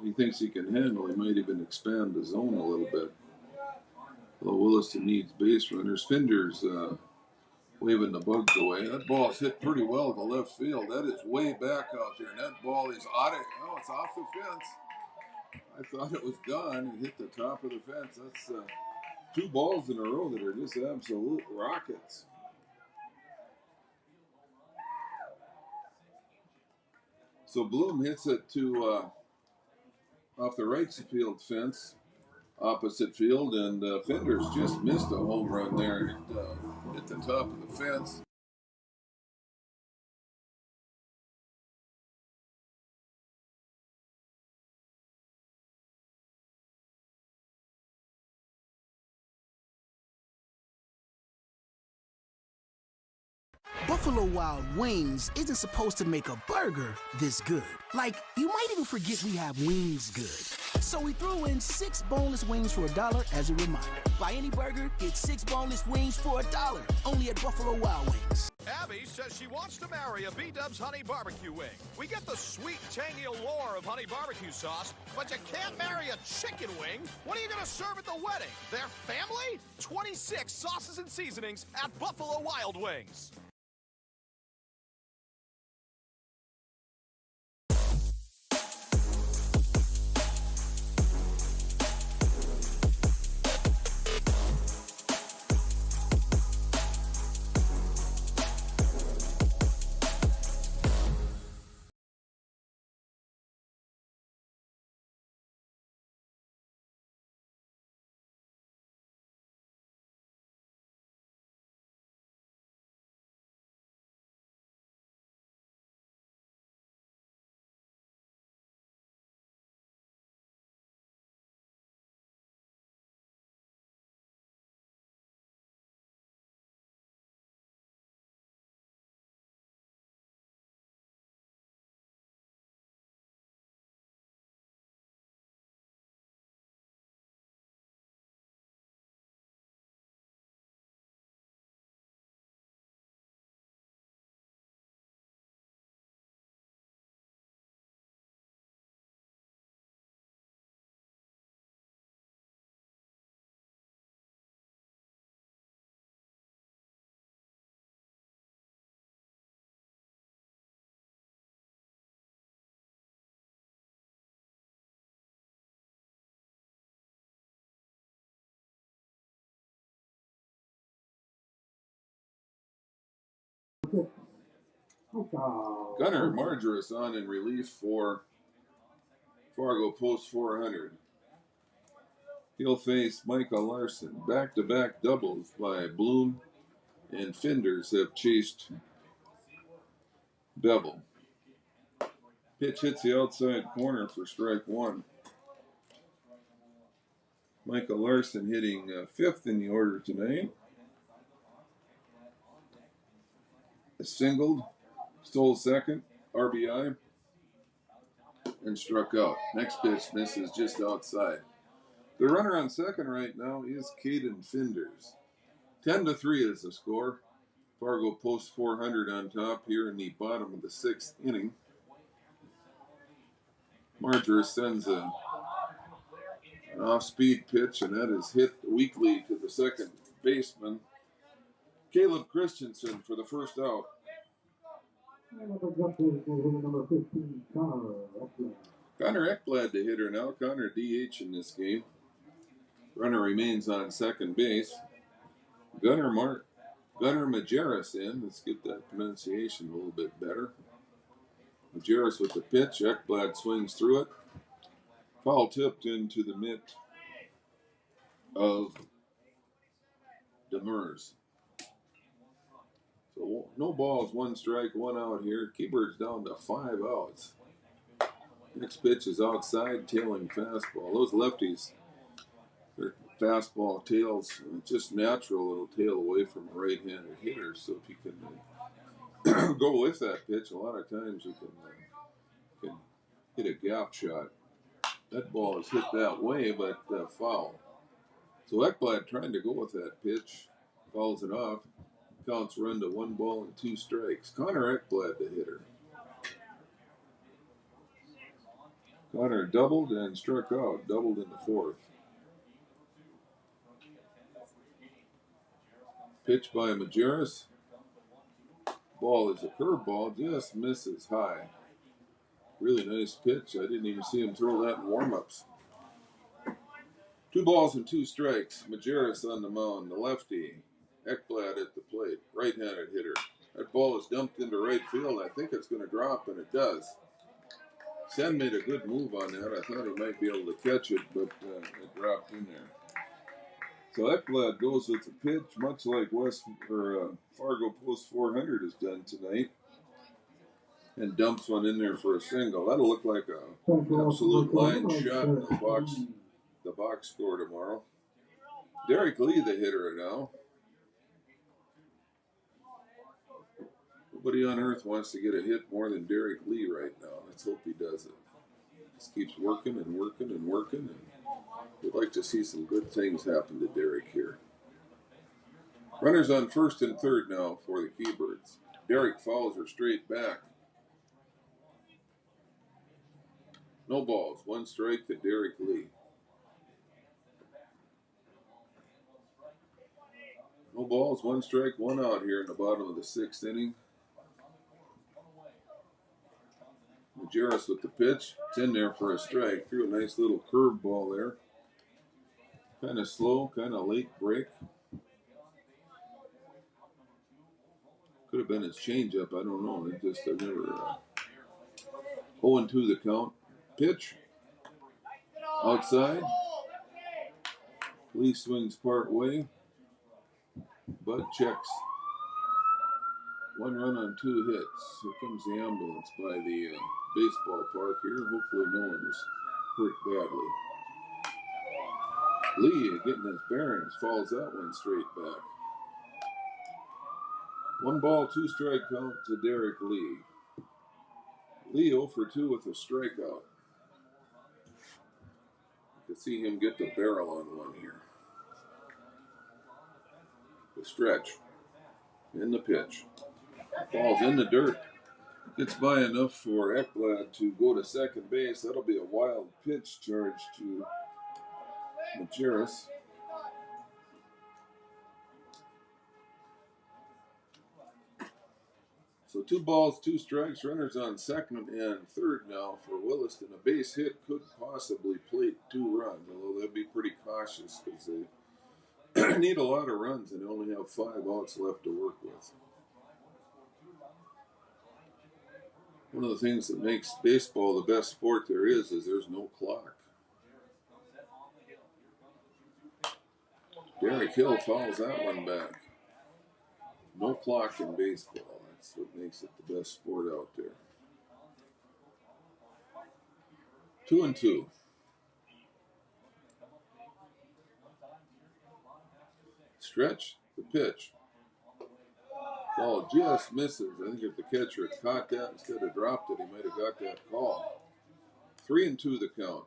he thinks he can handle, he might even expand the zone a little bit. Although Williston needs base runners. Finders waving the bugs away. That ball's hit pretty well to left field. That is way back out there, and that ball is out of, oh, it's off the fence. I thought it was gone. It hit the top of the fence. That's 2 balls in a row that are just absolute rockets. So Bloom hits it to off the right field fence, opposite field, and Fenders just missed a home run there. It hit the top of the fence. Buffalo Wild Wings isn't supposed to make a burger this good. Like, you might even forget we have wings good. So we threw in 6 boneless wings for $1 as a reminder. Buy any burger, get 6 boneless wings for $1. Only at Buffalo Wild Wings. Abby says she wants to marry a B-Dubs Honey Barbecue wing. We get the sweet, tangy allure of honey barbecue sauce, but you can't marry a chicken wing. What are you going to serve at the wedding? Their family? 26 sauces and seasonings at Buffalo Wild Wings. Gunnar Marjoris on in relief for Fargo post 400. He'll face Michael Larson. Back-to-back doubles by Bloom and Finders have chased Bevel. Pitch hits the outside corner for strike one. Michael Larson hitting fifth in the order tonight. Singled, stole second, RBI, and struck out. Next pitch misses just outside. The runner on second right now is Caden Finders. 10-3 is the score. Fargo posts 400 on top here in the bottom of the sixth inning. Marjorie sends an off-speed pitch, and that is hit weakly to the second baseman, Caleb Christensen, for the first out. Connor Ekblad, the hitter now. Connor DH in this game. Runner remains on second base. Gunnar Majerus in. Let's get that pronunciation a little bit better. Majerus with the pitch. Ekblad swings through it. Foul tipped into the mitt of Demers. So no balls, one strike, one out here. Keybird's down to 5 outs. Next pitch is outside, tailing fastball. Those lefties, their fastball tails just natural. It'll tail away from a right-handed hitter. So if you can go with that pitch, a lot of times you can hit a gap shot. That ball is hit that way, but foul. So Ekblad trying to go with that pitch, fouls it off. Counts run to 1 ball and 2 strikes. Connor Ekblad, the hitter. Connor doubled and struck out, doubled in the fourth. Pitch by Majerus. Ball is a curveball, just misses high. Really nice pitch. I didn't even see him throw that in warm-ups. 2 balls and 2 strikes. Majerus on the mound, the lefty. Ekblad at the plate, right-handed hitter. That ball is dumped into right field. I think it's going to drop, and it does. Sen made a good move on that. I thought he might be able to catch it, but it dropped in there. So Ekblad goes with the pitch, much like Fargo Post 400 has done tonight, and dumps one in there for a single. That'll look like an absolute line shot in the box score tomorrow. Derek Lee, the hitter now. Nobody on earth wants to get a hit more than Derek Lee right now. Let's hope he does it. Just keeps working and working and working, and we'd like to see some good things happen to Derek here. Runners on first and third now for the Keybirds. Derek fouls her straight back. No balls, 1 strike to Derek Lee. No balls, 1 strike, 1 out here in the bottom of the 6th inning. Majerus with the pitch. It's in there for a strike. Threw a nice little curve ball there. Kind of slow, kind of late break. Could have been his changeup. I don't know. It just, I've never. 0-2 the count. Pitch. Outside. Lee swings part way. Bud checks. 1 run on 2 hits. Here comes the ambulance by the baseball park here. Hopefully no one is hurt badly. Lee getting his bearings. Falls that one straight back. 1 ball, 2 strike count to Derek Lee. Lee 0 for 2 with a strikeout. You can see him get the barrel on one here. The stretch. In the pitch. Falls in the dirt. Gets by enough for Ekblad to go to second base. That'll be a wild pitch charge to Majerus. So 2 balls, 2 strikes. Runners on second and third now for Williston. A base hit could possibly plate 2 runs, although they'll be pretty cautious because they need a lot of runs and they only have 5 outs left to work with. One of the things that makes baseball the best sport there is there's no clock. Derek Hill fouls that one back. No clock in baseball. That's what makes it the best sport out there. 2-2. Stretch the pitch. Ball just misses. I think if the catcher had caught that instead of dropped it, he might have got that call. 3-2 the count.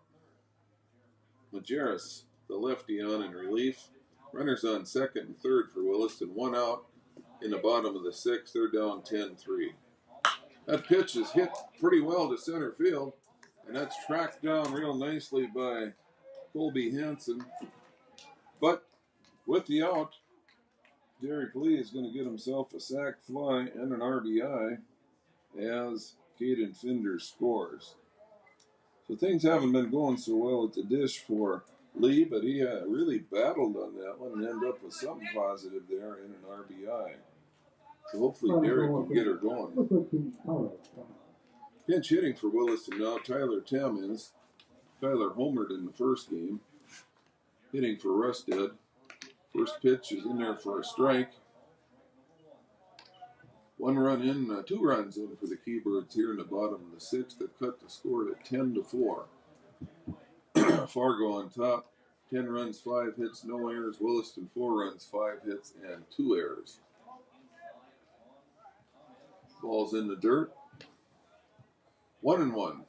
Majerus, the lefty, on in relief. Runners on second and third for Williston. One out in the bottom of the sixth. They're down 10-3. That pitch is hit pretty well to center field, and that's tracked down real nicely by Colby Hansen. But with the out, Derek Lee is going to get himself a sac fly and an RBI as Caden Finder scores. So things haven't been going so well at the dish for Lee, but he really battled on that one and ended up with something positive there in an RBI. So hopefully Derek can get her going. Pinch hitting for Williston now. Tyler Tamins. Tyler homered in the first game. Hitting for Rusted. First pitch is in there for a strike. 1 run in, 2 runs in for the Keybirds here in the bottom of the sixth. They've cut the score to 10-4. Fargo on top. 10 runs, 5 hits, no errors. Williston 4 runs, 5 hits, and 2 errors. Ball's in the dirt. 1-1.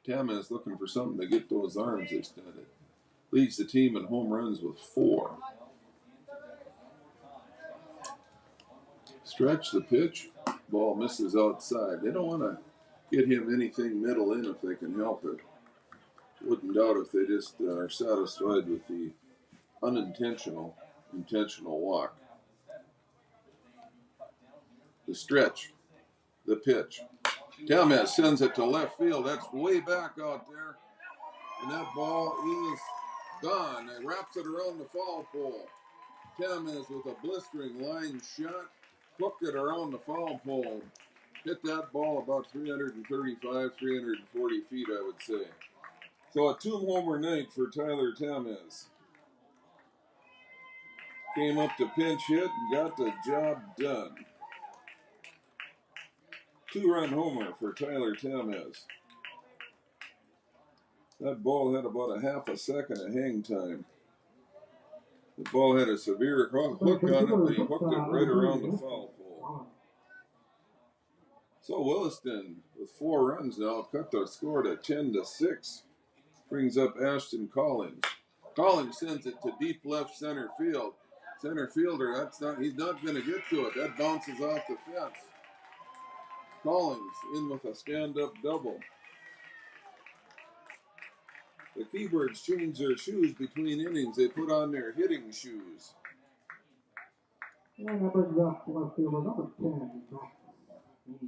Tama is looking for something to get those arms extended. Leads the team in home runs with 4. Stretch the pitch. Ball misses outside. They don't want to get him anything middle in if they can help it. Wouldn't doubt if they just are satisfied with the intentional walk. The stretch. The pitch. Talmaz sends it to left field. That's way back out there. And that ball is gone. It wraps it around the foul pole. Talmaz with a blistering line shot. Hooked it around the foul pole. Hit that ball about 335, 340 feet, I would say. So a 2-homer night for Tyler Talmaz. Came up to pinch hit and got the job done. 2-run homer for Tyler Talmaz. That ball had about a half a second of hang time. The ball had a severe hook on it, but he hooked it right around the foul pole. So Williston, with 4 runs now, cut the score to 10-6. Brings up Ashton Collins. Collins sends it to deep left center field. Center fielder, he's not going to get to it. That bounces off the fence. Collins in with a stand-up double. The Keybirds change their shoes between innings. They put on their hitting shoes.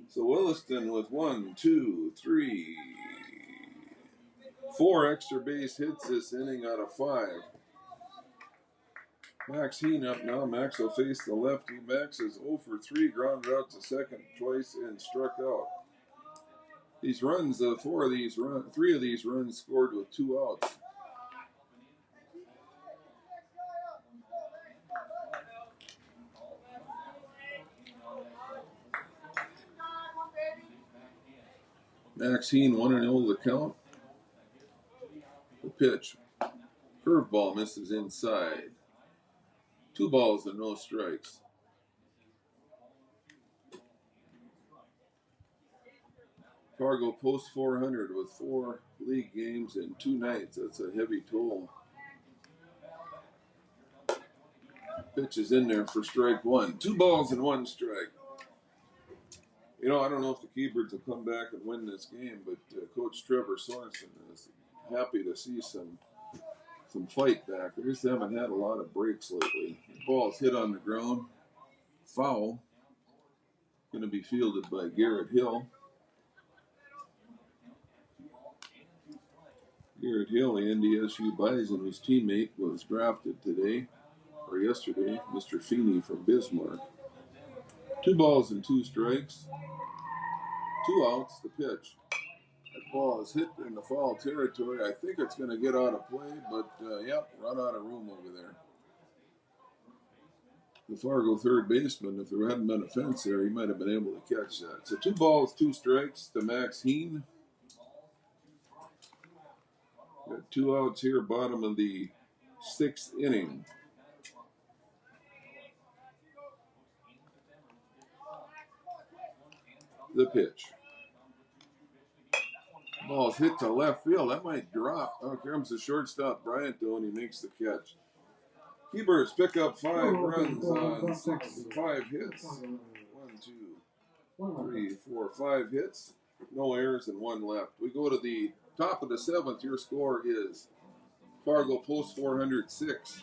So Williston with 1, 2, 3, 4 extra base hits this inning out of 5. Max Heen up now. Max will face the lefty. Max is 0 for 3, grounded out to second twice and struck out. These runs, 3 of these runs scored with 2 outs. Max Heen 1-0 the count. The pitch. Curveball misses inside. 2 balls and no strikes. Fargo posts 400 with 4 league games in 2 nights. That's a heavy toll. Pitch is in there for strike 1. 2 balls and 1 strike. You know, I don't know if the Keybirds will come back and win this game, but Coach Trevor Sorensen is happy to see some fight back. They just haven't had a lot of breaks lately. The ball's hit on the ground. Foul. Going to be fielded by Garrett Hill. Garrett Hill, the NDSU Bison, whose teammate was drafted today, or yesterday, Mr. Feeney from Bismarck. 2 balls and 2 strikes. 2 outs, the pitch. That ball is hit in the foul territory. I think it's going to get out of play, but yep, run out of room over there. The Fargo third baseman, if there hadn't been a fence there, he might have been able to catch that. So 2 balls, 2 strikes to Max Heen. Got 2 outs here, bottom of the 6th inning. The pitch. Ball's hit to left field. That might drop. Oh, here comes the shortstop, Bryant, though, and he makes the catch. Keepers pick up 5 runs on 5 hits. 1, 2, 3, 4, 5 hits. No errors and 1 left. We go to the top of the 7th. Your score is Fargo Post 406.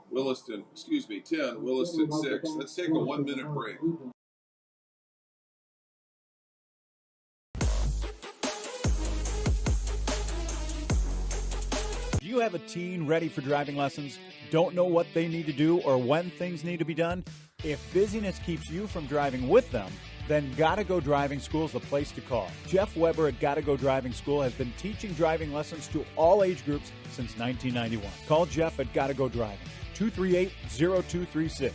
Williston, 10. Williston 6. Let's take a 1-minute break. Do you have a teen ready for driving lessons? Don't know what they need to do or when things need to be done? If busyness keeps you from driving with them, then Gotta Go Driving School is the place to call. Jeff Weber at Gotta Go Driving School has been teaching driving lessons to all age groups since 1991. Call Jeff at Gotta Go Driving, 238-0236.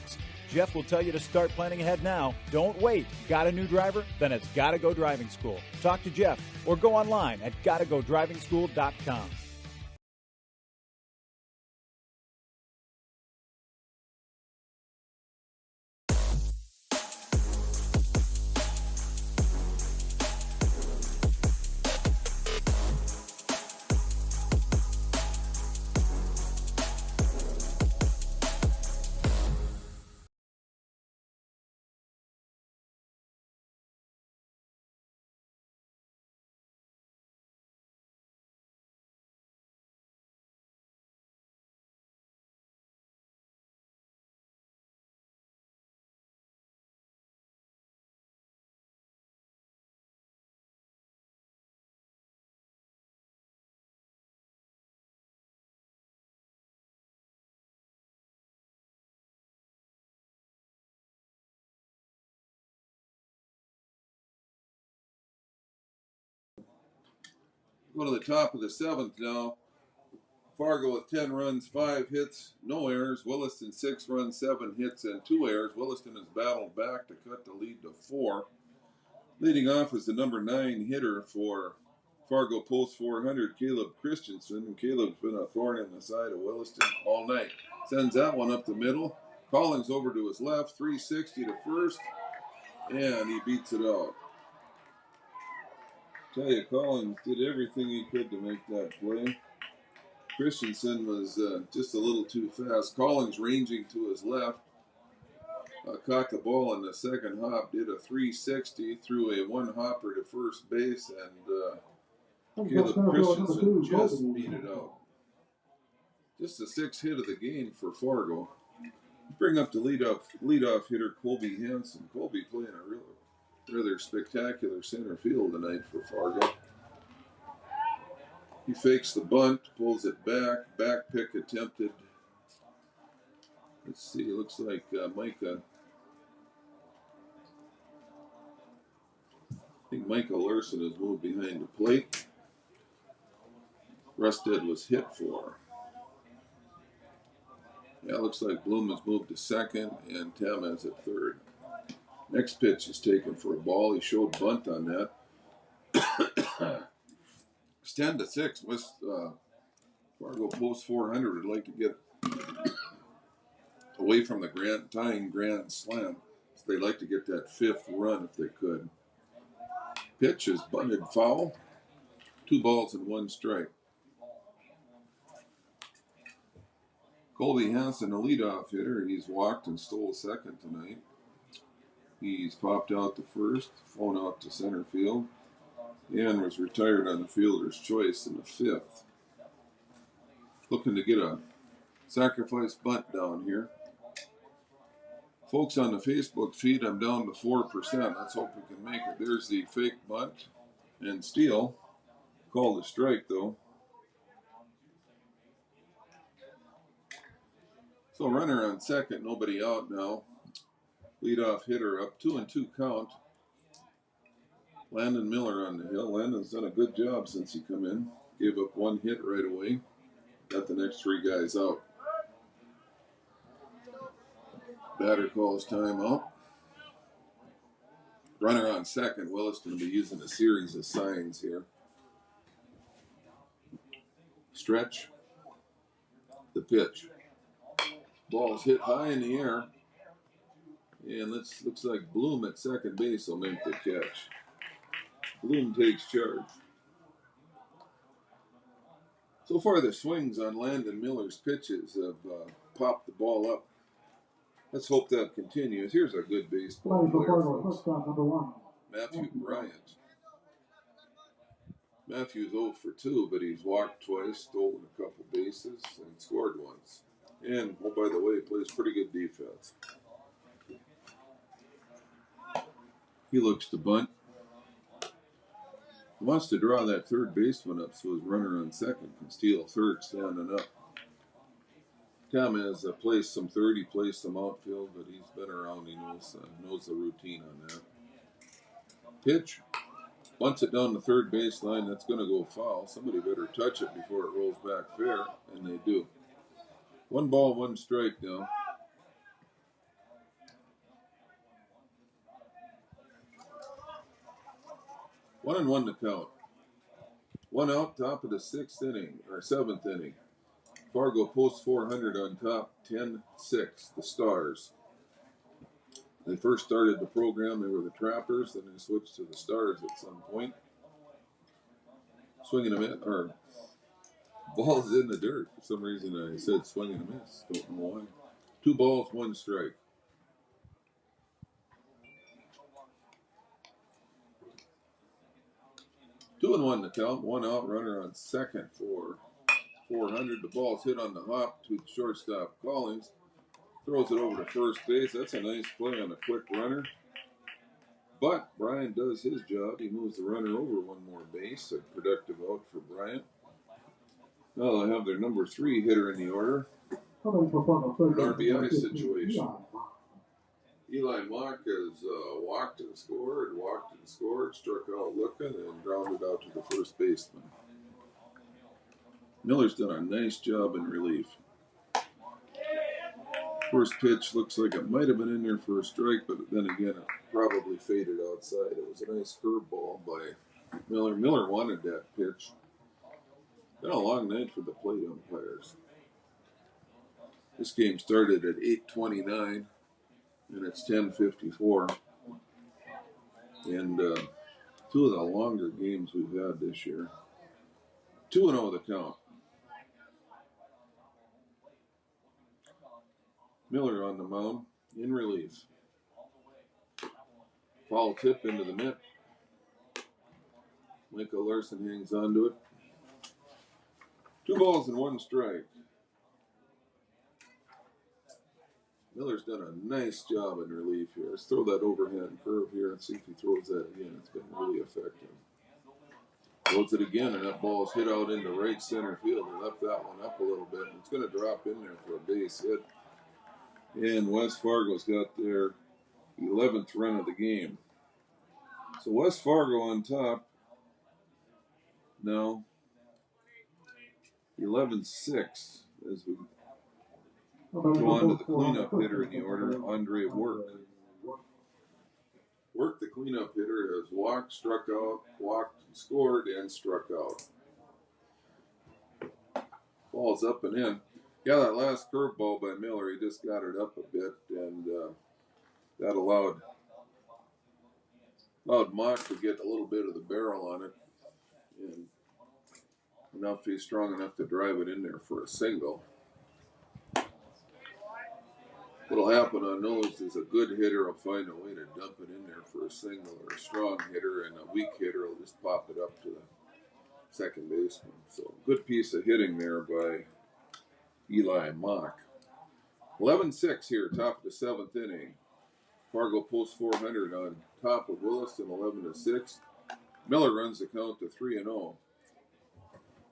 Jeff will tell you to start planning ahead now. Don't wait. Got a new driver? Then it's Gotta Go Driving School. Talk to Jeff or go online at gottagodrivingschool.com. Go to the top of the 7th now. Fargo with 10 runs, 5 hits, no errors. Williston 6 runs, 7 hits, and 2 errors. Williston has battled back to cut the lead to 4. Leading off is the number 9 hitter for Fargo Post 400, Caleb Christensen. And Caleb's been a thorn in the side of Williston all night. Sends that one up the middle. Collins over to his left, 360 to first, and he beats it out. Tell you, Collins did everything he could to make that play. Christensen was just a little too fast. Collins ranging to his left. Caught the ball in the second hop, did a 360, threw a 1-hopper to first base, and Caleb Christensen just beat it out. Just the 6th hit of the game for Fargo. Bring up the leadoff hitter, Colby Hansen. Colby playing a rather spectacular center field tonight for Fargo. He fakes the bunt, pulls it back pick attempted. Let's see, it looks like Micah. I think Micah Larson has moved behind the plate. Rusted was hit for. Yeah, it looks like Bloom has moved to second and Tamaz at third. Next pitch is taken for a ball. He showed bunt on that. It's 10-6. West Fargo Post 400 would like to get away from the tying grand slam. So they'd like to get that 5th run if they could. Pitch is bunted foul. 2 balls and 1 strike. Colby Hansen, a leadoff hitter. He's walked and stole second tonight. He's popped out to first, flown out to center field, and was retired on the fielder's choice in the 5th. Looking to get a sacrifice bunt down here. Folks on the Facebook feed, I'm down to 4%. Let's hope we can make it. There's the fake bunt and steal. Called a strike, though. So runner on second, nobody out now. Leadoff hitter up, 2-2 count. Landon Miller on the hill. Landon's done a good job since he come in. Gave up one hit right away. Got the next three guys out. Batter calls timeout. Runner on second. Williston will be using a series of signs here. Stretch. The pitch. Ball's hit high in the air. And this looks like Bloom at second base will make the catch. Bloom takes charge. So far, the swings on Landon Miller's pitches have popped the ball up. Let's hope that continues. Here's a good baseball player, folks. Matthew Bryant. Matthew's 0 for 2, but he's walked twice, stolen a couple bases, and scored once. And, oh, by the way, he plays pretty good defense. He looks to bunt. He wants to draw that third baseman up so his runner on second can steal third standing up. Tom has placed some third, he placed some outfield, but he's been around, he knows the routine on that. Pitch. Bunts it down the third baseline, that's going to go foul. Somebody better touch it before it rolls back fair, and they do. 1 ball, 1 strike now. One and one to count. One out, top of the 6th inning, or 7th inning. Fargo posts 400 on top, 10-6, the Stars. They first started the program, they were the Trappers, then they switched to the Stars at some point. Swinging a miss, or ball's in the dirt. For some reason I said swinging a miss, don't know why. 2 balls, 1 strike. Two and one to count, 1 out, runner on second for 400. The ball's hit on the hop to the shortstop Collins. Throws it over to first base. That's a nice play on a quick runner. But Bryant does his job. He moves the runner over 1 more base. A productive out for Bryant. Now they'll have their number 3 hitter in the order. An RBI situation. Eli Mock has walked and scored, struck out looking, and grounded out to the first baseman. Miller's done a nice job in relief. First pitch looks like it might have been in there for a strike, but then again, it probably faded outside. It was a nice curveball by Miller. Miller wanted that pitch. Been a long night for the plate umpires. This game started at 8:29, and it's 10:54. And 2 of the longer games we've had this year. 2-0 the count. Miller on the mound, in relief. Foul tip into the mitt. Michael Larson hangs on to it. 2 balls and 1 strike. Miller's done a nice job in relief here. Let's throw that overhand curve here and see if he throws that again. It's been really effective. Throws it again, and that ball's hit out into right center field. He left that one up a little bit. It's going to drop in there for a base hit. And West Fargo's got their 11th run of the game. So West Fargo on top. Now 11-6 as we go on to the cleanup hitter in the order, Andre Work. Work, the cleanup hitter, has walked, struck out, walked, scored, and struck out. Ball's up and in. Yeah, that last curveball by Miller, he just got it up a bit, and that allowed Mock to get a little bit of the barrel on it, and enough he's strong enough to drive it in there for a single. What'll happen on those is a good hitter will find a way to dump it in there for a single, or a strong hitter, and a weak hitter will just pop it up to the second baseman. So good piece of hitting there by Eli Mock. 11-6 here, top of the 7th inning. Fargo posts 400 on top of Williston, 11-6. Miller runs the count to 3-0. All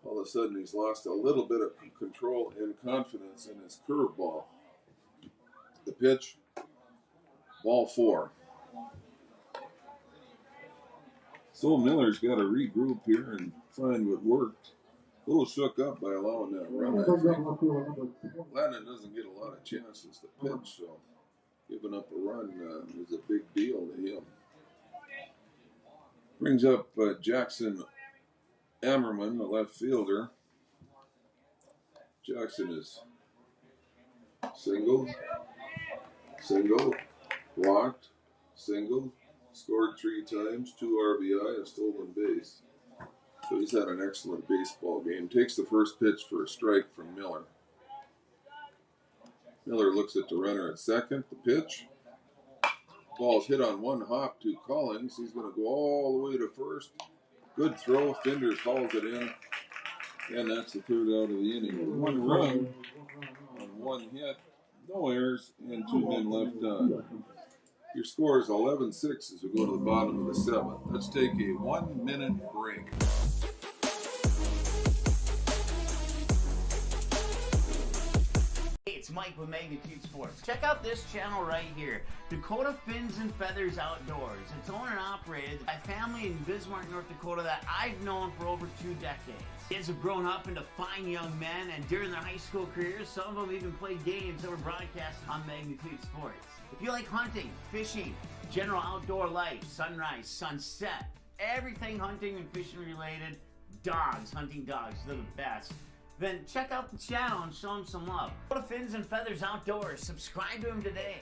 of a sudden, he's lost a little bit of control and confidence in his curveball. The pitch, ball 4. So Miller's got to regroup here and find what worked. A little shook up by allowing that run, I think. Landon doesn't get a lot of chances to pitch, so giving up a run is a big deal to him. Brings up Jackson Ammerman, the left fielder. Jackson is single, walked, single, scored 3 times, 2 RBI, a stolen base. So he's had an excellent baseball game. Takes the first pitch for a strike from Miller. Miller looks at the runner at second. The pitch. Ball's hit on one hop to Collins. He's going to go all the way to first. Good throw. Finders hauls it in. And that's the third out of the inning. 1 run on 1 hit. No errors and 2 men left on. Your score is 11-6 as we go to the bottom of the 7th. Let's take a 1-minute break. Hey, it's Mike with Magnitude Sports. Check out this channel right here, Dakota Fins and Feathers Outdoors. It's owned and operated by a family in Bismarck, North Dakota that I've known for over 2 decades. Kids have grown up into fine young men, and during their high school careers, some of them even played games that were broadcast on Magnitude Sports. If you like hunting, fishing, general outdoor life, sunrise, sunset, everything hunting and fishing related, dogs, hunting dogs, they're the best, then check out the channel and show them some love. Go to Fins and Feathers Outdoors. Subscribe to them today.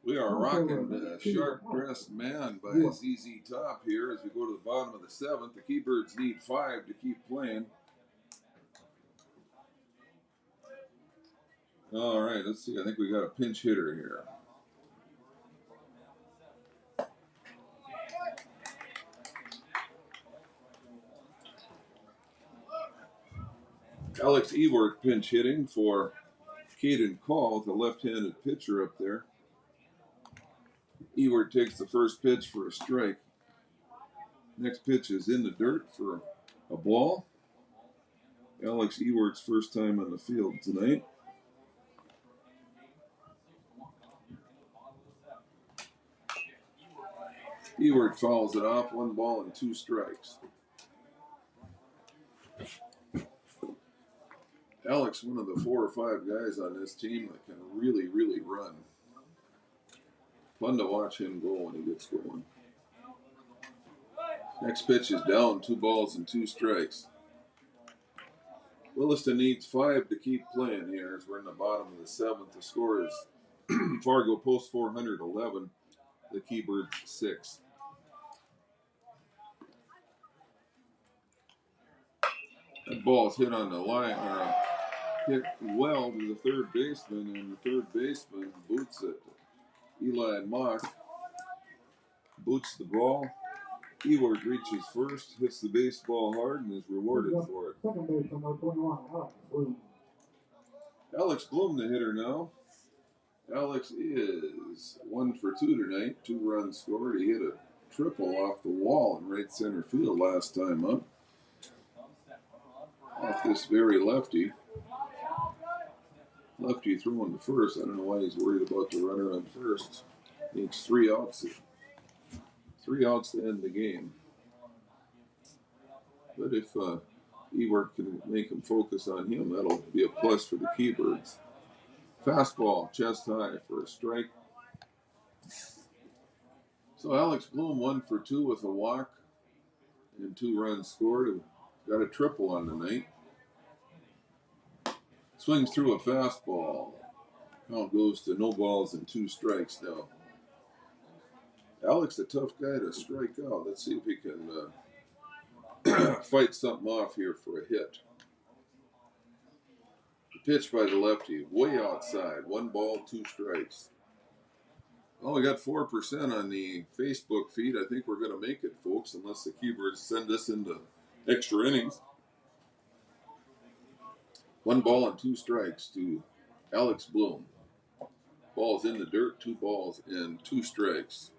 We are rocking Sharp Dressed Man by ZZ Top here as we go to the bottom of the 7th. The Keybirds need 5 to keep playing. All right, let's see. I think we got a pinch hitter here. Alex Ewert pinch hitting for Caden Call, the left-handed pitcher up there. Ewert takes the first pitch for a strike. Next pitch is in the dirt for a ball. Alex Ewert's first time on the field tonight. Ewert fouls it off, 1 ball and 2 strikes. Alex, one of the 4 or 5 guys on this team that can really, really run. Fun to watch him go when he gets going. Next pitch is down, 2 balls and 2 strikes. Williston needs 5 to keep playing here as we're in the bottom of the 7th. The score is Fargo Post 411, the Keybirds 6. That ball's hit on the line, hit well to the third baseman, and the third baseman boots it. Eli Mock boots the ball. Ewert reaches first, hits the baseball hard, and is rewarded for it. Second base, number 21, Alex Bloom. Alex Bloom, the hitter now. Alex is 1 for 2 tonight, 2 runs scored. He hit a triple off the wall in right center field last time up. Off this very lefty. Lefty throwing to first. I don't know why he's worried about the runner on first. Needs 3 outs. 3 outs to end the game. But if Ewert can make him focus on him, that'll be a plus for the Keybirds. Fastball, chest high for a strike. So Alex Bloom 1 for 2 with a walk and 2 runs scored. Got a triple on the night. Swings through a fastball. Count goes to no balls and 2 strikes now. Alex, a tough guy to strike out. Let's see if he can fight something off here for a hit. Pitch by the lefty, way outside. 1 ball, 2 strikes. Oh, we got 4% on the Facebook feed. I think we're going to make it, folks, unless the Keybirds send us into extra innings. 1 ball and 2 strikes to Alex Bloom. Ball's in the dirt, 2 balls and 2 strikes.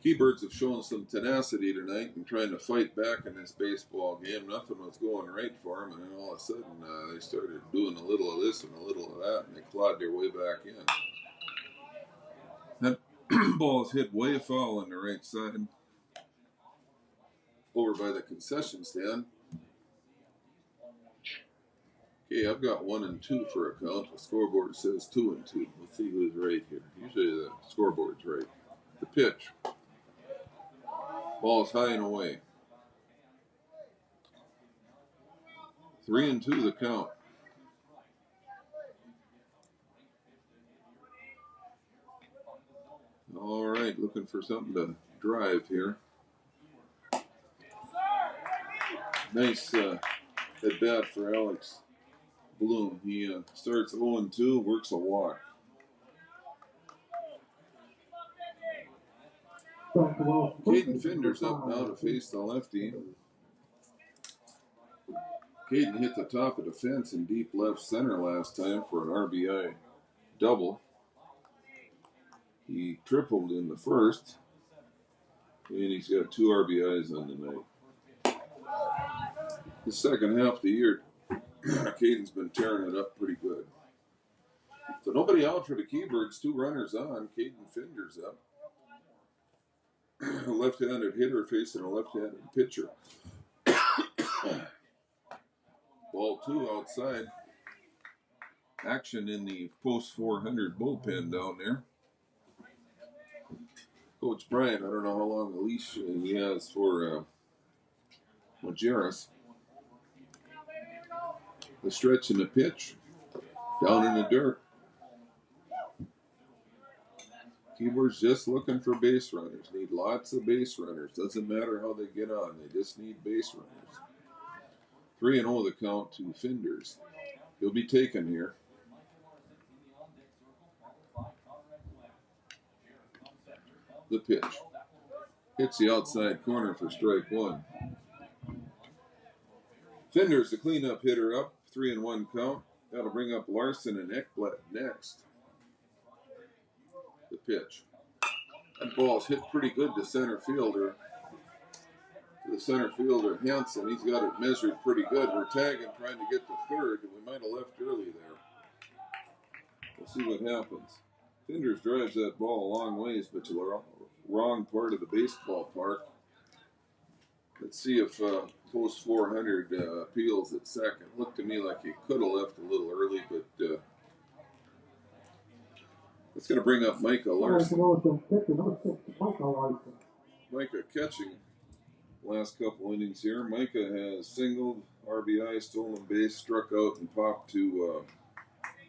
Keybirds have shown some tenacity tonight and trying to fight back in this baseball game. Nothing was going right for them, and then all of a sudden they started doing a little of this and a little of that, and they clawed their way back in. That ball is hit way foul on the right side, over by the concession stand. Okay, I've got 1 and 2 for a count. The scoreboard says 2 and 2. Let's see who's right here. Usually the scoreboard's right. The pitch. Ball's high and away. 3 and 2 the count. All right, looking for something to drive here. Nice at bat for Alex Bloom. He starts 0 and 2, works a walk. Caden Finder's up now to face the lefty. Caden hit the top of the fence in deep left center last time for an RBI double. He tripled in the first, and he's got 2 RBIs on the night. The second half of the year, Caden's been tearing it up pretty good. So nobody out for the Keybirds, 2 runners on. Caden Finder's up. A left-handed hitter facing a left-handed pitcher. Ball 2 outside. Action in the post 400 bullpen down there. Coach Bryant, I don't know how long a leash he has for Majerus. The stretch and the pitch. Down in the dirt. Keybirds just looking for base runners. Need lots of base runners. Doesn't matter how they get on. They just need base runners. 3 and 0 the count to Finders. He'll be taken here. The pitch. Hits the outside corner for strike 1. Finders, the cleanup hitter, up. 3 and 1 count. That'll bring up Larson and Ekblad next. The pitch. That ball's hit pretty good to center fielder. The center fielder, Hansen, he's got it measured pretty good. We're tagging, trying to get to third, and we might have left early there. We'll see what happens. Finders drives that ball a long ways, but to the wrong part of the baseball park. Let's see if post 400 appeals at second. Looked to me like he could have left a little early, but it's going to bring up Micah Larson. Micah catching last couple innings here. Micah has singled, RBI, stolen base, struck out, and popped to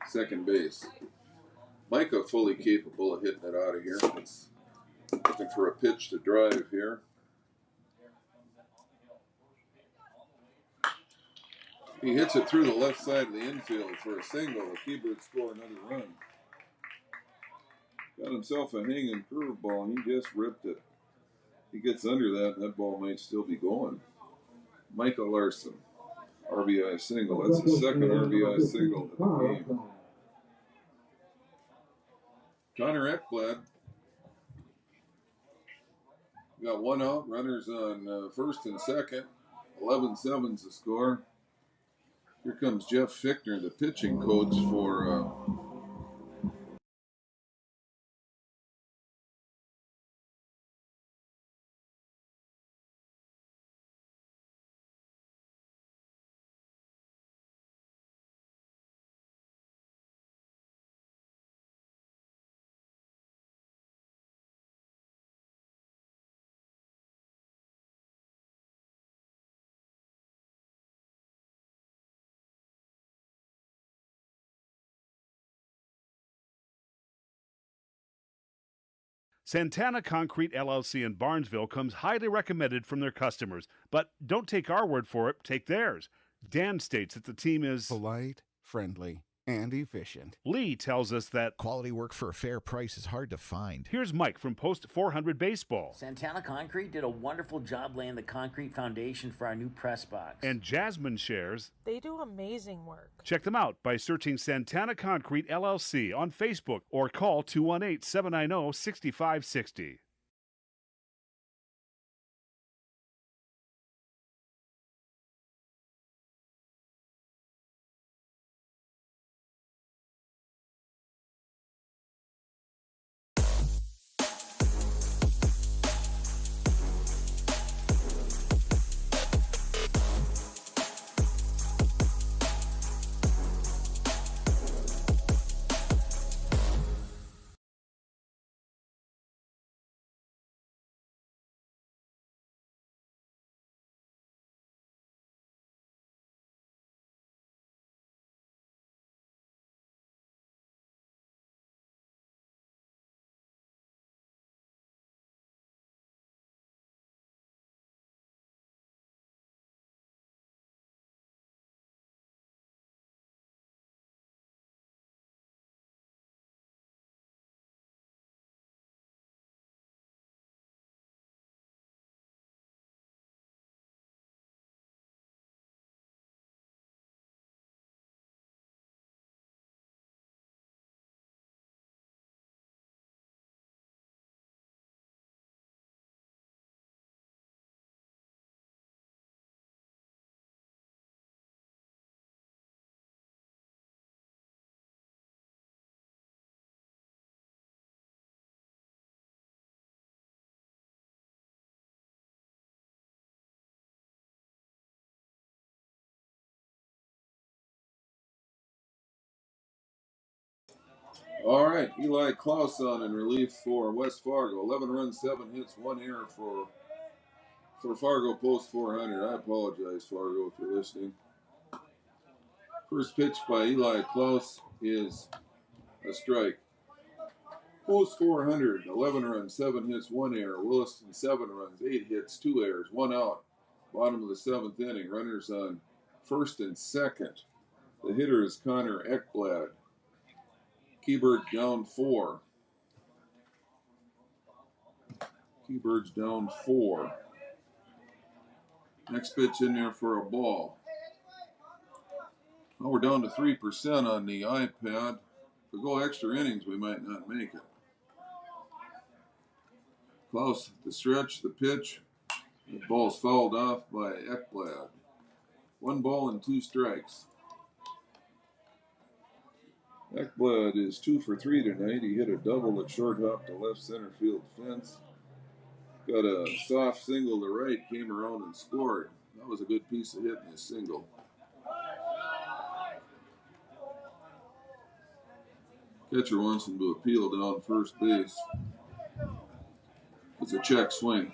second base. Micah fully capable of hitting it out of here. It's looking for a pitch to drive here. He hits it through the left side of the infield for a single. The Keybirds score another run. Got himself a hanging curveball, and he just ripped it. He gets under that, and that ball might still be going. Micah Larson, RBI single. That's the second RBI single of the game. Connor Ekblad. Got 1 out, runners on first and second. 11-7's the score. Here comes Jeff Fichtner, the pitching coach for Santana Concrete LLC in Barnesville comes highly recommended from their customers. But don't take our word for it, take theirs. Dan states that the team is polite, friendly, and efficient. Lee tells us that quality work for a fair price is hard to find. Here's Mike from Post 400 Baseball. Santana Concrete did a wonderful job laying the concrete foundation for our new press box. And Jasmine shares they do amazing work. Check them out by searching Santana Concrete LLC on Facebook or call 218-790-6560. All right, Eli Klaus on in relief for West Fargo. 11 runs, 7 hits, 1 error for Fargo Post 400. I apologize, Fargo, if you're listening. First pitch by Eli Klaus is a strike. Post 400, 11 runs, 7 hits, 1 error. Williston, 7 runs, 8 hits, 2 errors, 1 out. Bottom of the 7th inning. Runners on first and second. The hitter is Connor Ekblad. Keyberg down 4. Keyberg's down 4. Next pitch in there for a ball. Well, we're down to 3% on the iPad. If we go extra innings, we might not make it. Klaus, the stretch, the pitch. The ball's fouled off by Ekblad. 1 ball and 2 strikes. Ekblad is 2 for 3 tonight. He hit a double at shortstop to left center field fence. Got a soft single to right, came around and scored. That was a good piece of hitting his single. Catcher wants him to appeal down first base. It's a check swing.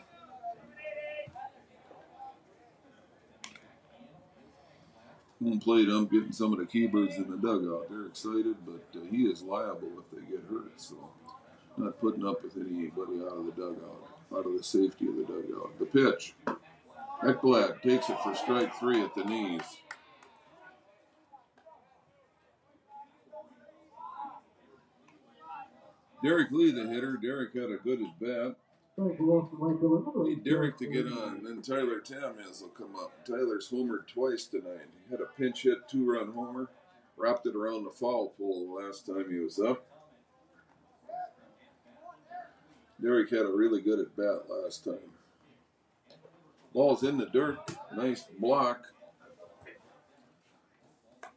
Home plate, I'm getting some of the Keybirds in the dugout. They're excited, but he is liable if they get hurt. So not putting up with anybody out of the dugout, out of the safety of the dugout. The pitch. Ekblad takes it for strike 3 at the knees. Derek Lee, the hitter. Derek had a good at bat. Need Derek to get on, and then Tyler Tamias will come up. Tyler's homered twice tonight. He had a pinch hit 2-run homer, wrapped it around the foul pole the last time he was up. Derek had a really good at bat last time. Ball's in the dirt. Nice block.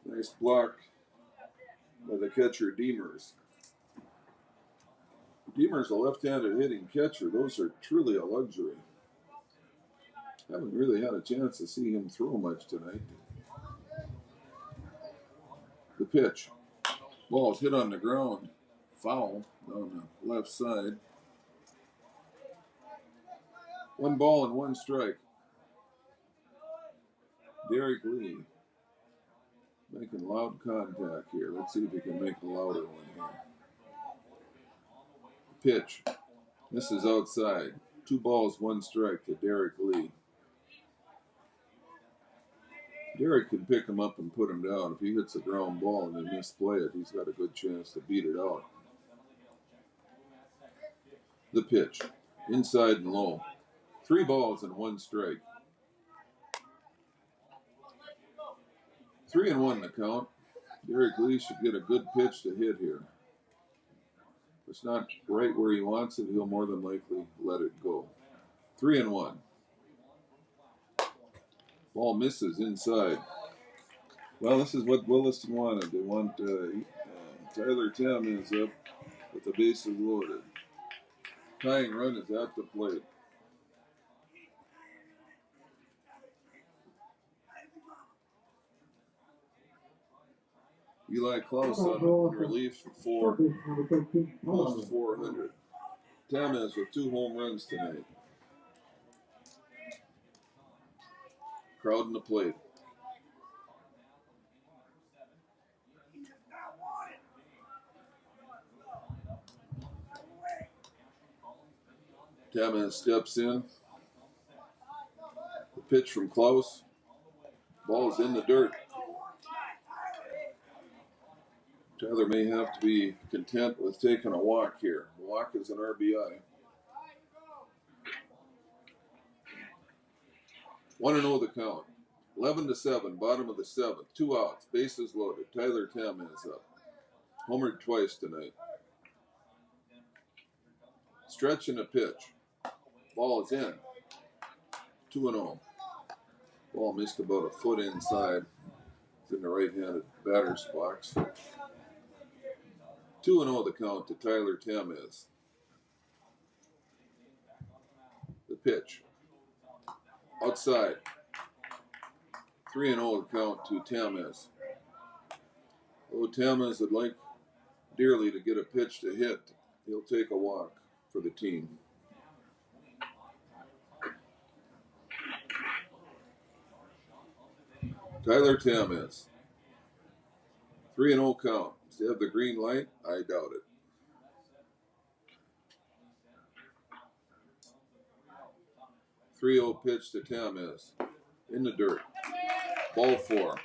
Nice block by the catcher, Demers. Demers, a left-handed hitting catcher. Those are truly a luxury. Haven't really had a chance to see him throw much tonight. The pitch. Ball's hit on the ground. Foul down the left side. 1 ball and 1 strike. Derek Lee making loud contact here. Let's see if he can make a louder one here. Pitch. Misses outside. 2 balls, 1 strike to Derek Lee. Derek can pick him up and put him down. If he hits a ground ball and they misplay it, he's got a good chance to beat it out. The pitch, inside and low. 3 balls and 1 strike. 3-1 the count. Derek Lee should get a good pitch to hit here. If it's not right where he wants it, he'll more than likely let it go. 3-1. Ball misses inside. Well, this is what Williston wanted. They want Tyler Tam is up with the bases loaded. Tying run is at the plate. Eli Klaus on relief for close to 400. Tamez with 2 home runs tonight. Crowding the plate. Tamez steps in. The pitch from Klaus. Ball's in the dirt. Tyler may have to be content with taking a walk here. The walk is an RBI. 1-0 the count. 11-7, bottom of the 7th. 2 outs, bases loaded. Tyler Tamez up. Homered twice tonight. Stretch and a pitch. Ball is in. 2-0. Ball missed about a foot inside. It's in the right-handed batter's box. 2-0 the count to Tyler Tamez. The pitch. Outside. 3-0 the count to Tamez. Oh, Tamez would like dearly to get a pitch to hit. He'll take a walk for the team. Tyler Tamez. 3-0 count. Does he have the green light? I doubt it. .30 pitch to Tamez. In the dirt. Ball 4.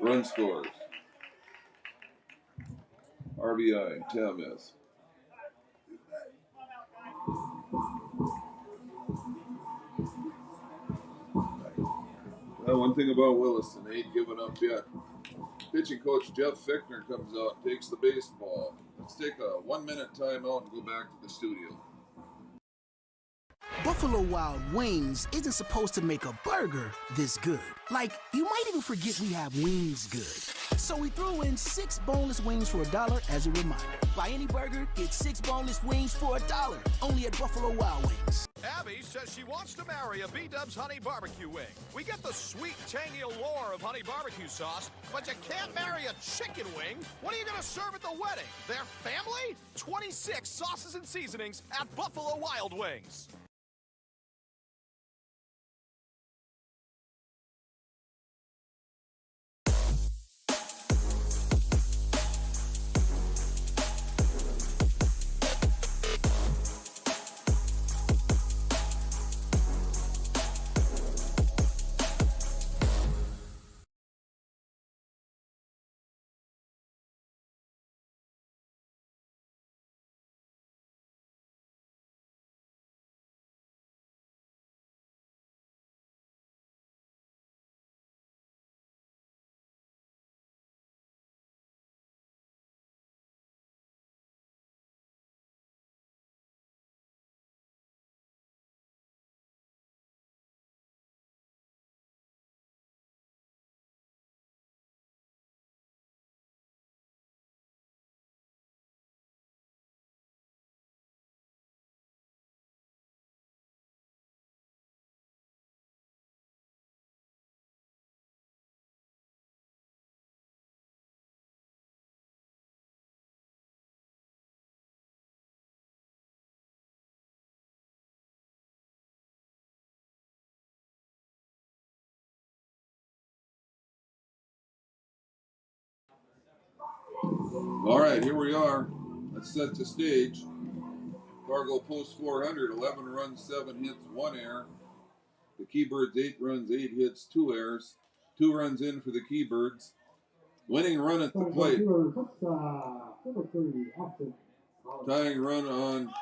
Run scores. RBI, Tamez. Well, one thing about Williston, they ain't giving up yet. Pitching coach Jeff Fichtner comes out and takes the baseball. Let's take a 1-minute timeout and go back to the studio. Buffalo Wild Wings isn't supposed to make a burger this good. Like, you might even forget we have wings good. So we threw in 6 boneless wings for $1 as a reminder. Buy any burger, get 6 boneless wings for $1. Only at Buffalo Wild Wings. Abby says she wants to marry a B-Dubs Honey Barbecue wing. We get the sweet, tangy allure of honey barbecue sauce, but you can't marry a chicken wing. What are you going to serve at the wedding? Their family? 26 sauces and seasonings at Buffalo Wild Wings. All right, here we are. Let's set the stage. Fargo post 400, 11 runs, 7 hits, 1 error. The Keybird's 8 runs, 8 hits, 2 errors. 2 runs in for the Keybirds. Winning run at the plate. Tying run on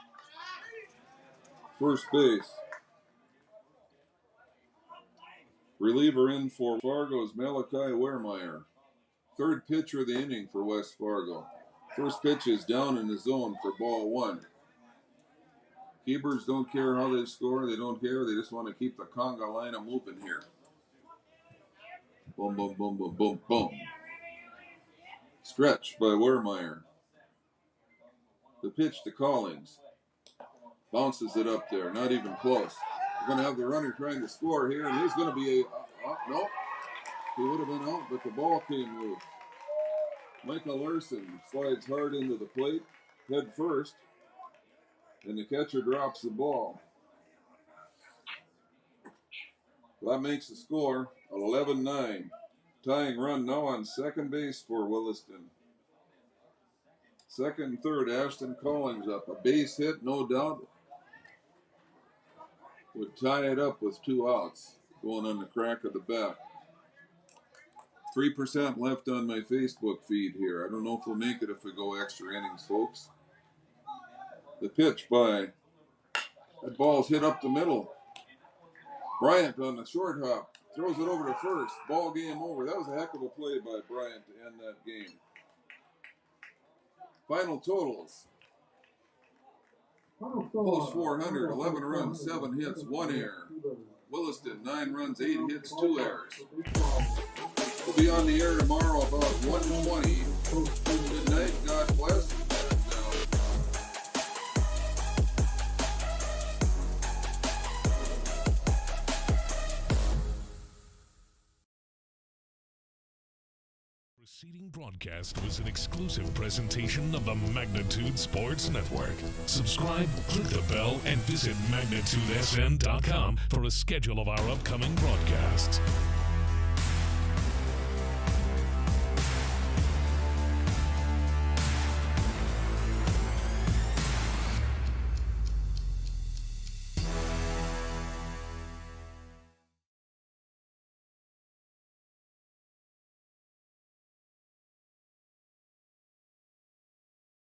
first base. Reliever in for Fargo's Malachi Wehrmeyer. 3rd pitcher of the inning for West Fargo. First pitch is down in the zone for ball 1. Keybirds don't care how they score. They don't care. They just want to keep the conga line moving here. Boom, boom, boom, boom, boom, boom. Stretch by Wehrmeyer. The pitch to Collins. Bounces it up there. Not even close. We're going to have the runner trying to score here, and he's going to be no. He would have been out, but the ball came loose. Michael Larson slides hard into the plate, head first, and the catcher drops the ball. That makes the score 11-9. Tying run now on second base for Williston. Second and third, Ashton Collins up. A base hit, no doubt. Would tie it up with 2 outs. Going on the crack of the bat. 3% left on my Facebook feed here. I don't know if we'll make it if we go extra innings, folks. The pitch by... That ball's hit up the middle. Bryant on the short hop. Throws it over to first. Ball game over. That was a heck of a play by Bryant to end that game. Final totals. Post 400, 11 runs, 7 hits, 1 error. Williston, 9 runs, 8 hits, 2 errors. We'll be on the air tomorrow about 1:20. Good night, God bless. Preceding broadcast was an exclusive presentation of the Magnitude Sports Network. Subscribe, click the bell, and visit magnitudesn.com for a schedule of our upcoming broadcasts.